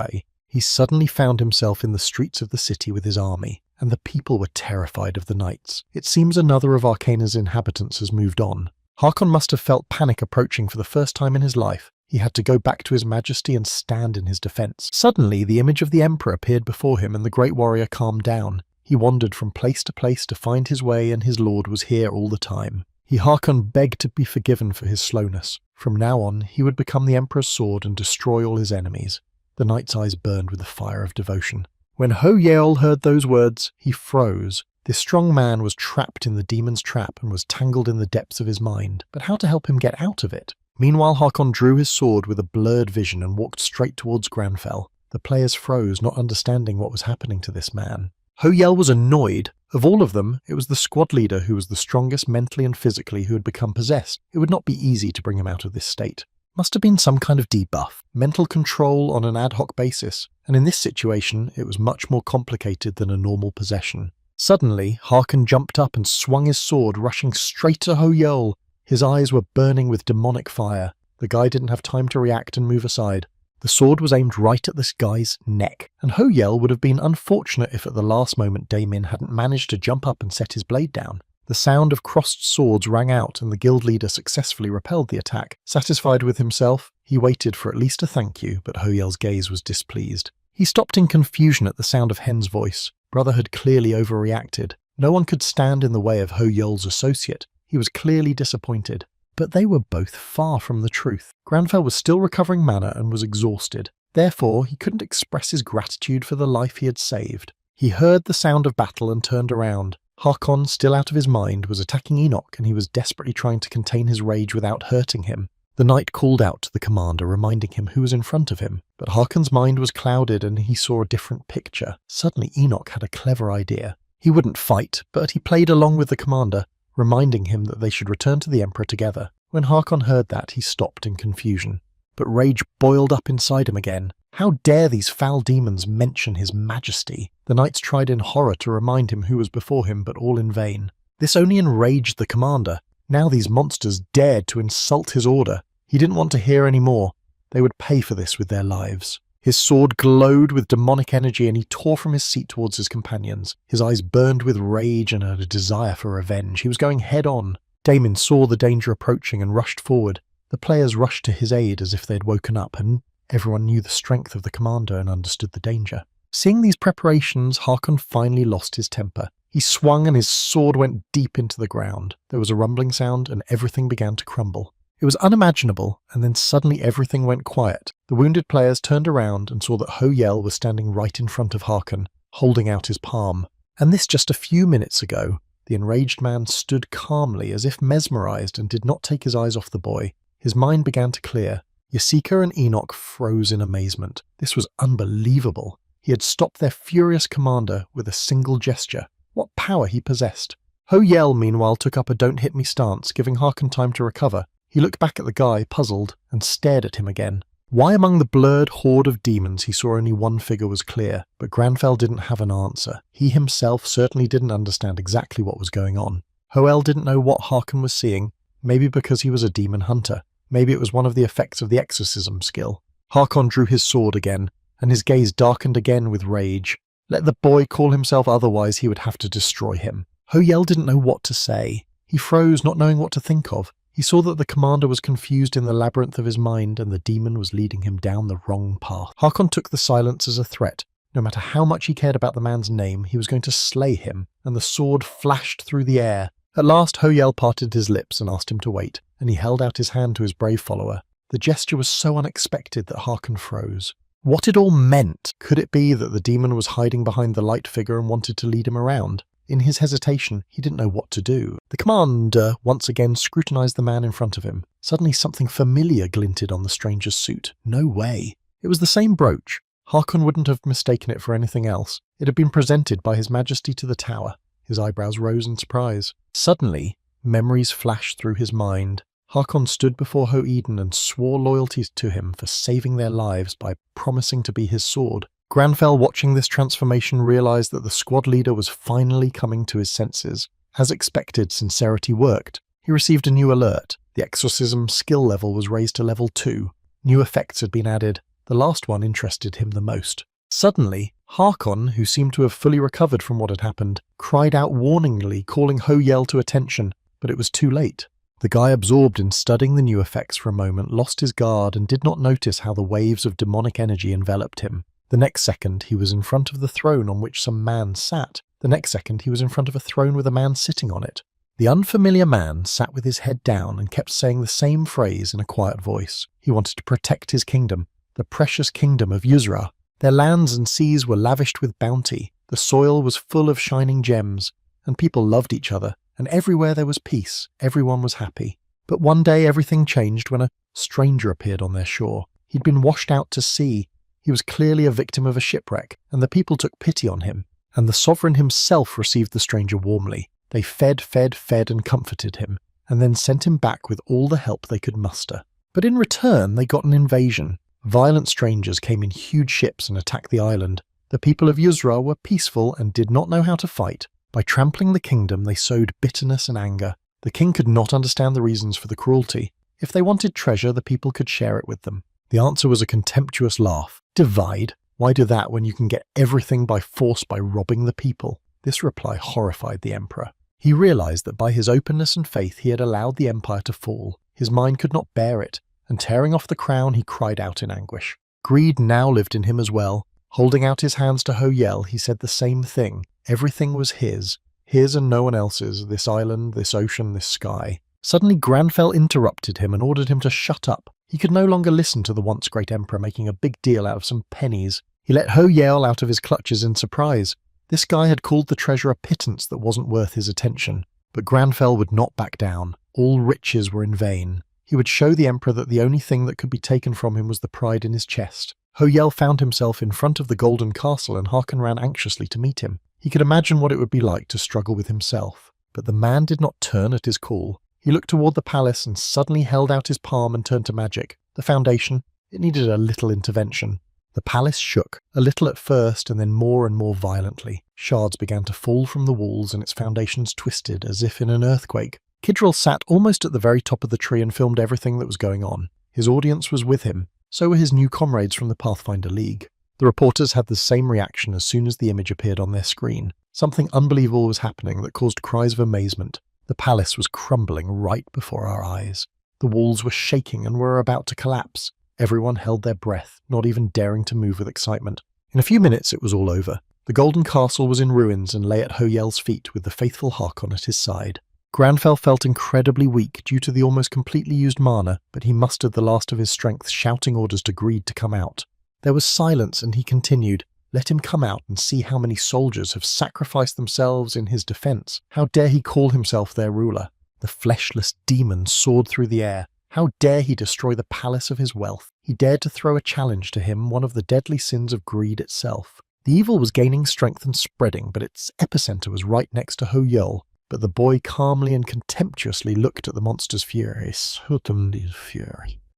Speaker 1: He suddenly found himself in the streets of the city with his army, and the people were terrified of the knights. It seems another of Arcana's inhabitants has moved on. Hakon must have felt panic approaching for the first time in his life. He had to go back to his majesty and stand in his defense. Suddenly, the image of the emperor appeared before him, and the great warrior calmed down. He wandered from place to place to find his way, and his lord was here all the time. Hakon begged to be forgiven for his slowness. From now on, he would become the Emperor's sword and destroy all his enemies. The knight's eyes burned with the fire of devotion. When Ho-Yeol heard those words, he froze. This strong man was trapped in the demon's trap and was tangled in the depths of his mind. But how to help him get out of it? Meanwhile, Hakon drew his sword with a blurred vision and walked straight towards Granfell. The players froze, not understanding what was happening to this man. Ho-Yeol was annoyed. Of all of them, it was the squad leader who was the strongest mentally and physically who had become possessed. It would not be easy to bring him out of this state. Must have been some kind of debuff, mental control on an ad hoc basis, and in this situation it was much more complicated than a normal possession. Suddenly, Hakon jumped up and swung his sword, rushing straight to Ho-Yeol. His eyes were burning with demonic fire. The guy didn't have time to react and move aside. The sword was aimed right at this guy's neck, and Ho-Yeol would have been unfortunate if at the last moment Damien hadn't managed to jump up and set his blade down. The sound of crossed swords rang out, and the guild leader successfully repelled the attack. Satisfied with himself, he waited for at least a thank you, but Ho-Yeol's gaze was displeased. He stopped in confusion at the sound of Hen's voice. Brother had clearly overreacted. No one could stand in the way of Ho-Yeol's associate. He was clearly disappointed. But they were both far from the truth. Granfell was still recovering mana and was exhausted. Therefore, he couldn't express his gratitude for the life he had saved. He heard the sound of battle and turned around. Hakon, still out of his mind, was attacking Enoch, and he was desperately trying to contain his rage without hurting him. The knight called out to the commander, reminding him who was in front of him. But Hakon's mind was clouded and he saw a different picture. Suddenly Enoch had a clever idea. He wouldn't fight, but he played along with the commander, reminding him that they should return to the Emperor together. When Hakon heard that, he stopped in confusion. But rage boiled up inside him again. How dare these foul demons mention his majesty? The knights tried in horror to remind him who was before him, but all in vain. This only enraged the commander. Now these monsters dared to insult his order. He didn't want to hear any more. They would pay for this with their lives. His sword glowed with demonic energy, and he tore from his seat towards his companions. His eyes burned with rage and a desire for revenge. He was going head on. Damien saw the danger approaching and rushed forward. The players rushed to his aid as if they had woken up, and everyone knew the strength of the commander and understood the danger. Seeing these preparations, Hakon finally lost his temper. He swung and his sword went deep into the ground. There was a rumbling sound and everything began to crumble. It was unimaginable, and then suddenly everything went quiet. The wounded players turned around and saw that Ho-Yeol was standing right in front of Hakon, holding out his palm. And this just a few minutes ago. The enraged man stood calmly, as if mesmerized, and did not take his eyes off the boy. His mind began to clear. Yasika and Enoch froze in amazement. This was unbelievable. He had stopped their furious commander with a single gesture. What power he possessed! Ho-Yeol, meanwhile, took up a don't hit me stance, giving Hakon time to recover. He looked back at the guy, puzzled, and stared at him again. Why among the blurred horde of demons he saw only one figure was clear, but Granfell didn't have an answer. He himself certainly didn't understand exactly what was going on. Ho-El didn't know what Hakon was seeing, maybe because he was a demon hunter. Maybe it was one of the effects of the exorcism skill. Hakon drew his sword again, and his gaze darkened again with rage. Let the boy call himself otherwise, he would have to destroy him. Ho-El didn't know what to say. He froze, not knowing what to think of. He saw that the commander was confused in the labyrinth of his mind, and the demon was leading him down the wrong path. Hakon took the silence as a threat. No matter how much he cared about the man's name, he was going to slay him, and the sword flashed through the air. At last, Ho-Yel parted his lips and asked him to wait, and he held out his hand to his brave follower. The gesture was so unexpected that Harkon froze. What it all meant? Could it be that the demon was hiding behind the light figure and wanted to lead him around? In his hesitation, he didn't know what to do. The commander once again scrutinized the man in front of him. Suddenly something familiar glinted on the stranger's suit. No way. It was the same brooch. Harkon wouldn't have mistaken it for anything else. It had been presented by His Majesty to the tower. His eyebrows rose in surprise. Suddenly, memories flashed through his mind. Harkon stood before Ho-Eden and swore loyalty to him for saving their lives by promising to be his sword. Granfell, watching this transformation, realized that the squad leader was finally coming to his senses. As expected, sincerity worked. He received a new alert. The exorcism skill level was raised to level 2. New effects had been added. The last one interested him the most. Suddenly, Harkon, who seemed to have fully recovered from what had happened, cried out warningly, calling Ho-Yel to attention, but it was too late. The guy, absorbed in studying the new effects for a moment, lost his guard and did not notice how the waves of demonic energy enveloped him. The next second, he was in front of the throne on which some man sat. The next second, he was in front of a throne with a man sitting on it. The unfamiliar man sat with his head down and kept saying the same phrase in a quiet voice. He wanted to protect his kingdom, the precious kingdom of Yuzra. Their lands and seas were lavished with bounty. The soil was full of shining gems, and people loved each other, and everywhere there was peace. Everyone was happy. But one day everything changed when a stranger appeared on their shore. He'd been washed out to sea. He was clearly a victim of a shipwreck, and the people took pity on him. And the sovereign himself received the stranger warmly. They fed, and comforted him, and then sent him back with all the help they could muster. But in return, they got an invasion. Violent strangers came in huge ships and attacked the island. The people of Yuzra were peaceful and did not know how to fight. By trampling the kingdom, they sowed bitterness and anger. The king could not understand the reasons for the cruelty. If they wanted treasure, the people could share it with them. The answer was a contemptuous laugh. Divide? Why do that when you can get everything by force by robbing the people? This reply horrified the emperor. He realized that by his openness and faith he had allowed the empire to fall. His mind could not bear it, and tearing off the crown, he cried out in anguish. Greed now lived in him as well. Holding out his hands to Ho-Yel, he said the same thing. Everything was his and no one else's, this island, this ocean, this sky. Suddenly Granfell interrupted him and ordered him to shut up. He could no longer listen to the once great emperor making a big deal out of some pennies. He let Ho-Yel out of his clutches in surprise. This guy had called the treasure a pittance that wasn't worth his attention. But Granfell would not back down. All riches were in vain. He would show the emperor that the only thing that could be taken from him was the pride in his chest. Ho-Yel found himself in front of the golden castle and Harkon ran anxiously to meet him. He could imagine what it would be like to struggle with himself. But the man did not turn at his call. He looked toward the palace and suddenly held out his palm and turned to magic. The foundation, it needed a little intervention. The palace shook, a little at first and then more and more violently. Shards began to fall from the walls and its foundations twisted as if in an earthquake. Kidril sat almost at the very top of the tree and filmed everything that was going on. His audience was with him. So were his new comrades from the Pathfinder League. The reporters had the same reaction as soon as the image appeared on their screen. Something unbelievable was happening that caused cries of amazement. The palace was crumbling right before our eyes. The walls were shaking and were about to collapse. Everyone held their breath, not even daring to move with excitement. In a few minutes it was all over. The golden castle was in ruins and lay at Ho-Yel's feet with the faithful Harkon at his side. Granfell felt incredibly weak due to the almost completely used mana, but he mustered the last of his strength, shouting orders to Greed to come out. There was silence and he continued, "Let him come out and see how many soldiers have sacrificed themselves in his defense. How dare he call himself their ruler? The fleshless demon soared through the air. How dare he destroy the palace of his wealth? He dared to throw a challenge to him, one of the deadly sins of greed itself. The evil was gaining strength and spreading, but its epicenter was right next to Ho-Yel. But the boy calmly and contemptuously looked at the monster's fury.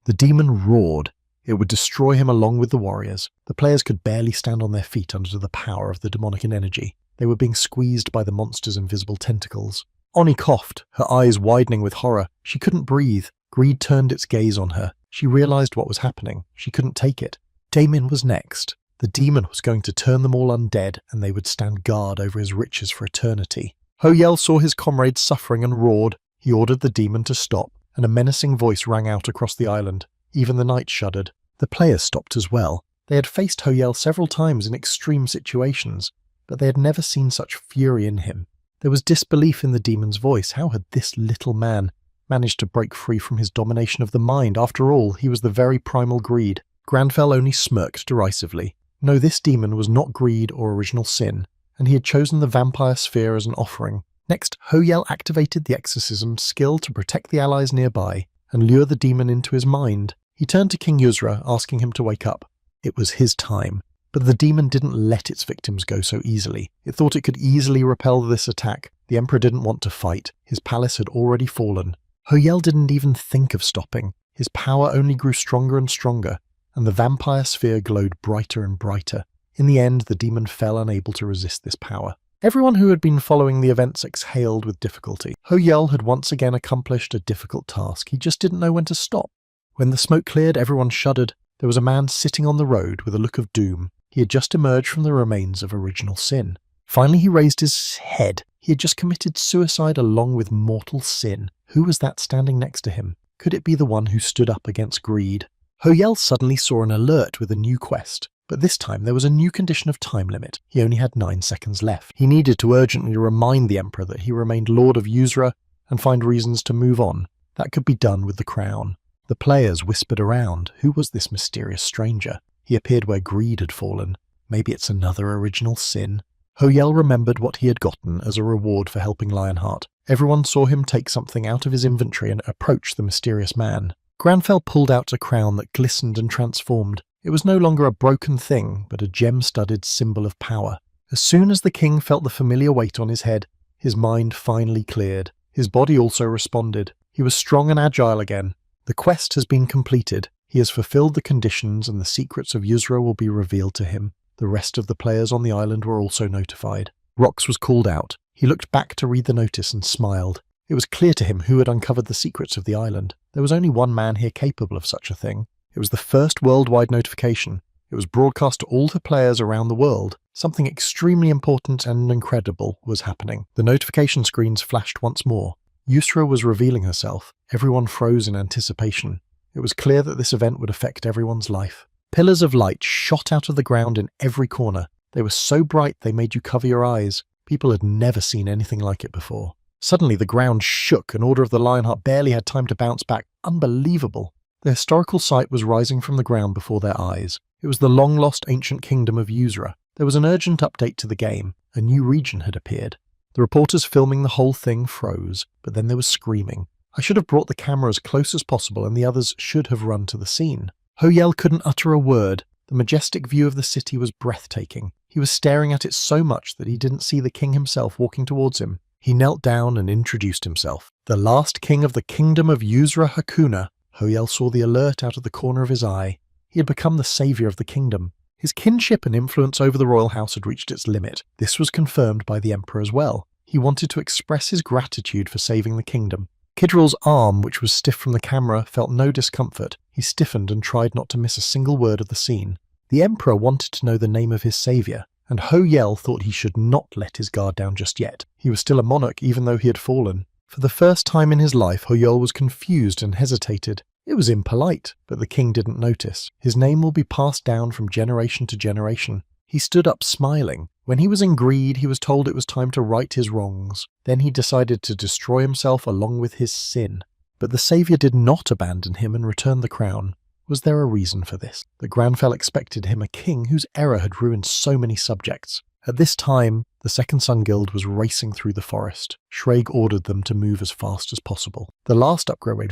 Speaker 1: The demon roared. It would destroy him along with the warriors. The players could barely stand on their feet under the power of the demonic energy. They were being squeezed by the monster's invisible tentacles. Oni coughed, her eyes widening with horror. She couldn't breathe. Greed turned its gaze on her. She realized what was happening. She couldn't take it. Damon was next. The demon was going to turn them all undead, and they would stand guard over his riches for eternity. Ho-Yel saw his comrades suffering and roared. He ordered the demon to stop, and a menacing voice rang out across the island. Even the knight shuddered. The players stopped as well. They had faced Hoyel several times in extreme situations, but they had never seen such fury in him. There was disbelief in the demon's voice. How had this little man managed to break free from his domination of the mind? After all, he was the very primal greed. Granfell only smirked derisively. No, this demon was not greed or original sin, and he had chosen the vampire sphere as an offering. Next, Hoyel activated the exorcism skill to protect the allies nearby and lure the demon into his mind. He turned to King Yuzra, asking him to wake up. It was his time. But the demon didn't let its victims go so easily. It thought it could easily repel this attack. The Emperor didn't want to fight. His palace had already fallen. Hoyel didn't even think of stopping. His power only grew stronger and stronger, and the vampire sphere glowed brighter and brighter. In the end, the demon fell unable to resist this power. Everyone who had been following the events exhaled with difficulty. Hoyel had once again accomplished a difficult task. He just didn't know when to stop. When the smoke cleared, everyone shuddered. There was a man sitting on the road with a look of doom. He had just emerged from the remains of original sin. Finally, he raised his head. He had just committed suicide along with mortal sin. Who was that standing next to him? Could it be the one who stood up against greed? Hoyel suddenly saw an alert with a new quest, but this time there was a new condition of time limit. He only had 9 seconds left. He needed to urgently remind the Emperor that he remained Lord of Yuzra and find reasons to move on. That could be done with the crown. The players whispered around. Who was this mysterious stranger? He appeared where greed had fallen. Maybe it's another original sin. Hoyel remembered what he had gotten as a reward for helping Lionheart. Everyone saw him take something out of his inventory and approach the mysterious man. Granfell pulled out a crown that glistened and transformed. It was no longer a broken thing, but a gem-studded symbol of power. As soon as the king felt the familiar weight on his head, his mind finally cleared. His body also responded. He was strong and agile again. The quest has been completed. He has fulfilled the conditions and the secrets of Yuzra will be revealed to him. The rest of the players on the island were also notified. Rox was called out. He looked back to read the notice and smiled. It was clear to him who had uncovered the secrets of the island. There was only one man here capable of such a thing. It was the first worldwide notification. It was broadcast to all the players around the world. Something extremely important and incredible was happening. The notification screens flashed once more. Yusra was revealing herself. Everyone froze in anticipation. It was clear that this event would affect everyone's life. Pillars of light shot out of the ground in every corner. They were so bright they made you cover your eyes. People had never seen anything like it before. Suddenly the ground shook and Order of the Lionheart barely had time to bounce back. Unbelievable. The historical site was rising from the ground before their eyes. It was the long-lost ancient kingdom of Yuzra. There was an urgent update to the game. A new region had appeared. The reporters filming the whole thing froze, but then there was screaming. I should have brought the camera as close as possible and the others should have run to the scene. Hoyel couldn't utter a word. The majestic view of the city was breathtaking. He was staring at it so much that he didn't see the king himself walking towards him. He knelt down and introduced himself. The last king of the kingdom of Yuzra Hakuna. Hoyel saw the alert out of the corner of his eye. He had become the savior of the kingdom. His kinship and influence over the royal house had reached its limit. This was confirmed by the emperor as well. He wanted to express his gratitude for saving the kingdom. Kidrill's arm, which was stiff from the camera, felt no discomfort. He stiffened and tried not to miss a single word of the scene. The emperor wanted to know the name of his savior, and Hoyel thought he should not let his guard down just yet. He was still a monarch even though he had fallen. For the first time in his life, Hoyel was confused and hesitated. It was impolite, but the king didn't notice. His name will be passed down from generation to generation. He stood up smiling. When he was in greed, he was told it was time to right his wrongs. Then he decided to destroy himself along with his sin. But the savior did not abandon him and return the crown. Was there a reason for this? The Granfell expected him a king whose error had ruined so many subjects. At this time, the Second Sun Guild was racing through the forest. Shreg ordered them to move as fast as possible. The last upgrade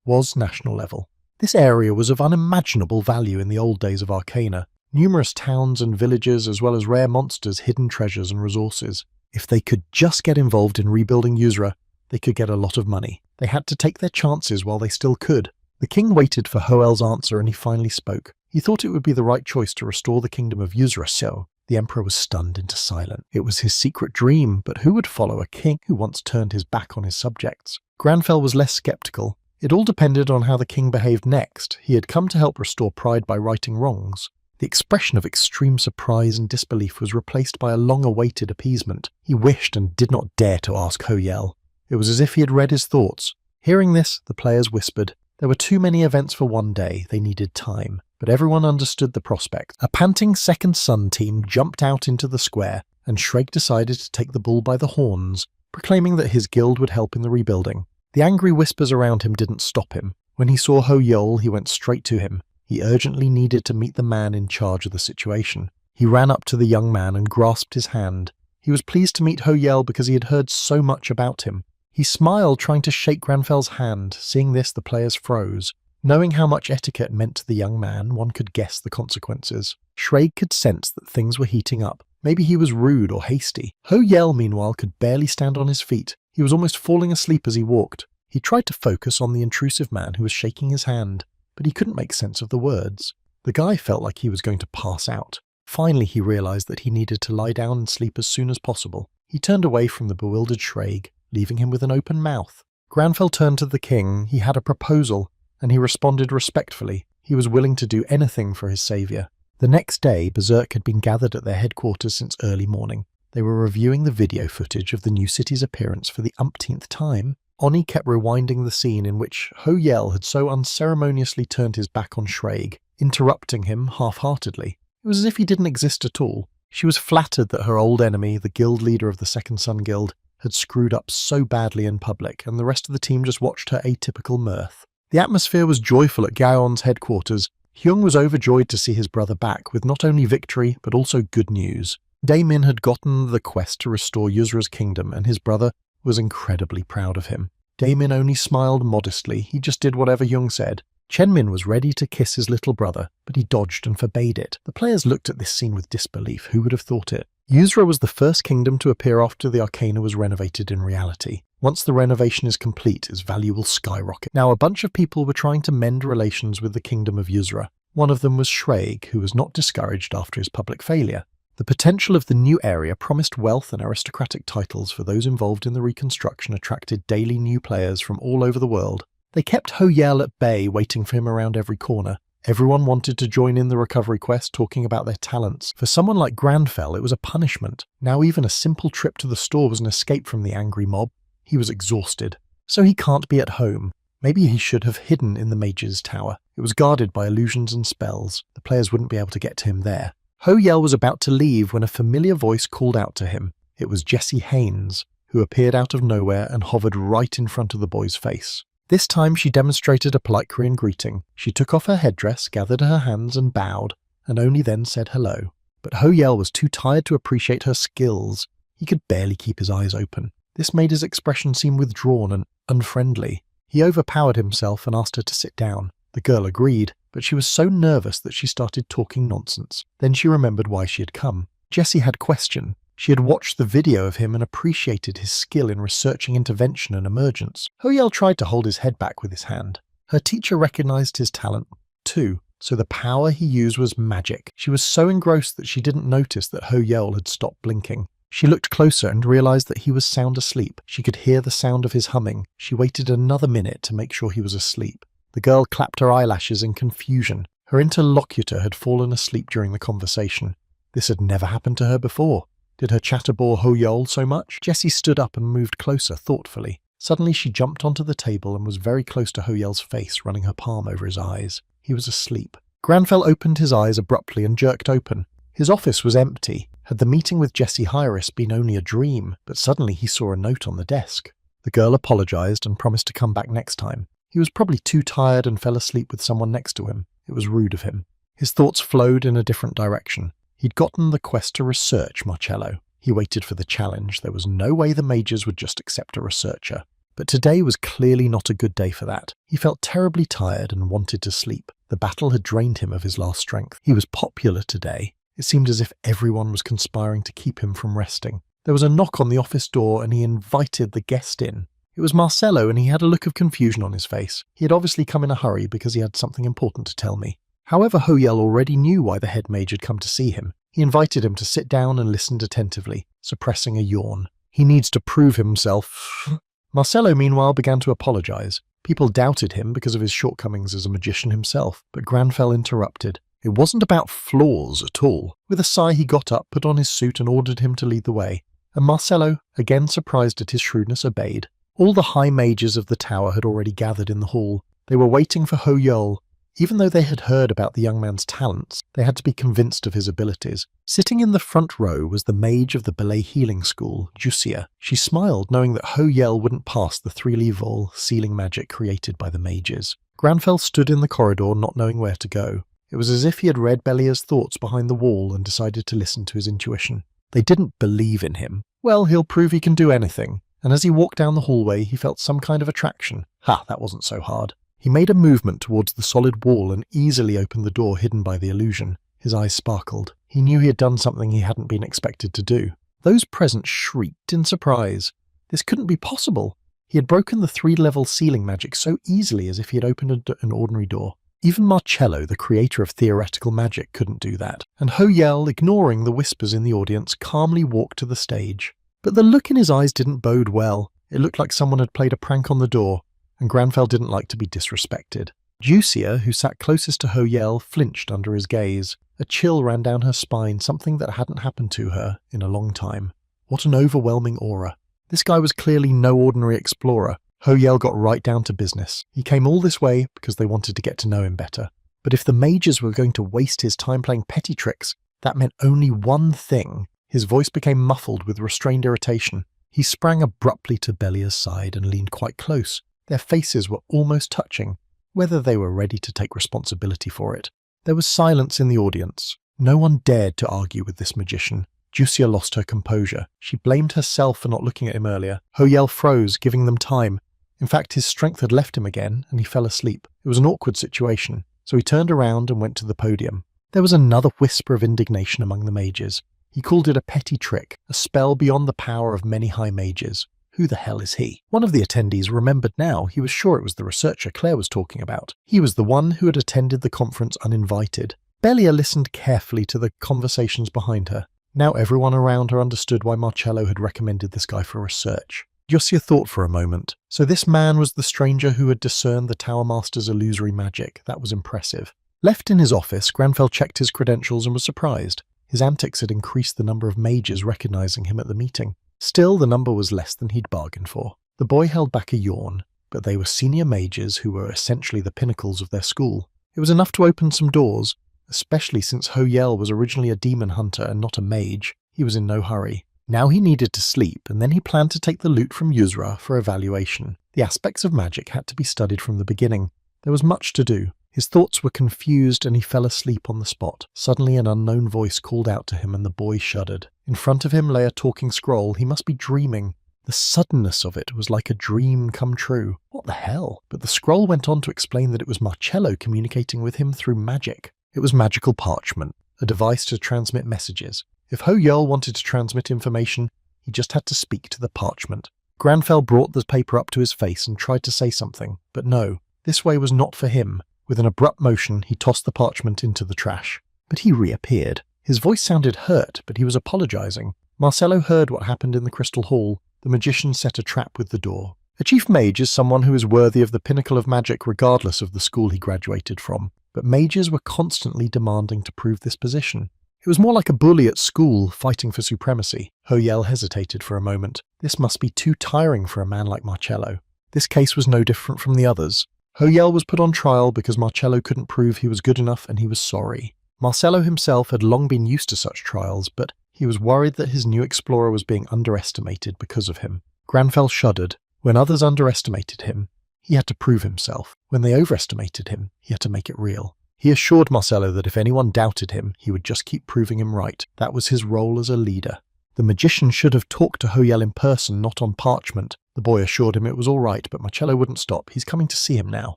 Speaker 1: was national level. This area was of unimaginable value in the old days of Arcana. Numerous towns and villages, as well as rare monsters, hidden treasures and resources. If they could just get involved in rebuilding Yuzra, they could get a lot of money. They had to take their chances while they still could. The king waited for Hoel's answer and he finally spoke. He thought it would be the right choice to restore the kingdom of Yuzra, so the emperor was stunned into silence. It was his secret dream, but who would follow a king who once turned his back on his subjects? Granfell was less skeptical. It all depended on how the king behaved next. He had come to help restore pride by righting wrongs. The expression of extreme surprise and disbelief was replaced by a long-awaited appeasement. He wished and did not dare to ask Hoyel. It was as if he had read his thoughts. Hearing this, the players whispered. There were too many events for one day. They needed time. but everyone understood the prospect. A panting Second Son team jumped out into the square, and Shrek decided to take the bull by the horns, proclaiming that his guild would help in the rebuilding. The angry whispers around him didn't stop him. When he saw Ho Yeol, he went straight to him. He urgently needed to meet the man in charge of the situation. He ran up to the young man and grasped his hand. He was pleased to meet Ho Yeol because he had heard so much about him. He smiled, trying to shake Granfel's hand. Seeing this, the players froze. Knowing how much etiquette meant to the young man, one could guess the consequences. Shrek could sense that things were heating up. Maybe he was rude or hasty. Ho Yeol, meanwhile, could barely stand on his feet. He was almost falling asleep as he walked. He tried to focus on the intrusive man who was shaking his hand, but he couldn't make sense of the words. The guy felt like he was going to pass out. Finally, he realized that he needed to lie down and sleep as soon as possible. He turned away from the bewildered Shrek, leaving him with an open mouth. Granfell turned to the king. He had a proposal, and he responded respectfully. He was willing to do anything for his saviour. The next day, Berserk had been gathered at their headquarters since early morning. They were reviewing the video footage of the new city's appearance for the umpteenth time. Oni kept rewinding the scene in which Ho Yeol had so unceremoniously turned his back on Shrek, interrupting him half-heartedly. It was as if he didn't exist at all. She was flattered that her old enemy, the guild leader of the Second Son Guild, had screwed up so badly in public, and the rest of the team just watched her atypical mirth. The atmosphere was joyful at Gaon's headquarters. Hyung was overjoyed to see his brother back, with not only victory, but also good news. Daemin had gotten the quest to restore Yuzra's kingdom, and his brother was incredibly proud of him. Daemin only smiled modestly. He just did whatever Hyung said. Chenmin was ready to kiss his little brother, but he dodged and forbade it. The players looked at this scene with disbelief. Who would have thought it? Yuzra was the first kingdom to appear after the Arcana was renovated in reality. Once the renovation is complete, its value will skyrocket. Now, a bunch of people were trying to mend relations with the kingdom of Yuzra. One of them was Shrek, who was not discouraged after his public failure. The potential of the new area promised wealth and aristocratic titles for those involved in the reconstruction, attracted daily new players from all over the world. They kept Ho Yeol at bay, waiting for him around every corner. Everyone wanted to join in the recovery quest, talking about their talents. For someone like Granfell, it was a punishment. Now even a simple trip to the store was an escape from the angry mob. He was exhausted. So he can't be at home. Maybe he should have hidden in the mage's tower. It was guarded by illusions and spells. The players wouldn't be able to get to him there. Ho Yeol was about to leave when a familiar voice called out to him. It was Jessie Haynes, who appeared out of nowhere and hovered right in front of the boy's face. This time she demonstrated a polite Korean greeting. She took off her headdress, gathered her hands and bowed, and only then said hello. But Ho Yeol was too tired to appreciate her skills. He could barely keep his eyes open. This made his expression seem withdrawn and unfriendly. He overpowered himself and asked her to sit down. The girl agreed, but she was so nervous that she started talking nonsense. Then she remembered why she had come. Jessie had questioned. She had watched the video of him and appreciated his skill in researching intervention and emergence. Ho Yeol tried to hold his head back with his hand. Her teacher recognized his talent, too, so the power he used was magic. She was so engrossed that she didn't notice that Ho Yeol had stopped blinking. She looked closer and realized that he was sound asleep. She could hear the sound of his humming. She waited another minute to make sure he was asleep. The girl clapped her eyelashes in confusion. Her interlocutor had fallen asleep during the conversation. This had never happened to her before. Did her chatter bore Ho Yeol so much? Jessie stood up and moved closer thoughtfully. Suddenly she jumped onto the table and was very close to Ho Yeol's face, running her palm over his eyes. He was asleep. Granfell opened his eyes abruptly and jerked open. His office was empty. Had the meeting with Jessie Hyris been only a dream? But suddenly he saw a note on the desk. The girl apologized and promised to come back next time. He was probably too tired and fell asleep with someone next to him. It was rude of him. His thoughts flowed in a different direction. He'd gotten the quest to research Marcello. He waited for the challenge. There was no way the mages would just accept a researcher. But today was clearly not a good day for that. He felt terribly tired and wanted to sleep. The battle had drained him of his last strength. He was popular today. It seemed as if everyone was conspiring to keep him from resting. There was a knock on the office door and he invited the guest in. It was Marcello and he had a look of confusion on his face. He had obviously come in a hurry because he had something important to tell me. However, Ho Yeol already knew why the head mage had come to see him. He invited him to sit down and listened attentively, suppressing a yawn. He needs to prove himself. Marcello, meanwhile, began to apologize. People doubted him because of his shortcomings as a magician himself, but Granfell interrupted. It wasn't about flaws at all. With a sigh, he got up, put on his suit and ordered him to lead the way. And Marcello, again surprised at his shrewdness, obeyed. All the high mages of the tower had already gathered in the hall. They were waiting for Ho Yeol. Even though they had heard about the young man's talents, they had to be convinced of his abilities. Sitting in the front row was the mage of the ballet healing school, Jusia. She smiled, knowing that Ho Yel wouldn't pass the 3-level sealing magic created by the mages. Granfell stood in the corridor, not knowing where to go. It was as if he had read Belia's thoughts behind the wall and decided to listen to his intuition. They didn't believe in him. Well, he'll prove he can do anything. And as he walked down the hallway, he felt some kind of attraction. Ha, that wasn't so hard. He made a movement towards the solid wall and easily opened the door hidden by the illusion. His eyes sparkled. He knew he had done something he hadn't been expected to do. Those present shrieked in surprise. This couldn't be possible. He had broken the 3-level sealing magic so easily as if he had opened an ordinary door. Even Marcello, the creator of theoretical magic, couldn't do that. And Ho Yel, ignoring the whispers in the audience, calmly walked to the stage. But the look in his eyes didn't bode well. It looked like someone had played a prank on the door, and Granfell didn't like to be disrespected. Jusia, who sat closest to Ho Yel, flinched under his gaze. A chill ran down her spine, something that hadn't happened to her in a long time. What an overwhelming aura. This guy was clearly no ordinary explorer. Ho Yel got right down to business. He came all this way because they wanted to get to know him better. But if the mages were going to waste his time playing petty tricks, that meant only one thing. His voice became muffled with restrained irritation. He sprang abruptly to Belia's side and leaned quite close. Their faces were almost touching, whether they were ready to take responsibility for it. There was silence in the audience. No one dared to argue with this magician. Jusia lost her composure. She blamed herself for not looking at him earlier. Ho Yel froze, giving them time. In fact, his strength had left him again, and he fell asleep. It was an awkward situation, so he turned around and went to the podium. There was another whisper of indignation among the mages. He called it a petty trick, a spell beyond the power of many high mages. Who the hell is he? One of the attendees remembered now. He was sure it was the researcher Claire was talking about. He was the one who had attended the conference uninvited. Belia listened carefully to the conversations behind her. Now everyone around her understood why Marcello had recommended this guy for research. Jusia thought for a moment. So this man was the stranger who had discerned the Tower Master's illusory magic. That was impressive. Left in his office, Granfell checked his credentials and was surprised. His antics had increased the number of mages recognizing him at the meeting. Still, the number was less than he'd bargained for. The boy held back a yawn, but they were senior mages who were essentially the pinnacles of their school. It was enough to open some doors, especially since Ho Yel was originally a demon hunter and not a mage. He was in no hurry. Now he needed to sleep, and then he planned to take the loot from Yuzra for evaluation. The aspects of magic had to be studied from the beginning. There was much to do. His thoughts were confused and he fell asleep on the spot. Suddenly an unknown voice called out to him and the boy shuddered. In front of him lay a talking scroll. He must be dreaming. The suddenness of it was like a dream come true. What the hell? But the scroll went on to explain that it was Marcello communicating with him through magic. It was magical parchment, a device to transmit messages. If Ho Yel wanted to transmit information, he just had to speak to the parchment. Granfell brought the paper up to his face and tried to say something, but no, this way was not for him. With an abrupt motion, he tossed the parchment into the trash. But he reappeared. His voice sounded hurt, but he was apologizing. Marcello heard what happened in the Crystal Hall. The magician set a trap with the door. A chief mage is someone who is worthy of the pinnacle of magic regardless of the school he graduated from. But mages were constantly demanding to prove this position. It was more like a bully at school fighting for supremacy. Ho Yel hesitated for a moment. This must be too tiring for a man like Marcello. This case was no different from the others. Ho Yel was put on trial because Marcello couldn't prove he was good enough and he was sorry. Marcello himself had long been used to such trials, but he was worried that his new explorer was being underestimated because of him. Granfell shuddered. When others underestimated him, he had to prove himself. When they overestimated him, he had to make it real. He assured Marcello that if anyone doubted him, he would just keep proving him right. That was his role as a leader. The magician should have talked to Ho Yel in person, not on parchment. The boy assured him it was all right, but Marcello wouldn't stop. He's coming to see him now.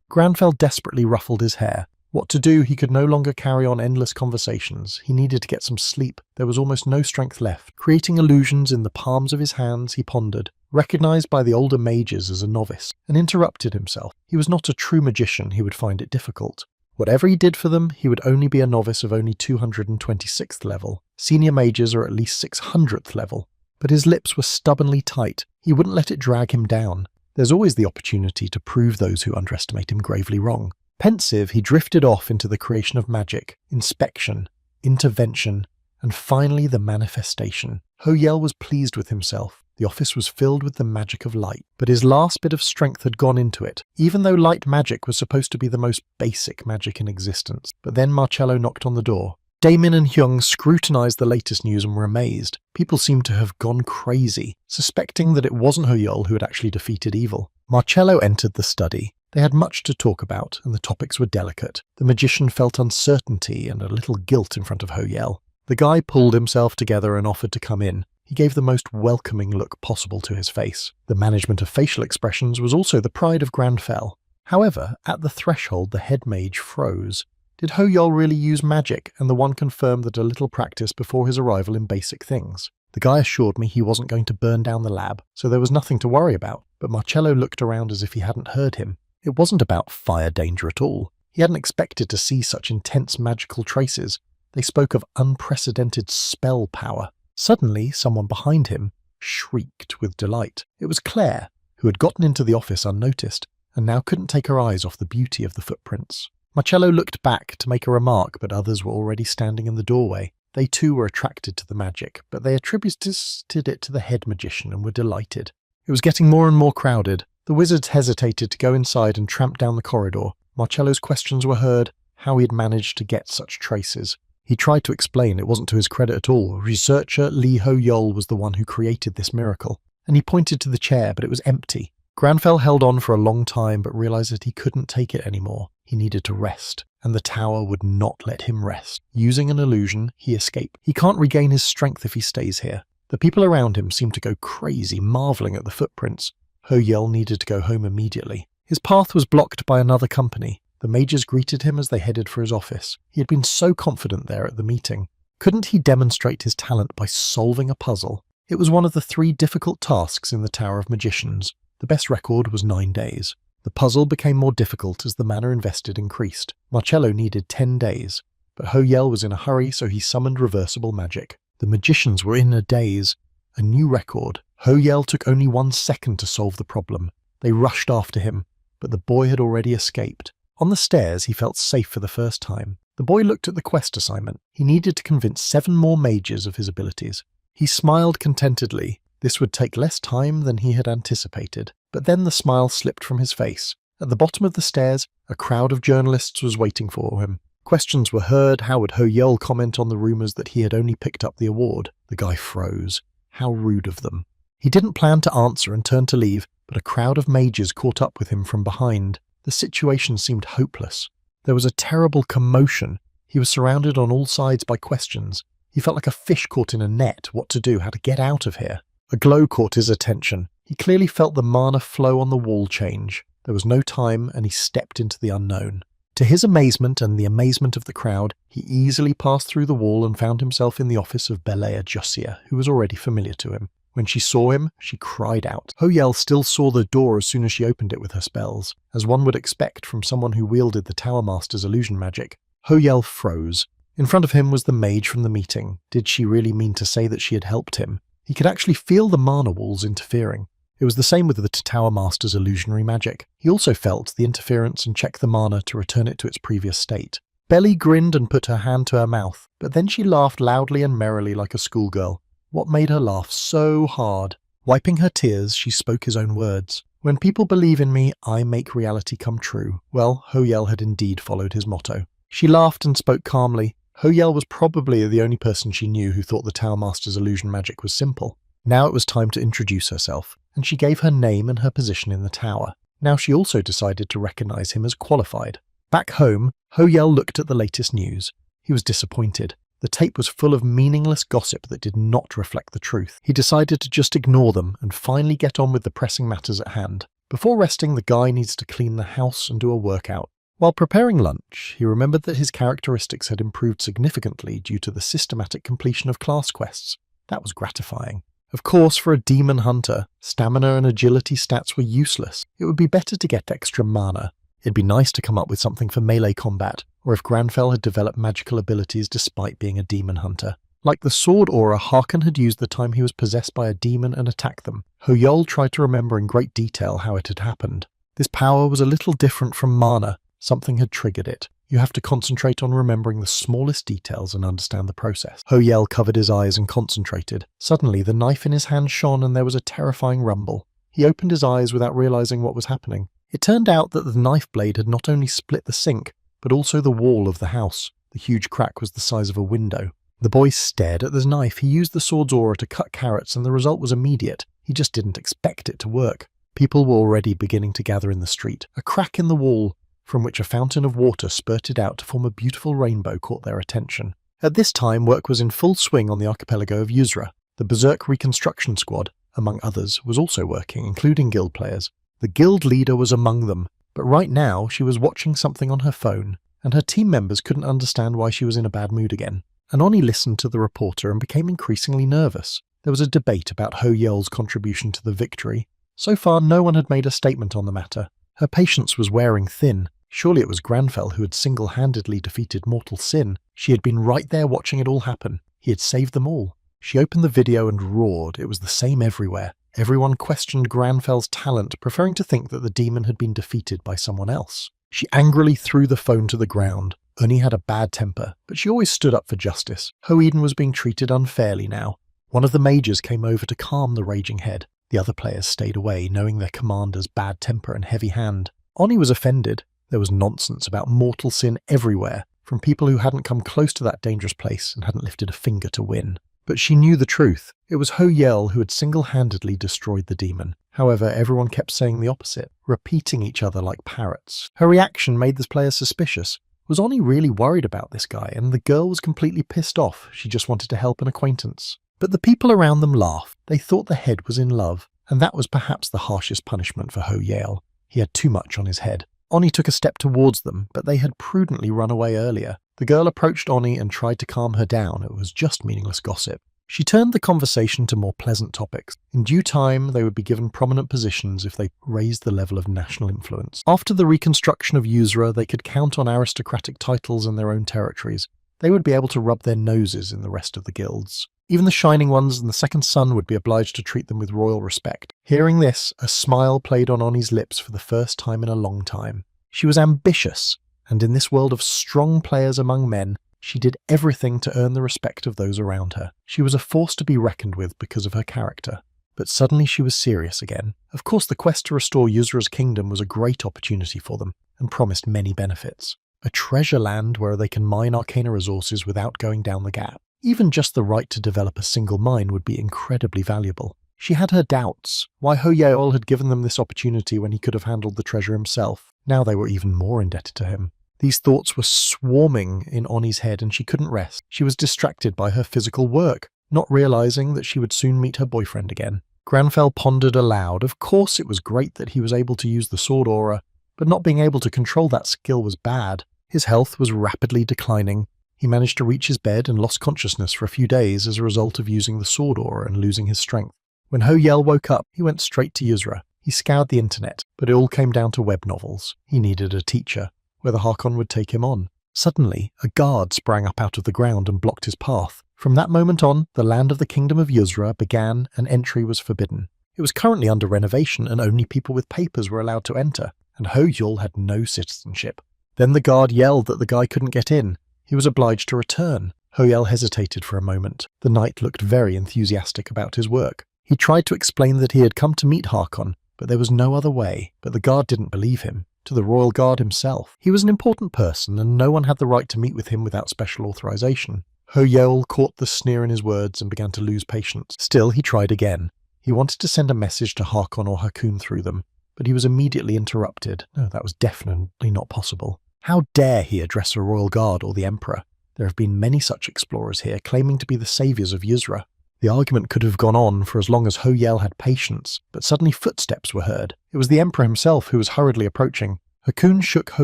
Speaker 1: Granfell desperately ruffled his hair. What to do? He could no longer carry on endless conversations. He needed to get some sleep. There was almost no strength left. Creating illusions in the palms of his hands, he pondered, recognized by the older mages as a novice, and interrupted himself. He was not a true magician. He would find it difficult. Whatever he did for them, he would only be a novice of only 226th level. Senior mages are at least 600th level. But his lips were stubbornly tight. He wouldn't let it drag him down. There's always the opportunity to prove those who underestimate him gravely wrong. Pensive, he drifted off into the creation of magic, inspection, intervention, and finally the manifestation. Ho Yel was pleased with himself. The office was filled with the magic of light, but his last bit of strength had gone into it, even though light magic was supposed to be the most basic magic in existence. But then Marcello knocked on the door. Damon and Hyung scrutinized the latest news and were amazed. People seemed to have gone crazy, suspecting that it wasn't Hoyol who had actually defeated evil. Marcello entered the study. They had much to talk about, and the topics were delicate. The magician felt uncertainty and a little guilt in front of Hoyol. The guy pulled himself together and offered to come in. He gave the most welcoming look possible to his face. The management of facial expressions was also the pride of Granfell. However, at the threshold the head mage froze. Did Hoyol really use magic, and the one confirmed that a little practice before his arrival in basic things? The guy assured me he wasn't going to burn down the lab, so there was nothing to worry about, but Marcello looked around as if he hadn't heard him. It wasn't about fire danger at all. He hadn't expected to see such intense magical traces. They spoke of unprecedented spell power. Suddenly, someone behind him shrieked with delight. It was Claire, who had gotten into the office unnoticed, and now couldn't take her eyes off the beauty of the footprints. Marcello looked back to make a remark, but others were already standing in the doorway. They too were attracted to the magic, but they attributed it to the head magician and were delighted. It was getting more and more crowded. The wizards hesitated to go inside and tramped down the corridor. Marcello's questions were heard, how he had managed to get such traces. He tried to explain it wasn't to his credit at all. Researcher Lee Ho-Yol was the one who created this miracle, and he pointed to the chair, but it was empty. Granfell held on for a long time, but realized that he couldn't take it anymore. He needed to rest, and the tower would not let him rest. Using an illusion, he escaped. He can't regain his strength if he stays here. The people around him seemed to go crazy, marveling at the footprints. Ho-Yol needed to go home immediately. His path was blocked by another company. The mages greeted him as they headed for his office. He had been so confident there at the meeting. Couldn't he demonstrate his talent by solving a puzzle? It was one of the 3 difficult tasks in the Tower of Magicians. The best record was 9 days. The puzzle became more difficult as the mana invested increased. Marcello needed 10 days, but Ho-Yol was in a hurry, so he summoned reversible magic. The magicians were in a daze. A new record. Ho-Yol took only 1 second to solve the problem. They rushed after him, but the boy had already escaped. On the stairs, he felt safe for the first time. The boy looked at the quest assignment. He needed to convince 7 more mages of his abilities. He smiled contentedly. This would take less time than he had anticipated, but then the smile slipped from his face. At the bottom of the stairs, a crowd of journalists was waiting for him. Questions were heard. How would Ho-Yol comment on the rumors that he had only picked up the award? The guy froze. How rude of them. He didn't plan to answer and turned to leave, but a crowd of mages caught up with him from behind. The situation seemed hopeless. There was a terrible commotion. He was surrounded on all sides by questions. He felt like a fish caught in a net. What to do? How to get out of here? A glow caught his attention. He clearly felt the mana flow on the wall change. There was no time, and he stepped into the unknown. To his amazement and the amazement of the crowd, he easily passed through the wall and found himself in the office of Belea Josia, who was already familiar to him. When she saw him, she cried out. Ho-Yol still saw the door as soon as she opened it with her spells, as one would expect from someone who wielded the Tower Master's illusion magic. Ho-Yol froze. In front of him was the mage from the meeting. Did she really mean to say that she had helped him? He could actually feel the mana walls interfering. It was the same with the Tower Master's illusionary magic. He also felt the interference and checked the mana to return it to its previous state. Belly grinned and put her hand to her mouth, but then she laughed loudly and merrily like a schoolgirl. What made her laugh so hard? Wiping her tears, she spoke his own words. When people believe in me, I make reality come true. Well, Ho-Yol had indeed followed his motto. She laughed and spoke calmly. Ho-Yol was probably the only person she knew who thought the Tower Master's illusion magic was simple. Now it was time to introduce herself, and she gave her name and her position in the tower. Now she also decided to recognize him as qualified. Back home, Ho-Yol looked at the latest news. He was disappointed. The tape was full of meaningless gossip that did not reflect the truth. He decided to just ignore them and finally get on with the pressing matters at hand. Before resting, the guy needs to clean the house and do a workout. While preparing lunch, he remembered that his characteristics had improved significantly due to the systematic completion of class quests. That was gratifying. Of course, for a demon hunter, stamina and agility stats were useless. It would be better to get extra mana. It'd be nice to come up with something for melee combat, or if Granfell had developed magical abilities despite being a demon hunter. Like the sword aura Harkon had used the time he was possessed by a demon and attacked them. Ho-Yol tried to remember in great detail how it had happened. This power was a little different from mana. Something had triggered it. You have to concentrate on remembering the smallest details and understand the process. Ho Yel covered his eyes and concentrated. Suddenly, the knife in his hand shone and there was a terrifying rumble. He opened his eyes without realizing what was happening. It turned out that the knife blade had not only split the sink, but also the wall of the house. The huge crack was the size of a window. The boy stared at the knife. He used the sword's aura to cut carrots and the result was immediate. He just didn't expect it to work. People were already beginning to gather in the street. A crack in the wall, from which a fountain of water spurted out to form a beautiful rainbow, caught their attention. At this time, work was in full swing on the archipelago of Yusra. The Berserk Reconstruction Squad, among others, was also working, including guild players. The guild leader was among them, but right now she was watching something on her phone, and her team members couldn't understand why she was in a bad mood again. Anoni listened to the reporter and became increasingly nervous. There was a debate about Ho Yel's contribution to the victory. So far, no one had made a statement on the matter. Her patience was wearing thin. Surely it was Granfell who had single-handedly defeated mortal sin. She had been right there watching it all happen. He had saved them all. She opened the video and roared. It was the same everywhere. Everyone questioned Granfell's talent, preferring to think that the demon had been defeated by someone else. She angrily threw the phone to the ground. Uni had a bad temper, but she always stood up for justice. Ho Eden was being treated unfairly now. One of the mages came over to calm the raging head. The other players stayed away, knowing their commander's bad temper and heavy hand. Oni was offended. There was nonsense about mortal sin everywhere, from people who hadn't come close to that dangerous place and hadn't lifted a finger to win. But she knew the truth. It was Ho Yel who had single-handedly destroyed the demon. However, everyone kept saying the opposite, repeating each other like parrots. Her reaction made the players suspicious. Was Oni really worried about this guy, and the girl was completely pissed off? She just wanted to help an acquaintance. But the people around them laughed. They thought the head was in love, and that was perhaps the harshest punishment for Ho Yel. He had too much on his head. Oni took a step towards them, but they had prudently run away earlier. The girl approached Oni and tried to calm her down. It was just meaningless gossip. She turned the conversation to more pleasant topics. In due time, they would be given prominent positions if they raised the level of national influence. After the reconstruction of Yusra, they could count on aristocratic titles in their own territories. They would be able to rub their noses in the rest of the guilds. Even the Shining Ones and the Second Son would be obliged to treat them with royal respect. Hearing this, a smile played on Oni's lips for the first time in a long time. She was ambitious, and in this world of strong players among men, she did everything to earn the respect of those around her. She was a force to be reckoned with because of her character. But suddenly she was serious again. Of course, the quest to restore Yusra's kingdom was a great opportunity for them, and promised many benefits. A treasure land where they can mine arcana resources without going down the gap. Even just the right to develop a single mine would be incredibly valuable. She had her doubts. Why Ho Yeol had given them this opportunity when he could have handled the treasure himself. Now they were even more indebted to him. These thoughts were swarming in Oni's head and she couldn't rest. She was distracted by her physical work, not realizing that she would soon meet her boyfriend again. Granfell pondered aloud. Of course it was great that he was able to use the sword aura, but not being able to control that skill was bad. His health was rapidly declining. He managed to reach his bed and lost consciousness for a few days as a result of using the sword aura and losing his strength. When Ho Yel woke up, he went straight to Yusra. He scoured the internet, but it all came down to web novels. He needed a teacher, whether Harkon would take him on. Suddenly, a guard sprang up out of the ground and blocked his path. From that moment on, the land of the Kingdom of Yusra began and entry was forbidden. It was currently under renovation and only people with papers were allowed to enter, and Ho Yul had no citizenship. Then the guard yelled that the guy couldn't get in. He was obliged to return. Ho Yel hesitated for a moment. The knight looked very enthusiastic about his work. He tried to explain that he had come to meet Harkon, but there was no other way. But the guard didn't believe him. To the royal guard himself. He was an important person, and no one had the right to meet with him without special authorization. Ho Yeol caught the sneer in his words and began to lose patience. Still, he tried again. He wanted to send a message to Harkon or Hakun through them, but he was immediately interrupted. No, that was definitely not possible. How dare he address a royal guard or the emperor? There have been many such explorers here, claiming to be the saviors of Yusra. The argument could have gone on for as long as Ho Yel had patience, but suddenly footsteps were heard. It was the emperor himself who was hurriedly approaching. Hakun shook Ho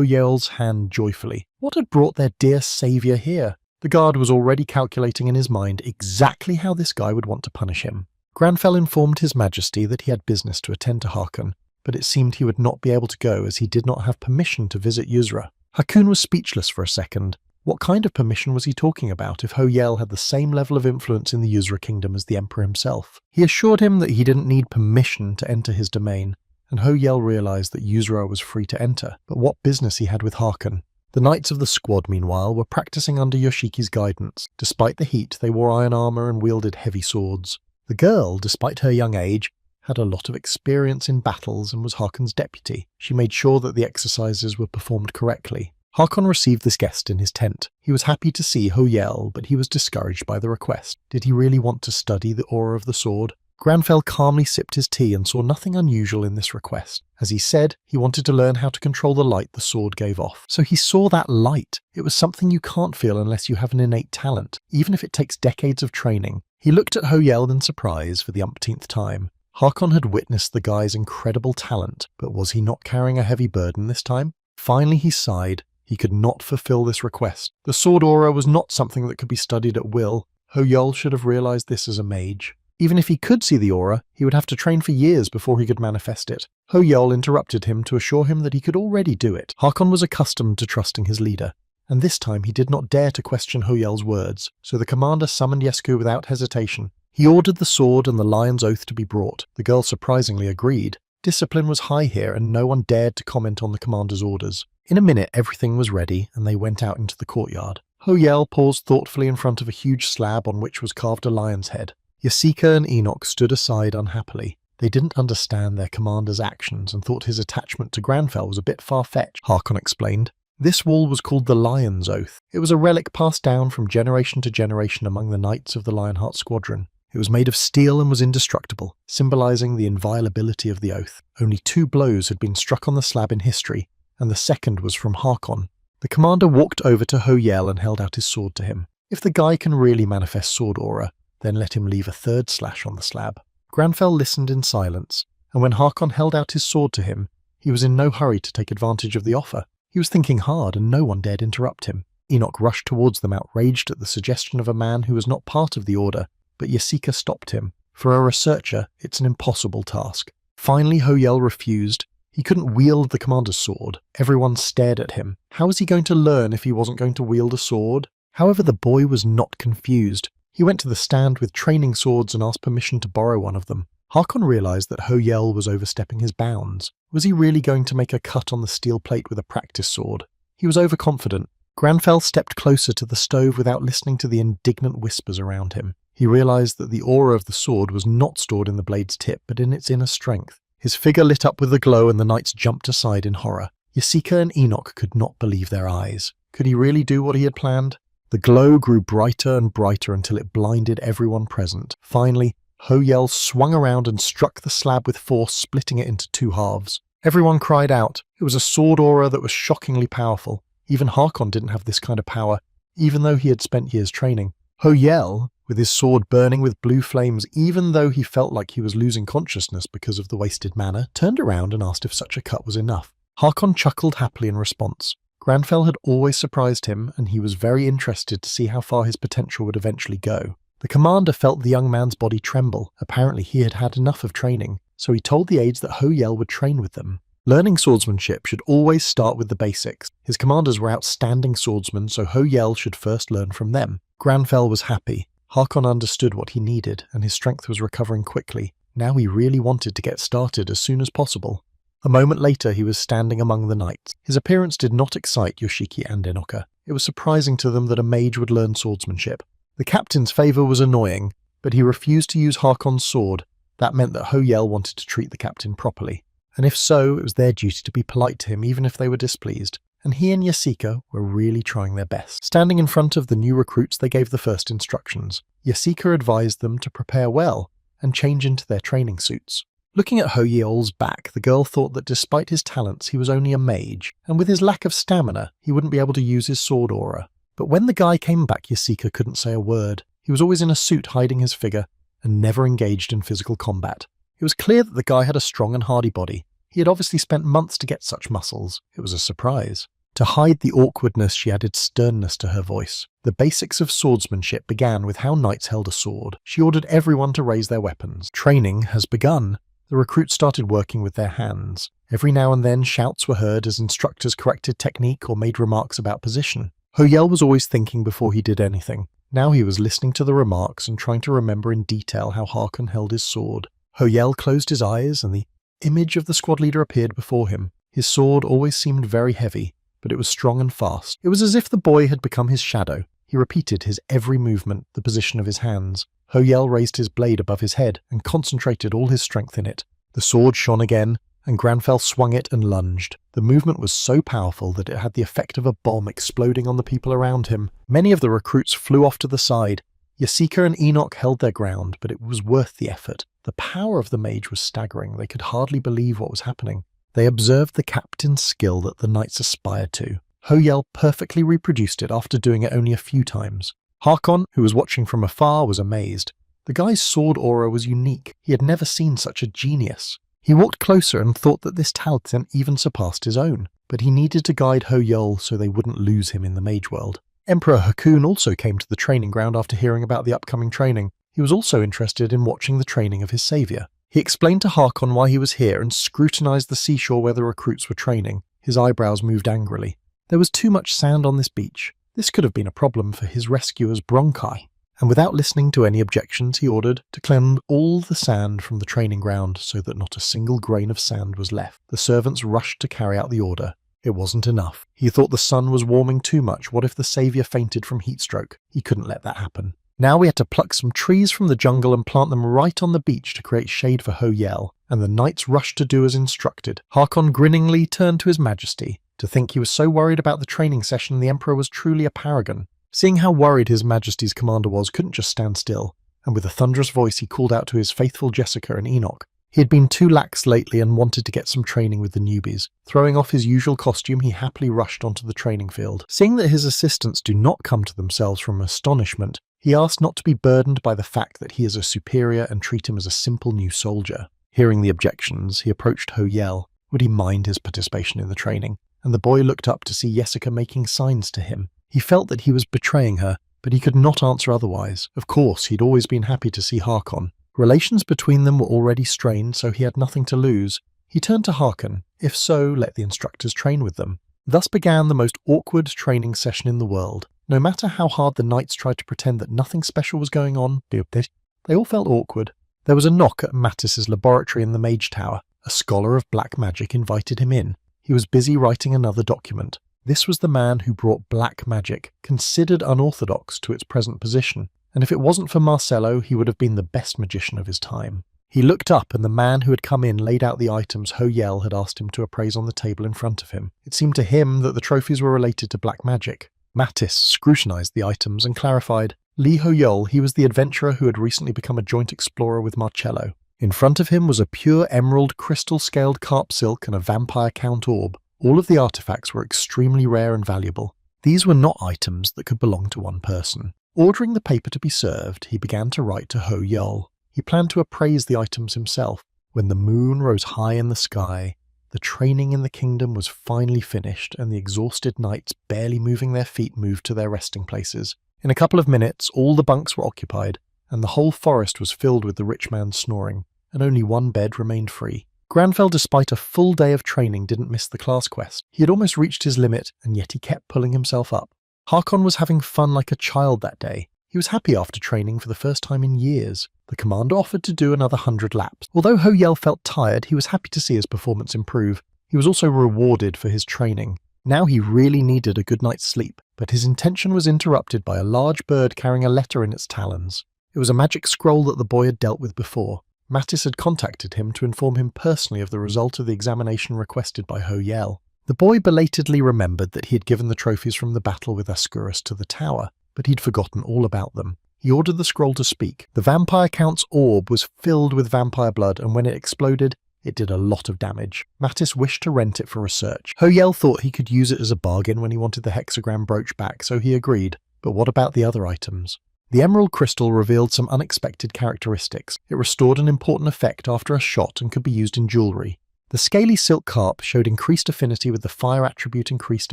Speaker 1: Yel's hand joyfully. What had brought their dear savior here? The guard was already calculating in his mind exactly how this guy would want to punish him. Granfell informed his majesty that he had business to attend to Harkon, but it seemed he would not be able to go as he did not have permission to visit Yusra. Hakun was speechless for a second. What kind of permission was he talking about if Ho Yel had the same level of influence in the Yusra kingdom as the emperor himself? He assured him that he didn't need permission to enter his domain, and Ho Yel realized that Yusra was free to enter, but what business he had with Harkon. The knights of the squad, meanwhile, were practicing under Yoshiki's guidance. Despite the heat, they wore iron armor and wielded heavy swords. The girl, despite her young age, had a lot of experience in battles and was Hakon's deputy. She made sure that the exercises were performed correctly. Hakon received this guest in his tent. He was happy to see Ho-Yel, but he was discouraged by the request. Did he really want to study the aura of the sword? Granfell calmly sipped his tea and saw nothing unusual in this request. As he said, he wanted to learn how to control the light the sword gave off. So he saw that light. It was something you can't feel unless you have an innate talent, even if it takes decades of training. He looked at Ho-Yel in surprise for the umpteenth time. Hakon had witnessed the guy's incredible talent, but was he not carrying a heavy burden this time? Finally he sighed. He could not fulfill this request. The sword aura was not something that could be studied at will. Ho-Yel should have realized this as a mage. Even if he could see the aura, he would have to train for years before he could manifest it. Ho-Yel interrupted him to assure him that he could already do it. Hakon was accustomed to trusting his leader, and this time he did not dare to question Ho-Yel's words, so the commander summoned Yesku without hesitation. He ordered the sword and the lion's oath to be brought. The girl surprisingly agreed. Discipline was high here, and no one dared to comment on the commander's orders. In a minute, everything was ready, and they went out into the courtyard. Ho-Yel paused thoughtfully in front of a huge slab on which was carved a lion's head. Yasika and Enoch stood aside unhappily. They didn't understand their commander's actions and thought his attachment to Granfell was a bit far-fetched, Hakon explained. This wall was called the Lion's Oath. It was a relic passed down from generation to generation among the knights of the Lionheart Squadron. It was made of steel and was indestructible, symbolizing the inviolability of the oath. Only 2 blows had been struck on the slab in history, and the second was from Hakon. The commander walked over to Ho-Yel and held out his sword to him. If the guy can really manifest sword aura, then let him leave a 3rd slash on the slab. Granfell listened in silence, and when Hakon held out his sword to him, he was in no hurry to take advantage of the offer. He was thinking hard, and no one dared interrupt him. Enoch rushed towards them, outraged at the suggestion of a man who was not part of the order, but Yasika stopped him. For a researcher, it's an impossible task. Finally, Ho-Yel refused. He couldn't wield the commander's sword. Everyone stared at him. How was he going to learn if he wasn't going to wield a sword? However, the boy was not confused. He went to the stand with training swords and asked permission to borrow one of them. Hakon realized that Ho-Yel was overstepping his bounds. Was he really going to make a cut on the steel plate with a practice sword? He was overconfident. Granfell stepped closer to the stove without listening to the indignant whispers around him. He realized that the aura of the sword was not stored in the blade's tip, but in its inner strength. His figure lit up with the glow, and the knights jumped aside in horror. Yasika and Enoch could not believe their eyes. Could he really do what he had planned? The glow grew brighter and brighter until it blinded everyone present. Finally, Ho-Yel swung around and struck the slab with force, splitting it into 2 halves. Everyone cried out. It was a sword aura that was shockingly powerful. Even Hakon didn't have this kind of power, even though he had spent years training. Ho-Yel, with his sword burning with blue flames, even though he felt like he was losing consciousness because of the wasted mana, turned around and asked if such a cut was enough. Hakon chuckled happily in response. Granfell had always surprised him, and he was very interested to see how far his potential would eventually go. The commander felt the young man's body tremble. Apparently he had had enough of training, so he told the aides that Ho-Yel would train with them. Learning swordsmanship should always start with the basics. His commanders were outstanding swordsmen, so Ho-Yel should first learn from them. Granfell was happy. Hakon understood what he needed, and his strength was recovering quickly. Now he really wanted to get started as soon as possible. A moment later, he was standing among the knights. His appearance did not excite Yoshiki and Enoka. It was surprising to them that a mage would learn swordsmanship. The captain's favour was annoying, but he refused to use Hakon's sword. That meant that Ho-Yel wanted to treat the captain properly. And if so, it was their duty to be polite to him even if they were displeased. And he and Yasika were really trying their best. Standing in front of the new recruits, they gave the first instructions. Yasika advised them to prepare well and change into their training suits. Looking at Ho-Yel's back, the girl thought that despite his talents, he was only a mage, and with his lack of stamina, he wouldn't be able to use his sword aura. But when the guy came back, Yasika couldn't say a word. He was always in a suit hiding his figure, and never engaged in physical combat. It was clear that the guy had a strong and hardy body. He had obviously spent months to get such muscles. It was a surprise. To hide the awkwardness, she added sternness to her voice. The basics of swordsmanship began with how knights held a sword. She ordered everyone to raise their weapons. Training has begun. The recruits started working with their hands. Every now and then shouts were heard as instructors corrected technique or made remarks about position. Ho-Yel was always thinking before he did anything. Now he was listening to the remarks and trying to remember in detail how Hakon held his sword. Ho-Yel closed his eyes and the image of the squad leader appeared before him. His sword always seemed very heavy, but it was strong and fast. It was as if the boy had become his shadow. He repeated his every movement, the position of his hands. Ho-Yel raised his blade above his head and concentrated all his strength in it. The sword shone again, and Granfell swung it and lunged. The movement was so powerful that it had the effect of a bomb exploding on the people around him. Many of the recruits flew off to the side. Yasika and Enoch held their ground, but it was worth the effort. The power of the mage was staggering. They could hardly believe what was happening. They observed the captain's skill that the knights aspired to. Ho-Yel perfectly reproduced it after doing it only a few times. Harkon, who was watching from afar, was amazed. The guy's sword aura was unique. He had never seen such a genius. He walked closer and thought that this talent even surpassed his own, but he needed to guide Ho-Yel so they wouldn't lose him in the mage world. Emperor Hakoon also came to the training ground after hearing about the upcoming training. He was also interested in watching the training of his saviour. He explained to Harkon why he was here and scrutinised the seashore where the recruits were training. His eyebrows moved angrily. There was too much sand on this beach. This could have been a problem for his rescuer's bronchi. And without listening to any objections, he ordered to cleanse all the sand from the training ground so that not a single grain of sand was left. The servants rushed to carry out the order. It wasn't enough. He thought the sun was warming too much. What if the saviour fainted from heatstroke? He couldn't let that happen. Now we had to pluck some trees from the jungle and plant them right on the beach to create shade for Ho-Yel, and the knights rushed to do as instructed. Harkon grinningly turned to his majesty. To think he was so worried about the training session, the emperor was truly a paragon. Seeing how worried his majesty's commander was, couldn't just stand still, and with a thunderous voice he called out to his faithful Jessica and Enoch. He had been too lax lately and wanted to get some training with the newbies. Throwing off his usual costume, he happily rushed onto the training field. Seeing that his assistants do not come to themselves from astonishment, he asked not to be burdened by the fact that he is a superior and treat him as a simple new soldier. Hearing the objections, he approached Ho-Yel. Would he mind his participation in the training? And the boy looked up to see Jessica making signs to him. He felt that he was betraying her, but he could not answer otherwise. Of course, he'd always been happy to see Harkon. Relations between them were already strained, so he had nothing to lose. He turned to Harkon. If so, let the instructors train with them. Thus began the most awkward training session in the world. No matter how hard the knights tried to pretend that nothing special was going on, they all felt awkward. There was a knock at Mattis's laboratory in the Mage Tower. A scholar of black magic invited him in. He was busy writing another document. This was the man who brought black magic, considered unorthodox, to its present position, and if it wasn't for Marcello, he would have been the best magician of his time. He looked up, and the man who had come in laid out the items Ho-Yel had asked him to appraise on the table in front of him. It seemed to him that the trophies were related to black magic. Mattis scrutinized the items and clarified. Li Ho-Yel, he was the adventurer who had recently become a joint explorer with Marcello. In front of him was a pure emerald crystal-scaled carp silk and a vampire count orb. All of the artifacts were extremely rare and valuable. These were not items that could belong to one person. Ordering the paper to be served, he began to write to Ho-Yel. He planned to appraise the items himself. When the moon rose high in the sky, the training in the kingdom was finally finished, and the exhausted knights, barely moving their feet, moved to their resting places. In a couple of minutes, all the bunks were occupied, and the whole forest was filled with the rich man's snoring, and only one bed remained free. Granfell, despite a full day of training, didn't miss the class quest. He had almost reached his limit, and yet he kept pulling himself up. Harkon was having fun like a child that day. He was happy after training for the first time in years. The commander offered to do another 100 laps. Although Ho-Yel felt tired, he was happy to see his performance improve. He was also rewarded for his training. Now he really needed a good night's sleep, but his intention was interrupted by a large bird carrying a letter in its talons. It was a magic scroll that the boy had dealt with before. Mattis had contacted him to inform him personally of the result of the examination requested by Ho-Yel. The boy belatedly remembered that he had given the trophies from the battle with Ascuris to the tower, but he'd forgotten all about them. He ordered the scroll to speak. The vampire count's orb was filled with vampire blood, and when it exploded, it did a lot of damage. Mattis wished to rent it for research. Ho-Yel thought he could use it as a bargain when he wanted the hexagram brooch back, so he agreed. But what about the other items? The emerald crystal revealed some unexpected characteristics. It restored an important effect after a shot and could be used in jewellery. The scaly silk carp showed increased affinity with the fire attribute, increased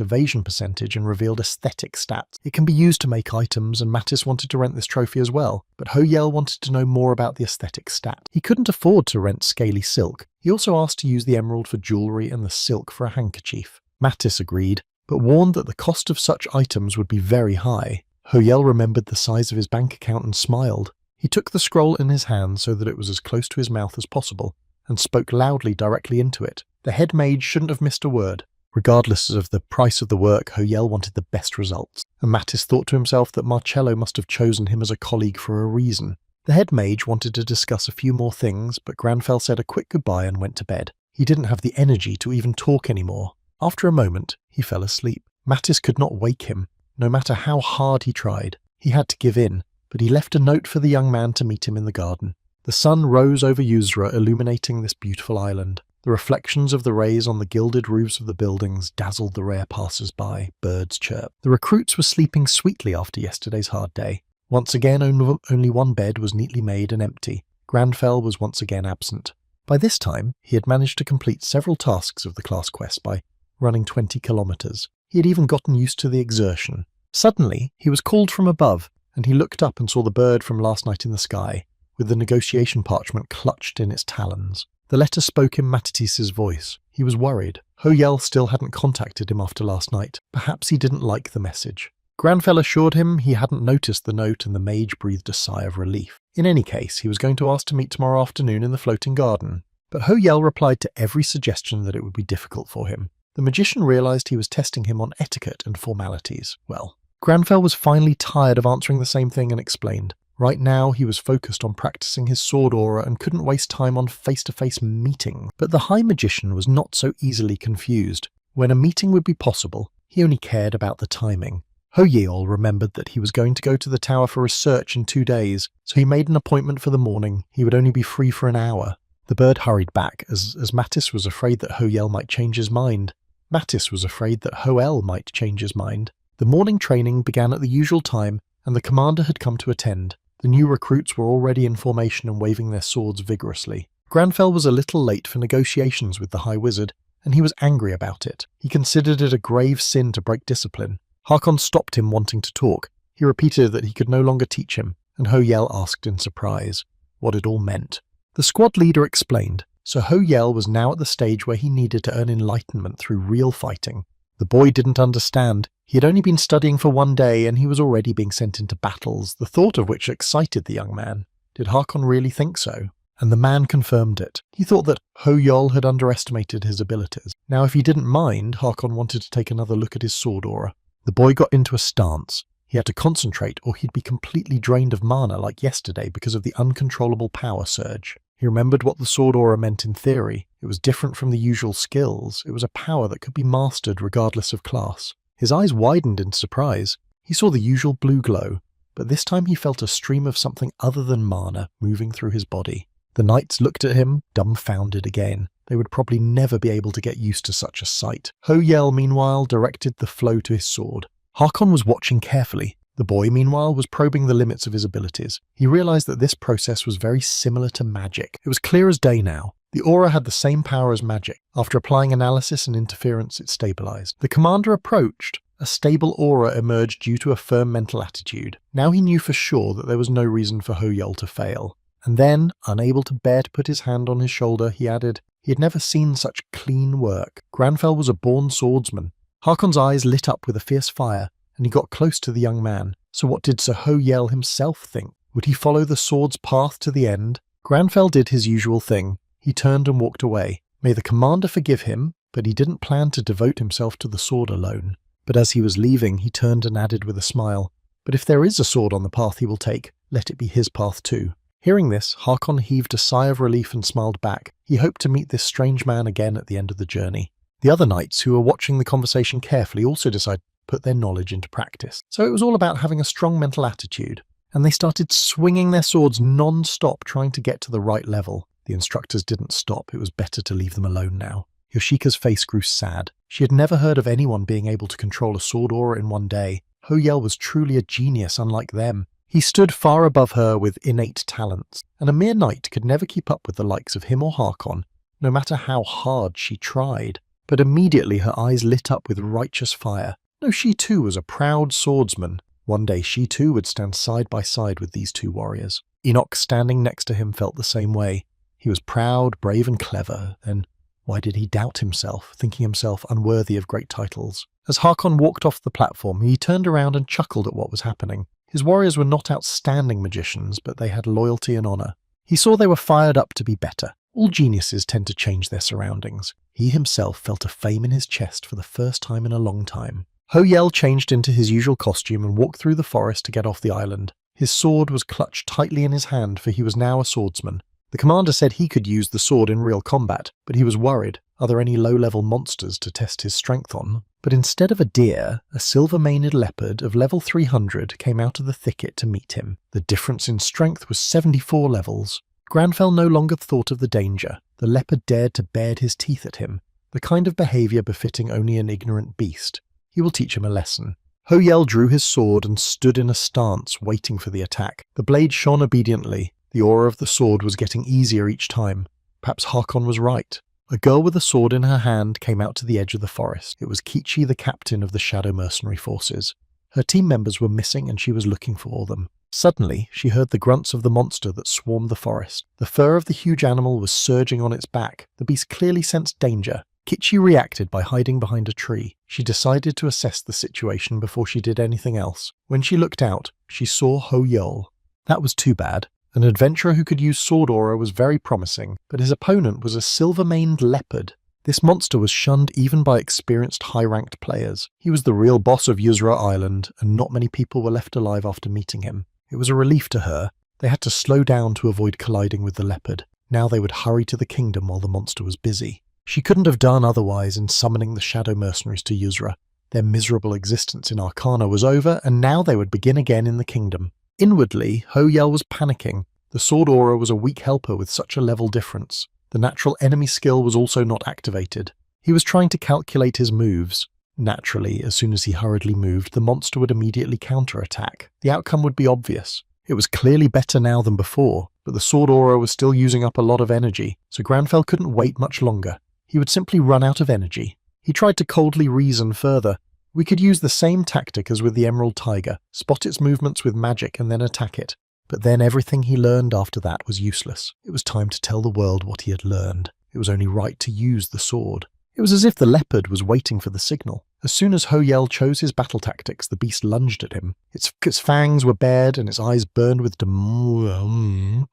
Speaker 1: evasion percentage, and revealed aesthetic stats. It can be used to make items, and Mattis wanted to rent this trophy as well, but Ho-Yel wanted to know more about the aesthetic stat. He couldn't afford to rent scaly silk. He also asked to use the emerald for jewellery and the silk for a handkerchief. Mattis agreed, but warned that the cost of such items would be very high. Ho-Yel remembered the size of his bank account and smiled. He took the scroll in his hand so that it was as close to his mouth as possible, and spoke loudly directly into it. The head mage shouldn't have missed a word. Regardless of the price of the work, Ho-Yel wanted the best results, and Mattis thought to himself that Marcello must have chosen him as a colleague for a reason. The head mage wanted to discuss a few more things, but Granfell said a quick goodbye and went to bed. He didn't have the energy to even talk anymore. After a moment, he fell asleep. Mattis could not wake him, no matter how hard he tried. He had to give in, but he left a note for the young man to meet him in the garden. The sun rose over Yusra, illuminating this beautiful island. The reflections of the rays on the gilded roofs of the buildings dazzled the rare passers-by. Birds chirped. The recruits were sleeping sweetly after yesterday's hard day. Once again, only one bed was neatly made and empty. Granfell was once again absent. By this time, he had managed to complete several tasks of the class quest by running 20 kilometers. He had even gotten used to the exertion. Suddenly, he was called from above, and he looked up and saw the bird from last night in the sky, with the negotiation parchment clutched in its talons. The letter spoke in Mattis's voice. He was worried. Ho-Yel still hadn't contacted him after last night. Perhaps he didn't like the message. Granfell assured him he hadn't noticed the note, and the mage breathed a sigh of relief. In any case, he was going to ask to meet tomorrow afternoon in the floating garden. But Ho-Yel replied to every suggestion that it would be difficult for him. The magician realized he was testing him on etiquette and formalities. Well, Granfell was finally tired of answering the same thing and explained. Right now, he was focused on practicing his sword aura and couldn't waste time on face-to-face meetings. But the High Magician was not so easily confused. When a meeting would be possible, he only cared about the timing. Ho-Yel remembered that he was going to go to the tower for research in 2 days, so he made an appointment for the morning. He would only be free for an hour. The bird hurried back, as Mattis was afraid that Ho-Yel might change his mind. Mattis was afraid that Ho-El might change his mind. The morning training began at the usual time, and the commander had come to attend. The new recruits were already in formation and waving their swords vigorously. Granfell was a little late for negotiations with the High Wizard, and he was angry about it. He considered it a grave sin to break discipline. Harkon stopped him wanting to talk. He repeated that he could no longer teach him, and Ho-Yel asked in surprise what it all meant. The squad leader explained, so Ho-Yel was now at the stage where he needed to earn enlightenment through real fighting. The boy didn't understand. He had only been studying for 1 day, and he was already being sent into battles, the thought of which excited the young man. Did Harkon really think so? And the man confirmed it. He thought that Ho-Yel had underestimated his abilities. Now, if he didn't mind, Harkon wanted to take another look at his sword aura. The boy got into a stance. He had to concentrate, or he'd be completely drained of mana like yesterday because of the uncontrollable power surge. He remembered what the sword aura meant in theory. It was different from the usual skills. It was a power that could be mastered regardless of class. His eyes widened in surprise. He saw the usual blue glow, but this time he felt a stream of something other than mana moving through his body. The knights looked at him, dumbfounded again. They would probably never be able to get used to such a sight. Ho-Yel, meanwhile, directed the flow to his sword. Harkon was watching carefully. The boy, meanwhile, was probing the limits of his abilities. He realized that this process was very similar to magic. It was clear as day now. The aura had the same power as magic. After applying analysis and interference, it stabilized. The commander approached. A stable aura emerged due to a firm mental attitude. Now he knew for sure that there was no reason for Ho-Yel to fail. And then, unable to bear to put his hand on his shoulder, he added, he had never seen such clean work. Granfell was a born swordsman. Harkon's eyes lit up with a fierce fire, and he got close to the young man. So what did Sir Ho-Yel himself think? Would he follow the sword's path to the end? Granfell did his usual thing. He turned and walked away. May the commander forgive him, but he didn't plan to devote himself to the sword alone. But as he was leaving, he turned and added with a smile, but if there is a sword on the path he will take, let it be his path too. Hearing this, Harkon heaved a sigh of relief and smiled back. He hoped to meet this strange man again at the end of the journey. The other knights, who were watching the conversation carefully, also decided to put their knowledge into practice. So it was all about having a strong mental attitude, and they started swinging their swords non-stop, trying to get to the right level. The instructors didn't stop. It was better to leave them alone now. Yoshika's face grew sad. She had never heard of anyone being able to control a sword aura in 1 day. Ho-Yel was truly a genius unlike them. He stood far above her with innate talents, and a mere knight could never keep up with the likes of him or Harkon, no matter how hard she tried. But immediately her eyes lit up with righteous fire. No, she too was a proud swordsman. 1 day she too would stand side by side with these two warriors. Enoch, standing next to him, felt the same way. He was proud, brave and clever. Then why did he doubt himself, thinking himself unworthy of great titles? As Harkon walked off the platform, he turned around and chuckled at what was happening. His warriors were not outstanding magicians, but they had loyalty and honor. He saw they were fired up to be better. All geniuses tend to change their surroundings. He himself felt a flame in his chest for the first time in a long time. Ho-Yel changed into his usual costume and walked through the forest to get off the island. His sword was clutched tightly in his hand, for he was now a swordsman. The commander said he could use the sword in real combat, but he was worried. Are there any low-level monsters to test his strength on? But instead of a deer, a silver-maned leopard of level 300 came out of the thicket to meet him. The difference in strength was 74 levels. Granfell no longer thought of the danger. The leopard dared to bared his teeth at him, the kind of behaviour befitting only an ignorant beast. He will teach him a lesson. Ho-Yel drew his sword and stood in a stance, waiting for the attack. The blade shone obediently. The aura of the sword was getting easier each time. Perhaps Harkon was right. A girl with a sword in her hand came out to the edge of the forest. It was Kichi, the captain of the Shadow Mercenary Forces. Her team members were missing and she was looking for them. Suddenly, she heard the grunts of the monster that swarmed the forest. The fur of the huge animal was surging on its back. The beast clearly sensed danger. Kichi reacted by hiding behind a tree. She decided to assess the situation before she did anything else. When she looked out, she saw Ho-Yel. That was too bad. An adventurer who could use sword aura was very promising, but his opponent was a silver-maned leopard. This monster was shunned even by experienced high-ranked players. He was the real boss of Yuzra Island, and not many people were left alive after meeting him. It was a relief to her. They had to slow down to avoid colliding with the leopard. Now they would hurry to the kingdom while the monster was busy. She couldn't have done otherwise in summoning the Shadow Mercenaries to Yuzra. Their miserable existence in Arcana was over, and now they would begin again in the kingdom. Inwardly, Ho-Yel was panicking. The sword aura was a weak helper with such a level difference. The natural enemy skill was also not activated. He was trying to calculate his moves. Naturally, as soon as he hurriedly moved, the monster would immediately counterattack. The outcome would be obvious. It was clearly better now than before, but the sword aura was still using up a lot of energy, so Granfell couldn't wait much longer. He would simply run out of energy. He tried to coldly reason further. We could use the same tactic as with the Emerald Tiger, spot its movements with magic and then attack it. But then everything he learned after that was useless. It was time to tell the world what he had learned. It was only right to use the sword. It was as if the leopard was waiting for the signal. As soon as Ho-Yel chose his battle tactics, the beast lunged at him. Its fangs were bared and its eyes burned with demonic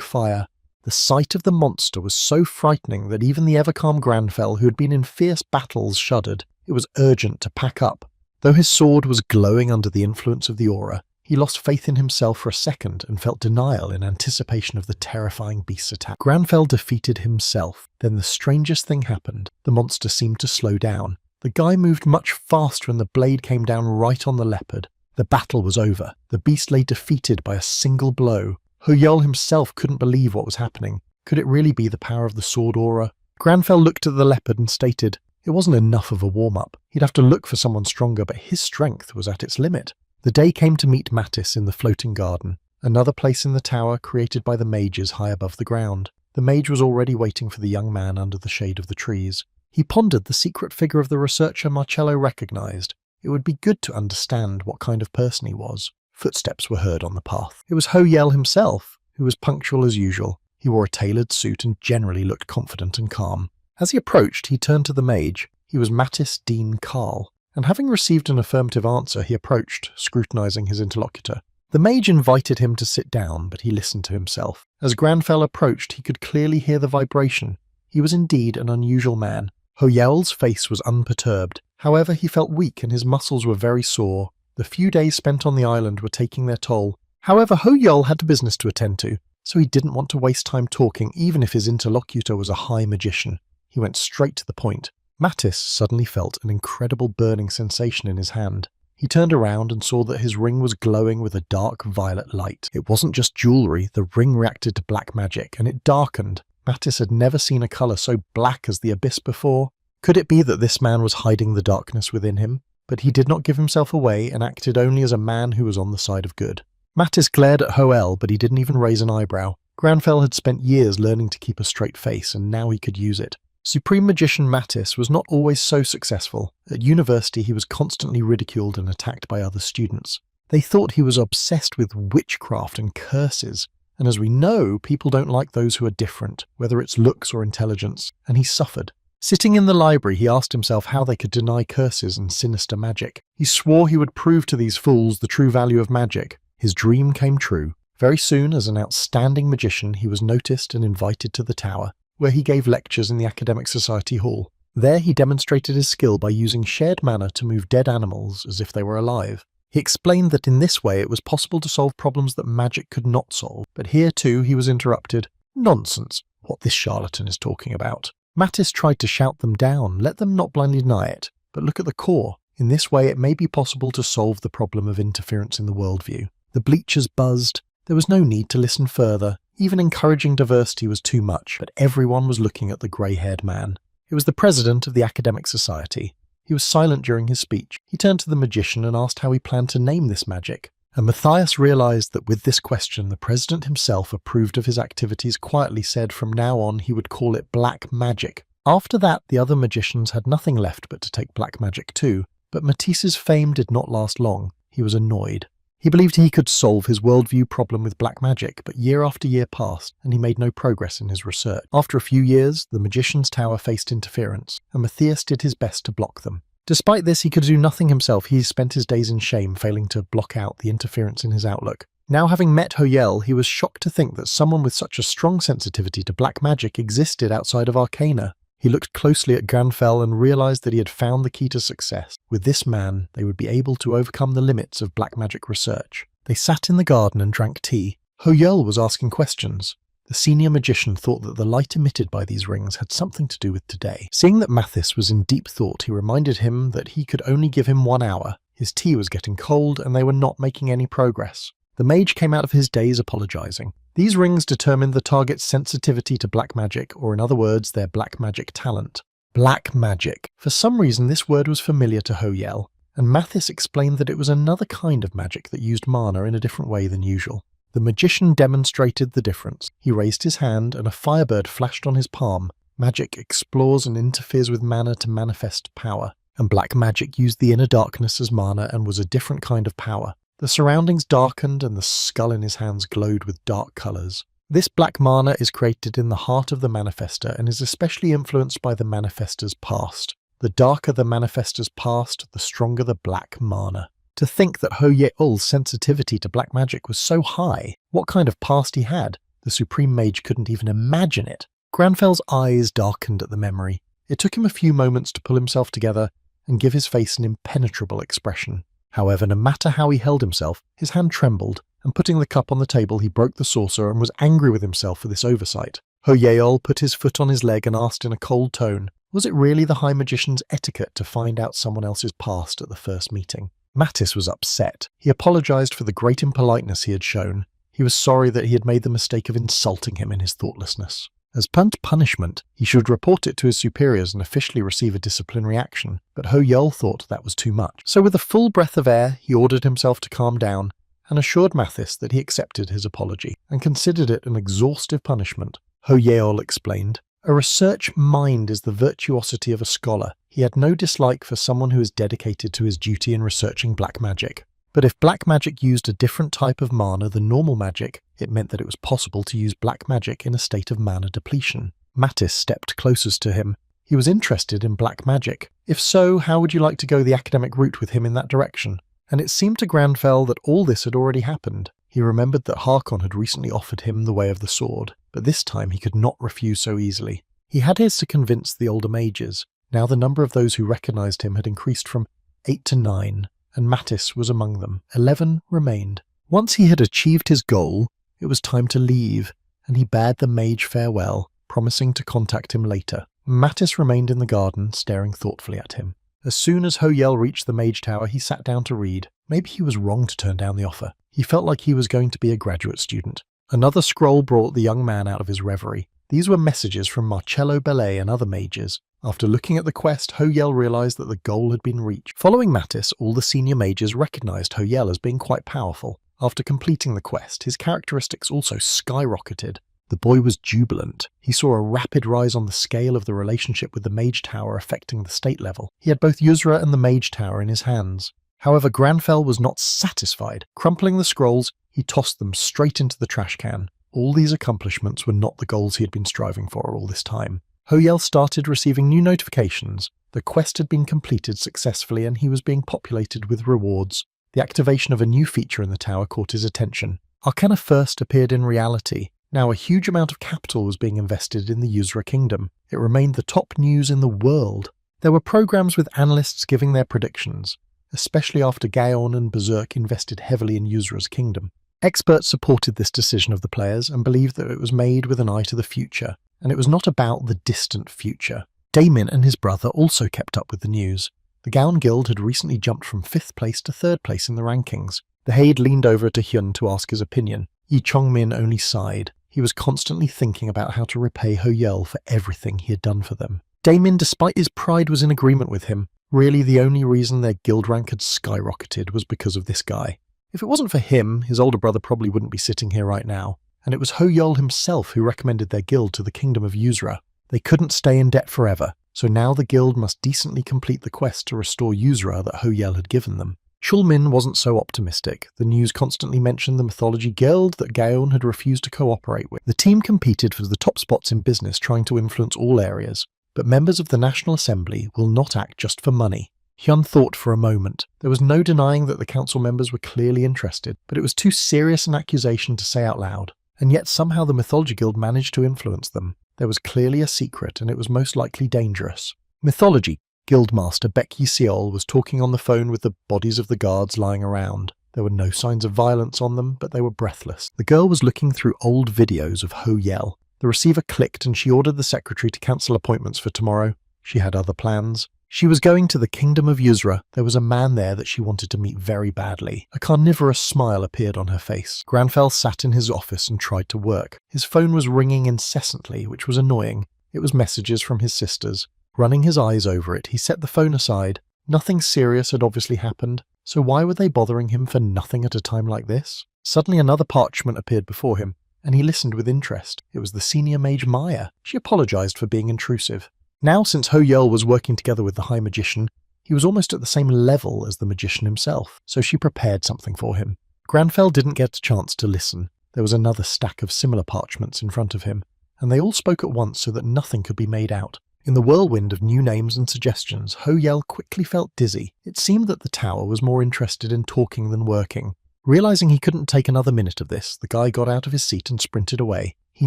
Speaker 1: fire. The sight of the monster was so frightening that even the ever-calm Granfell, who had been in fierce battles, shuddered. It was urgent to pack up. Though his sword was glowing under the influence of the aura, he lost faith in himself for a second and felt denial in anticipation of the terrifying beast's attack. Granfell defeated himself. Then the strangest thing happened. The monster seemed to slow down. The guy moved much faster and the blade came down right on the leopard. The battle was over. The beast lay defeated by a single blow. Ho-Yel himself couldn't believe what was happening. Could it really be the power of the sword aura? Granfell looked at the leopard and stated, it wasn't enough of a warm-up. He'd have to look for someone stronger, but his strength was at its limit. The day came to meet Mattis in the floating garden, another place in the tower created by the mages high above the ground. The mage was already waiting for the young man under the shade of the trees. He pondered the secret figure of the researcher Marcello recognized. It would be good to understand what kind of person he was. Footsteps were heard on the path. It was Ho-Yel himself, who was punctual as usual. He wore a tailored suit and generally looked confident and calm. As he approached, he turned to the mage. He was Mattis Dean Carl, and having received an affirmative answer, he approached, scrutinizing his interlocutor. The mage invited him to sit down, but he listened to himself. As Granfell approached, he could clearly hear the vibration. He was indeed an unusual man. Ho-Yel's face was unperturbed. However, he felt weak and his muscles were very sore. The few days spent on the island were taking their toll. However, Ho-Yel had business to attend to, so he didn't want to waste time talking even if his interlocutor was a high magician. He went straight to the point. Mattis suddenly felt an incredible burning sensation in his hand. He turned around and saw that his ring was glowing with a dark violet light. It wasn't just jewelry, the ring reacted to black magic, and it darkened. Mattis had never seen a colour so black as the abyss before. Could it be that this man was hiding the darkness within him? But he did not give himself away and acted only as a man who was on the side of good. Mattis glared at Ho-Yel, but he didn't even raise an eyebrow. Granfell had spent years learning to keep a straight face, and now he could use it. Supreme Magician Mattis was not always so successful. At university, he was constantly ridiculed and attacked by other students. They thought he was obsessed with witchcraft and curses, and as we know, people don't like those who are different, whether it's looks or intelligence, and he suffered. Sitting in the library, he asked himself how they could deny curses and sinister magic. He swore he would prove to these fools the true value of magic. His dream came true. Very soon, as an outstanding magician, he was noticed and invited to the tower, where he gave lectures in the Academic Society Hall. There he demonstrated his skill by using shared mana to move dead animals as if they were alive. He explained that in this way it was possible to solve problems that magic could not solve, but here too he was interrupted. Nonsense, what this charlatan is talking about. Mattis tried to shout them down, let them not blindly deny it, but look at the core. In this way it may be possible to solve the problem of interference in the worldview. The bleachers buzzed. There was no need to listen further. Even encouraging diversity was too much, but everyone was looking at the grey-haired man. It was the president of the Academic Society. He was silent during his speech. He turned to the magician and asked how he planned to name this magic. And Matthias realized that with this question, the president himself approved of his activities, quietly said from now on he would call it black magic. After that, the other magicians had nothing left but to take black magic too, but Matisse's fame did not last long. He was annoyed. He believed he could solve his worldview problem with black magic, but year after year passed, and he made no progress in his research. After a few years, the Magician's Tower faced interference, and Matthias did his best to block them. Despite this, he could do nothing himself. He spent his days in shame, failing to block out the interference in his outlook. Now having met Hoyel, he was shocked to think that someone with such a strong sensitivity to black magic existed outside of Arcana. He looked closely at Granfell and realized that he had found the key to success. With this man, they would be able to overcome the limits of black magic research. They sat in the garden and drank tea. Hoyel was asking questions. The senior magician thought that the light emitted by these rings had something to do with today. Seeing that Mathis was in deep thought, he reminded him that he could only give him 1 hour. His tea was getting cold and they were not making any progress. The mage came out of his daze apologizing. These rings determined the target's sensitivity to black magic, or in other words, their black magic talent. Black magic. For some reason, this word was familiar to Hoyel, and Mathis explained that it was another kind of magic that used mana in a different way than usual. The magician demonstrated the difference. He raised his hand, and a firebird flashed on his palm. Magic explores and interferes with mana to manifest power, and black magic used the inner darkness as mana and was a different kind of power. The surroundings darkened and the skull in his hands glowed with dark colours. This black mana is created in the heart of the manifester and is especially influenced by the manifester's past. The darker the manifester's past, the stronger the black mana. To think that Hoyel's sensitivity to black magic was so high, what kind of past he had, the Supreme Mage couldn't even imagine it. Granfell's eyes darkened at the memory. It took him a few moments to pull himself together and give his face an impenetrable expression. However, no matter how he held himself, his hand trembled, and putting the cup on the table he broke the saucer and was angry with himself for this oversight. Hoyel put his foot on his leg and asked in a cold tone, was it really the High Magician's etiquette to find out someone else's past at the first meeting? Mattis was upset. He apologized for the great impoliteness he had shown. He was sorry that he had made the mistake of insulting him in his thoughtlessness. As punishment, he should report it to his superiors and officially receive a disciplinary action, but Hoyel thought that was too much. So with a full breath of air, he ordered himself to calm down and assured Mathis that he accepted his apology and considered it an exhaustive punishment. Hoyel explained, a research mind is the virtuosity of a scholar. He had no dislike for someone who is dedicated to his duty in researching black magic. But if black magic used a different type of mana than normal magic, it meant that it was possible to use black magic in a state of mana depletion. Mattis stepped closest to him. He was interested in black magic. If so, how would you like to go the academic route with him in that direction? And it seemed to Granfell that all this had already happened. He remembered that Harkon had recently offered him the way of the sword, but this time he could not refuse so easily. He had his to convince the older mages. Now the number of those who recognized him had increased from 8 to 9. And Mattis was among them. 11 remained. Once he had achieved his goal, it was time to leave, and he bade the mage farewell, promising to contact him later. Mattis remained in the garden, staring thoughtfully at him. As soon as Hoyel reached the mage tower, he sat down to read. Maybe he was wrong to turn down the offer. He felt like he was going to be a graduate student. Another scroll brought the young man out of his reverie. These were messages from Marcello Bellet and other mages. After looking at the quest, Hoyel realized that the goal had been reached. Following Mattis, all the senior mages recognized Hoyel as being quite powerful. After completing the quest, his characteristics also skyrocketed. The boy was jubilant. He saw a rapid rise on the scale of the relationship with the Mage Tower affecting the state level. He had both Yusra and the Mage Tower in his hands. However, Granfell was not satisfied. Crumpling the scrolls, he tossed them straight into the trash can. All these accomplishments were not the goals he had been striving for all this time. Hoyel started receiving new notifications. The quest had been completed successfully and he was being populated with rewards. The activation of a new feature in the tower caught his attention. Arcana first appeared in reality. Now a huge amount of capital was being invested in the Yuzra kingdom. It remained the top news in the world. There were programs with analysts giving their predictions, especially after Gaon and Berserk invested heavily in Yuzra's kingdom. Experts supported this decision of the players and believed that it was made with an eye to the future, and it was not about the distant future. Damon and his brother also kept up with the news. The Gaon Guild had recently jumped from 5th place to 3rd place in the rankings. The Haid leaned over to Hyun to ask his opinion. Yi Chongmin only sighed. He was constantly thinking about how to repay Ho Yul for everything he had done for them. Damon, despite his pride, was in agreement with him. Really, the only reason their guild rank had skyrocketed was because of this guy. If it wasn't for him, his older brother probably wouldn't be sitting here right now. And it was Ho Yul himself who recommended their guild to the Kingdom of Yuzra. They couldn't stay in debt forever, so now the guild must decently complete the quest to restore Yuzra that Ho Yul had given them. Shulmin wasn't so optimistic. The news constantly mentioned the Mythology Guild that Gaon had refused to cooperate with. The team competed for the top spots in business, trying to influence all areas. But members of the National Assembly will not act just for money. Hyun thought for a moment. There was no denying that the council members were clearly interested, but it was too serious an accusation to say out loud. And yet somehow the Mythology Guild managed to influence them. There was clearly a secret, and it was most likely dangerous. Mythology Guildmaster Baek Yi-seol was talking on the phone with the bodies of the guards lying around. There were no signs of violence on them, but they were breathless. The girl was looking through old videos of Ho Yul. The receiver clicked and she ordered the secretary to cancel appointments for tomorrow. She had other plans. She was going to the Kingdom of Yuzra. There was a man there that she wanted to meet very badly. A carnivorous smile appeared on her face. Granfell sat in his office and tried to work. His phone was ringing incessantly, which was annoying. It was messages from his sisters. Running his eyes over it, he set the phone aside. Nothing serious had obviously happened, so why were they bothering him for nothing at a time like this? Suddenly another parchment appeared before him, and he listened with interest. It was the senior mage Maya. She apologized for being intrusive. Now, since Ho Yul was working together with the High Magician, he was almost at the same level as the magician himself, so she prepared something for him. Granfell didn't get a chance to listen. There was another stack of similar parchments in front of him, and they all spoke at once so that nothing could be made out. In the whirlwind of new names and suggestions, Ho Yul quickly felt dizzy. It seemed that the tower was more interested in talking than working. Realizing he couldn't take another minute of this, the guy got out of his seat and sprinted away. He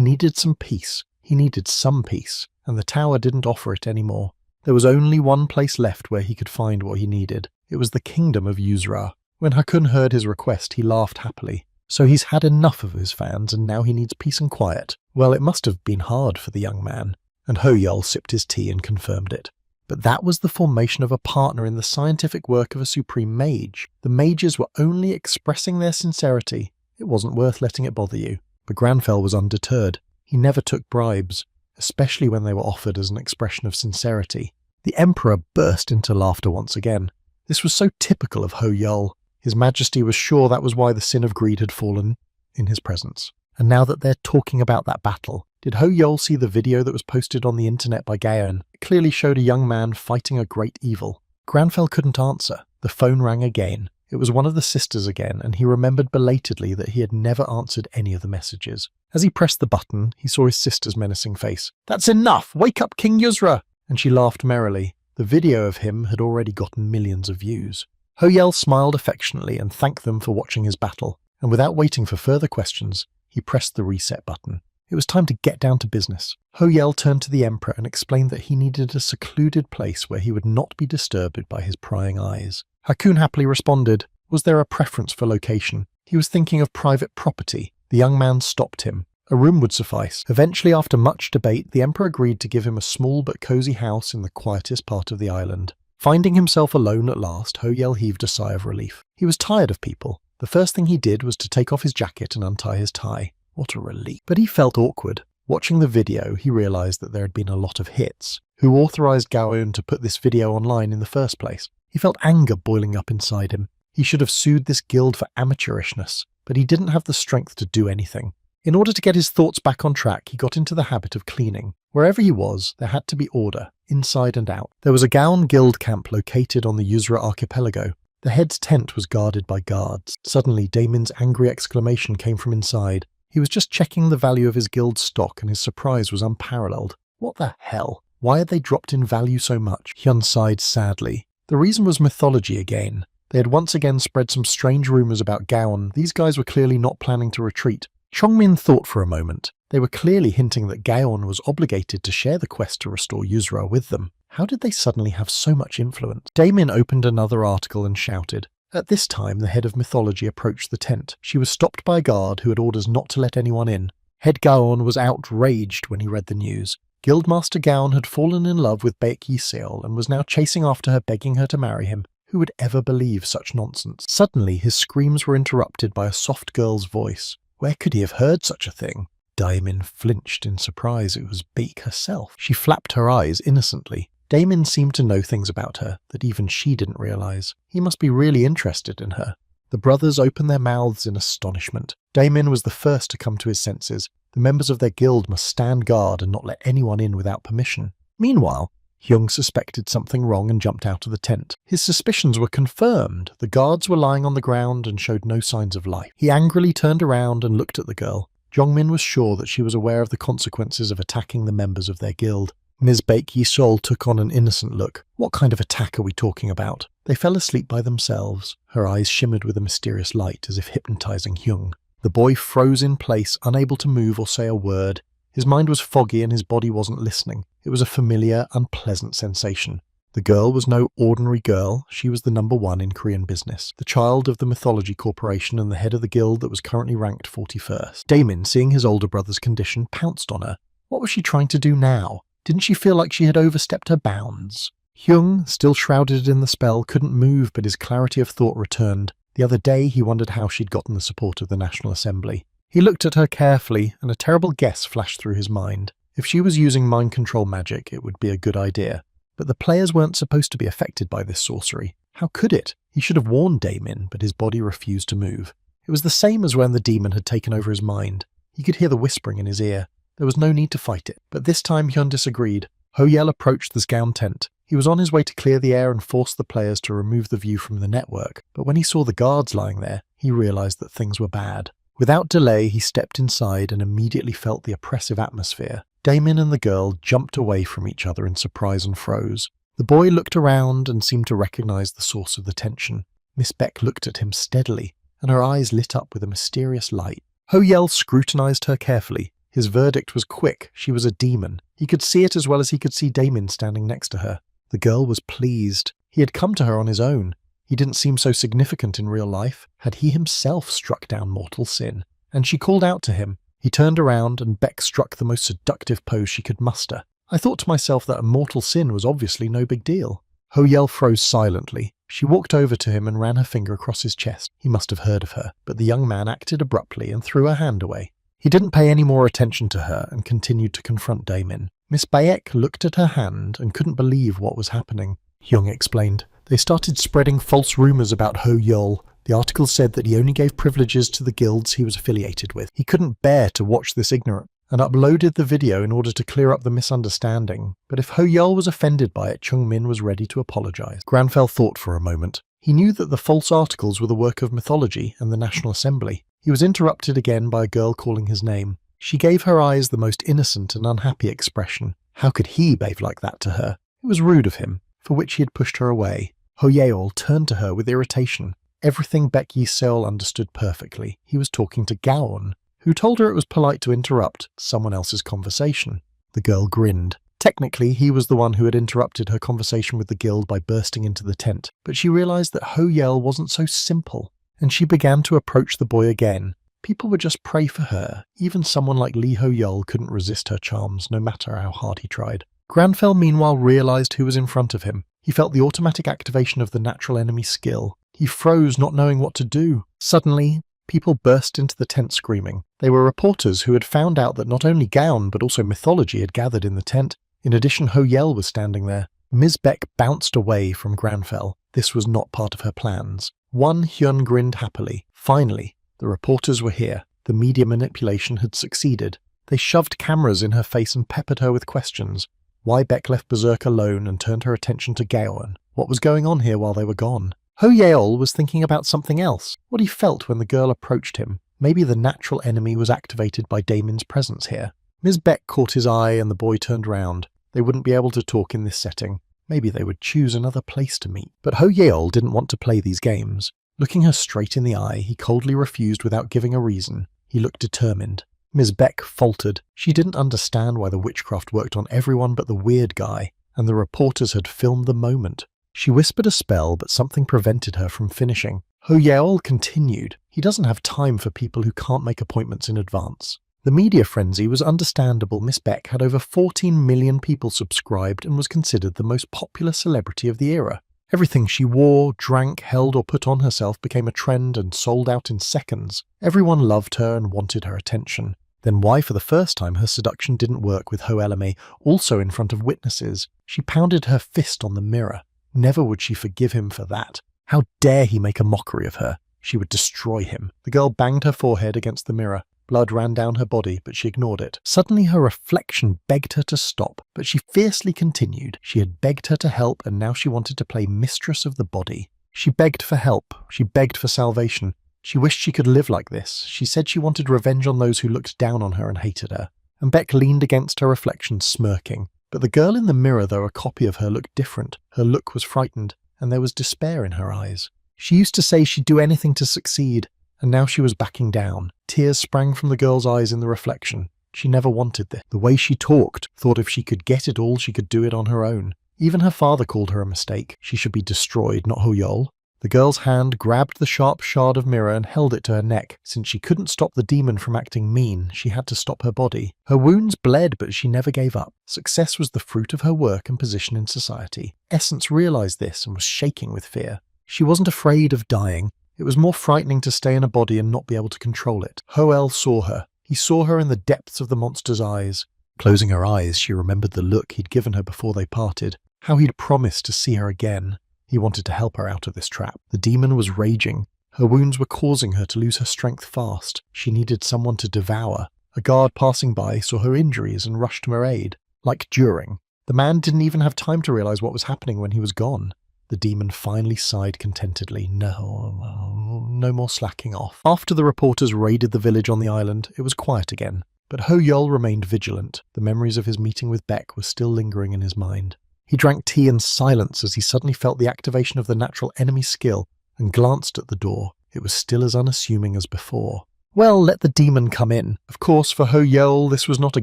Speaker 1: needed some peace. He needed some peace, and the tower didn't offer it anymore. There was only one place left where he could find what he needed. It was the Kingdom of Yuzra. When Hakun heard his request, he laughed happily. So he's had enough of his fans, and now he needs peace and quiet. Well, it must have been hard for the young man. And Ho Yul sipped his tea and confirmed it. But that was the formation of a partner in the scientific work of a supreme mage. The mages were only expressing their sincerity. It wasn't worth letting it bother you. But Granfell was undeterred. He never took bribes, especially when they were offered as an expression of sincerity. The Emperor burst into laughter once again. This was so typical of Ho Yul. His Majesty was sure that was why the sin of greed had fallen in his presence. And now that they're talking about that battle, did Ho Yul see the video that was posted on the internet by Gaon? It clearly showed a young man fighting a great evil. Granfell couldn't answer. The phone rang again. It was one of the sisters again, and he remembered belatedly that he had never answered any of the messages. As he pressed the button, he saw his sister's menacing face. "That's enough! Wake up, King Yuzra!" And she laughed merrily. The video of him had already gotten millions of views. Ho Yul smiled affectionately and thanked them for watching his battle, and without waiting for further questions, he pressed the reset button. It was time to get down to business. Ho Yul turned to the Emperor and explained that he needed a secluded place where he would not be disturbed by his prying eyes. Hakun happily responded. Was there a preference for location? He was thinking of private property. The young man stopped him. A room would suffice. Eventually, after much debate, the Emperor agreed to give him a small but cozy house in the quietest part of the island. Finding himself alone at last, Ho Yul heaved a sigh of relief. He was tired of people. The first thing he did was to take off his jacket and untie his tie. What a relief. But he felt awkward. Watching the video, he realized that there had been a lot of hits. Who authorized Gaon to put this video online in the first place? He felt anger boiling up inside him. He should have sued this guild for amateurishness, but he didn't have the strength to do anything. In order to get his thoughts back on track, he got into the habit of cleaning. Wherever he was, there had to be order, inside and out. There was a Gaon guild camp located on the Yuzra archipelago. The head's tent was guarded by guards. Suddenly, Damon's angry exclamation came from inside. He was just checking the value of his guild's stock, and his surprise was unparalleled. What the hell? Why had they dropped in value so much? Hyun sighed sadly. The reason was mythology again. They had once again spread some strange rumours about Gaon. These guys were clearly not planning to retreat. Chongmin thought for a moment. They were clearly hinting that Gaon was obligated to share the quest to restore Yuzura with them. How did they suddenly have so much influence? Daemin opened another article and shouted. At this time, the head of mythology approached the tent. She was stopped by a guard who had orders not to let anyone in. Head Gaon was outraged when he read the news. Guildmaster Gaon had fallen in love with Baek Yi-seol and was now chasing after her, begging her to marry him. Who would ever believe such nonsense? Suddenly, his screams were interrupted by a soft girl's voice. Where could he have heard such a thing? Daemin flinched in surprise. It was Baek herself. She flapped her eyes innocently. Daemin seemed to know things about her that even she didn't realize. He must be really interested in her. The brothers opened their mouths in astonishment. Daemin was the first to come to his senses. The members of their guild must stand guard and not let anyone in without permission. Meanwhile, Hyung suspected something wrong and jumped out of the tent. His suspicions were confirmed. The guards were lying on the ground and showed no signs of life. He angrily turned around and looked at the girl. Jongmin was sure that she was aware of the consequences of attacking the members of their guild. Ms. Baek Yi-seol took on an innocent look. What kind of attack are we talking about? They fell asleep by themselves. Her eyes shimmered with a mysterious light, as if hypnotizing Hyung. The boy froze in place, unable to move or say a word. His mind was foggy and his body wasn't listening. It was a familiar, unpleasant sensation. The girl was no ordinary girl. She was the number one in Korean business, the child of the Mythology Corporation and the head of the guild that was currently ranked 41st. Daemin, seeing his older brother's condition, pounced on her. What was she trying to do now? Didn't she feel like she had overstepped her bounds? Hyung, still shrouded in the spell, couldn't move, but his clarity of thought returned. The other day he wondered how she'd gotten the support of the National Assembly. He looked at her carefully, and a terrible guess flashed through his mind. If she was using mind control magic, it would be a good idea. But the players weren't supposed to be affected by this sorcery. How could it? He should have warned Daemin, but his body refused to move. It was the same as when the demon had taken over his mind. He could hear the whispering in his ear. There was no need to fight it. But this time Hyun disagreed. Ho-Yel approached the Scown tent. He was on his way to clear the air and force the players to remove the view from the network. But when he saw the guards lying there, he realized that things were bad. Without delay, he stepped inside and immediately felt the oppressive atmosphere. Daemin and the girl jumped away from each other in surprise and froze. The boy looked around and seemed to recognize the source of the tension. Miss Beck looked at him steadily, and her eyes lit up with a mysterious light. Ho-Yel scrutinized her carefully. His verdict was quick. She was a demon. He could see it as well as he could see Daemin standing next to her. The girl was pleased. He had come to her on his own. He didn't seem so significant in real life. Had he himself struck down mortal sin? And she called out to him. He turned around and Beck struck the most seductive pose she could muster. I thought to myself that a mortal sin was obviously no big deal. Ho-Yel froze silently. She walked over to him and ran her finger across his chest. He must have heard of her, but the young man acted abruptly and threw her hand away. He didn't pay any more attention to her and continued to confront Daemin. Miss Baek looked at her hand and couldn't believe what was happening. Hyung explained. They started spreading false rumours about Ho-Yel. The article said that he only gave privileges to the guilds he was affiliated with. He couldn't bear to watch this ignorant and uploaded the video in order to clear up the misunderstanding. But if Ho-Yel was offended by it, Chung-min was ready to apologise. Granfell thought for a moment. He knew that the false articles were the work of mythology and the National Assembly. He was interrupted again by a girl calling his name. She gave her eyes the most innocent and unhappy expression. How could he behave like that to her? It was rude of him, for which he had pushed her away. Ho-Yeol turned to her with irritation. Everything Baek Yi-seol understood perfectly. He was talking to Gaon, who told her it was polite to interrupt someone else's conversation. The girl grinned. Technically, he was the one who had interrupted her conversation with the guild by bursting into the tent, but she realized that Ho-Yel wasn't so simple, and she began to approach the boy again. People would just pray for her. Even someone like Lee Ho-Yel couldn't resist her charms, no matter how hard he tried. Granfell meanwhile realized who was in front of him. He felt the automatic activation of the natural enemy skill. He froze, not knowing what to do. Suddenly, people burst into the tent screaming. They were reporters who had found out that not only Gaon but also mythology had gathered in the tent. In addition, Ho-Yel was standing there. Ms. Beck bounced away from Granfell. This was not part of her plans. Hyun grinned happily. Finally, the reporters were here. The media manipulation had succeeded. They shoved cameras in her face and peppered her with questions. Why Beck left Berserk alone and turned her attention to Gaon? What was going on here while they were gone? Ho-Yeol was thinking about something else. What he felt when the girl approached him. Maybe the natural enemy was activated by Daemin's presence here. Ms. Beck caught his eye and the boy turned round. They wouldn't be able to talk in this setting. Maybe they would choose another place to meet. But Ho Yeol didn't want to play these games. Looking her straight in the eye, he coldly refused without giving a reason. He looked determined. Ms. Beck faltered. She didn't understand why the witchcraft worked on everyone but the weird guy, and the reporters had filmed the moment. She whispered a spell, but something prevented her from finishing. Ho Yeol continued. He doesn't have time for people who can't make appointments in advance. The media frenzy was understandable. Miss Beck had over 14 million people subscribed and was considered the most popular celebrity of the era. Everything she wore, drank, held or put on herself became a trend and sold out in seconds. Everyone loved her and wanted her attention. Then why for the first time her seduction didn't work with Ho Elame, also in front of witnesses? She pounded her fist on the mirror. Never would she forgive him for that. How dare he make a mockery of her? She would destroy him. The girl banged her forehead against the mirror. Blood ran down her body, but she ignored it. Suddenly her reflection begged her to stop, but she fiercely continued. She had begged her to help, and now she wanted to play mistress of the body. She begged for help. She begged for salvation. She wished she could live like this. She said she wanted revenge on those who looked down on her and hated her. And Beck leaned against her reflection, smirking. But the girl in the mirror, though a copy of her, looked different. Her look was frightened, and there was despair in her eyes. She used to say she'd do anything to succeed, and now she was backing down. Tears sprang from the girl's eyes in the reflection. She never wanted this. The way she talked, thought if she could get it all, she could do it on her own. Even her father called her a mistake. She should be destroyed, not Ho Yeol. The girl's hand grabbed the sharp shard of mirror and held it to her neck. Since she couldn't stop the demon from acting mean, she had to stop her body. Her wounds bled, but she never gave up. Success was the fruit of her work and position in society. Essence realized this and was shaking with fear. She wasn't afraid of dying. It was more frightening to stay in a body and not be able to control it. Ho-El saw her. He saw her in the depths of the monster's eyes. Closing her eyes, she remembered the look he'd given her before they parted. How he'd promised to see her again. He wanted to help her out of this trap. The demon was raging. Her wounds were causing her to lose her strength fast. She needed someone to devour. A guard passing by saw her injuries and rushed to her aid. Like during. The man didn't even have time to realize what was happening when he was gone. The demon finally sighed contentedly. No more slacking off. After the reporters raided the village on the island, it was quiet again. But Ho Yeol remained vigilant. The memories of his meeting with Beck were still lingering in his mind. He drank tea in silence as he suddenly felt the activation of the natural enemy skill and glanced at the door. It was still as unassuming as before. Well, let the demon come in. Of course, for Ho Yeol, this was not a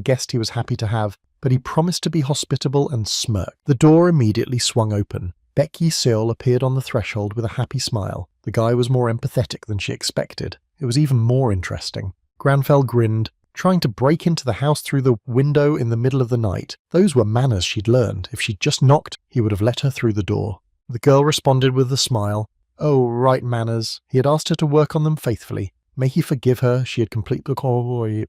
Speaker 1: guest he was happy to have, but he promised to be hospitable and smirked. The door immediately swung open. Baek Yi-seol appeared on the threshold with a happy smile. The guy was more empathetic than she expected. It was even more interesting. Granfell grinned, trying to break into the house through the window in the middle of the night. Those were manners she'd learned. If she'd just knocked, he would have let her through the door. The girl responded with a smile. Oh, right manners. He had asked her to work on them faithfully. May he forgive her, she had completely forgotten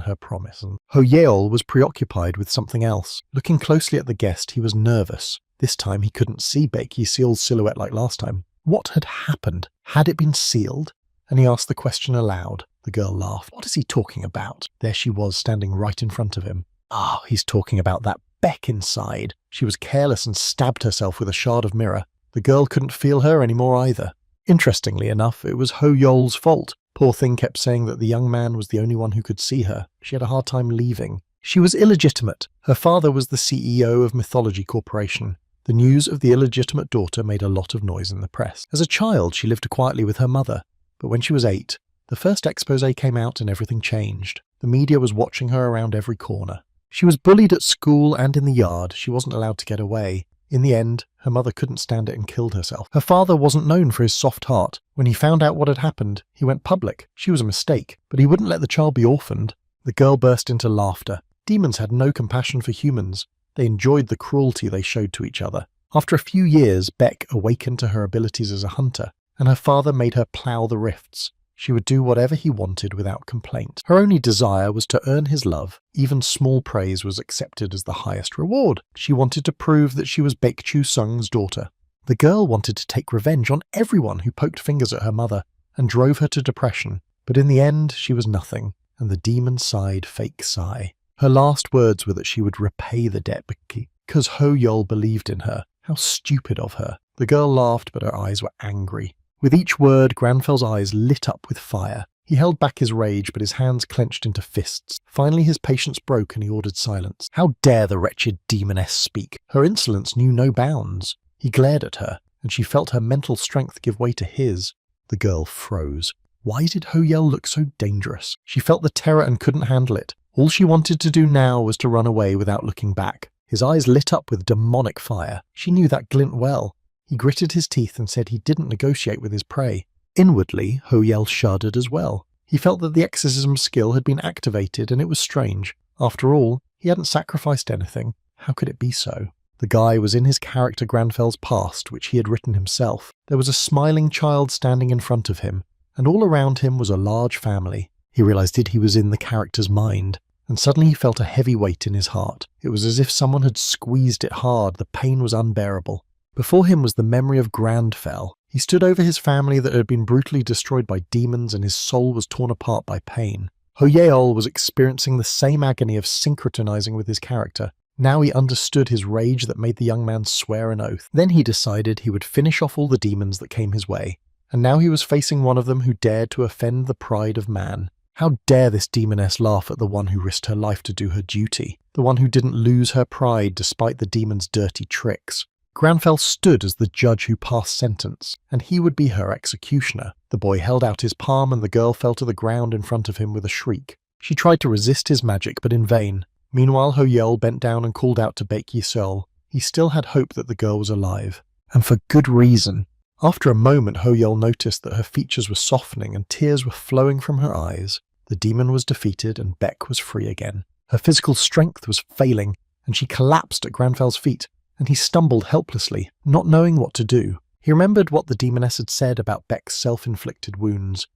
Speaker 1: her promise. Ho Yeol was preoccupied with something else. Looking closely at the guest, he was nervous. This time he couldn't see Baek Yi-seol's silhouette like last time. What had happened? Had it been sealed? And he asked the question aloud. The girl laughed. What is he talking about? There she was, standing right in front of him. Ah, he's talking about that Beck inside. She was careless and stabbed herself with a shard of mirror. The girl couldn't feel her anymore either. Interestingly enough, it was Ho Yeol's fault. Poor thing kept saying that the young man was the only one who could see her. She had a hard time leaving. She was illegitimate. Her father was the CEO of Mythology Corporation. The news of the illegitimate daughter made a lot of noise in the press. As a child, she lived quietly with her mother. But when she was 8, the first expose came out and everything changed. The media was watching her around every corner. She was bullied at school and in the yard. She wasn't allowed to get away. In the end, her mother couldn't stand it and killed herself. Her father wasn't known for his soft heart. When he found out what had happened, he went public. She was a mistake, but he wouldn't let the child be orphaned. The girl burst into laughter. Demons had no compassion for humans. They enjoyed the cruelty they showed to each other. After a few years, Beck awakened to her abilities as a hunter, and her father made her plough the rifts. She would do whatever he wanted without complaint. Her only desire was to earn his love. Even small praise was accepted as the highest reward. She wanted to prove that she was Baek Chu-sung's daughter. The girl wanted to take revenge on everyone who poked fingers at her mother and drove her to depression. But in the end, she was nothing, and the demon sighed fake sigh. Her last words were that she would repay the debt because Ho Yeol believed in her. How stupid of her. The girl laughed, but her eyes were angry. With each word, Granfell's eyes lit up with fire. He held back his rage, but his hands clenched into fists. Finally his patience broke and he ordered silence. How dare the wretched demoness speak? Her insolence knew no bounds. He glared at her, and she felt her mental strength give way to his. The girl froze. Why did Ho-Yel look so dangerous? She felt the terror and couldn't handle it. All she wanted to do now was to run away without looking back. His eyes lit up with demonic fire. She knew that glint well. He gritted his teeth and said he didn't negotiate with his prey. Inwardly, Ho-Yel shuddered as well. He felt that the exorcism skill had been activated, and it was strange. After all, he hadn't sacrificed anything. How could it be so? The guy was in his character Granfel's past, which he had written himself. There was a smiling child standing in front of him, and all around him was a large family. He realized that he was in the character's mind, and suddenly he felt a heavy weight in his heart. It was as if someone had squeezed it hard. The pain was unbearable. Before him was the memory of Granfell. He stood over his family that had been brutally destroyed by demons, and his soul was torn apart by pain. Ho-Yeol was experiencing the same agony of syncretizing with his character. Now he understood his rage that made the young man swear an oath. Then he decided he would finish off all the demons that came his way. And now he was facing one of them who dared to offend the pride of man. How dare this demoness laugh at the one who risked her life to do her duty, the one who didn't lose her pride despite the demon's dirty tricks. Granfell stood as the judge who passed sentence, and he would be her executioner. The boy held out his palm and the girl fell to the ground in front of him with a shriek. She tried to resist his magic, but in vain. Meanwhile, Ho-Yel bent down and called out to Baek Yi-seol. He still had hope that the girl was alive. And for good reason. After a moment, Ho-Yel noticed that her features were softening and tears were flowing from her eyes. The demon was defeated and Baek was free again. Her physical strength was failing, and she collapsed at Granfell's feet, and he stumbled helplessly, not knowing what to do. He remembered what the demoness had said about Baek's self-inflicted wounds.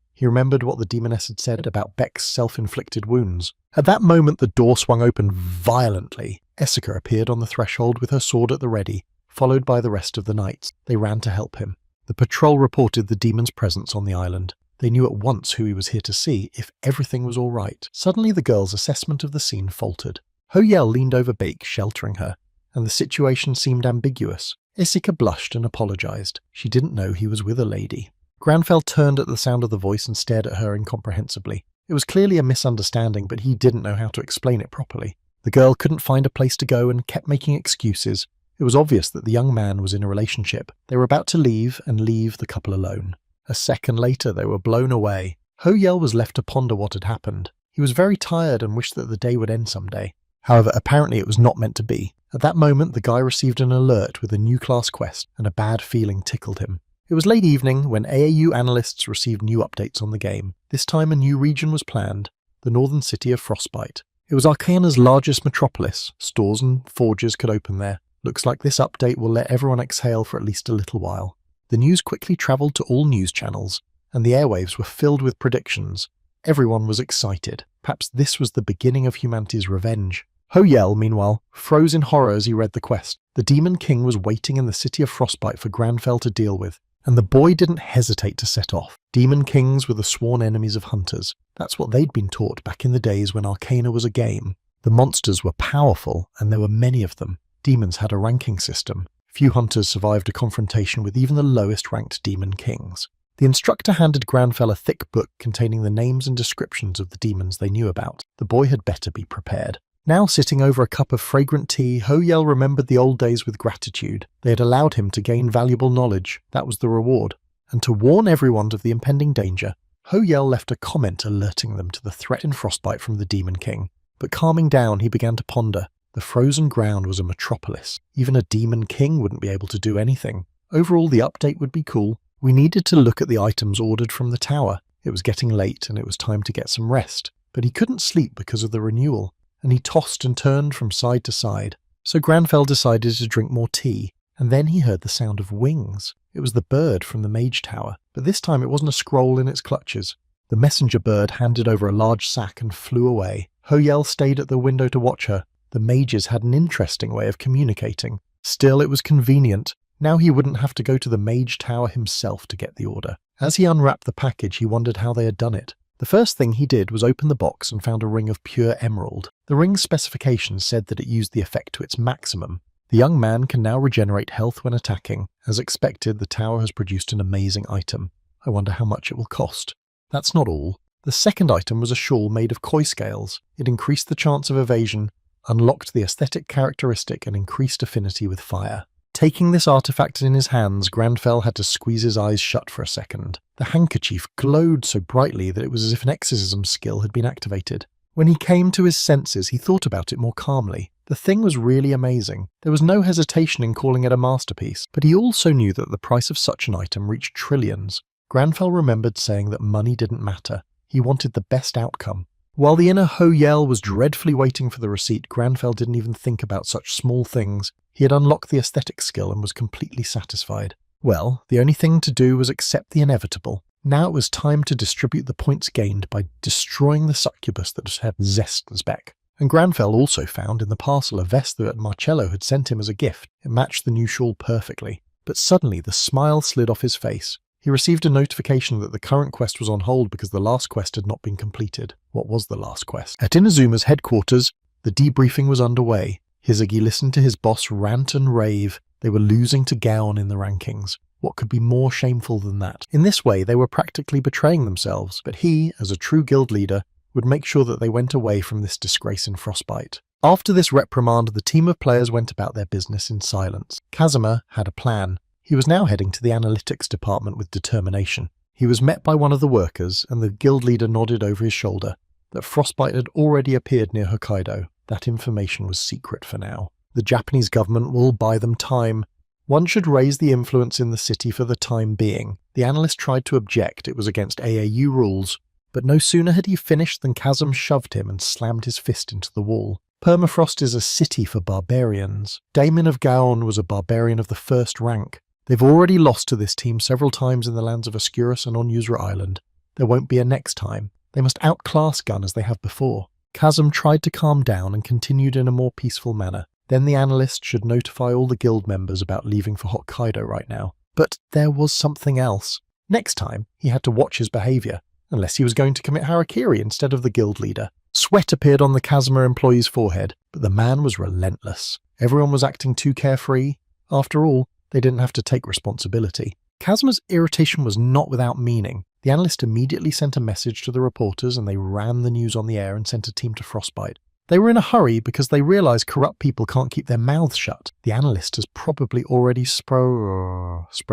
Speaker 1: At that moment, the door swung open violently. Essica appeared on the threshold with her sword at the ready, followed by the rest of the knights. They ran to help him. The patrol reported the demon's presence on the island. They knew at once who he was here to see, if everything was all right. Suddenly the girl's assessment of the scene faltered. Ho-Yel leaned over Baek, sheltering her, and the situation seemed ambiguous. Essica blushed and apologized. She didn't know he was with a lady. Granfell turned at the sound of the voice and stared at her incomprehensibly. It was clearly a misunderstanding, but he didn't know how to explain it properly. The girl couldn't find a place to go and kept making excuses. It was obvious that the young man was in a relationship. They were about to leave the couple alone. A second later, they were blown away. Ho-Yel was left to ponder what had happened. He was very tired and wished that the day would end someday. However, apparently it was not meant to be. At that moment, the guy received an alert with a new class quest, and a bad feeling tickled him. It was late evening when AAU analysts received new updates on the game. This time a new region was planned, the northern city of Frostbite. It was Arcana's largest metropolis. Stores and forges could open there. Looks like this update will let everyone exhale for at least a little while. The news quickly travelled to all news channels, and the airwaves were filled with predictions. Everyone was excited. Perhaps this was the beginning of humanity's revenge. Ho-Yel, meanwhile, froze in horror as he read the quest. The Demon King was waiting in the city of Frostbite for Granfell to deal with, and the boy didn't hesitate to set off. Demon Kings were the sworn enemies of hunters. That's what they'd been taught back in the days when Arcana was a game. The monsters were powerful, and there were many of them. Demons had a ranking system. Few hunters survived a confrontation with even the lowest-ranked Demon Kings. The instructor handed Granfell a thick book containing the names and descriptions of the demons they knew about. The boy had better be prepared. Now sitting over a cup of fragrant tea, Ho-Yel remembered the old days with gratitude. They had allowed him to gain valuable knowledge. That was the reward. And to warn everyone of the impending danger, Ho-Yel left a comment alerting them to the threat in Frostbite from the Demon King. But calming down, he began to ponder. The frozen ground was a metropolis. Even a Demon King wouldn't be able to do anything. Overall, the update would be cool. We needed to look at the items ordered from the tower. It was getting late and it was time to get some rest. But he couldn't sleep because of the renewal, and he tossed and turned from side to side. So Granfell decided to drink more tea, and then he heard the sound of wings. It was the bird from the mage tower, but this time it wasn't a scroll in its clutches. The messenger bird handed over a large sack and flew away. Ho-Yel stayed at the window to watch her. The mages had an interesting way of communicating. Still, it was convenient. Now he wouldn't have to go to the mage tower himself to get the order. As he unwrapped the package, he wondered how they had done it. The first thing he did was open the box and found a ring of pure emerald. The ring's specifications said that it used the effect to its maximum. The young man can now regenerate health when attacking. As expected, the tower has produced an amazing item. I wonder how much it will cost. That's not all. The second item was a shawl made of koi scales. It increased the chance of evasion, unlocked the aesthetic characteristic, and increased affinity with fire. Taking this artifact in his hands, Granfell had to squeeze his eyes shut for a second. The handkerchief glowed so brightly that it was as if an exorcism skill had been activated. When he came to his senses, he thought about it more calmly. The thing was really amazing. There was no hesitation in calling it a masterpiece, but he also knew that the price of such an item reached trillions. Granfell remembered saying that money didn't matter. He wanted the best outcome. While the inner Ho-Yel was dreadfully waiting for the receipt, Granfell didn't even think about such small things. He had unlocked the aesthetic skill and was completely satisfied. Well, the only thing to do was accept the inevitable. Now it was time to distribute the points gained by destroying the succubus that had Zestensbeck. And Granfell also found in the parcel a vest that Marcello had sent him as a gift. It matched the new shawl perfectly. But suddenly the smile slid off his face. He received a notification that the current quest was on hold because the last quest had not been completed. What was the last quest? At Inazuma's headquarters, the debriefing was underway. Hizagi listened to his boss rant and rave. They were losing to Gaon in the rankings. What could be more shameful than that? In this way, they were practically betraying themselves, but he, as a true guild leader, would make sure that they went away from this disgrace in Frostbite. After this reprimand, the team of players went about their business in silence. Kazuma had a plan. He was now heading to the analytics department with determination. He was met by one of the workers, and the guild leader nodded over his shoulder that Frostbite had already appeared near Hokkaido. That information was secret for now. The Japanese government will buy them time. One should raise the influence in the city for the time being. The analyst tried to object. It was against AAU rules. But no sooner had he finished than Chasm shoved him and slammed his fist into the wall. Permafrost is a city for barbarians. Damon of Gaon was a barbarian of the first rank. They've already lost to this team several times in the lands of Oscurus and on Yuzra Island. There won't be a next time. They must outclass Gun as they have before. Chasm tried to calm down and continued in a more peaceful manner. Then the analyst should notify all the guild members about leaving for Hokkaido right now. But there was something else. Next time, he had to watch his behaviour, unless he was going to commit harakiri instead of the guild leader. Sweat appeared on the Kazuma employee's forehead, but the man was relentless. Everyone was acting too carefree. After all, they didn't have to take responsibility. Kazuma's irritation was not without meaning. The analyst immediately sent a message to the reporters and they ran the news on the air and sent a team to Frostbite. They were in a hurry because they realised corrupt people can't keep their mouths shut. The analyst has probably already spread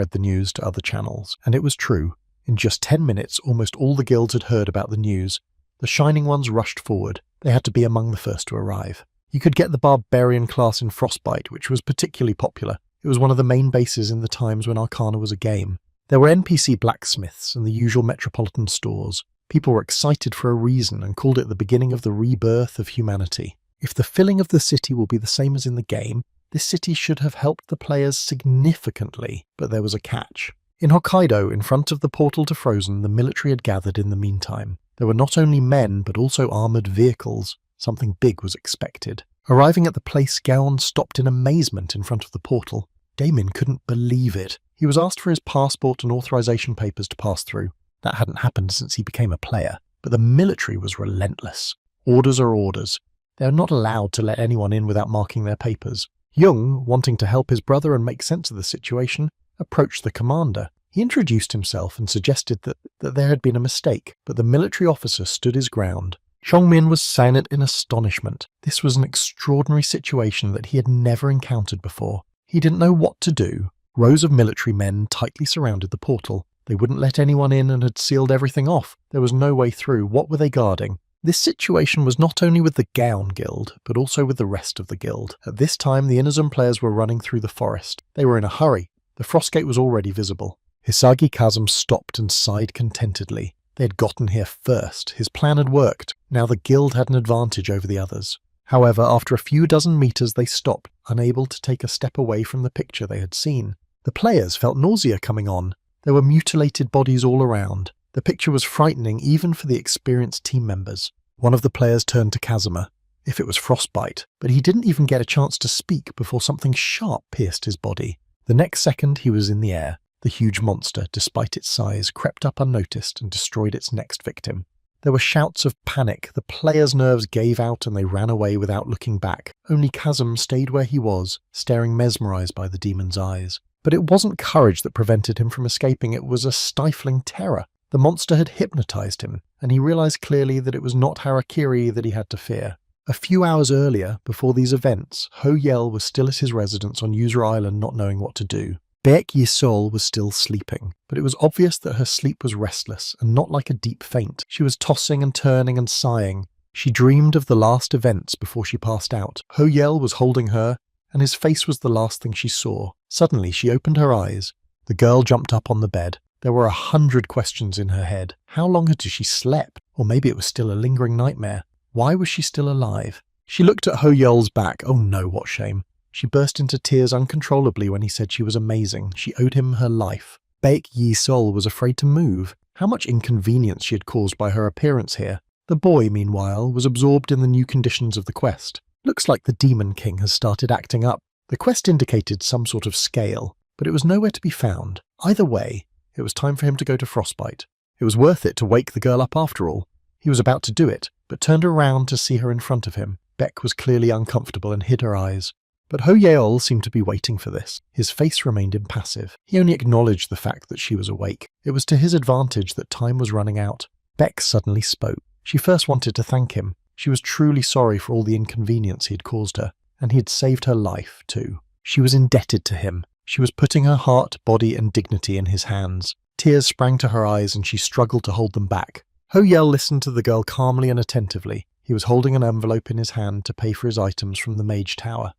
Speaker 1: the news to other channels. And it was true. In just 10 minutes, almost all the guilds had heard about the news. The Shining Ones rushed forward. They had to be among the first to arrive. You could get the barbarian class in Frostbite, which was particularly popular. It was one of the main bases in the times when Arcana was a game. There were NPC blacksmiths and the usual metropolitan stores. People were excited for a reason and called it the beginning of the rebirth of humanity. If the filling of the city will be the same as in the game, this city should have helped the players significantly, but there was a catch. In Hokkaido, in front of the portal to Frozen, the military had gathered in the meantime. There were not only men, but also armoured vehicles. Something big was expected. Arriving at the place, Gaon stopped in amazement in front of the portal. Damon couldn't believe it. He was asked for his passport and authorization papers to pass through. That hadn't happened since he became a player. But the military was relentless. Orders are orders. They are not allowed to let anyone in without marking their papers. Jung, wanting to help his brother and make sense of the situation, approached the commander. He introduced himself and suggested that there had been a mistake, but the military officer stood his ground. Chongmin was silent in astonishment. This was an extraordinary situation that he had never encountered before. He didn't know what to do. Rows of military men tightly surrounded the portal. They wouldn't let anyone in and had sealed everything off. There was no way through. What were they guarding? This situation was not only with the Gaon Guild, but also with the rest of the guild. At this time, the Inazum players were running through the forest. They were in a hurry. The Frostgate was already visible. Hisagi Chasm stopped and sighed contentedly. They had gotten here first. His plan had worked. Now the guild had an advantage over the others. However, after a few dozen meters they stopped, unable to take a step away from the picture they had seen. The players felt nausea coming on. There were mutilated bodies all around. The picture was frightening even for the experienced team members. One of the players turned to Kazuma, if it was Frostbite, but he didn't even get a chance to speak before something sharp pierced his body. The next second he was in the air. The huge monster, despite its size, crept up unnoticed and destroyed its next victim. There were shouts of panic. The players' nerves gave out and they ran away without looking back. Only Chasm stayed where he was, staring mesmerized by the demon's eyes. But it wasn't courage that prevented him from escaping, it was a stifling terror. The The monster had hypnotized him, and he realized clearly that it was not Harakiri that he had to fear. A few hours earlier, before these events, Ho Yel was still at his residence on Yuzra Island not knowing what to do. Baek Yisol was still sleeping, but it was obvious that her sleep was restless and not like a deep faint. She was tossing and turning and sighing. She dreamed of the last events before she passed out. Ho Yel was holding her, and his face was the last thing she saw. Suddenly she opened her eyes. The girl jumped up on the bed. There were 100 questions in her head. How long had she slept? Or maybe it was still a lingering nightmare. Why was she still alive? She looked at Ho Yel's back. Oh no, what shame. She burst into tears uncontrollably when he said she was amazing. She owed him her life. Baek Yi-sol was afraid to move. How much inconvenience she had caused by her appearance here. The boy, meanwhile, was absorbed in the new conditions of the quest. Looks like the Demon King has started acting up. The quest indicated some sort of scale, but it was nowhere to be found. Either way, it was time for him to go to Frostbite. It was worth it to wake the girl up after all. He was about to do it, but turned around to see her in front of him. Beck was clearly uncomfortable and hid her eyes. But Ho Yeol seemed to be waiting for this. His face remained impassive. He only acknowledged the fact that she was awake. It was to his advantage that time was running out. Beck suddenly spoke. She first wanted to thank him. She was truly sorry for all the inconvenience he had caused her, and he had saved her life, too. She was indebted to him. She was putting her heart, body, and dignity in his hands. Tears sprang to her eyes, and she struggled to hold them back. Ho Yel listened to the girl calmly and attentively. He was holding an envelope in his hand to pay for his items from the Mage Tower.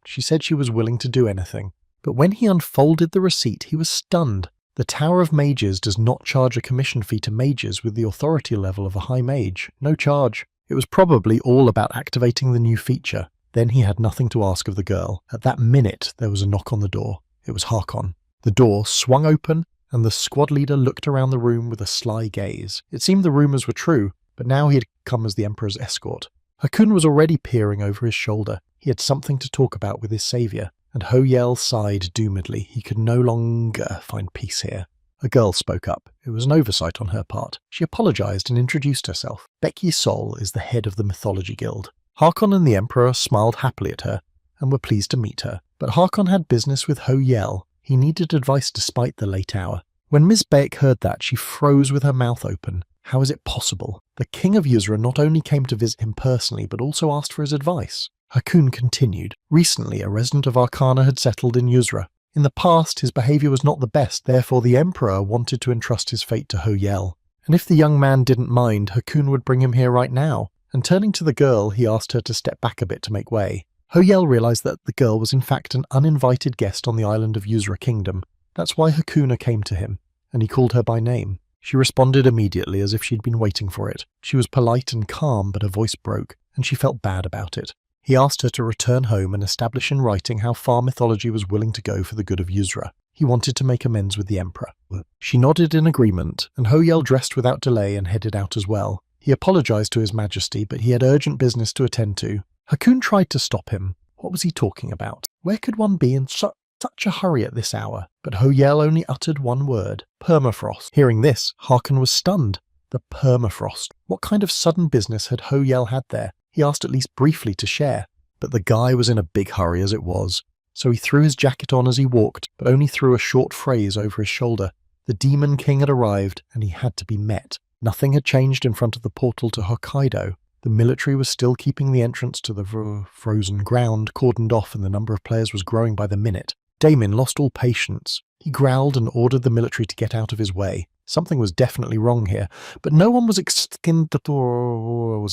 Speaker 1: She said she was willing to do anything. But when he unfolded the receipt, he was stunned. The Tower of Mages does not charge a commission fee to mages with the authority level of a high mage. No charge. It was probably all about activating the new feature. Then he had nothing to ask of the girl. At that minute, there was a knock on the door. It was Harkon. The door swung open, and the squad leader looked around the room with a sly gaze. It seemed the rumours were true, but now he had come as the Emperor's escort. Hakun was already peering over his shoulder. He had something to talk about with his saviour, and Ho Yel sighed doomedly. He could no longer find peace here. A girl spoke up. It was an oversight on her part. She apologised and introduced herself. Becky Sol is the head of the Mythology Guild. Harkon and the Emperor smiled happily at her, and were pleased to meet her. But Harkon had business with Ho Yel. He needed advice despite the late hour. When Ms. Beck heard that, she froze with her mouth open. How is it possible? The King of Yuzra not only came to visit him personally, but also asked for his advice. Hakun continued. Recently, a resident of Arcana had settled in Yuzra. In the past, his behaviour was not the best, therefore the Emperor wanted to entrust his fate to Ho Yel. And if the young man didn't mind, Hakun would bring him here right now. And turning to the girl, he asked her to step back a bit to make way. Ho Yel realised that the girl was in fact an uninvited guest on the island of Yuzra Kingdom. That's why Hakuna came to him, and he called her by name. She responded immediately as if she'd been waiting for it. She was polite and calm, but her voice broke, and she felt bad about it. He asked her to return home and establish in writing how far mythology was willing to go for the good of Yuzra. He wanted to make amends with the Emperor. She nodded in agreement, and Ho Yel dressed without delay and headed out as well. He apologised to His Majesty, but he had urgent business to attend to. Hakun tried to stop him. What was he talking about? Where could one be in such a hurry at this hour? But Ho Yel only uttered one word. Permafrost. Hearing this, Harkon was stunned. The permafrost. What kind of sudden business had Ho Yel had there? He asked at least briefly to share. But the guy was in a big hurry as it was. So he threw his jacket on as he walked, but only threw a short phrase over his shoulder. The Demon King had arrived, and he had to be met. Nothing had changed in front of the portal to Hokkaido. The military was still keeping the entrance to the frozen ground cordoned off, and the number of players was growing by the minute. Damon lost all patience. He growled and ordered the military to get out of his way. Something was definitely wrong here, but no one was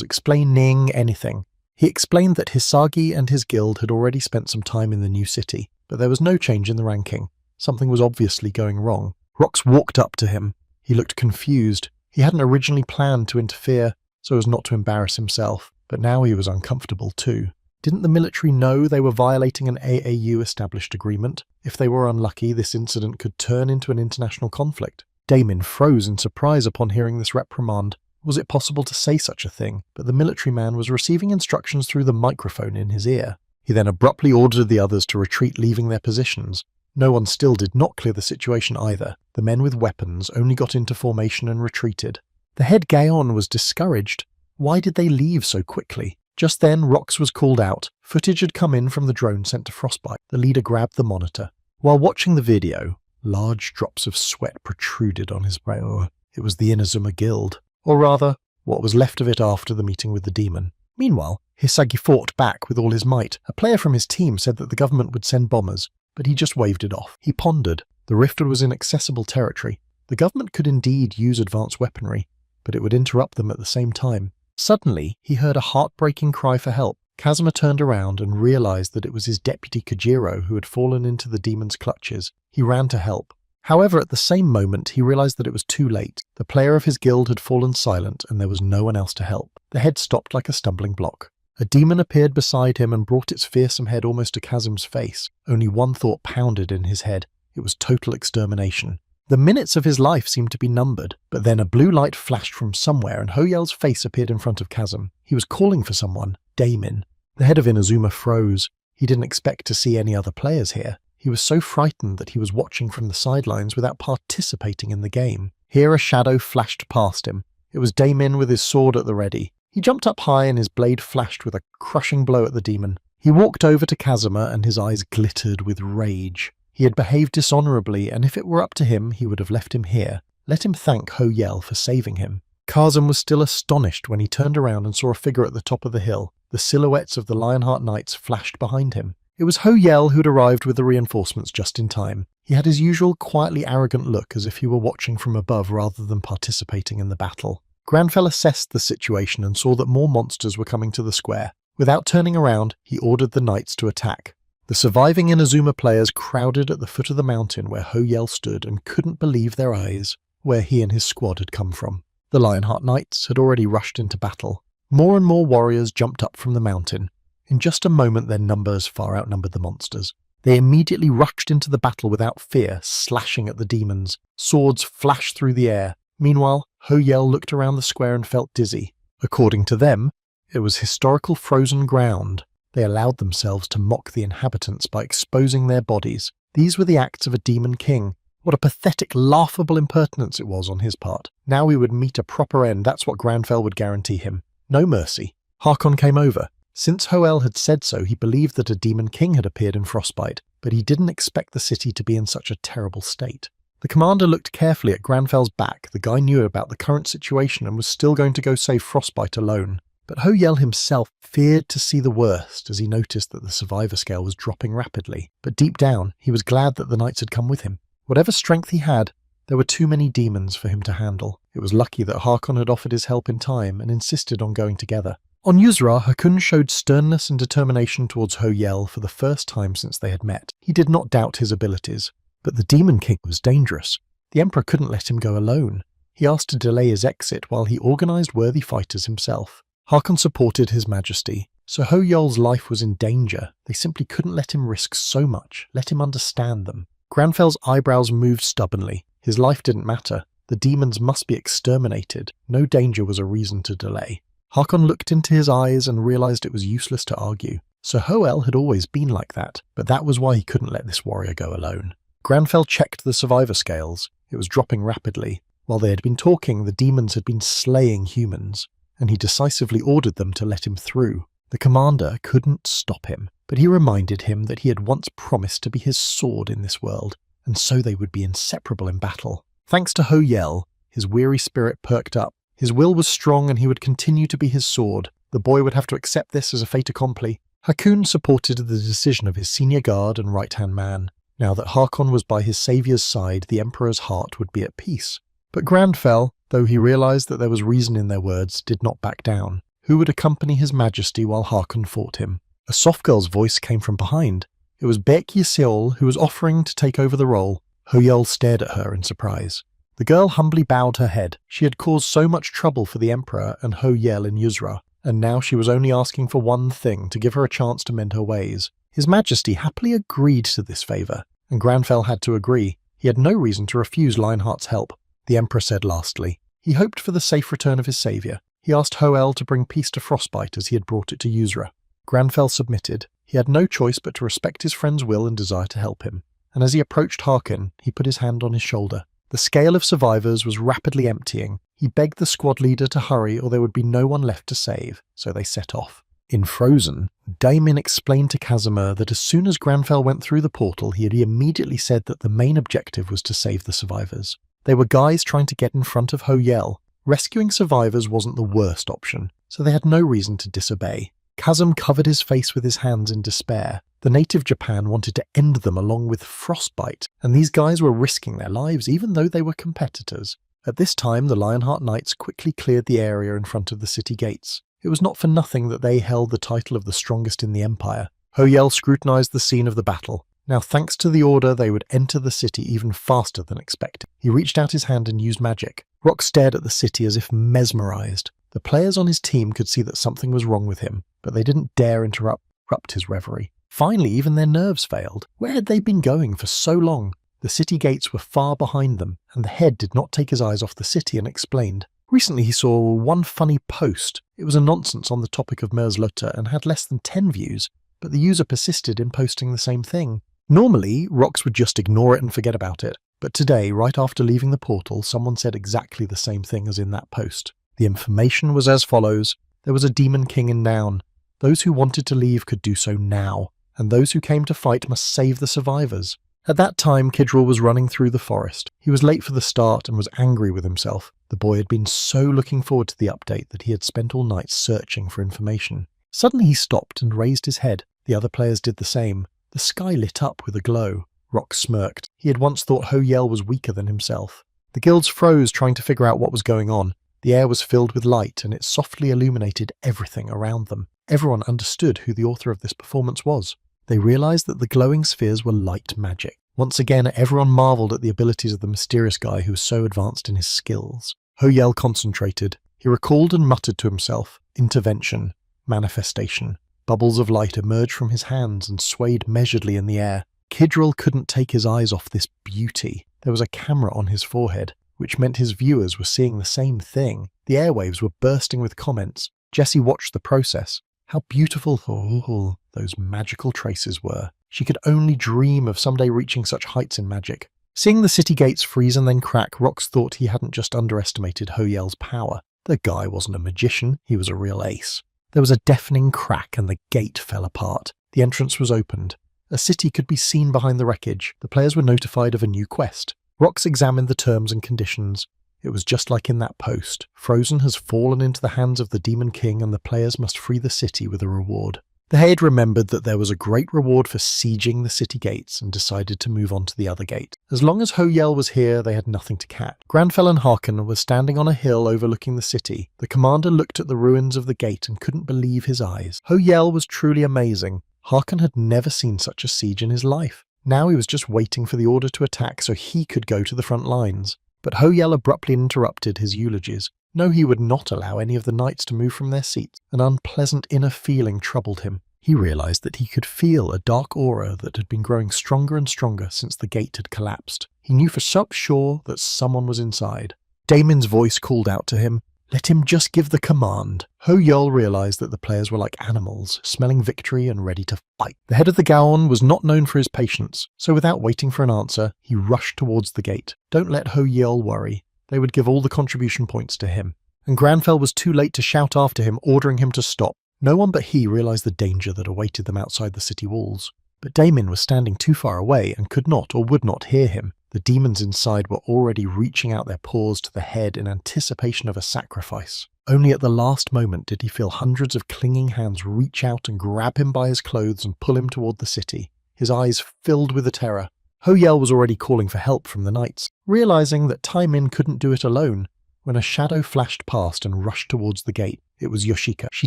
Speaker 1: explaining anything. He explained that Hisagi and his guild had already spent some time in the new city, but there was no change in the ranking. Something was obviously going wrong. Rox walked up to him. He looked confused. He hadn't originally planned to interfere, so as not to embarrass himself, but now he was uncomfortable too. Didn't the military know they were violating an AAU-established agreement? If they were unlucky, this incident could turn into an international conflict. Damon froze in surprise upon hearing this reprimand. Was it possible to say such a thing? But the military man was receiving instructions through the microphone in his ear. He then abruptly ordered the others to retreat, leaving their positions. No one still did not clear the situation either. The men with weapons only got into formation and retreated. The head Gaon was discouraged. Why did they leave so quickly? Just then, Rox was called out. Footage had come in from the drone sent to Frostbite. The leader grabbed the monitor. While watching the video, large drops of sweat protruded on his brow. It was the Inazuma Guild. Or rather, what was left of it after the meeting with the demon. Meanwhile, Hisagi fought back with all his might. A player from his team said that the government would send bombers, but he just waved it off. He pondered. The rift was inaccessible territory. The government could indeed use advanced weaponry, but it would interrupt them at the same time. Suddenly, he heard a heartbreaking cry for help. Kazuma turned around and realized that it was his deputy Kojiro who had fallen into the demon's clutches. He ran to help. However, at the same moment, he realized that it was too late. The player of his guild had fallen silent and there was no one else to help. The head stopped like a stumbling block. A demon appeared beside him and brought its fearsome head almost to Kazuma's face. Only one thought pounded in his head. It was total extermination. The minutes of his life seemed to be numbered, but then a blue light flashed from somewhere and Hoyel's face appeared in front of Kazum. He was calling for someone. Damon. The head of Inazuma froze. He didn't expect to see any other players here. He was so frightened that he was watching from the sidelines without participating in the game. Here a shadow flashed past him. It was Damon with his sword at the ready. He jumped up high and his blade flashed with a crushing blow at the demon. He walked over to Kazuma and his eyes glittered with rage. He had behaved dishonorably, and if it were up to him, he would have left him here. Let him thank Hoyel for saving him. Kazum was still astonished when he turned around and saw a figure at the top of the hill. The silhouettes of the Lionheart Knights flashed behind him. It was Hoyel who'd arrived with the reinforcements just in time. He had his usual quietly arrogant look as if he were watching from above rather than participating in the battle. Granfell assessed the situation and saw that more monsters were coming to the square. Without turning around, he ordered the knights to attack. The surviving Inazuma players crowded at the foot of the mountain where Hoyel stood and couldn't believe their eyes, where he and his squad had come from. The Lionheart Knights had already rushed into battle. More and more warriors jumped up from the mountain. In just a moment their numbers far outnumbered the monsters. They immediately rushed into the battle without fear, slashing at the demons. Swords flashed through the air. Meanwhile, Hoyel looked around the square and felt dizzy. According to them, it was historical frozen ground. They allowed themselves to mock the inhabitants by exposing their bodies. These were the acts of a demon king. What a pathetic, laughable impertinence it was on his part. Now he would meet a proper end, that's what Granfell would guarantee him. No mercy. Harkon came over. Since Hoel had said so, he believed that a demon king had appeared in Frostbite, but he didn't expect the city to be in such a terrible state. The commander looked carefully at Granfell's back. The guy knew about the current situation and was still going to go save Frostbite alone. But Hoyel himself feared to see the worst as he noticed that the survivor scale was dropping rapidly. But deep down, he was glad that the knights had come with him. Whatever strength he had, there were too many demons for him to handle. It was lucky that Harkon had offered his help in time and insisted on going together. On Yuzra, Hakun showed sternness and determination towards Hoyel for the first time since they had met. He did not doubt his abilities, but the Demon King was dangerous. The Emperor couldn't let him go alone. He asked to delay his exit while he organized worthy fighters himself. Harkon supported His Majesty, so Hoyel's life was in danger. They simply couldn't let him risk so much, let him understand them. Granfell's eyebrows moved stubbornly. His life didn't matter. The demons must be exterminated. No danger was a reason to delay. Harkon looked into his eyes and realized it was useless to argue. So Hoel had always been like that, but that was why he couldn't let this warrior go alone. Granfell checked the survivor scales. It was dropping rapidly. While they had been talking, the demons had been slaying humans, and he decisively ordered them to let him through. The commander couldn't stop him, but he reminded him that he had once promised to be his sword in this world, and so they would be inseparable in battle. Thanks to Hoyel, his weary spirit perked up. His will was strong and he would continue to be his sword. The boy would have to accept this as a fait accompli. Hakun supported the decision of his senior guard and right-hand man. Now that Harkon was by his saviour's side, the Emperor's heart would be at peace. But Granfell, though he realized that there was reason in their words, did not back down. Who would accompany His Majesty while Harkon fought him? A soft girl's voice came from behind. It was Baek Yeseol, who was offering to take over the role. Hoyel stared at her in surprise. The girl humbly bowed her head. She had caused so much trouble for the Emperor and Hoyel in Yuzra, and now she was only asking for one thing, to give her a chance to mend her ways. His Majesty happily agreed to this favour, and Granfell had to agree. He had no reason to refuse Lionheart's help. The Emperor said lastly. He hoped for the safe return of his saviour. He asked Hoel to bring peace to Frostbite as he had brought it to Yuzra. Granfell submitted. He had no choice but to respect his friend's will and desire to help him. And as he approached Harkon, he put his hand on his shoulder. The scale of survivors was rapidly emptying. He begged the squad leader to hurry or there would be no one left to save, so they set off. In Frozen, Daimon explained to Kazuma that as soon as Granfell went through the portal, he had immediately said that the main objective was to save the survivors. They were guys trying to get in front of Ho Yel. Rescuing survivors wasn't the worst option, so they had no reason to disobey. Kazum covered his face with his hands in despair. The native Japan wanted to end them along with frostbite, and these guys were risking their lives even though they were competitors. At this time, the Lionheart Knights quickly cleared the area in front of the city gates. It was not for nothing that they held the title of the strongest in the empire. Ho Yel scrutinized the scene of the battle. Now, thanks to the order, they would enter the city even faster than expected. He reached out his hand and used magic. Rock stared at the city as if mesmerized. The players on his team could see that something was wrong with him, but they didn't dare interrupt his reverie. Finally, even their nerves failed. Where had they been going for so long? The city gates were far behind them, and the head did not take his eyes off the city and explained. Recently he saw one funny post. It was a nonsense on the topic of Merzlotta and had less than 10 views, but the user persisted in posting the same thing. Normally, Rox would just ignore it and forget about it, but today, right after leaving the portal, someone said exactly the same thing as in that post. The information was as follows. There was a demon king in Noun. Those who wanted to leave could do so now, and those who came to fight must save the survivors. At that time, Kidril was running through the forest. He was late for the start and was angry with himself. The boy had been so looking forward to the update that he had spent all night searching for information. Suddenly he stopped and raised his head. The other players did the same. The sky lit up with a glow. Rock smirked. He had once thought Ho Yel was weaker than himself. The guilds froze trying to figure out what was going on. The air was filled with light and it softly illuminated everything around them. Everyone understood who the author of this performance was. They realized that the glowing spheres were light magic. Once again, everyone marveled at the abilities of the mysterious guy who was so advanced in his skills. Ho Yel concentrated. He recalled and muttered to himself, intervention, manifestation. Bubbles of light emerged from his hands and swayed measuredly in the air. Kidril couldn't take his eyes off this beauty. There was a camera on his forehead, which meant his viewers were seeing the same thing. The airwaves were bursting with comments. Jessie watched the process. How beautiful those magical traces were. She could only dream of someday reaching such heights in magic. Seeing the city gates freeze and then crack, Rox thought he hadn't just underestimated Ho Yel's power. The guy wasn't a magician, he was a real ace. There was a deafening crack and the gate fell apart. The entrance was opened. A city could be seen behind the wreckage. The players were notified of a new quest. Rox examined the terms and conditions. It was just like in that post. Frozen has fallen into the hands of the Demon King and the players must free the city with a reward. The Haid remembered that there was a great reward for sieging the city gates and decided to move on to the other gate. As long as Ho Yel was here, they had nothing to catch. Granfell and Harkon were standing on a hill overlooking the city. The commander looked at the ruins of the gate and couldn't believe his eyes. Ho Yel was truly amazing. Harkon had never seen such a siege in his life. Now he was just waiting for the order to attack so he could go to the front lines. But Ho Yel abruptly interrupted his eulogies. No, he would not allow any of the knights to move from their seats. An unpleasant inner feeling troubled him. He realized that he could feel a dark aura that had been growing stronger and stronger since the gate had collapsed. He knew for sure that someone was inside. Damon's voice called out to him, "Let him just give the command." Ho Yol realized that the players were like animals, smelling victory and ready to fight. The head of the Gaon was not known for his patience, so without waiting for an answer, he rushed towards the gate. Don't let Ho Yol worry. They would give all the contribution points to him. And Granfell was too late to shout after him, ordering him to stop. No one but he realized the danger that awaited them outside the city walls. But Damon was standing too far away and could not or would not hear him. The demons inside were already reaching out their paws to the head in anticipation of a sacrifice. Only at the last moment did he feel hundreds of clinging hands reach out and grab him by his clothes and pull him toward the city. His eyes filled with the terror. Ho Yel was already calling for help from the knights, realizing that Taimin couldn't do it alone, when a shadow flashed past and rushed towards the gate. It was Yoshika. She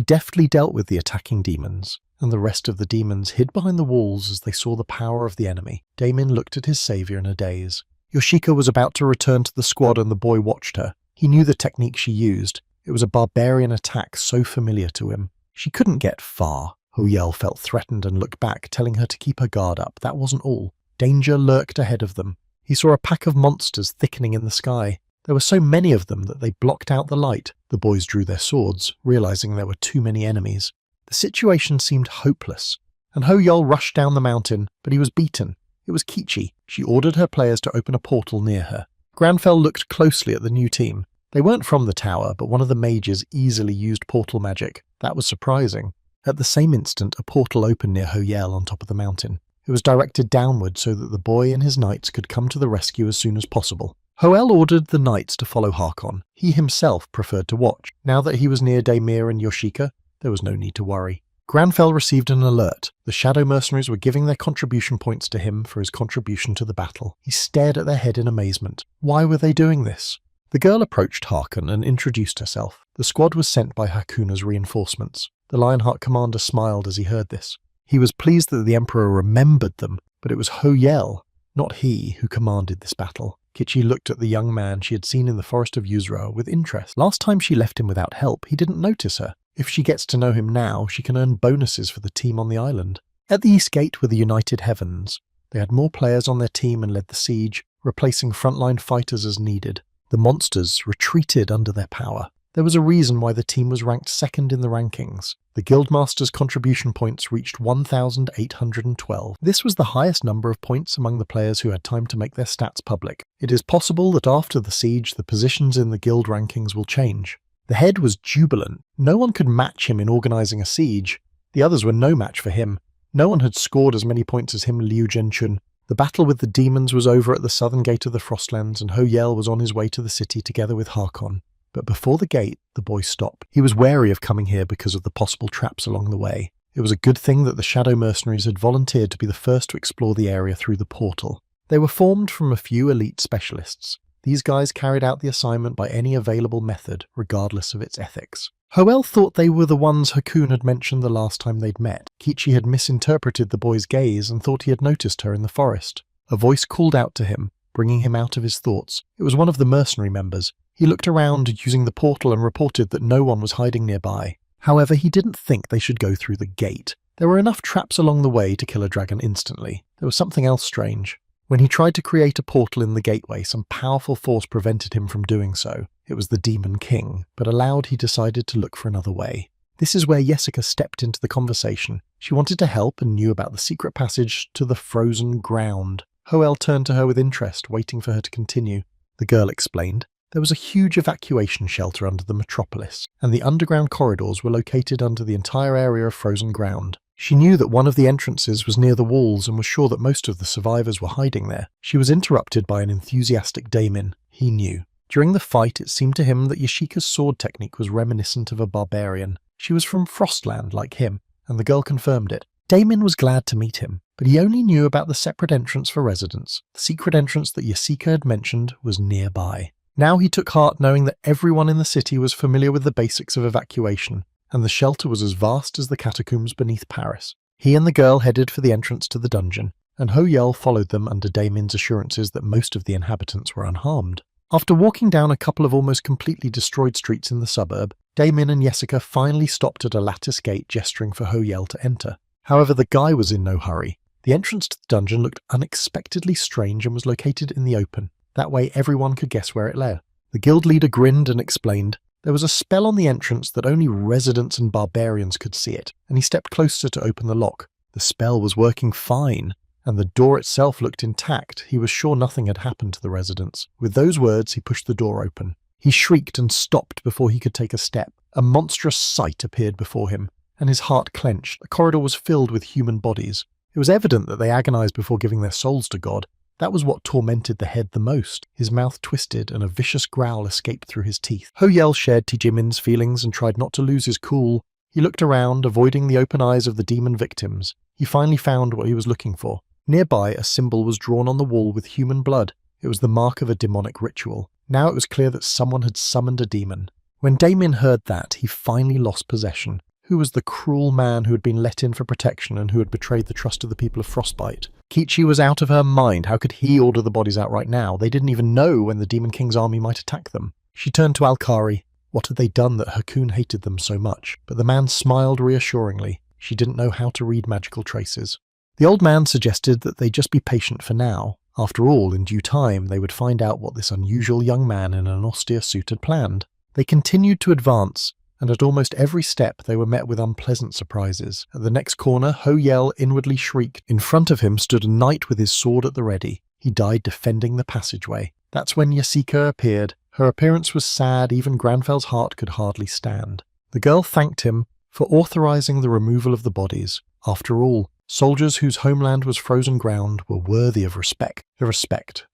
Speaker 1: deftly dealt with the attacking demons, and the rest of the demons hid behind the walls as they saw the power of the enemy. Damon looked at his savior in a daze. Yoshika was about to return to the squad and the boy watched her. He knew the technique she used. It was a barbarian attack so familiar to him. She couldn't get far. Ho Yel felt threatened and looked back, telling her to keep her guard up. That wasn't all. Danger lurked ahead of them. He saw a pack of monsters thickening in the sky. There were so many of them that they blocked out the light. The boys drew their swords, realizing there were too many enemies. The situation seemed hopeless, and Ho Yol rushed down the mountain, but he was beaten. It was Kichi. She ordered her players to open a portal near her. Granfell looked closely at the new team. They weren't from the tower, but one of the mages easily used portal magic. That was surprising. At the same instant, a portal opened near Ho Yel on top of the mountain. It was directed downward so that the boy and his knights could come to the rescue as soon as possible. Hoel ordered the knights to follow Harkon. He himself preferred to watch. Now that he was near Daemir and Yoshika, there was no need to worry. Granfell received an alert. The shadow mercenaries were giving their contribution points to him for his contribution to the battle. He stared at their head in amazement. Why were they doing this? The girl approached Harkon and introduced herself. The squad was sent by Hakuna's reinforcements. The Lionheart commander smiled as he heard this. He was pleased that the Emperor remembered them, but it was Hoel, not he, who commanded this battle. Kichi looked at the young man she had seen in the forest of Yuzra with interest. Last time she left him without help, he didn't notice her. If she gets to know him now, she can earn bonuses for the team on the island. At the East Gate were the United Heavens. They had more players on their team and led the siege, replacing frontline fighters as needed. The monsters retreated under their power. There was a reason why the team was ranked second in the rankings. The Guildmaster's contribution points reached 1,812. This was the highest number of points among the players who had time to make their stats public. It is possible that after the siege, the positions in the guild rankings will change. The head was jubilant. No one could match him in organising a siege. The others were no match for him. No one had scored as many points as him, Liu Zhenchun. The battle with the demons was over at the southern gate of the Frostlands, and Hoel was on his way to the city together with Harkon. But before the gate, the boy stopped. He was wary of coming here because of the possible traps along the way. It was a good thing that the Shadow Mercenaries had volunteered to be the first to explore the area through the portal. They were formed from a few elite specialists. These guys carried out the assignment by any available method, regardless of its ethics. Hoel thought they were the ones Hakun had mentioned the last time they'd met. Kichi had misinterpreted the boy's gaze and thought he had noticed her in the forest. A voice called out to him, bringing him out of his thoughts. It was one of the mercenary members. He looked around using the portal and reported that no one was hiding nearby. However, he didn't think they should go through the gate. There were enough traps along the way to kill a dragon instantly. There was something else strange. When he tried to create a portal in the gateway, some powerful force prevented him from doing so. It was the Demon King, but aloud he decided to look for another way. This is where Jessica stepped into the conversation. She wanted to help and knew about the secret passage to the frozen ground. Hoel turned to her with interest, waiting for her to continue. The girl explained. There was a huge evacuation shelter under the metropolis, and the underground corridors were located under the entire area of frozen ground. She knew that one of the entrances was near the walls and was sure that most of the survivors were hiding there. She was interrupted by an enthusiastic daemon. He knew. During the fight, it seemed to him that Yashika's sword technique was reminiscent of a barbarian. She was from Frostland like him, and the girl confirmed it. Daemon was glad to meet him, but he only knew about the separate entrance for residents. The secret entrance that Yashika had mentioned was nearby. Now he took heart knowing that everyone in the city was familiar with the basics of evacuation, and the shelter was as vast as the catacombs beneath Paris. He and the girl headed for the entrance to the dungeon, and Hoel followed them under Daemon's assurances that most of the inhabitants were unharmed. After walking down a couple of almost completely destroyed streets in the suburb, Daemon and Jessica finally stopped at a lattice gate, gesturing for Hoel to enter. However, the guy was in no hurry. The entrance to the dungeon looked unexpectedly strange and was located in the open. That way everyone could guess where it lay. The guild leader grinned and explained. There was a spell on the entrance that only residents and barbarians could see it, and he stepped closer to open the lock. The spell was working fine, and the door itself looked intact. He was sure nothing had happened to the residents. With those words, he pushed the door open. He shrieked and stopped before he could take a step. A monstrous sight appeared before him, and his heart clenched. The corridor was filled with human bodies. It was evident that they agonized before giving their souls to God. That was what tormented the head the most. His mouth twisted and a vicious growl escaped through his teeth. Hoel shared Tijimin's feelings and tried not to lose his cool. He looked around, avoiding the open eyes of the demon victims. He finally found what he was looking for. Nearby, a symbol was drawn on the wall with human blood. It was the mark of a demonic ritual. Now it was clear that someone had summoned a demon. When Damien heard that, he finally lost possession. Who was the cruel man who had been let in for protection and who had betrayed the trust of the people of Frostbite? Kichi was out of her mind. How could he order the bodies out right now? They didn't even know when the Demon King's army might attack them. She turned to Alkari. What had they done that Hakun hated them so much? But the man smiled reassuringly. She didn't know how to read magical traces. The old man suggested that they just be patient for now. After all, in due time, they would find out what this unusual young man in an austere suit had planned. They continued to advance, and at almost every step they were met with unpleasant surprises. At the next corner, Hoel inwardly shrieked. In front of him stood a knight with his sword at the ready. He died defending the passageway. That's when Yasika appeared. Her appearance was sad, even Granfell's heart could hardly stand. The girl thanked him for authorizing the removal of the bodies. After all, soldiers whose homeland was frozen ground were worthy of respect.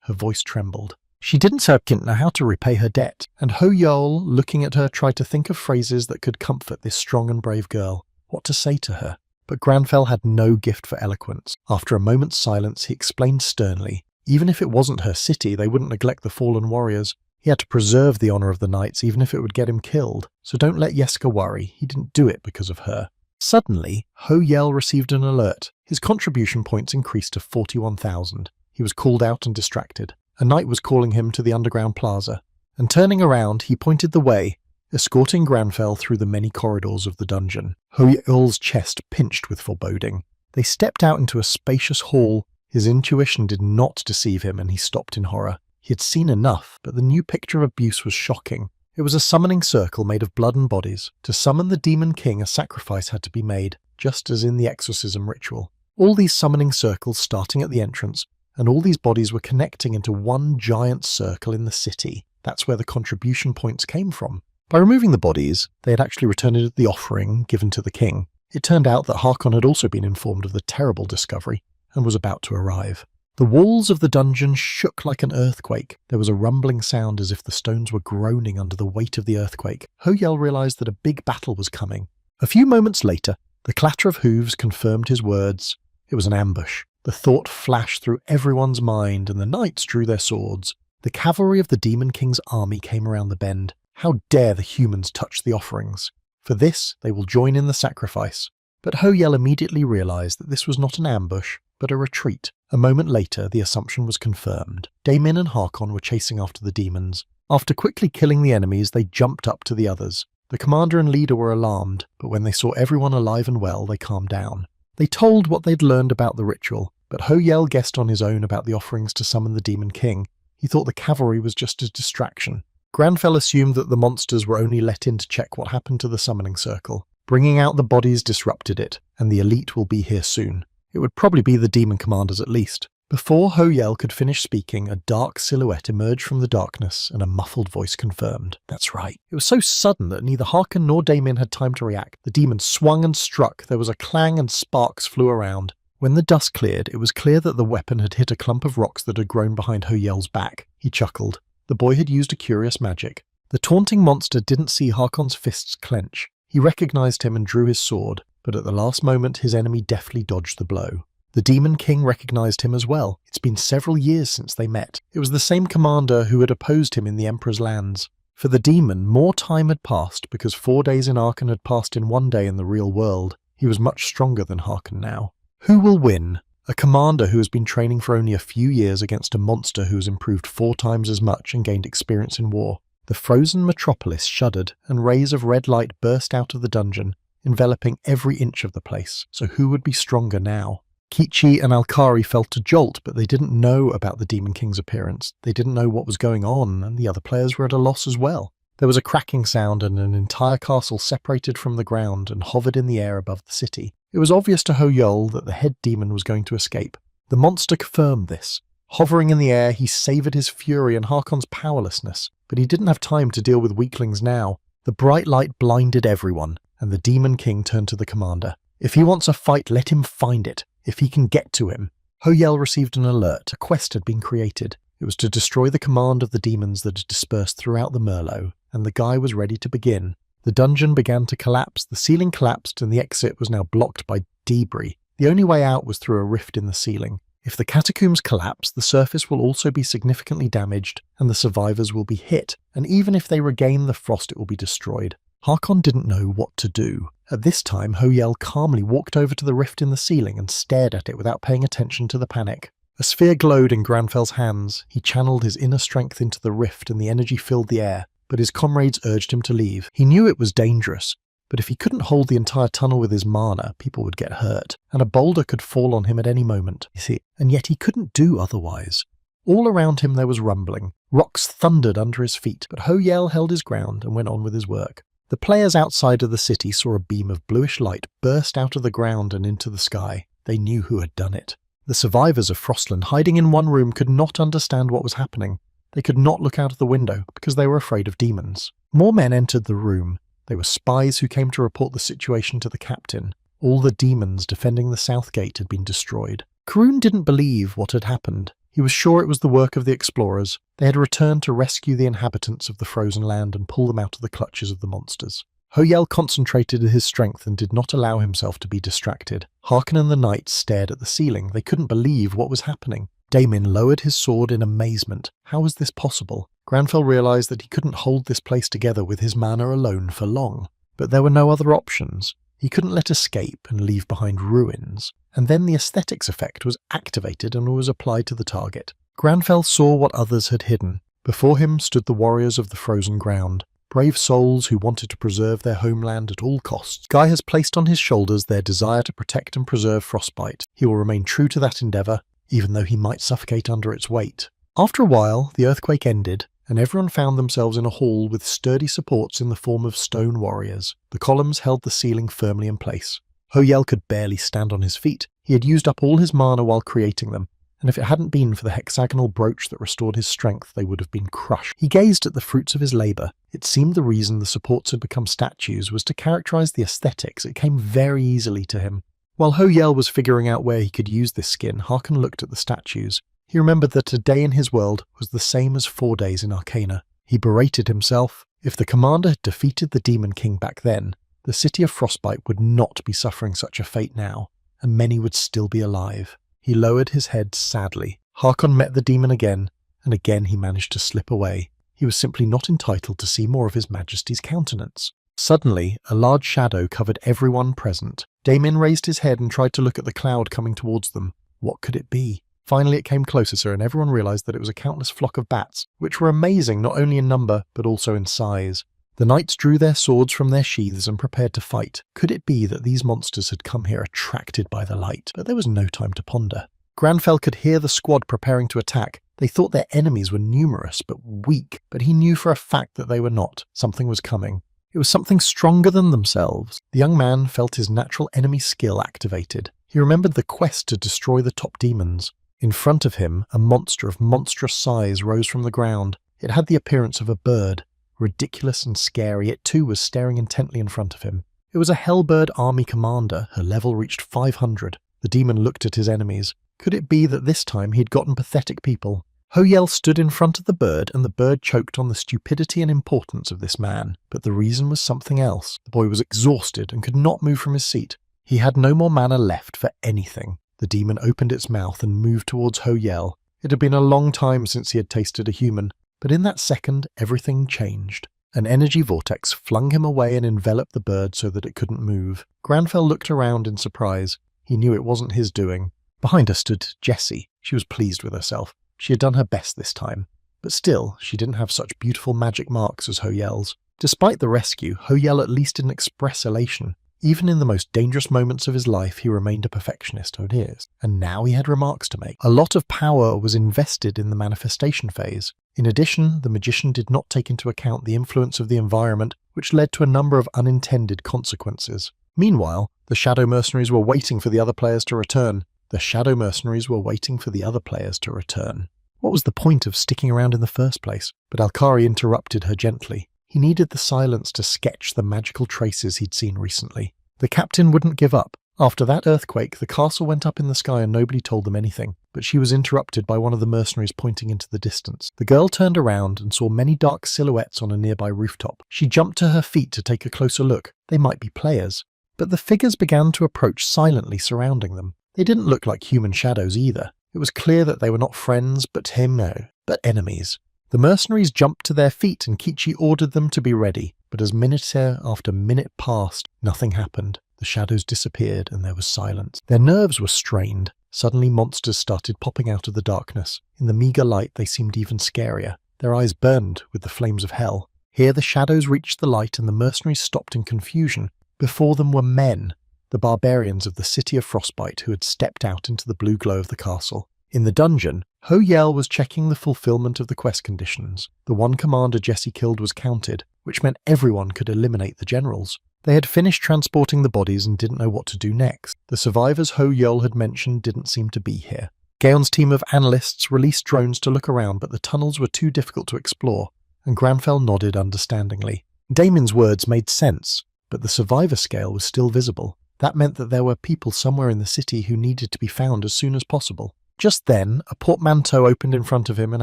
Speaker 1: Her voice trembled. She didn't know how to repay her debt, and Ho Yeol, looking at her, tried to think of phrases that could comfort this strong and brave girl, what to say to her. But Granfell had no gift for eloquence. After a moment's silence, he explained sternly, even if it wasn't her city, they wouldn't neglect the fallen warriors. He had to preserve the honor of the knights, even if it would get him killed. So don't let Yeska worry, he didn't do it because of her. Suddenly, Ho Yel received an alert. His contribution points increased to 41,000. He was called out and distracted. A knight was calling him to the underground plaza, and turning around, he pointed the way, escorting Granfell through the many corridors of the dungeon. Ho Yel's chest pinched with foreboding. They stepped out into a spacious hall. His intuition did not deceive him, and he stopped in horror. He had seen enough, but the new picture of abuse was shocking. It was a summoning circle made of blood and bodies. To summon the Demon King, a sacrifice had to be made, just as in the exorcism ritual. All these summoning circles starting at the entrance, and all these bodies were connecting into one giant circle in the city. That's where the contribution points came from. By removing the bodies, they had actually returned the offering given to the king. It turned out that Harkon had also been informed of the terrible discovery, and was about to arrive. The walls of the dungeon shook like an earthquake. There was a rumbling sound as if the stones were groaning under the weight of the earthquake. Ho Yel realized that a big battle was coming. A few moments later, the clatter of hooves confirmed his words. It was an ambush. The thought flashed through everyone's mind, and the knights drew their swords. The cavalry of the Demon King's army came around the bend. How dare the humans touch the offerings? For this, they will join in the sacrifice. But Ho Yel immediately realized that this was not an ambush, but a retreat. A moment later, the assumption was confirmed. Daemin and Harkon were chasing after the demons. After quickly killing the enemies, they jumped up to the others. The commander and leader were alarmed, but when they saw everyone alive and well, they calmed down. They told what they'd learned about the ritual, but Ho Yel guessed on his own about the offerings to summon the Demon King. He thought the cavalry was just a distraction. Granfell assumed that the monsters were only let in to check what happened to the summoning circle. Bringing out the bodies disrupted it, and the elite will be here soon. It would probably be the demon commanders at least. Before Ho Yel could finish speaking, a dark silhouette emerged from the darkness, and a muffled voice confirmed. That's right. It was so sudden that neither Harkon nor Daemin had time to react. The demon swung and struck. There was a clang and sparks flew around. When the dust cleared, it was clear that the weapon had hit a clump of rocks that had grown behind Ho Yel's back. He chuckled. The boy had used a curious magic. The taunting monster didn't see Harkon's fists clench. He recognized him and drew his sword, but at the last moment his enemy deftly dodged the blow. The Demon King recognized him as well. It's been several years since they met. It was the same commander who had opposed him in the Emperor's lands. For the demon, more time had passed because 4 days in Arkan had passed in 1 day in the real world. He was much stronger than Harkon now. Who will win? A commander who has been training for only a few years against a monster who has improved 4 times as much and gained experience in war. The frozen metropolis shuddered, and rays of red light burst out of the dungeon, enveloping every inch of the place. So who would be stronger now? Kichi and Alkari felt a jolt, but they didn't know about the Demon King's appearance. They didn't know what was going on, and the other players were at a loss as well. There was a cracking sound, and an entire castle separated from the ground and hovered in the air above the city. It was obvious to Ho Yol that the head demon was going to escape. The monster confirmed this. Hovering in the air, he savoured his fury and Harkon's powerlessness, but he didn't have time to deal with weaklings now. The bright light blinded everyone, and the Demon King turned to the commander. If he wants a fight, let him find it, if he can get to him. Ho Yel received an alert. A quest had been created. It was to destroy the command of the demons that had dispersed throughout the Merlot, and the guy was ready to begin. The dungeon began to collapse, the ceiling collapsed, and the exit was now blocked by debris. The only way out was through a rift in the ceiling. If the catacombs collapse, the surface will also be significantly damaged, and the survivors will be hit, and even if they regain the frost, it will be destroyed. Harkon didn't know what to do. At this time, Ho Yel calmly walked over to the rift in the ceiling and stared at it without paying attention to the panic. A sphere glowed in Granfell's hands. He channeled his inner strength into the rift and the energy filled the air, but his comrades urged him to leave. He knew it was dangerous, but if he couldn't hold the entire tunnel with his mana, people would get hurt, and a boulder could fall on him at any moment, you see, and yet he couldn't do otherwise. All around him there was rumbling. Rocks thundered under his feet, but Ho Yel held his ground and went on with his work. The players outside of the city saw a beam of bluish light burst out of the ground and into the sky. They knew who had done it. The survivors of Frostland, hiding in one room, could not understand what was happening. They could not look out of the window because they were afraid of demons. More men entered the room. They were spies who came to report the situation to the captain. All the demons defending the south gate had been destroyed. Karun didn't believe what had happened. He was sure it was the work of the explorers. They had returned to rescue the inhabitants of the frozen land and pull them out of the clutches of the monsters. Ho-Yel concentrated his strength and did not allow himself to be distracted. Harkon and the knights stared at the ceiling. They couldn't believe what was happening. Damon lowered his sword in amazement. How was this possible? Granfell realized that he couldn't hold this place together with his mana alone for long. But there were no other options. He couldn't let escape and leave behind ruins. And then the aesthetics effect was activated and was applied to the target. Granfell saw what others had hidden. Before him stood the warriors of the frozen ground. Brave souls who wanted to preserve their homeland at all costs. Guy has placed on his shoulders their desire to protect and preserve Frostbite. He will remain true to that endeavour, even though he might suffocate under its weight. After a while, the earthquake ended, and everyone found themselves in a hall with sturdy supports in the form of stone warriors. The columns held the ceiling firmly in place. Ho-Yel could barely stand on his feet. He had used up all his mana while creating them, and if it hadn't been for the hexagonal brooch that restored his strength, they would have been crushed. He gazed at the fruits of his labour. It seemed the reason the supports had become statues was to characterise the aesthetics. It came very easily to him. While Ho-Yel was figuring out where he could use this skin, Harkon looked at the statues. He remembered that a day in his world was the same as 4 days in Arcana. He berated himself. If the commander had defeated the Demon King back then, the city of Frostbite would not be suffering such a fate now, and many would still be alive. He lowered his head sadly. Harkon met the demon again, and again he managed to slip away. He was simply not entitled to see more of His Majesty's countenance. Suddenly, a large shadow covered everyone present. Damon raised his head and tried to look at the cloud coming towards them. What could it be? Finally it came closer, and everyone realized that it was a countless flock of bats, which were amazing not only in number, but also in size. The knights drew their swords from their sheaths and prepared to fight. Could it be that these monsters had come here attracted by the light? But there was no time to ponder. Granfell could hear the squad preparing to attack. They thought their enemies were numerous, but weak, but he knew for a fact that they were not. Something was coming. It was something stronger than themselves. The young man felt his natural enemy skill activated. He remembered the quest to destroy the top demons. In front of him, a monster of monstrous size rose from the ground. It had the appearance of a bird. Ridiculous and scary, it too was staring intently in front of him. It was a Hellbird army commander. Her level reached 500. The demon looked at his enemies. Could it be that this time he'd gotten pathetic people? Ho-Yel stood in front of the bird, and the bird choked on the stupidity and importance of this man. But the reason was something else. The boy was exhausted and could not move from his seat. He had no more mana left for anything. The demon opened its mouth and moved towards Ho-Yel. It had been a long time since he had tasted a human, but in that second, everything changed. An energy vortex flung him away and enveloped the bird so that it couldn't move. Granfell looked around in surprise. He knew it wasn't his doing. Behind her stood Jessie. She was pleased with herself. She had done her best this time. But still, she didn't have such beautiful magic marks as Ho-Yel's. Despite the rescue, Ho-Yel at least didn't express elation. Even in the most dangerous moments of his life, he remained a perfectionist. Oh, it is. And now he had remarks to make. A lot of power was invested in the manifestation phase. In addition, the magician did not take into account the influence of the environment, which led to a number of unintended consequences. Meanwhile, the Shadow Mercenaries were waiting for the other players to return. The Shadow Mercenaries were waiting for the other players to return. What was the point of sticking around in the first place? But Alkari interrupted her gently. He needed the silence to sketch the magical traces he'd seen recently. The captain wouldn't give up. After that earthquake, the castle went up in the sky and nobody told them anything. But she was interrupted by one of the mercenaries pointing into the distance. The girl turned around and saw many dark silhouettes on a nearby rooftop. She jumped to her feet to take a closer look. They might be players. But the figures began to approach silently, surrounding them. They didn't look like human shadows either. It was clear that they were not friends, but enemies. The mercenaries jumped to their feet and Kichi ordered them to be ready. But as minute after minute passed, nothing happened. The shadows disappeared and there was silence. Their nerves were strained. Suddenly monsters started popping out of the darkness. In the meagre light they seemed even scarier. Their eyes burned with the flames of hell. Here the shadows reached the light and the mercenaries stopped in confusion. Before them were men, the barbarians of the city of Frostbite who had stepped out into the blue glow of the castle. In the dungeon, Ho-Yel was checking the fulfillment of the quest conditions. The one commander Jessie killed was counted, which meant everyone could eliminate the generals. They had finished transporting the bodies and didn't know what to do next. The survivors Ho-Yel had mentioned didn't seem to be here. Gaon's team of analysts released drones to look around, but the tunnels were too difficult to explore, and Granfell nodded understandingly. Damon's words made sense, but the survivor scale was still visible. That meant that there were people somewhere in the city who needed to be found as soon as possible. Just then, a portmanteau opened in front of him and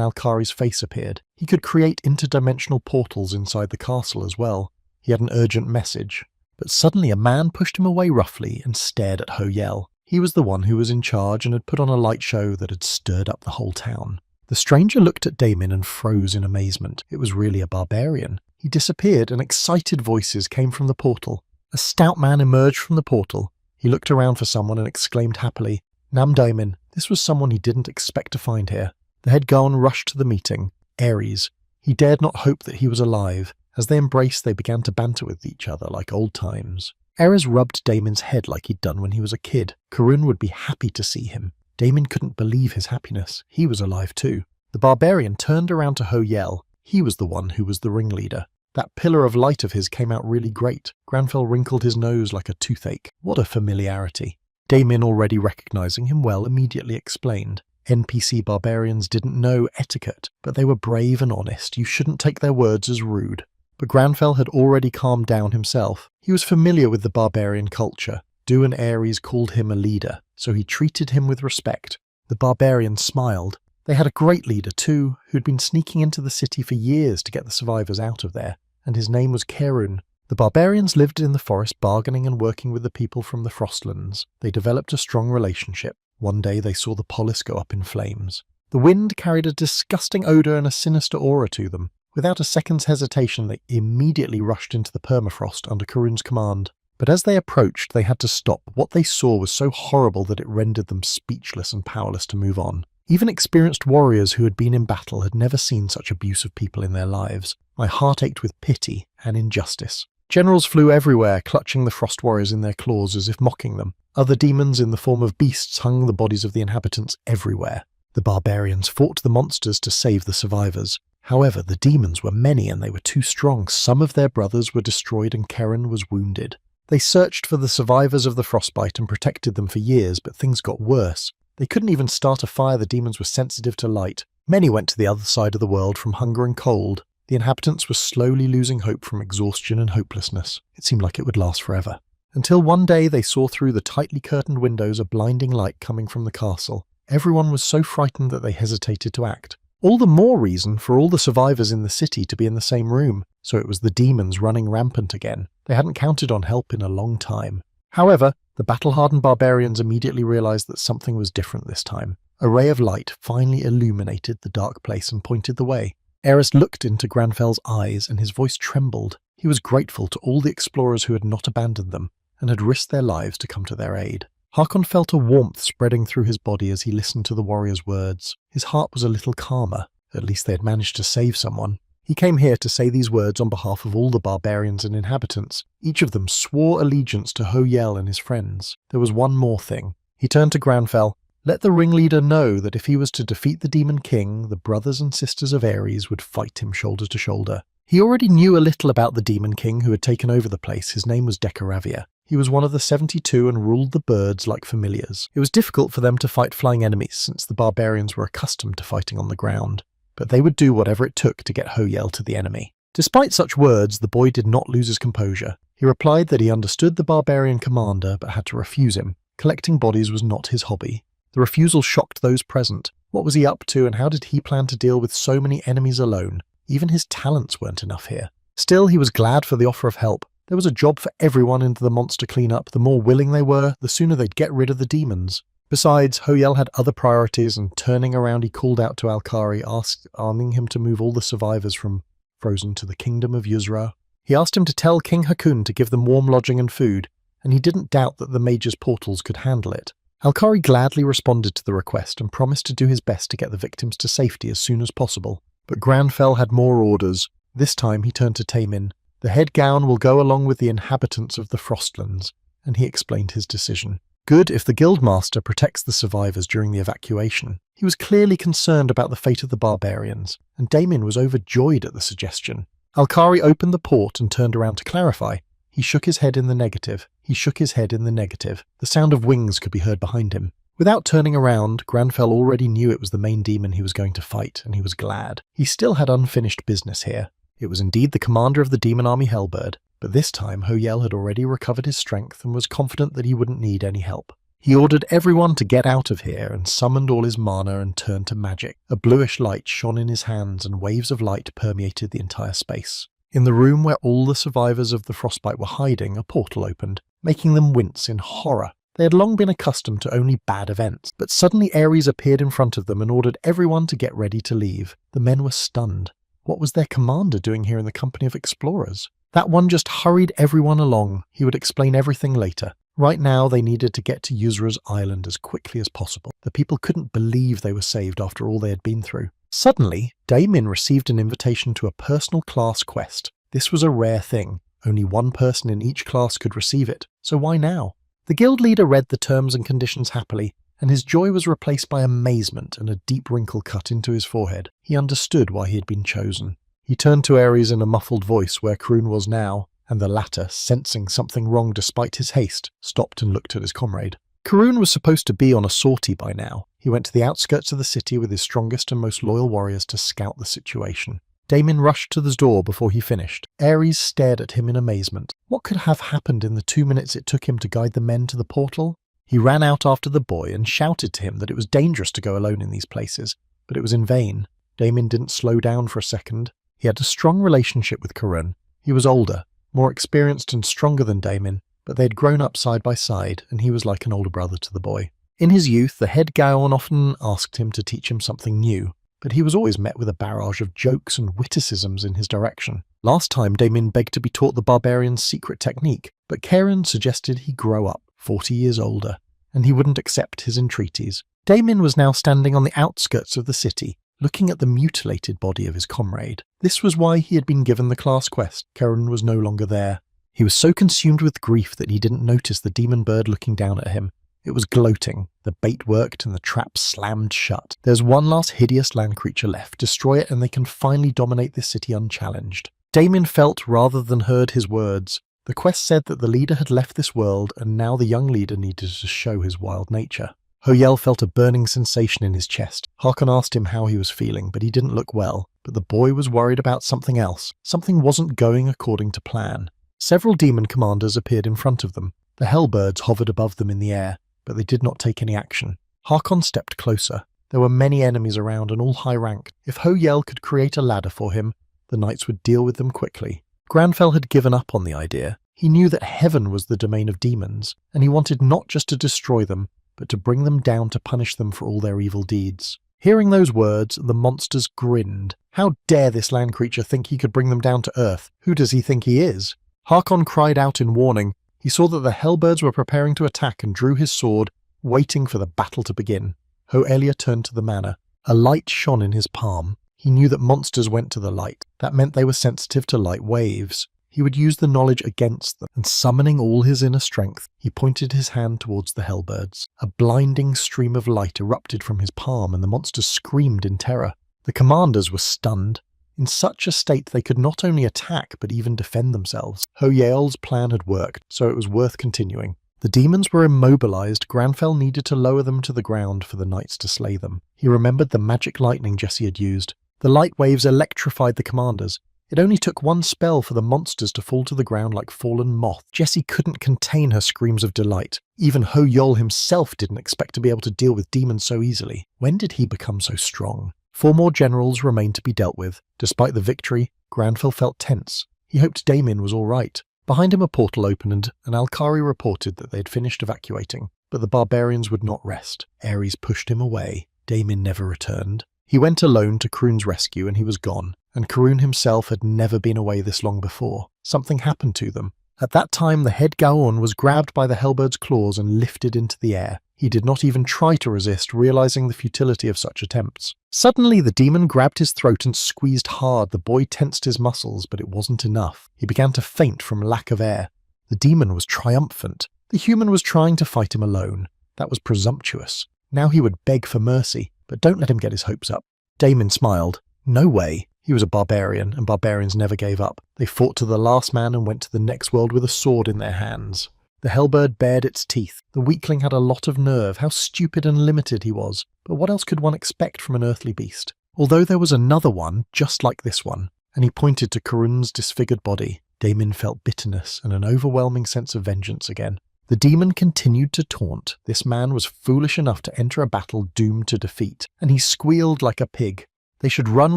Speaker 1: Alkari's face appeared. He could create interdimensional portals inside the castle as well. He had an urgent message. But suddenly a man pushed him away roughly and stared at Ho Yel. He was the one who was in charge and had put on a light show that had stirred up the whole town. The stranger looked at Damon and froze in amazement. It was really a barbarian. He disappeared and excited voices came from the portal. A stout man emerged from the portal. He looked around for someone and exclaimed happily, "Nam Damon." This was someone he didn't expect to find here. The head Gaon rushed to the meeting. Ares. He dared not hope that he was alive. As they embraced, they began to banter with each other like old times. Ares rubbed Damon's head like he'd done when he was a kid. Karun would be happy to see him. Damon couldn't believe his happiness. He was alive too. The barbarian turned around to Ho Yel. He was the one who was the ringleader. That pillar of light of his came out really great. Granfell wrinkled his nose like a toothache. What a familiarity. Damon, already recognizing him well, immediately explained. NPC barbarians didn't know etiquette, but they were brave and honest. You shouldn't take their words as rude. But Granfell had already calmed down himself. He was familiar with the barbarian culture. Du and Ares called him a leader, so he treated him with respect. The barbarian smiled. They had a great leader too, who'd been sneaking into the city for years to get the survivors out of there, and his name was Kerun. The barbarians lived in the forest bargaining and working with the people from the Frostlands. They developed a strong relationship. One day they saw the polis go up in flames. The wind carried a disgusting odour and a sinister aura to them. Without a second's hesitation, they immediately rushed into the permafrost under Karun's command. But as they approached, they had to stop. What they saw was so horrible that it rendered them speechless and powerless to move on. Even experienced warriors who had been in battle had never seen such abuse of people in their lives. My heart ached with pity and injustice. Generals flew everywhere, clutching the frost warriors in their claws as if mocking them. Other demons in the form of beasts hung the bodies of the inhabitants everywhere. The barbarians fought the monsters to save the survivors. However, the demons were many and they were too strong. Some of their brothers were destroyed and Kerun was wounded. They searched for the survivors of the frostbite and protected them for years, but things got worse. They couldn't even start a fire. The demons were sensitive to light. Many went to the other side of the world from hunger and cold. The inhabitants were slowly losing hope from exhaustion and hopelessness. It seemed like it would last forever. Until one day they saw through the tightly curtained windows a blinding light coming from the castle. Everyone was so frightened that they hesitated to act. All the more reason for all the survivors in the city to be in the same room, so it was the demons running rampant again. They hadn't counted on help in a long time. However, the battle-hardened barbarians immediately realized that something was different this time. A ray of light finally illuminated the dark place and pointed the way. Ares looked into Granfell's eyes and his voice trembled. He was grateful to all the explorers who had not abandoned them and had risked their lives to come to their aid. Hakon felt a warmth spreading through his body as he listened to the warrior's words. His heart was a little calmer. At least they had managed to save someone. He came here to say these words on behalf of all the barbarians and inhabitants. Each of them swore allegiance to Ho Yel and his friends. There was one more thing. He turned to Granfell. Let the ringleader know that if he was to defeat the Demon King, the brothers and sisters of Ares would fight him shoulder to shoulder. He already knew a little about the Demon King who had taken over the place. His name was Decaravia. He was one of the 72 and ruled the birds like familiars. It was difficult for them to fight flying enemies since the barbarians were accustomed to fighting on the ground. But they would do whatever it took to get Ho Yel to the enemy. Despite such words, the boy did not lose his composure. He replied that he understood the barbarian commander but had to refuse him. Collecting bodies was not his hobby. The refusal shocked those present. What was he up to and how did he plan to deal with so many enemies alone? Even his talents weren't enough here. Still, he was glad for the offer of help. There was a job for everyone into the monster cleanup. The more willing they were, the sooner they'd get rid of the demons. Besides, Ho Yel had other priorities, and turning around he called out to Alkari, asking him to move all the survivors from Frozen to the kingdom of Yuzra. He asked him to tell King Hakun to give them warm lodging and food, and he didn't doubt that the Mage's portals could handle it. Alkari gladly responded to the request and promised to do his best to get the victims to safety as soon as possible. But Granfell had more orders. This time he turned to Taemin. The head gown will go along with the inhabitants of the Frostlands, and he explained his decision. Good if the Guildmaster protects the survivors during the evacuation. He was clearly concerned about the fate of the barbarians, and Damien was overjoyed at the suggestion. Alkari opened the port and turned around to clarify. He shook his head in the negative. The sound of wings could be heard behind him. Without turning around, Granfell already knew it was the main demon he was going to fight, and he was glad. He still had unfinished business here. It was indeed the commander of the demon army Hellbird, but this time Ho Yel had already recovered his strength and was confident that he wouldn't need any help. He ordered everyone to get out of here and summoned all his mana and turned to magic. A bluish light shone in his hands and waves of light permeated the entire space. In the room where all the survivors of the frostbite were hiding, a portal opened, making them wince in horror. They had long been accustomed to only bad events, but suddenly Ares appeared in front of them and ordered everyone to get ready to leave. The men were stunned. What was their commander doing here in the company of explorers? That one just hurried everyone along. He would explain everything later. Right now, they needed to get to Yuzura's island as quickly as possible. The people couldn't believe they were saved after all they had been through. Suddenly, Daemin received an invitation to a personal class quest. This was a rare thing. Only one person in each class could receive it, so why now? The guild leader read the terms and conditions happily, and his joy was replaced by amazement and a deep wrinkle cut into his forehead. He understood why he had been chosen. He turned to Ares in a muffled voice where Karun was now, and the latter, sensing something wrong despite his haste, stopped and looked at his comrade. Karun was supposed to be on a sortie by now. He went to the outskirts of the city with his strongest and most loyal warriors to scout the situation. Daemin rushed to the door before he finished. Ares stared at him in amazement. What could have happened in the 2 minutes it took him to guide the men to the portal? He ran out after the boy and shouted to him that it was dangerous to go alone in these places, but it was in vain. Daemin didn't slow down for a second. He had a strong relationship with Karun. He was older, more experienced and stronger than Daemin, but they had grown up side by side, and he was like an older brother to the boy. In his youth, the head Gaon often asked him to teach him something new, but he was always met with a barrage of jokes and witticisms in his direction. Last time, Daemin begged to be taught the barbarian's secret technique, but Karen suggested he grow up, 40 years older, and he wouldn't accept his entreaties. Daemin was now standing on the outskirts of the city, looking at the mutilated body of his comrade. This was why he had been given the class quest. Karen was no longer there. He was so consumed with grief that he didn't notice the demon bird looking down at him. It was gloating. The bait worked and the trap slammed shut. There's one last hideous land creature left. Destroy it and they can finally dominate this city unchallenged. Daemin felt rather than heard his words. The quest said that the leader had left this world and now the young leader needed to show his wild nature. Hoyel felt a burning sensation in his chest. Harkon asked him how he was feeling, but he didn't look well. But the boy was worried about something else. Something wasn't going according to plan. Several demon commanders appeared in front of them. The hellbirds hovered above them in the air, but they did not take any action. Harkon stepped closer. There were many enemies around and all high-ranked. If Hoyel could create a ladder for him, the knights would deal with them quickly. Granfell had given up on the idea. He knew that heaven was the domain of demons, and he wanted not just to destroy them, but to bring them down to punish them for all their evil deeds. Hearing those words, the monsters grinned. How dare this land creature think he could bring them down to earth? Who does he think he is? Harkon cried out in warning. He saw that the hellbirds were preparing to attack and drew his sword, waiting for the battle to begin. Hoelia turned to the manor. A light shone in his palm. He knew that monsters went to the light. That meant they were sensitive to light waves. He would use the knowledge against them, and summoning all his inner strength, he pointed his hand towards the hellbirds. A blinding stream of light erupted from his palm, and the monsters screamed in terror. The commanders were stunned. In such a state they could not only attack, but even defend themselves. Hoyel's plan had worked, so it was worth continuing. The demons were immobilized. Granfell needed to lower them to the ground for the knights to slay them. He remembered the magic lightning Jesse had used. The light waves electrified the commanders. It only took one spell for the monsters to fall to the ground like fallen moths. Jessie couldn't contain her screams of delight. Even Hoyol himself didn't expect to be able to deal with demons so easily. When did he become so strong? 4 more generals remained to be dealt with. Despite the victory, Granfell felt tense. He hoped Daemin was all right. Behind him a portal opened, and Alkari reported that they had finished evacuating. But the barbarians would not rest. Ares pushed him away. Daemin never returned. He went alone to Karun's rescue and he was gone. And Karun himself had never been away this long before. Something happened to them. At that time, the head Gaon was grabbed by the hellbird's claws and lifted into the air. He did not even try to resist, realizing the futility of such attempts. Suddenly, the demon grabbed his throat and squeezed hard. The boy tensed his muscles, but it wasn't enough. He began to faint from lack of air. The demon was triumphant. The human was trying to fight him alone. That was presumptuous. Now he would beg for mercy, but don't let him get his hopes up. Daemon smiled. No way. He was a barbarian, and barbarians never gave up. They fought to the last man and went to the next world with a sword in their hands. The hellbird bared its teeth. The weakling had a lot of nerve. How stupid and limited he was. But what else could one expect from an earthly beast? Although there was another one, just like this one, and he pointed to Karun's disfigured body, Daemon felt bitterness and an overwhelming sense of vengeance again. The demon continued to taunt. This man was foolish enough to enter a battle doomed to defeat, and he squealed like a pig. They should run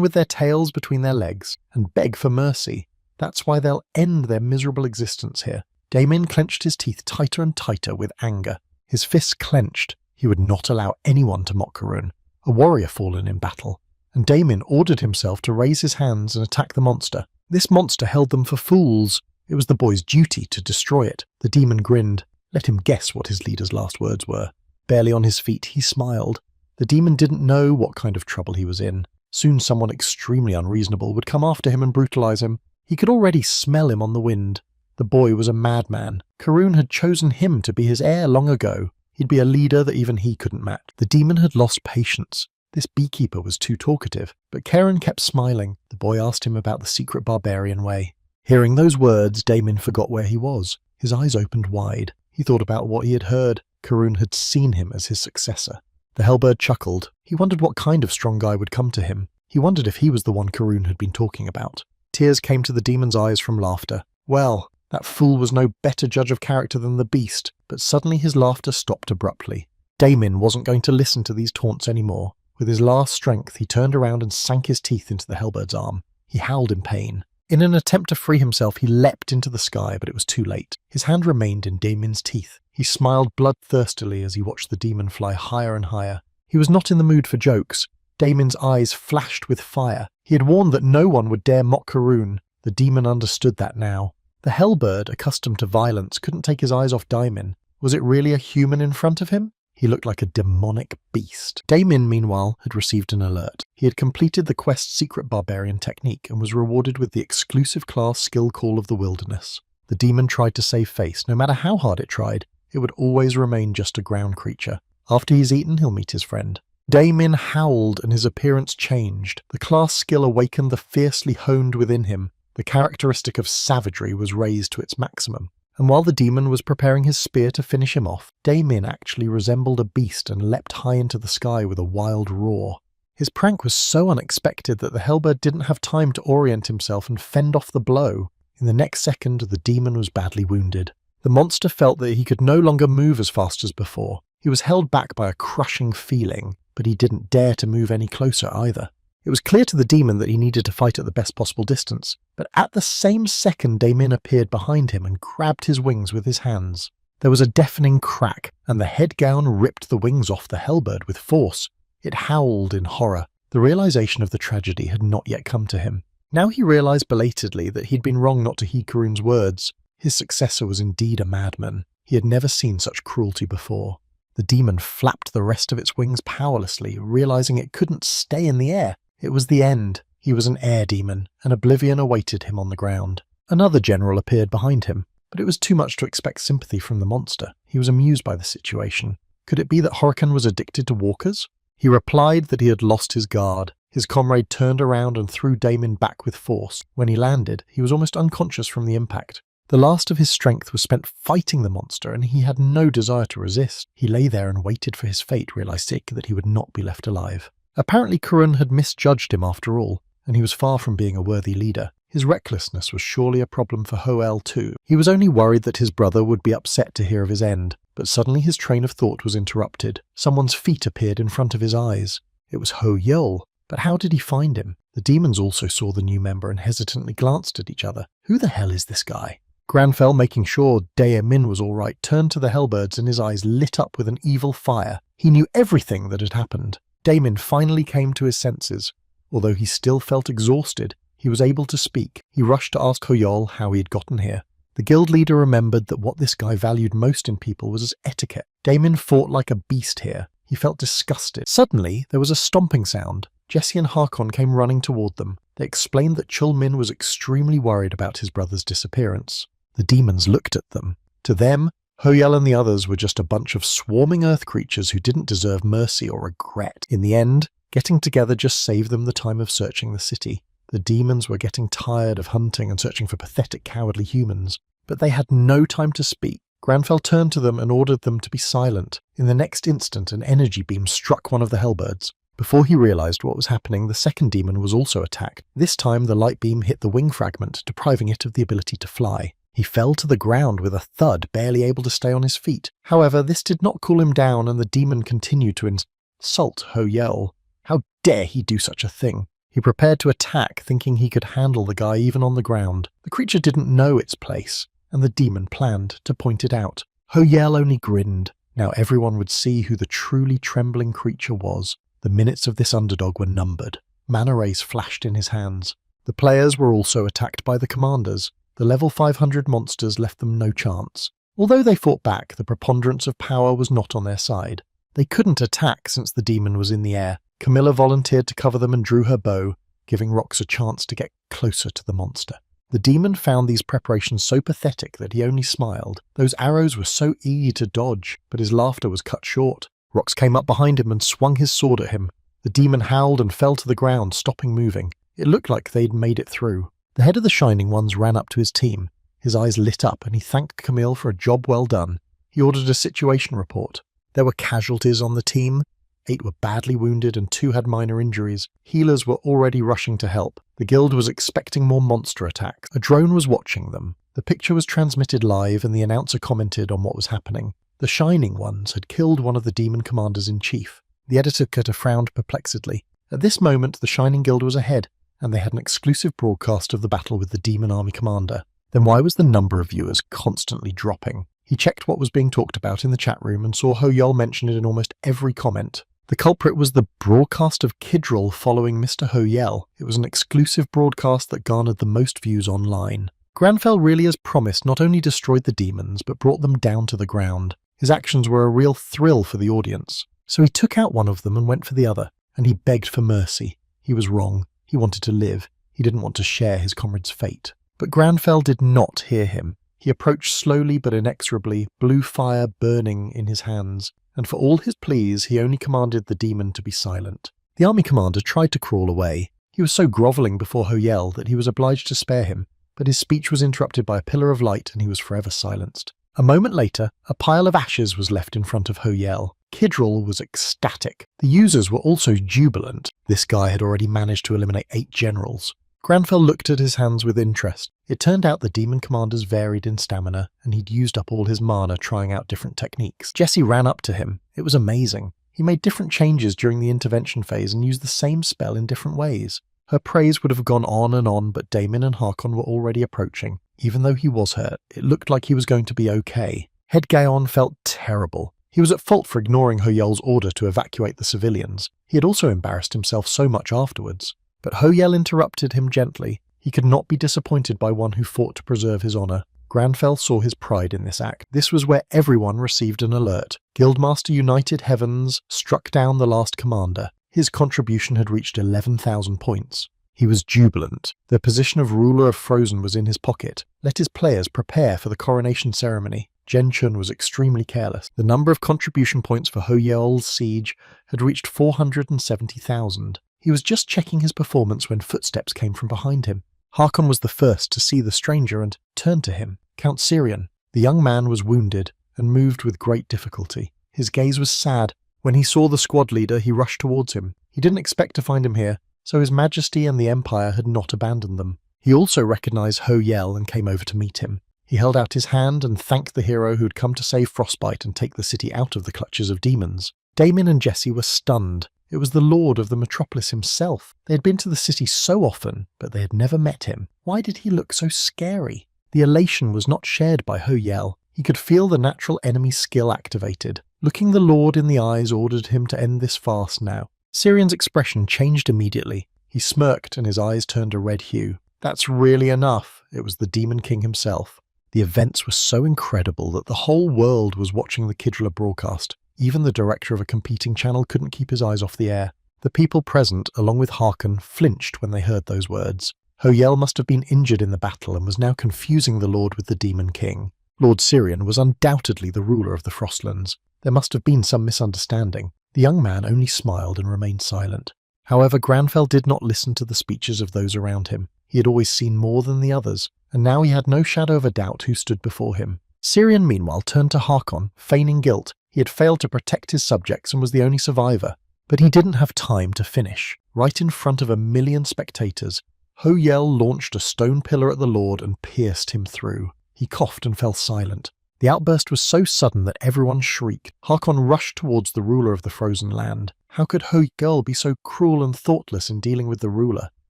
Speaker 1: with their tails between their legs and beg for mercy. That's why they'll end their miserable existence here. Damon clenched his teeth tighter and tighter with anger. His fists clenched. He would not allow anyone to mock Karun, a warrior fallen in battle. And Damon ordered himself to raise his hands and attack the monster. This monster held them for fools. It was the boy's duty to destroy it. The demon grinned. Let him guess what his leader's last words were. Barely on his feet, he smiled. The demon didn't know what kind of trouble he was in. Soon someone extremely unreasonable would come after him and brutalize him. He could already smell him on the wind. The boy was a madman. Karun had chosen him to be his heir long ago. He'd be a leader that even he couldn't match. The demon had lost patience. This beekeeper was too talkative, but Karen kept smiling. The boy asked him about the secret barbarian way. Hearing those words, Damon forgot where he was. His eyes opened wide. He thought about what he had heard. Karun had seen him as his successor. The hellbird chuckled. He wondered what kind of strong guy would come to him. He wondered if he was the one Karun had been talking about. Tears came to the demon's eyes from laughter. Well, that fool was no better judge of character than the beast, but suddenly his laughter stopped abruptly. Damon wasn't going to listen to these taunts anymore. With his last strength, he turned around and sank his teeth into the hellbird's arm. He howled in pain. In an attempt to free himself, he leapt into the sky, but it was too late. His hand remained in Damon's teeth. He smiled bloodthirstily as he watched the demon fly higher and higher. He was not in the mood for jokes. Damon's eyes flashed with fire. He had warned that no one would dare mock Karun. The demon understood that now. The hellbird, accustomed to violence, couldn't take his eyes off Damon. Was it really a human in front of him? He looked like a demonic beast. Damon, meanwhile, had received an alert. He had completed the quest's secret barbarian technique and was rewarded with the exclusive class skill call of the wilderness. The demon tried to save face. No matter how hard it tried, it would always remain just a ground creature. After he's eaten, he'll meet his friend. Damon howled and his appearance changed. The class skill awakened the fiercely honed within him. The characteristic of savagery was raised to its maximum. And while the demon was preparing his spear to finish him off, Damon actually resembled a beast and leapt high into the sky with a wild roar. His prank was so unexpected that the hellbird didn't have time to orient himself and fend off the blow. In the next second, the demon was badly wounded. The monster felt that he could no longer move as fast as before. He was held back by a crushing feeling, but he didn't dare to move any closer either. It was clear to the demon that he needed to fight at the best possible distance, but at the same second Damon appeared behind him and grabbed his wings with his hands. There was a deafening crack, and the head gown ripped the wings off the hellbird with force. It howled in horror. The realization of the tragedy had not yet come to him. Now he realized belatedly that he'd been wrong not to heed Karun's words. His successor was indeed a madman. He had never seen such cruelty before. The demon flapped the rest of its wings powerlessly, realizing it couldn't stay in the air. It was the end. He was an air demon, and oblivion awaited him on the ground. Another general appeared behind him, but it was too much to expect sympathy from the monster. He was amused by the situation. Could it be that Horican was addicted to walkers? He replied that he had lost his guard. His comrade turned around and threw Damon back with force. When he landed, he was almost unconscious from the impact. The last of his strength was spent fighting the monster, and he had no desire to resist. He lay there and waited for his fate, realizing that he would not be left alive. Apparently Karun had misjudged him after all, and he was far from being a worthy leader. His recklessness was surely a problem for Hoel too. He was only worried that his brother would be upset to hear of his end, but suddenly his train of thought was interrupted. Someone's feet appeared in front of his eyes. It was Ho-Yul, but how did he find him? The demons also saw the new member and hesitantly glanced at each other. Who the hell is this guy? Granfell, making sure Daemin was all right, turned to the hellbirds and his eyes lit up with an evil fire. He knew everything that had happened. Damon finally came to his senses. Although he still felt exhausted, he was able to speak. He rushed to ask Hoyol how he had gotten here. The guild leader remembered that what this guy valued most in people was his etiquette. Damon fought like a beast here. He felt disgusted. Suddenly, there was a stomping sound. Jesse and Harkon came running toward them. They explained that Chul Min was extremely worried about his brother's disappearance. The demons looked at them. To them, Hoyel and the others were just a bunch of swarming earth creatures who didn't deserve mercy or regret. In the end, getting together just saved them the time of searching the city. The demons were getting tired of hunting and searching for pathetic, cowardly humans. But they had no time to speak. Granfell turned to them and ordered them to be silent. In the next instant, an energy beam struck one of the hellbirds. Before he realized what was happening, the second demon was also attacked. This time, the light beam hit the wing fragment, depriving it of the ability to fly. He fell to the ground with a thud, barely able to stay on his feet. However, this did not cool him down, and the demon continued to insult Ho-Yel. How dare he do such a thing? He prepared to attack, thinking he could handle the guy even on the ground. The creature didn't know its place, and the demon planned to point it out. Ho-Yel only grinned. Now everyone would see who the truly trembling creature was. The minutes of this underdog were numbered. Mana rays flashed in his hands. The players were also attacked by the commanders. The level 500 monsters left them no chance. Although they fought back, the preponderance of power was not on their side. They couldn't attack since the demon was in the air. Camilla volunteered to cover them and drew her bow, giving Rox a chance to get closer to the monster. The demon found these preparations so pathetic that he only smiled. Those arrows were so easy to dodge, but his laughter was cut short. Rox came up behind him and swung his sword at him. The demon howled and fell to the ground, stopping moving. It looked like they'd made it through. The head of the Shining Ones ran up to his team. His eyes lit up and he thanked Camille for a job well done. He ordered a situation report. There were casualties on the team. 8 were badly wounded and 2 had minor injuries. Healers were already rushing to help. The guild was expecting more monster attacks. A drone was watching them. The picture was transmitted live and the announcer commented on what was happening. The Shining Ones had killed one of the demon commanders-in-chief. The editor could have frowned perplexedly. At this moment, the Shining Guild was ahead, and they had an exclusive broadcast of the battle with the demon army commander. Then why was the number of viewers constantly dropping? He checked what was being talked about in the chat room and saw Ho-Yel mention it in almost every comment. The culprit was the broadcast of Kidril following Mr. Ho-Yel. It was an exclusive broadcast that garnered the most views online. Granfell really, as promised, not only destroyed the demons, but brought them down to the ground. His actions were a real thrill for the audience. So he took out one of them and went for the other, and he begged for mercy. He was wrong. He wanted to live. He didn't want to share his comrade's fate. But Granfell did not hear him. He approached slowly but inexorably, blue fire burning in his hands, and for all his pleas he only commanded the demon to be silent. The army commander tried to crawl away. He was so grovelling before Ho-Yel that he was obliged to spare him, but his speech was interrupted by a pillar of light and he was forever silenced. A moment later, a pile of ashes was left in front of Ho-Yel. Kidril was ecstatic. The users were also jubilant. This guy had already managed to eliminate 8 generals. Granfell looked at his hands with interest. It turned out the demon commanders varied in stamina, and he'd used up all his mana trying out different techniques. Jessie ran up to him. It was amazing. He made different changes during the intervention phase and used the same spell in different ways. Her praise would have gone on, but Damon and Harkon were already approaching. Even though he was hurt, it looked like he was going to be okay. Head Gaon felt terrible. He was at fault for ignoring Ho-Yel's order to evacuate the civilians. He had also embarrassed himself so much afterwards. But Ho-Yel interrupted him gently. He could not be disappointed by one who fought to preserve his honor. Granfell saw his pride in this act. This was where everyone received an alert. Guildmaster United Heavens struck down the last commander. His contribution had reached 11,000 points. He was jubilant. The position of ruler of Frozen was in his pocket. Let his players prepare for the coronation ceremony. Jen Chun was extremely careless. The number of contribution points for Ho-Yel's siege had reached 470,000. He was just checking his performance when footsteps came from behind him. Harkon was the first to see the stranger and turned to him. Count Syrian. The young man was wounded and moved with great difficulty. His gaze was sad. When he saw the squad leader, he rushed towards him. He didn't expect to find him here, so His Majesty and the Empire had not abandoned them. He also recognized Ho-Yel and came over to meet him. He held out his hand and thanked the hero who'd come to save Frostbite and take the city out of the clutches of demons. Damon and Jessie were stunned. It was the Lord of the Metropolis himself. They had been to the city so often, but they had never met him. Why did he look so scary? The elation was not shared by Ho-Yel. He could feel the natural enemy skill activated. Looking the Lord in the eyes ordered him to end this farce now. Syrian's expression changed immediately. He smirked and his eyes turned a red hue. That's really enough. It was the Demon King himself. The events were so incredible that the whole world was watching the Kidrila broadcast. Even the director of a competing channel couldn't keep his eyes off the air. The people present, along with Harkon, flinched when they heard those words. Ho-Yel must have been injured in the battle and was now confusing the Lord with the Demon King. Lord Syrian was undoubtedly the ruler of the Frostlands. There must have been some misunderstanding. The young man only smiled and remained silent. However, Granfell did not listen to the speeches of those around him. He had always seen more than the others, and now he had no shadow of a doubt who stood before him. Syrian, meanwhile, turned to Harkon, feigning guilt. He had failed to protect his subjects and was the only survivor. But he didn't have time to finish. Right in front of 1 million spectators, Ho-Yel launched a stone pillar at the Lord and pierced him through. He coughed and fell silent. The outburst was so sudden that everyone shrieked. Harkon rushed towards the ruler of the frozen land. How could Ho-Girl be so cruel and thoughtless in dealing with the ruler?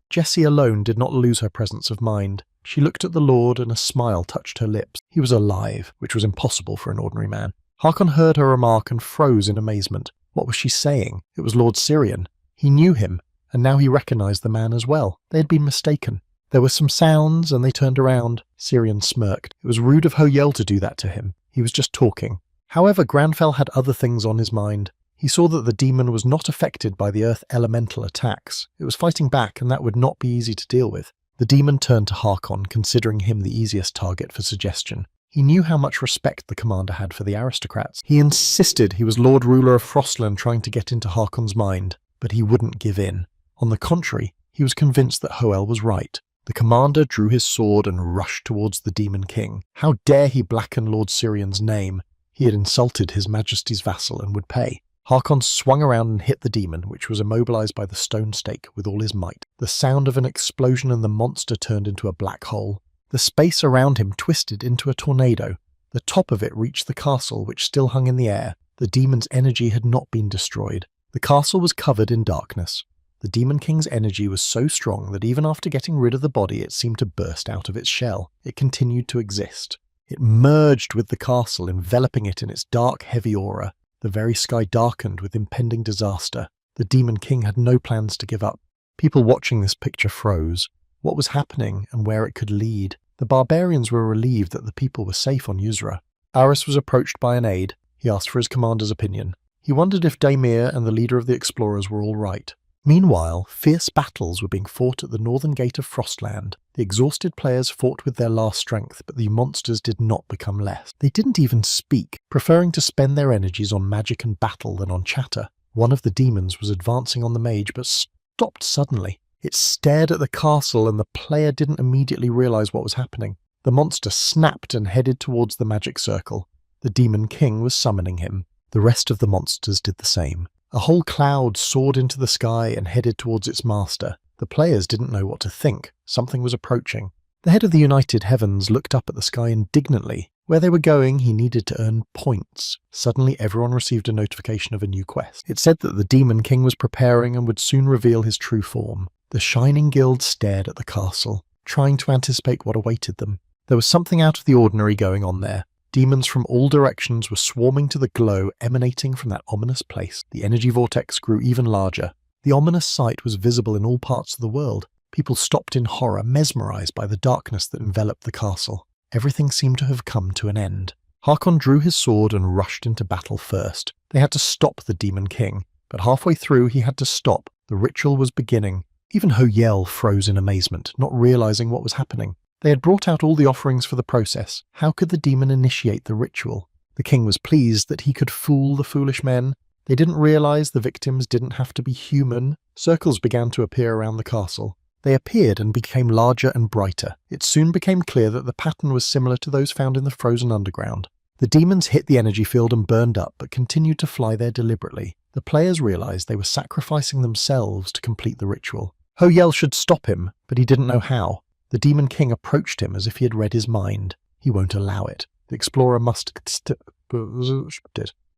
Speaker 1: Jessie alone did not lose her presence of mind. She looked at the Lord and a smile touched her lips. He was alive, which was impossible for an ordinary man. Harkon heard her remark and froze in amazement. What was she saying? It was Lord Syrian. He knew him, and now he recognized the man as well. They had been mistaken. There were some sounds, and they turned around. Syrian smirked. It was rude of Ho-Yel to do that to him. He was just talking. However, Granfell had other things on his mind. He saw that the demon was not affected by the earth elemental attacks. It was fighting back, and that would not be easy to deal with. The demon turned to Harkon, considering him the easiest target for suggestion. He knew how much respect the commander had for the aristocrats. He insisted he was Lord Ruler of Frostland trying to get into Harkon's mind, but he wouldn't give in. On the contrary, he was convinced that Hoel was right. The commander drew his sword and rushed towards the Demon King. How dare he blacken Lord Syrian's name? He had insulted His Majesty's vassal and would pay. Harkon swung around and hit the demon, which was immobilized by the stone stake, with all his might. The sound of an explosion and the monster turned into a black hole. The space around him twisted into a tornado. The top of it reached the castle, which still hung in the air. The demon's energy had not been destroyed. The castle was covered in darkness. The Demon King's energy was so strong that even after getting rid of the body it seemed to burst out of its shell. It continued to exist. It merged with the castle, enveloping it in its dark, heavy aura. The very sky darkened with impending disaster. The Demon King had no plans to give up. People watching this picture froze. What was happening and where it could lead? The barbarians were relieved that the people were safe on Yusra. Aris was approached by an aide. He asked for his commander's opinion. He wondered if Daimir and the leader of the explorers were all right. Meanwhile, fierce battles were being fought at the northern gate of Frostland. The exhausted players fought with their last strength, but the monsters did not become less. They didn't even speak, preferring to spend their energies on magic and battle than on chatter. One of the demons was advancing on the mage, but stopped suddenly. It stared at the castle, and the player didn't immediately realize what was happening. The monster snapped and headed towards the magic circle. The Demon King was summoning him. The rest of the monsters did the same. A whole cloud soared into the sky and headed towards its master. The players didn't know what to think. Something was approaching. The head of the United Heavens looked up at the sky indignantly. Where they were going, he needed to earn points. Suddenly, everyone received a notification of a new quest. It said that the Demon King was preparing and would soon reveal his true form. The Shining Guild stared at the castle, trying to anticipate what awaited them. There was something out of the ordinary going on there. Demons from all directions were swarming to the glow emanating from that ominous place. The energy vortex grew even larger. The ominous sight was visible in all parts of the world. People stopped in horror, mesmerized by the darkness that enveloped the castle. Everything seemed to have come to an end. Harkon drew his sword and rushed into battle first. They had to stop the Demon King, but halfway through he had to stop. The ritual was beginning. Even Ho-Yel froze in amazement, not realizing what was happening. They had brought out all the offerings for the process. How could the demon initiate the ritual? The king was pleased that he could fool the foolish men. They didn't realize the victims didn't have to be human. Circles began to appear around the castle. They appeared and became larger and brighter. It soon became clear that the pattern was similar to those found in the frozen underground. The demons hit the energy field and burned up, but continued to fly there deliberately. The players realized they were sacrificing themselves to complete the ritual. Ho-Yel should stop him, but he didn't know how. The Demon King approached him as if he had read his mind. He won't allow it. The explorer must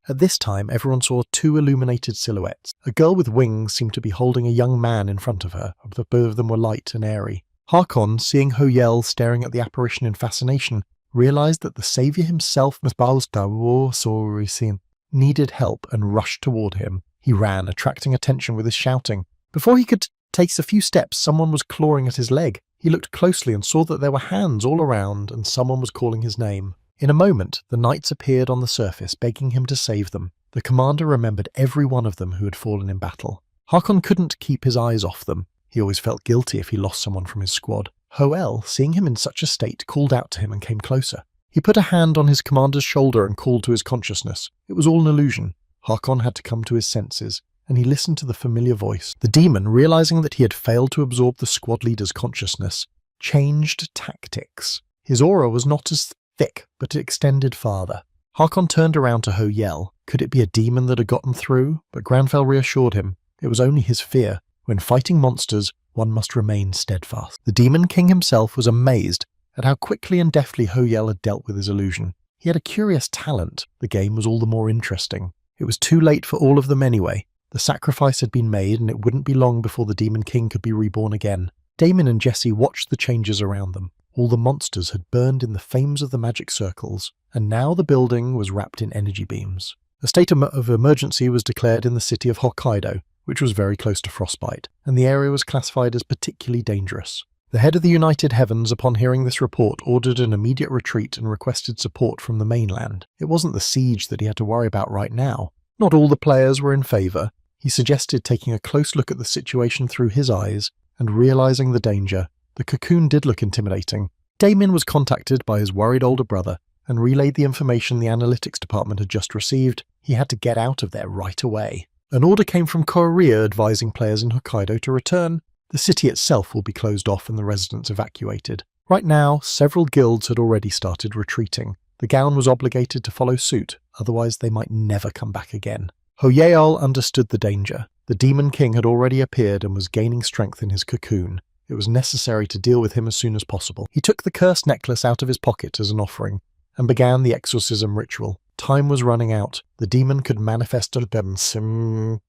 Speaker 1: At this time, everyone saw two illuminated silhouettes. A girl with wings seemed to be holding a young man in front of her. The both of them were light and airy. Harkon, seeing Ho-Yel staring at the apparition in fascination, realized that the savior himself needed help and rushed toward him. He ran, attracting attention with his shouting. Before he could take a few steps, someone was clawing at his leg. He looked closely and saw that there were hands all around and someone was calling his name. In a moment, the knights appeared on the surface, begging him to save them. The commander remembered every one of them who had fallen in battle. Harkon couldn't keep his eyes off them. He always felt guilty if he lost someone from his squad. Hoel, seeing him in such a state, called out to him and came closer. He put a hand on his commander's shoulder and called to his consciousness. It was all an illusion. Harkon had to come to his senses, and he listened to the familiar voice. The demon, realizing that he had failed to absorb the squad leader's consciousness, changed tactics. His aura was not as thick, but it extended farther. Harkon turned around to Ho-Yel. Could it be a demon that had gotten through? But Granfell reassured him. It was only his fear. When fighting monsters, one must remain steadfast. The Demon King himself was amazed at how quickly and deftly Ho-Yel had dealt with his illusion. He had a curious talent. The game was all the more interesting. It was too late for all of them anyway. The sacrifice had been made, and it wouldn't be long before the Demon King could be reborn again. Damon and Jesse watched the changes around them. All the monsters had burned in the flames of the magic circles, and now the building was wrapped in energy beams. A state of emergency was declared in the city of Hokkaido, which was very close to frostbite, and the area was classified as particularly dangerous. The head of the United Heavens, upon hearing this report, ordered an immediate retreat and requested support from the mainland. It wasn't the siege that he had to worry about right now. Not all the players were in favour. He suggested taking a close look at the situation through his eyes, and realising the danger. The cocoon did look intimidating. Damon was contacted by his worried older brother, and relayed the information the analytics department had just received. He had to get out of there right away. An order came from Korea advising players in Hokkaido to return. The city itself will be closed off and the residents evacuated. Right now, several guilds had already started retreating. The Gown was obligated to follow suit, otherwise they might never come back again. Ho-Yel understood the danger. The Demon King had already appeared and was gaining strength in his cocoon. It was necessary to deal with him as soon as possible. He took the cursed necklace out of his pocket as an offering, and began the exorcism ritual. Time was running out. The demon could manifest a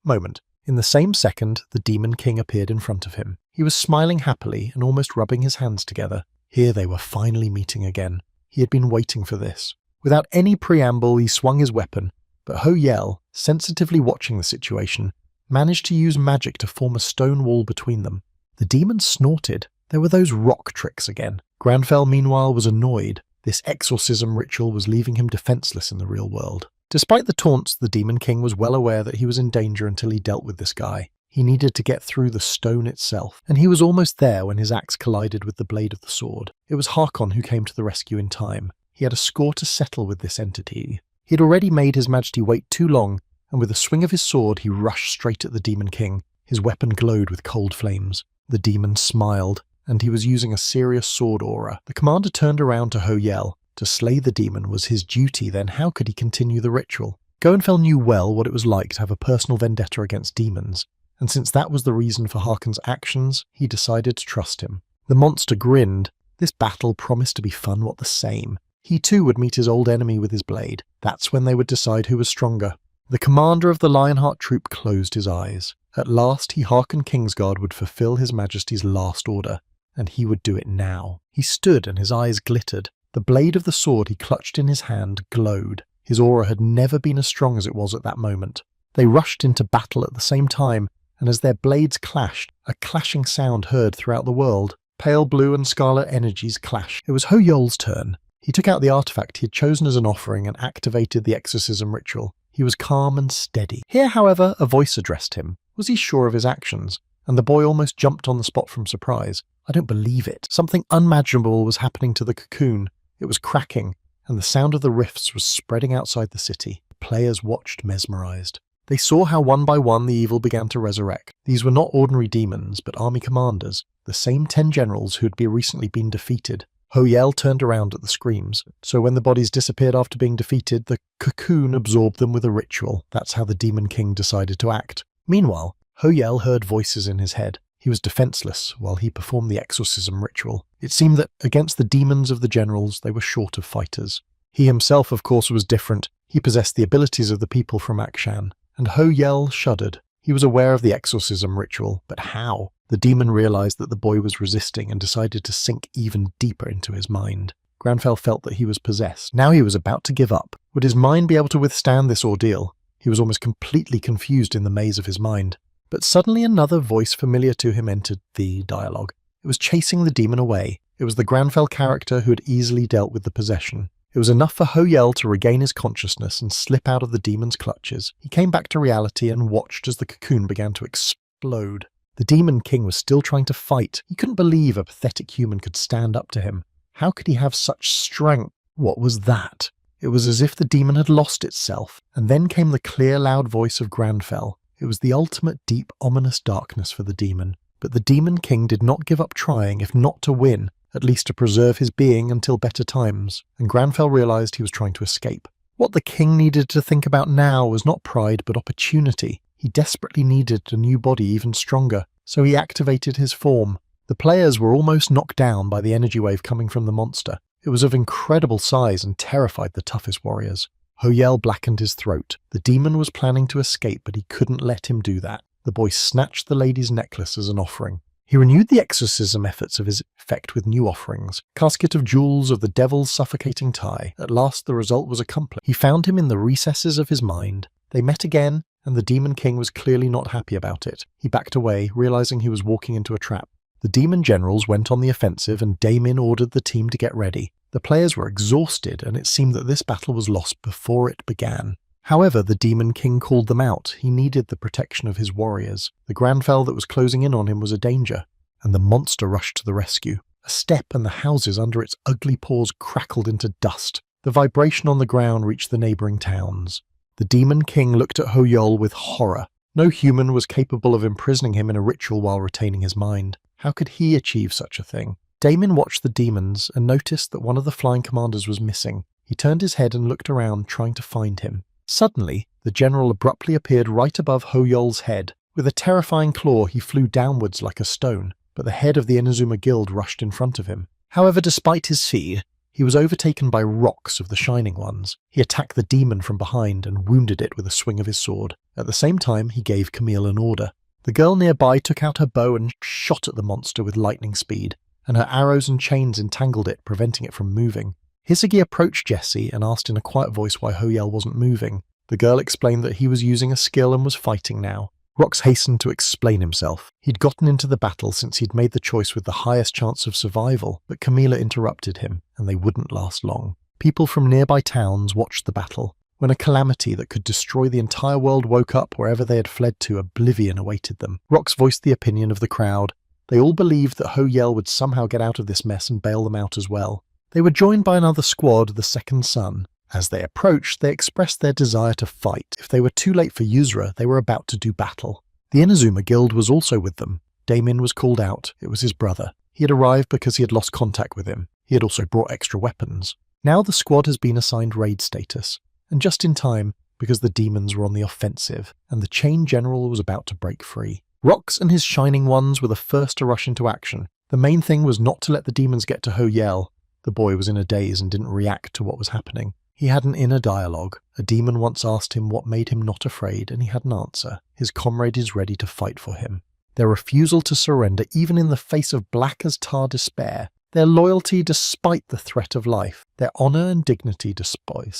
Speaker 1: moment. In the same second, the Demon King appeared in front of him. He was smiling happily and almost rubbing his hands together. Here they were finally meeting again. He had been waiting for this. Without any preamble, he swung his weapon, but Ho-Yel, sensitively watching the situation, managed to use magic to form a stone wall between them. The demon snorted. There were those rock tricks again. Granfell, meanwhile, was annoyed. This exorcism ritual was leaving him defenseless in the real world. Despite the taunts, the Demon King was well aware that he was in danger until he dealt with this guy. He needed to get through the stone itself, and he was almost there when his axe collided with the blade of the sword. It was Harkon who came to the rescue in time. He had a score to settle with this entity. He had already made His Majesty wait too long, and with a swing of his sword he rushed straight at the Demon King. His weapon glowed with cold flames. The demon smiled, and he was using a serious sword aura. The commander turned around to Ho-Yel. To slay the demon was his duty, then how could he continue the ritual? Goenfell knew well what it was like to have a personal vendetta against demons, and since that was the reason for Harkon's actions, he decided to trust him. The monster grinned. This battle promised to be fun what the same. He too would meet his old enemy with his blade. That's when they would decide who was stronger. The commander of the Lionheart troop closed his eyes. At last, Harkon Kingsguard would fulfill His Majesty's last order, and he would do it now. He stood and his eyes glittered. The blade of the sword he clutched in his hand glowed. His aura had never been as strong as it was at that moment. They rushed into battle at the same time, and as their blades clashed, a clashing sound heard throughout the world. Pale blue and scarlet energies clashed. It was Ho-Yel's turn. He took out the artifact he had chosen as an offering and activated the exorcism ritual. He was calm and steady. Here, however, a voice addressed him. Was he sure of his actions? And the boy almost jumped on the spot from surprise. I don't believe it. Something unimaginable was happening to the cocoon. It was cracking, and the sound of the rifts was spreading outside the city. The players watched mesmerized. They saw how one by one the evil began to resurrect. These were not ordinary demons, but army commanders, the same 10 generals who had recently been defeated. Ho-Yel turned around at the screams, so when the bodies disappeared after being defeated, the cocoon absorbed them with a ritual. That's how the Demon King decided to act. Meanwhile, Ho-Yel heard voices in his head. He was defenseless while he performed the exorcism ritual. It seemed that against the demons of the generals, they were short of fighters. He himself, of course, was different. He possessed the abilities of the people from Akshan, and Ho-Yel shuddered. He was aware of the exorcism ritual, but how? The demon realized that the boy was resisting and decided to sink even deeper into his mind. Granfell felt that he was possessed. Now he was about to give up. Would his mind be able to withstand this ordeal? He was almost completely confused in the maze of his mind. But suddenly another voice familiar to him entered the dialogue. It was chasing the demon away. It was the Granfell character who had easily dealt with the possession. It was enough for Ho-Yel to regain his consciousness and slip out of the demon's clutches. He came back to reality and watched as the cocoon began to explode. The Demon King was still trying to fight. He couldn't believe a pathetic human could stand up to him. How could he have such strength? What was that? It was as if the demon had lost itself. And then came the clear, loud voice of Granfell. It was the ultimate deep, ominous darkness for the demon. But the Demon King did not give up trying, if not to win, at least to preserve his being until better times. And Granfell realized he was trying to escape. What the king needed to think about now was not pride, but opportunity. He desperately needed a new body even stronger, so he activated his form. The players were almost knocked down by the energy wave coming from the monster. It was of incredible size and terrified the toughest warriors. Ho-Yel blackened his throat. The demon was planning to escape, but he couldn't let him do that. The boy snatched the lady's necklace as an offering. He renewed the exorcism efforts of his effect with new offerings. Casket of jewels of the devil's suffocating tie. At last the result was accomplished. He found him in the recesses of his mind. They met again, and the Demon King was clearly not happy about it. He backed away, realizing he was walking into a trap. The demon generals went on the offensive, and Daemin ordered the team to get ready. The players were exhausted, and it seemed that this battle was lost before it began. However, the Demon King called them out. He needed the protection of his warriors. The Granfell that was closing in on him was a danger, and the monster rushed to the rescue. A step and the houses under its ugly paws crackled into dust. The vibration on the ground reached the neighboring towns. The Demon King looked at Ho-Yel with horror. No human was capable of imprisoning him in a ritual while retaining his mind. How could he achieve such a thing? Daemin watched the demons and noticed that one of the flying commanders was missing. He turned his head and looked around, trying to find him. Suddenly, the general abruptly appeared right above Ho-Yel's head. With a terrifying claw, he flew downwards like a stone, but the head of the Inazuma Guild rushed in front of him. However, despite his fear, he was overtaken by rocks of the Shining Ones. He attacked the demon from behind and wounded it with a swing of his sword. At the same time, he gave Camille an order. The girl nearby took out her bow and shot at the monster with lightning speed, and her arrows and chains entangled it, preventing it from moving. Hisagi approached Jessie and asked in a quiet voice why Ho-Yel wasn't moving. The girl explained that he was using a skill and was fighting now. Rox hastened to explain himself. He'd gotten into the battle since he'd made the choice with the highest chance of survival, but Camilla interrupted him, and they wouldn't last long. People from nearby towns watched the battle. When a calamity that could destroy the entire world woke up wherever they had fled to, oblivion awaited them. Rox voiced the opinion of the crowd. They all believed that Ho-Yel would somehow get out of this mess and bail them out as well. They were joined by another squad, the Second Son. As they approached, they expressed their desire to fight. If they were too late for Yuzura, they were about to do battle. The Inazuma Guild was also with them. Daemin was called out. It was his brother. He had arrived because he had lost contact with him. He had also brought extra weapons. Now the squad has been assigned raid status, and just in time, because the demons were on the offensive, and the Chain General was about to break free. Rox and his Shining Ones were the first to rush into action. The main thing was not to let the demons get to Ho-Yel. The boy was in a daze and didn't react to what was happening. He had an inner dialogue. A demon once asked him what made him not afraid, and he had an answer. His comrade is ready to fight for him. Their refusal to surrender, even in the face of black as tar despair. Their loyalty despite the threat of life. Their honor and dignity despite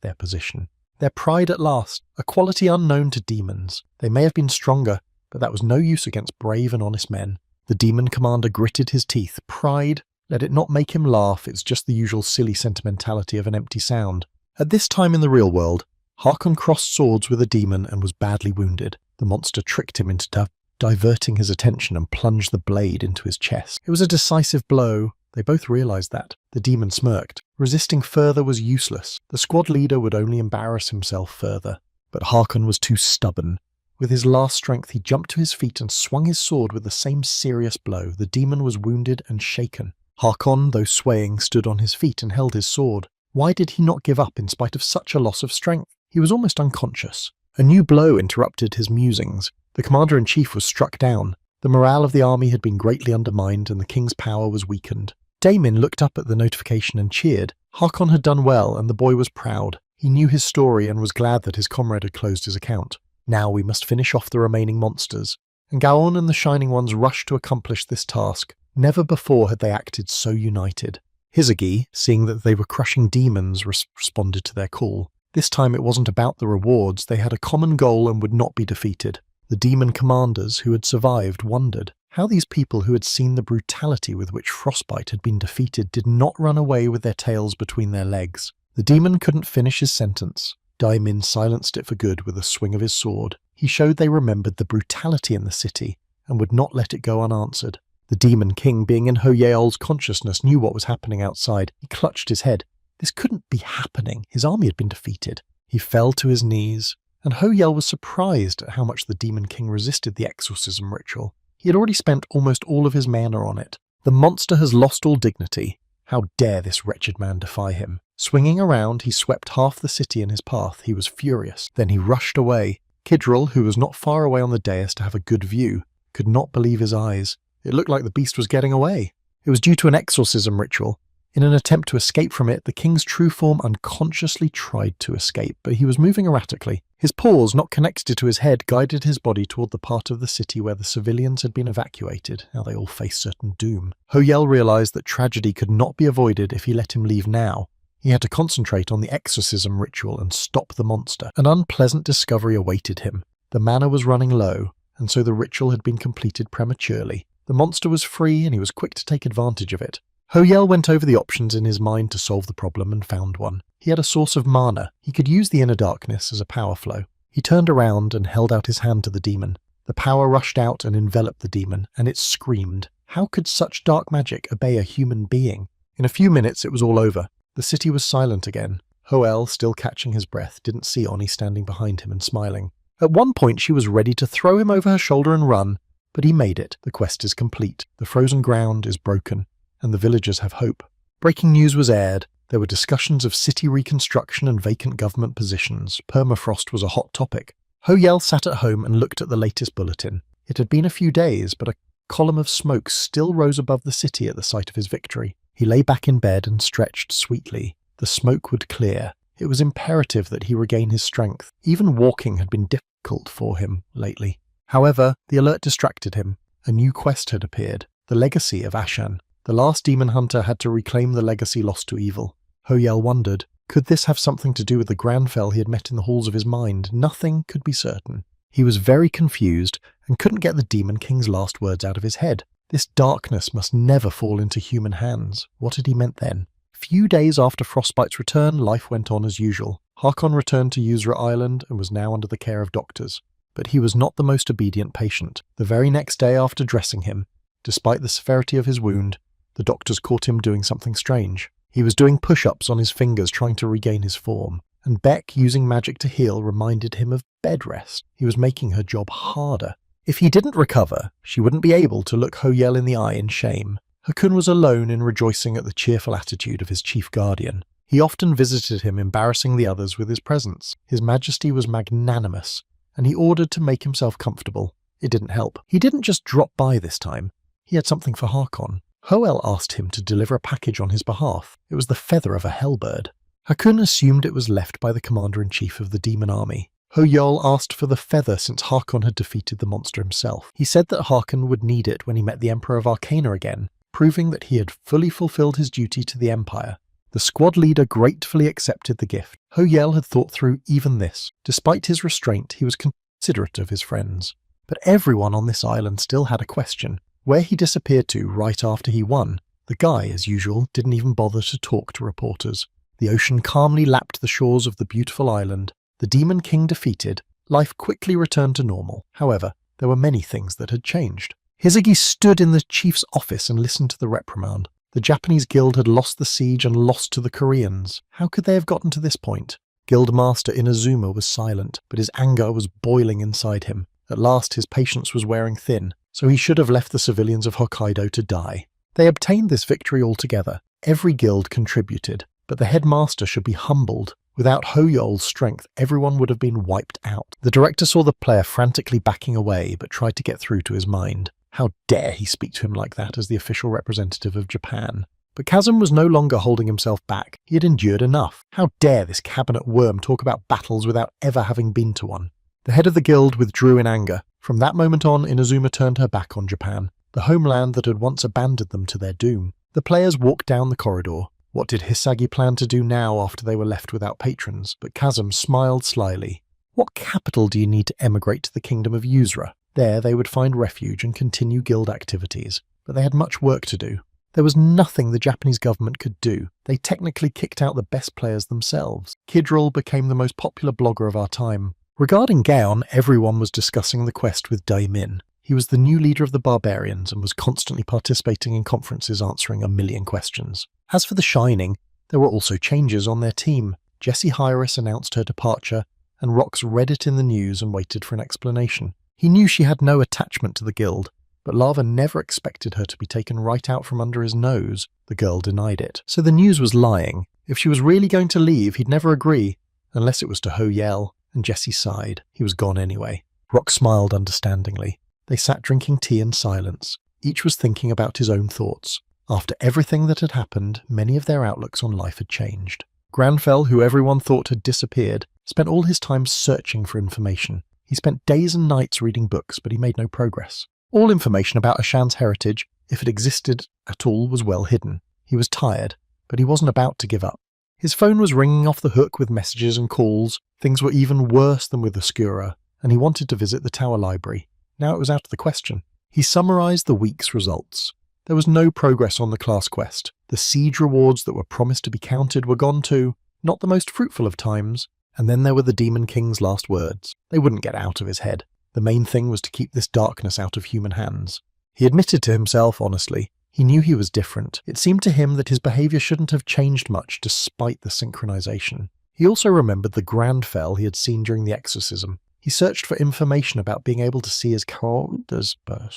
Speaker 1: their position. Their pride at last, a quality unknown to demons. They may have been stronger, but that was no use against brave and honest men. The demon commander gritted his teeth. Pride? Let it not make him laugh, it's just the usual silly sentimentality of an empty sound. At this time in the real world, Harkon crossed swords with a demon and was badly wounded. The monster tricked him into diverting his attention and plunged the blade into his chest. It was a decisive blow. They both realized that. The demon smirked. Resisting further was useless. The squad leader would only embarrass himself further. But Harkon was too stubborn. With his last strength, he jumped to his feet and swung his sword with the same serious blow. The demon was wounded and shaken. Harkon, though swaying, stood on his feet and held his sword. Why did he not give up in spite of such a loss of strength? He was almost unconscious. A new blow interrupted his musings. The commander-in-chief was struck down. The morale of the army had been greatly undermined and the king's power was weakened. Daemin looked up at the notification and cheered. Harkon had done well and the boy was proud. He knew his story and was glad that his comrade had closed his account. Now we must finish off the remaining monsters. And Gaon and the Shining Ones rushed to accomplish this task. Never before had they acted so united. Hisagi, seeing that they were crushing demons, responded to their call. This time it wasn't about the rewards. They had a common goal and would not be defeated. The demon commanders who had survived wondered how these people who had seen the brutality with which Frostbite had been defeated did not run away with their tails between their legs. The demon couldn't finish his sentence. Daemin silenced it for good with a swing of his sword. He showed they remembered the brutality in the city and would not let it go unanswered. The Demon King, being in Ho-Yel's consciousness, knew what was happening outside. He clutched his head. This couldn't be happening. His army had been defeated. He fell to his knees, and Ho-Yel was surprised at how much the Demon King resisted the exorcism ritual. He had already spent almost all of his mana on it. The monster has lost all dignity. How dare this wretched man defy him? Swinging around, he swept half the city in his path. He was furious. Then he rushed away. Kidril, who was not far away on the dais to have a good view, could not believe his eyes. It looked like the beast was getting away. It was due to an exorcism ritual. In an attempt to escape from it, the king's true form unconsciously tried to escape, but he was moving erratically. His paws, not connected to his head, guided his body toward the part of the city where the civilians had been evacuated. Now they all faced certain doom. Ho-Yel realized that tragedy could not be avoided if he let him leave now. He had to concentrate on the exorcism ritual and stop the monster. An unpleasant discovery awaited him. The mana was running low, and so the ritual had been completed prematurely. The monster was free, and he was quick to take advantage of it. Ho-Yel went over the options in his mind to solve the problem and found one. He had a source of mana. He could use the inner darkness as a power flow. He turned around and held out his hand to the demon. The power rushed out and enveloped the demon, and it screamed. How could such dark magic obey a human being? In a few minutes it was all over. The city was silent again. Ho-El, still catching his breath, didn't see Oni standing behind him and smiling. At one point she was ready to throw him over her shoulder and run, but he made it. The quest is complete. The frozen ground is broken, and the villagers have hope. Breaking news was aired. There were discussions of city reconstruction and vacant government positions. Permafrost was a hot topic. Ho-Yel sat at home and looked at the latest bulletin. It had been a few days, but a column of smoke still rose above the city at the sight of his victory. He lay back in bed and stretched sweetly. The smoke would clear. It was imperative that he regain his strength. Even walking had been difficult for him lately. However, the alert distracted him. A new quest had appeared. The legacy of Ashan. The last demon hunter had to reclaim the legacy lost to evil. Ho-Yel wondered, could this have something to do with the Granfell he had met in the halls of his mind? Nothing could be certain. He was very confused and couldn't get the Demon King's last words out of his head. This darkness must never fall into human hands. What had he meant then? Few days after Frostbite's return, life went on as usual. Harkon returned to Yuzra Island and was now under the care of doctors. But he was not the most obedient patient. The very next day after dressing him, despite the severity of his wound, the doctors caught him doing something strange. He was doing push-ups on his fingers trying to regain his form, and Beck using magic to heal reminded him of bed rest. He was making her job harder. If he didn't recover, she wouldn't be able to look Ho-Yel in the eye in shame. Hakun was alone in rejoicing at the cheerful attitude of his chief guardian. He often visited him, embarrassing the others with his presence. His majesty was magnanimous, and he ordered to make himself comfortable. It didn't help. He didn't just drop by this time. He had something for Harkon. Ho-El asked him to deliver a package on his behalf. It was the feather of a hellbird. Hakun assumed it was left by the commander-in-chief of the demon army. Ho-Yel asked for the feather since Harkon had defeated the monster himself. He said that Harkon would need it when he met the Emperor of Arcana again, proving that he had fully fulfilled his duty to the Empire. The squad leader gratefully accepted the gift. Ho-Yel had thought through even this. Despite his restraint, he was considerate of his friends. But everyone on this island still had a question. Where he disappeared to right after he won, the guy, as usual, didn't even bother to talk to reporters. The ocean calmly lapped the shores of the beautiful island. The Demon King defeated, life quickly returned to normal. However, there were many things that had changed. Hizugi stood in the chief's office and listened to the reprimand. The Japanese guild had lost the siege and lost to the Koreans. How could they have gotten to this point? Guildmaster Inazuma was silent, but his anger was boiling inside him. At last his patience was wearing thin, so he should have left the civilians of Hokkaido to die. They obtained this victory altogether. Every guild contributed, but the headmaster should be humbled. Without Ho-Yel's strength, everyone would have been wiped out. The director saw the player frantically backing away, but tried to get through to his mind. How dare he speak to him like that as the official representative of Japan? But Kazum was no longer holding himself back. He had endured enough. How dare this cabinet worm talk about battles without ever having been to one? The head of the guild withdrew in anger. From that moment on, Inazuma turned her back on Japan, the homeland that had once abandoned them to their doom. The players walked down the corridor. What did Hisagi plan to do now after they were left without patrons? But Kazum smiled slyly. What capital do you need to emigrate to the kingdom of Yuzra? There they would find refuge and continue guild activities, but they had much work to do. There was nothing the Japanese government could do. They technically kicked out the best players themselves. Kidril became the most popular blogger of our time. Regarding Gaon, everyone was discussing the quest with Daimin. He was the new leader of the barbarians and was constantly participating in conferences answering a million questions. As for the Shining, there were also changes on their team. Jessie Hyris announced her departure, and Rox read it in the news and waited for an explanation. He knew she had no attachment to the guild, but Lava never expected her to be taken right out from under his nose. The girl denied it. So the news was lying. If she was really going to leave, he'd never agree, unless it was to Ho-Yel, and Jessie sighed. He was gone anyway. Rox smiled understandingly. They sat drinking tea in silence. Each was thinking about his own thoughts. After everything that had happened, many of their outlooks on life had changed. Granfell, who everyone thought had disappeared, spent all his time searching for information. He spent days and nights reading books, but he made no progress. All information about Ashan's heritage, if it existed at all, was well hidden. He was tired, but he wasn't about to give up. His phone was ringing off the hook with messages and calls. Things were even worse than with Oscura, and he wanted to visit the Tower Library. Now it was out of the question. He summarised the week's results. There was no progress on the class quest. The siege rewards that were promised to be counted were gone too, not the most fruitful of times. And then there were the Demon King's last words. They wouldn't get out of his head. The main thing was to keep this darkness out of human hands. He admitted to himself, honestly, he knew he was different. It seemed to him that his behaviour shouldn't have changed much despite the synchronization. He also remembered the Granfell he had seen during the exorcism. He searched for information about being able to see his characters, but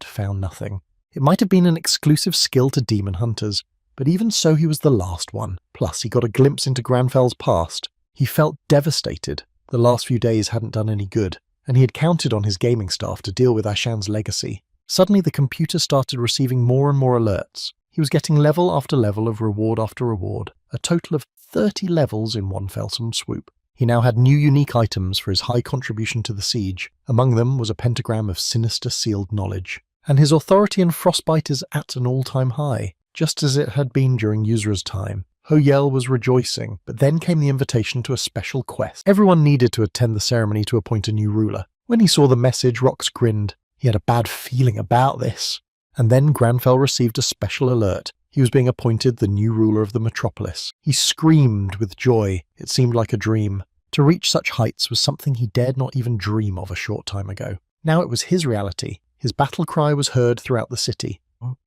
Speaker 1: found nothing. It might have been an exclusive skill to demon hunters, but even so he was the last one. Plus, he got a glimpse into Granfell's past. He felt devastated. The last few days hadn't done any good, and he had counted on his gaming staff to deal with Ashan's legacy. Suddenly the computer started receiving more and more alerts. He was getting level after level of reward after reward, a total of 30 levels in one fellsome swoop. He now had new unique items for his high contribution to the siege. Among them was a pentagram of sinister sealed knowledge. And his authority in Frostbite is at an all-time high, just as it had been during Yuzra's time. Hoyel was rejoicing, but then came the invitation to a special quest. Everyone needed to attend the ceremony to appoint a new ruler. When he saw the message, Rox grinned. He had a bad feeling about this. And then Granfell received a special alert. He was being appointed the new ruler of the metropolis. He screamed with joy. It seemed like a dream. To reach such heights was something he dared not even dream of a short time ago. Now it was his reality. His battle cry was heard throughout the city.